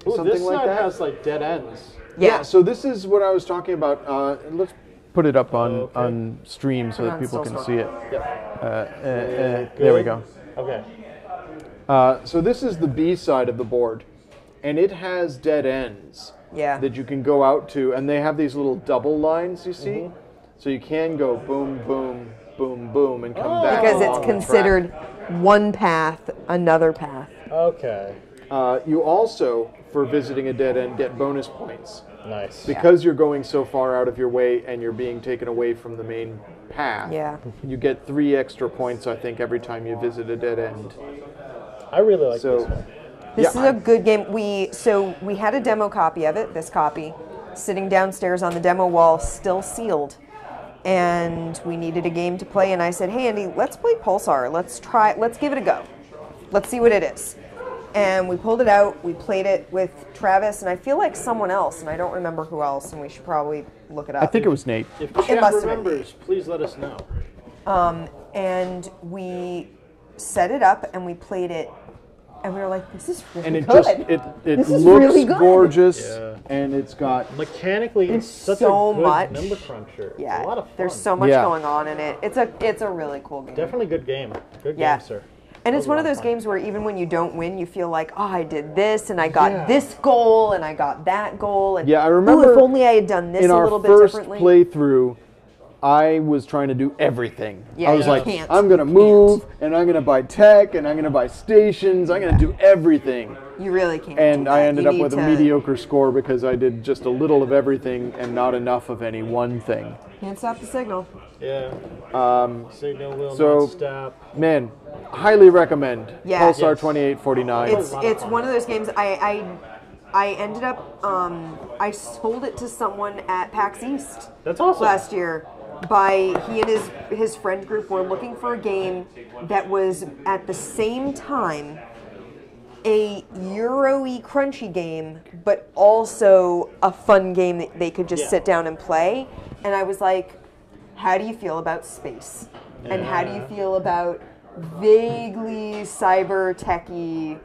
Speaker 2: Ooh,
Speaker 1: Something
Speaker 2: this
Speaker 1: like
Speaker 2: side
Speaker 1: that.
Speaker 2: has like dead ends.
Speaker 3: Yeah.
Speaker 1: So this is what I was talking about. Let's put it up on
Speaker 2: Okay.
Speaker 1: on stream so
Speaker 3: Put it
Speaker 1: that
Speaker 3: on
Speaker 1: people
Speaker 3: still
Speaker 1: can
Speaker 3: store.
Speaker 1: see it.
Speaker 2: Yep.
Speaker 1: There we
Speaker 2: Good.
Speaker 1: go.
Speaker 2: Okay.
Speaker 1: So this is the B side of the board, and it has dead ends
Speaker 3: Yeah.
Speaker 1: that you can go out to, and they have these little double lines. You see,
Speaker 2: Mm-hmm.
Speaker 1: so you can go boom, boom, boom, boom, and come back
Speaker 3: Because
Speaker 1: along
Speaker 3: it's
Speaker 1: the
Speaker 3: considered one path, another path.
Speaker 2: Okay.
Speaker 1: track. You also, for visiting a dead end, get bonus points.
Speaker 2: Nice.
Speaker 1: Because you're going so far out of your way and you're being taken away from the main path,
Speaker 3: Yeah.
Speaker 1: you get 3 extra points, I think, every time you visit a dead end.
Speaker 2: I really like
Speaker 1: So,
Speaker 2: this one.
Speaker 3: This
Speaker 1: yeah,
Speaker 3: is a good game. We had a demo copy of it, this copy, sitting downstairs on the demo wall, still sealed. And we needed a game to play, and I said, "Hey Andy, let's play Pulsar. Let's give it a go. Let's see what it is." And we pulled it out, we played it with Travis, and I feel like someone else, and I don't remember who else, and we should probably look it up.
Speaker 1: I think it was Nate.
Speaker 2: If chat
Speaker 3: must have been
Speaker 2: remembers, please let us know.
Speaker 3: And we set it up and we played it, and we were like, "This is really
Speaker 1: And it
Speaker 3: good.
Speaker 1: just it
Speaker 3: This is
Speaker 1: looks
Speaker 3: really good."
Speaker 1: gorgeous,
Speaker 2: Yeah.
Speaker 1: and it's got
Speaker 2: Mechanically, it's such
Speaker 3: so
Speaker 2: a good
Speaker 3: much.
Speaker 2: number cruncher.
Speaker 3: Yeah,
Speaker 2: It's a lot of fun.
Speaker 3: there's so much
Speaker 1: Yeah.
Speaker 3: going on in it. It's a really cool game.
Speaker 2: Definitely good game. Good
Speaker 3: Yeah.
Speaker 2: game, sir.
Speaker 3: And
Speaker 2: That
Speaker 3: it's
Speaker 2: was
Speaker 3: one
Speaker 2: a
Speaker 3: of
Speaker 2: lot
Speaker 3: those
Speaker 2: fun.
Speaker 3: games where even when you don't win, you feel like, oh, I did this and I got
Speaker 2: Yeah.
Speaker 3: this goal and I got that goal. And
Speaker 1: Yeah, I
Speaker 3: "Ooh,
Speaker 1: remember
Speaker 3: if only I had done this
Speaker 1: in
Speaker 3: a
Speaker 1: our
Speaker 3: little bit
Speaker 1: first
Speaker 3: differently.
Speaker 1: playthrough. I was trying to do everything.
Speaker 3: Yeah,
Speaker 1: I was
Speaker 3: you
Speaker 1: like,
Speaker 3: can't.
Speaker 1: I'm gonna
Speaker 3: You
Speaker 1: move, and I'm gonna buy tech, and I'm gonna buy stations. I'm gonna do everything.
Speaker 3: You really can't.
Speaker 1: And
Speaker 3: do
Speaker 1: I
Speaker 3: that.
Speaker 1: ended
Speaker 3: You
Speaker 1: up
Speaker 3: need
Speaker 1: with a
Speaker 3: to-
Speaker 1: mediocre score because I did just a little of everything and not enough of any one thing.
Speaker 3: Can't stop the signal.
Speaker 2: Yeah. Signal will
Speaker 1: so-
Speaker 2: not stop.
Speaker 1: Man, highly recommend
Speaker 3: Yeah.
Speaker 1: Pulsar
Speaker 2: Yes.
Speaker 1: 2849.
Speaker 3: It's one of those games. I ended up I sold it to someone at PAX East
Speaker 2: That's awesome.
Speaker 3: last year. He and his friend group were looking for a game that was at the same time a Euro-y crunchy game, but also a fun game that they could just
Speaker 2: Yeah.
Speaker 3: sit down and play. And I was like, how do you feel about space? And how do you feel about vaguely cyber techy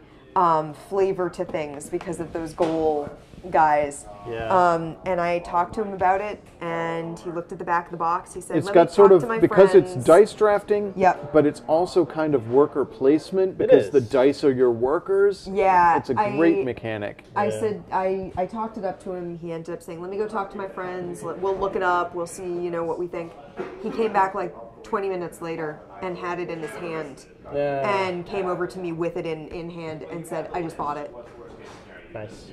Speaker 3: flavor to things because of those goal guys?
Speaker 2: Yeah.
Speaker 3: And I talked to him about it, and he looked at the back of the box. He said,
Speaker 1: It's
Speaker 3: "Let
Speaker 1: got
Speaker 3: me
Speaker 1: sort
Speaker 3: talk
Speaker 1: of,
Speaker 3: to my
Speaker 1: because it's
Speaker 3: friends."
Speaker 1: dice drafting,
Speaker 3: Yep.
Speaker 1: but it's also kind of worker placement because the
Speaker 2: is.
Speaker 1: dice are your workers.
Speaker 3: Yeah,
Speaker 1: It's a great mechanic.
Speaker 3: I
Speaker 2: Yeah.
Speaker 3: said I talked it up to him. He ended up saying, "Let me go talk to my friends. We'll look it up. We'll see, what we think." He came back like 20 minutes later and had it in his hand,
Speaker 2: Yeah.
Speaker 3: and came over to me with it in hand and said, "I just bought it."
Speaker 2: Nice.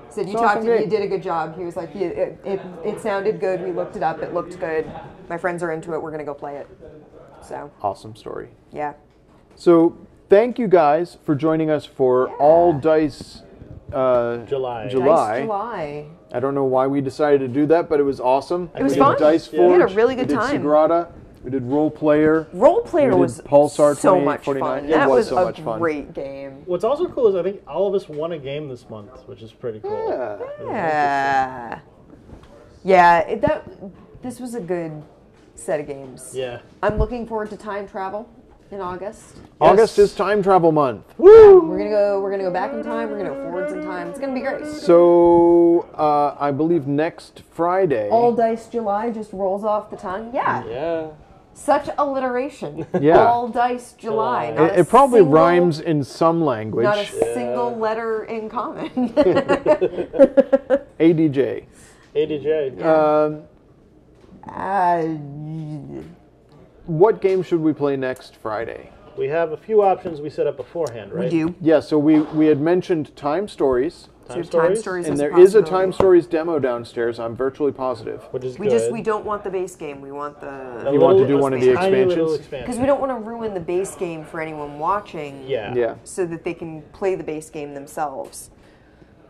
Speaker 3: Said, "You
Speaker 1: It's
Speaker 3: talked.
Speaker 1: awesome
Speaker 3: You
Speaker 1: game.
Speaker 3: did a good job." He was like, "It sounded good. We looked it up. It looked good. My friends are into it. We're gonna go play it." So
Speaker 1: Awesome story.
Speaker 3: yeah.
Speaker 1: So thank you guys for joining us for All Dice
Speaker 2: July.
Speaker 3: Dice
Speaker 1: July.
Speaker 3: July.
Speaker 1: I don't know why we decided to do that, but it was awesome.
Speaker 3: It was
Speaker 1: we
Speaker 3: fun.
Speaker 1: Did Dice
Speaker 2: Yeah.
Speaker 1: Forge.
Speaker 3: We had a really good
Speaker 1: we did
Speaker 3: time.
Speaker 1: Sagrada. We did Role Player.
Speaker 3: Role player
Speaker 1: We did
Speaker 3: was
Speaker 1: Pulsar
Speaker 3: so much
Speaker 1: 2849.
Speaker 3: fun.
Speaker 1: It
Speaker 3: That
Speaker 1: was
Speaker 3: was
Speaker 1: so
Speaker 3: a
Speaker 1: much fun.
Speaker 3: great game.
Speaker 2: What's also cool is I think all of us won a game this month, which is pretty cool.
Speaker 1: Yeah.
Speaker 3: Yeah. Yeah, this was a good set of games.
Speaker 2: Yeah.
Speaker 3: I'm looking forward to time travel in August.
Speaker 1: August is time travel month.
Speaker 3: We're gonna go back in time, we're gonna go forwards in time. It's gonna be great.
Speaker 1: So I believe next Friday.
Speaker 3: All Dice July just rolls off the tongue. Yeah.
Speaker 2: Yeah.
Speaker 3: Such alliteration.
Speaker 1: Yeah.
Speaker 3: All Dice July.
Speaker 2: July.
Speaker 3: Not a
Speaker 1: it probably
Speaker 3: single-
Speaker 1: rhymes in some language.
Speaker 3: Not a single letter in common.
Speaker 1: ADJ.
Speaker 2: ADJ.
Speaker 1: What game should we play next Friday?
Speaker 2: We have a few options we set up beforehand, right?
Speaker 3: We do.
Speaker 1: Yeah, so we had mentioned Time Stories,
Speaker 2: Time
Speaker 3: So time
Speaker 2: stories,
Speaker 3: stories
Speaker 1: and
Speaker 3: is
Speaker 1: there is a
Speaker 3: possibility.
Speaker 1: Time Stories demo downstairs. I'm virtually positive.
Speaker 2: which is
Speaker 3: We
Speaker 2: good.
Speaker 3: we don't want the base game. We want the
Speaker 1: You want to do one of the
Speaker 2: tiny little
Speaker 1: expansions?
Speaker 3: because we don't want to ruin the base game for anyone watching.
Speaker 2: Yeah.
Speaker 1: Yeah.
Speaker 3: So that they can play the base game themselves.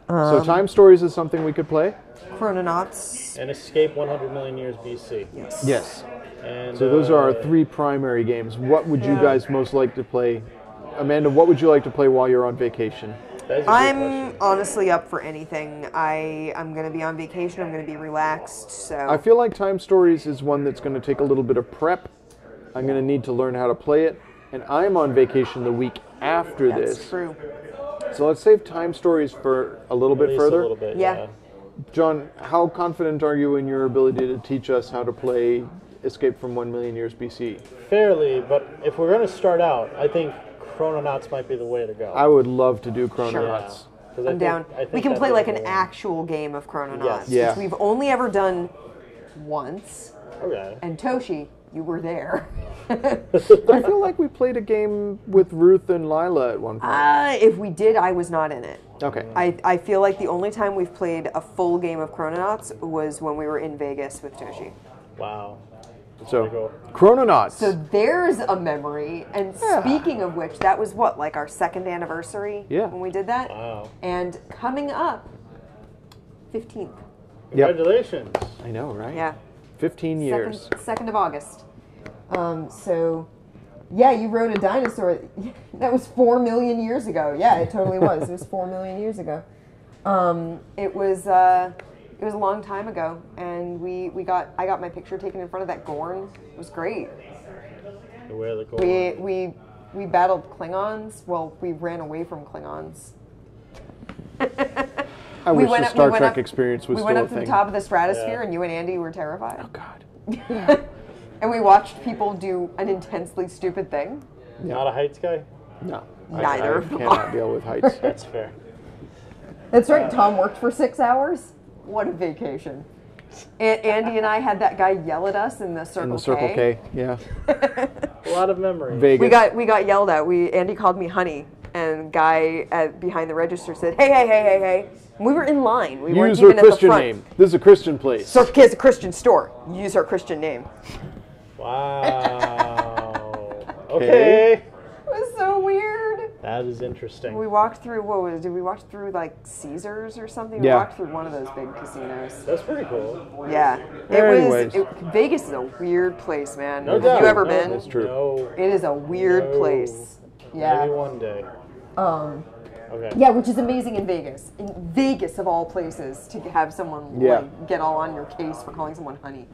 Speaker 1: So Time Stories is something we could play?
Speaker 3: Chrononauts.
Speaker 2: And Escape 100 Million Years BC.
Speaker 3: Yes.
Speaker 1: Yes.
Speaker 2: And
Speaker 1: So those are our three primary games. What would you guys most like to play? Amanda, what would you like to play while you're on vacation?
Speaker 2: That is a good
Speaker 3: I'm
Speaker 2: question.
Speaker 3: honestly up for anything. I'm going to be on vacation. I'm going to be relaxed. So
Speaker 1: I feel like Time Stories is one that's going to take a little bit of prep. I'm going to need to learn how to play it, and I'm on vacation the week after
Speaker 3: That's
Speaker 1: this.
Speaker 3: true.
Speaker 1: So let's save time stories for a little bit
Speaker 2: At least
Speaker 1: further.
Speaker 2: a little bit.
Speaker 3: Yeah.
Speaker 1: John, how confident are you in your ability to teach us how to play Escape from 1 Million Years BC?
Speaker 2: Fairly, but if we're going to start out, I think Chrononauts might be the way to go.
Speaker 1: I would love to do Chrononauts.
Speaker 2: 'Cause
Speaker 3: I'm down.
Speaker 2: I think
Speaker 3: We can
Speaker 2: that'd
Speaker 3: play
Speaker 2: be
Speaker 3: like
Speaker 2: the
Speaker 3: an
Speaker 2: one.
Speaker 3: actual game of Chrononauts,
Speaker 2: Yes.
Speaker 1: Yeah.
Speaker 3: which we've only ever done once.
Speaker 2: Okay.
Speaker 3: And Toshi, you were there.
Speaker 1: I feel like we played a game with Ruth and Lila at one point.
Speaker 3: If we did, I was not in it.
Speaker 1: Okay.
Speaker 3: I feel like the only time we've played a full game of Chrononauts was when we were in Vegas with Toshi.
Speaker 2: Wow.
Speaker 1: So,
Speaker 2: cool.
Speaker 1: Chrononauts.
Speaker 3: So there's a memory. And speaking of which, that was what, like our 2nd anniversary
Speaker 1: Yeah.
Speaker 3: when we did that?
Speaker 2: Wow.
Speaker 3: And coming up, 15th.
Speaker 1: Yep.
Speaker 2: Congratulations.
Speaker 1: I know, right?
Speaker 3: Yeah.
Speaker 1: 15 years.
Speaker 3: 2nd of August. So, yeah, you rode a dinosaur. That was 4 million years ago. Yeah, it totally was. It was 4 million years ago. It was a long time ago, and I got my picture taken in front of that Gorn. It was great.
Speaker 2: Where the goal
Speaker 3: We battled Klingons. Well, we ran away from Klingons.
Speaker 1: I wish the Star Trek experience was
Speaker 3: We
Speaker 1: still
Speaker 3: went
Speaker 1: a
Speaker 3: up to the
Speaker 1: thing.
Speaker 3: top of the stratosphere,
Speaker 2: Yeah.
Speaker 3: and you and Andy were terrified.
Speaker 1: Oh, God.
Speaker 3: And we watched people do an intensely stupid thing.
Speaker 2: Not a heights guy?
Speaker 1: No.
Speaker 3: Neither
Speaker 1: I
Speaker 3: of them
Speaker 1: cannot
Speaker 3: are.
Speaker 1: deal with heights.
Speaker 2: That's fair.
Speaker 4: That's right. Tom worked for 6 hours.
Speaker 3: What a vacation. Andy and I had that guy yell at us in the Circle
Speaker 1: In the Circle K, yeah.
Speaker 2: A lot of memories.
Speaker 1: Vegas.
Speaker 3: We got yelled at. Andy called me honey, and guy behind the register said, "Hey." We were in line. We weren't
Speaker 1: Use
Speaker 3: even
Speaker 1: her
Speaker 3: at the
Speaker 1: Christian
Speaker 3: front.
Speaker 1: name. This is a Christian place.
Speaker 3: Circle K is a Christian store. Use her Christian name.
Speaker 2: Wow. Okay.
Speaker 3: It was so weird.
Speaker 2: That is interesting.
Speaker 3: We walked through, did we walk through like Caesars or something?
Speaker 1: Yeah.
Speaker 3: We walked through one of those big casinos.
Speaker 2: That's pretty cool.
Speaker 3: Yeah.
Speaker 1: Anyways.
Speaker 3: Vegas is a weird place, man.
Speaker 2: No
Speaker 3: Have
Speaker 2: doubt.
Speaker 3: you ever
Speaker 2: No,
Speaker 3: been?
Speaker 1: That's true.
Speaker 2: No.
Speaker 3: It is a weird
Speaker 2: No.
Speaker 3: place.
Speaker 2: Maybe
Speaker 3: Yeah.
Speaker 2: one day. Okay.
Speaker 3: Yeah, which is amazing in Vegas. In Vegas, of all places, to have someone
Speaker 1: Yeah.
Speaker 3: like get all on your case for calling someone honey.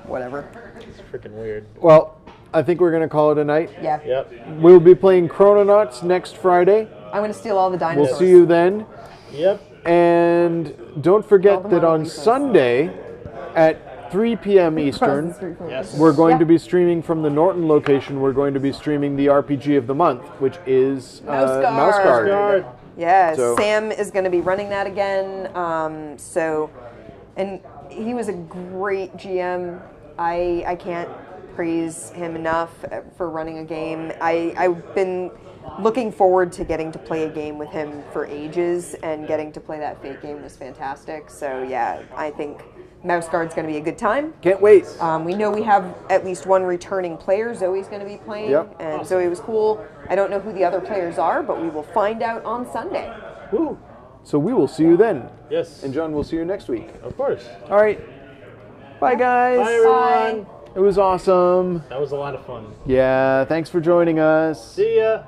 Speaker 3: Whatever.
Speaker 2: It's freaking weird.
Speaker 1: Well, I think we're going to call it a night.
Speaker 3: Yeah.
Speaker 2: Yep.
Speaker 1: We'll be playing Chrononauts next Friday.
Speaker 3: I'm gonna steal all the
Speaker 1: We'll
Speaker 3: dinosaurs.
Speaker 1: see you then.
Speaker 2: Yep.
Speaker 1: And don't
Speaker 3: All
Speaker 1: forget
Speaker 3: the
Speaker 1: that
Speaker 3: Mona
Speaker 1: on
Speaker 3: Lisas.
Speaker 1: Sunday at 3 p.m. Eastern,
Speaker 2: Yes.
Speaker 1: we're going
Speaker 3: Yeah.
Speaker 1: to be streaming from the Norton location. We're going to be streaming the RPG of the month, which is
Speaker 3: Mouse Guard.
Speaker 1: Mouse Guard.
Speaker 2: Guard.
Speaker 3: Yeah,
Speaker 1: So-
Speaker 3: Sam is going to be running that again. And he was a great GM. I can't praise him enough for running a game. I've been looking forward to getting to play a game with him for ages, and getting to play that Fate game was fantastic. So yeah, I think Mouse Guard's going to be a good time.
Speaker 1: Can't wait.
Speaker 3: We know we have at least one returning player. Zoe's going to be playing,
Speaker 1: Yep.
Speaker 3: and Zoe was cool. I don't know who the other players are, but we will find out on Sunday.
Speaker 2: Woo.
Speaker 1: So we will see you then.
Speaker 2: Yes.
Speaker 1: And John, we'll see you next week.
Speaker 2: Of course.
Speaker 1: All right. Bye, guys.
Speaker 2: Bye, everyone.
Speaker 1: It was awesome.
Speaker 2: That was a lot of fun.
Speaker 1: Yeah, thanks for joining us.
Speaker 2: See ya.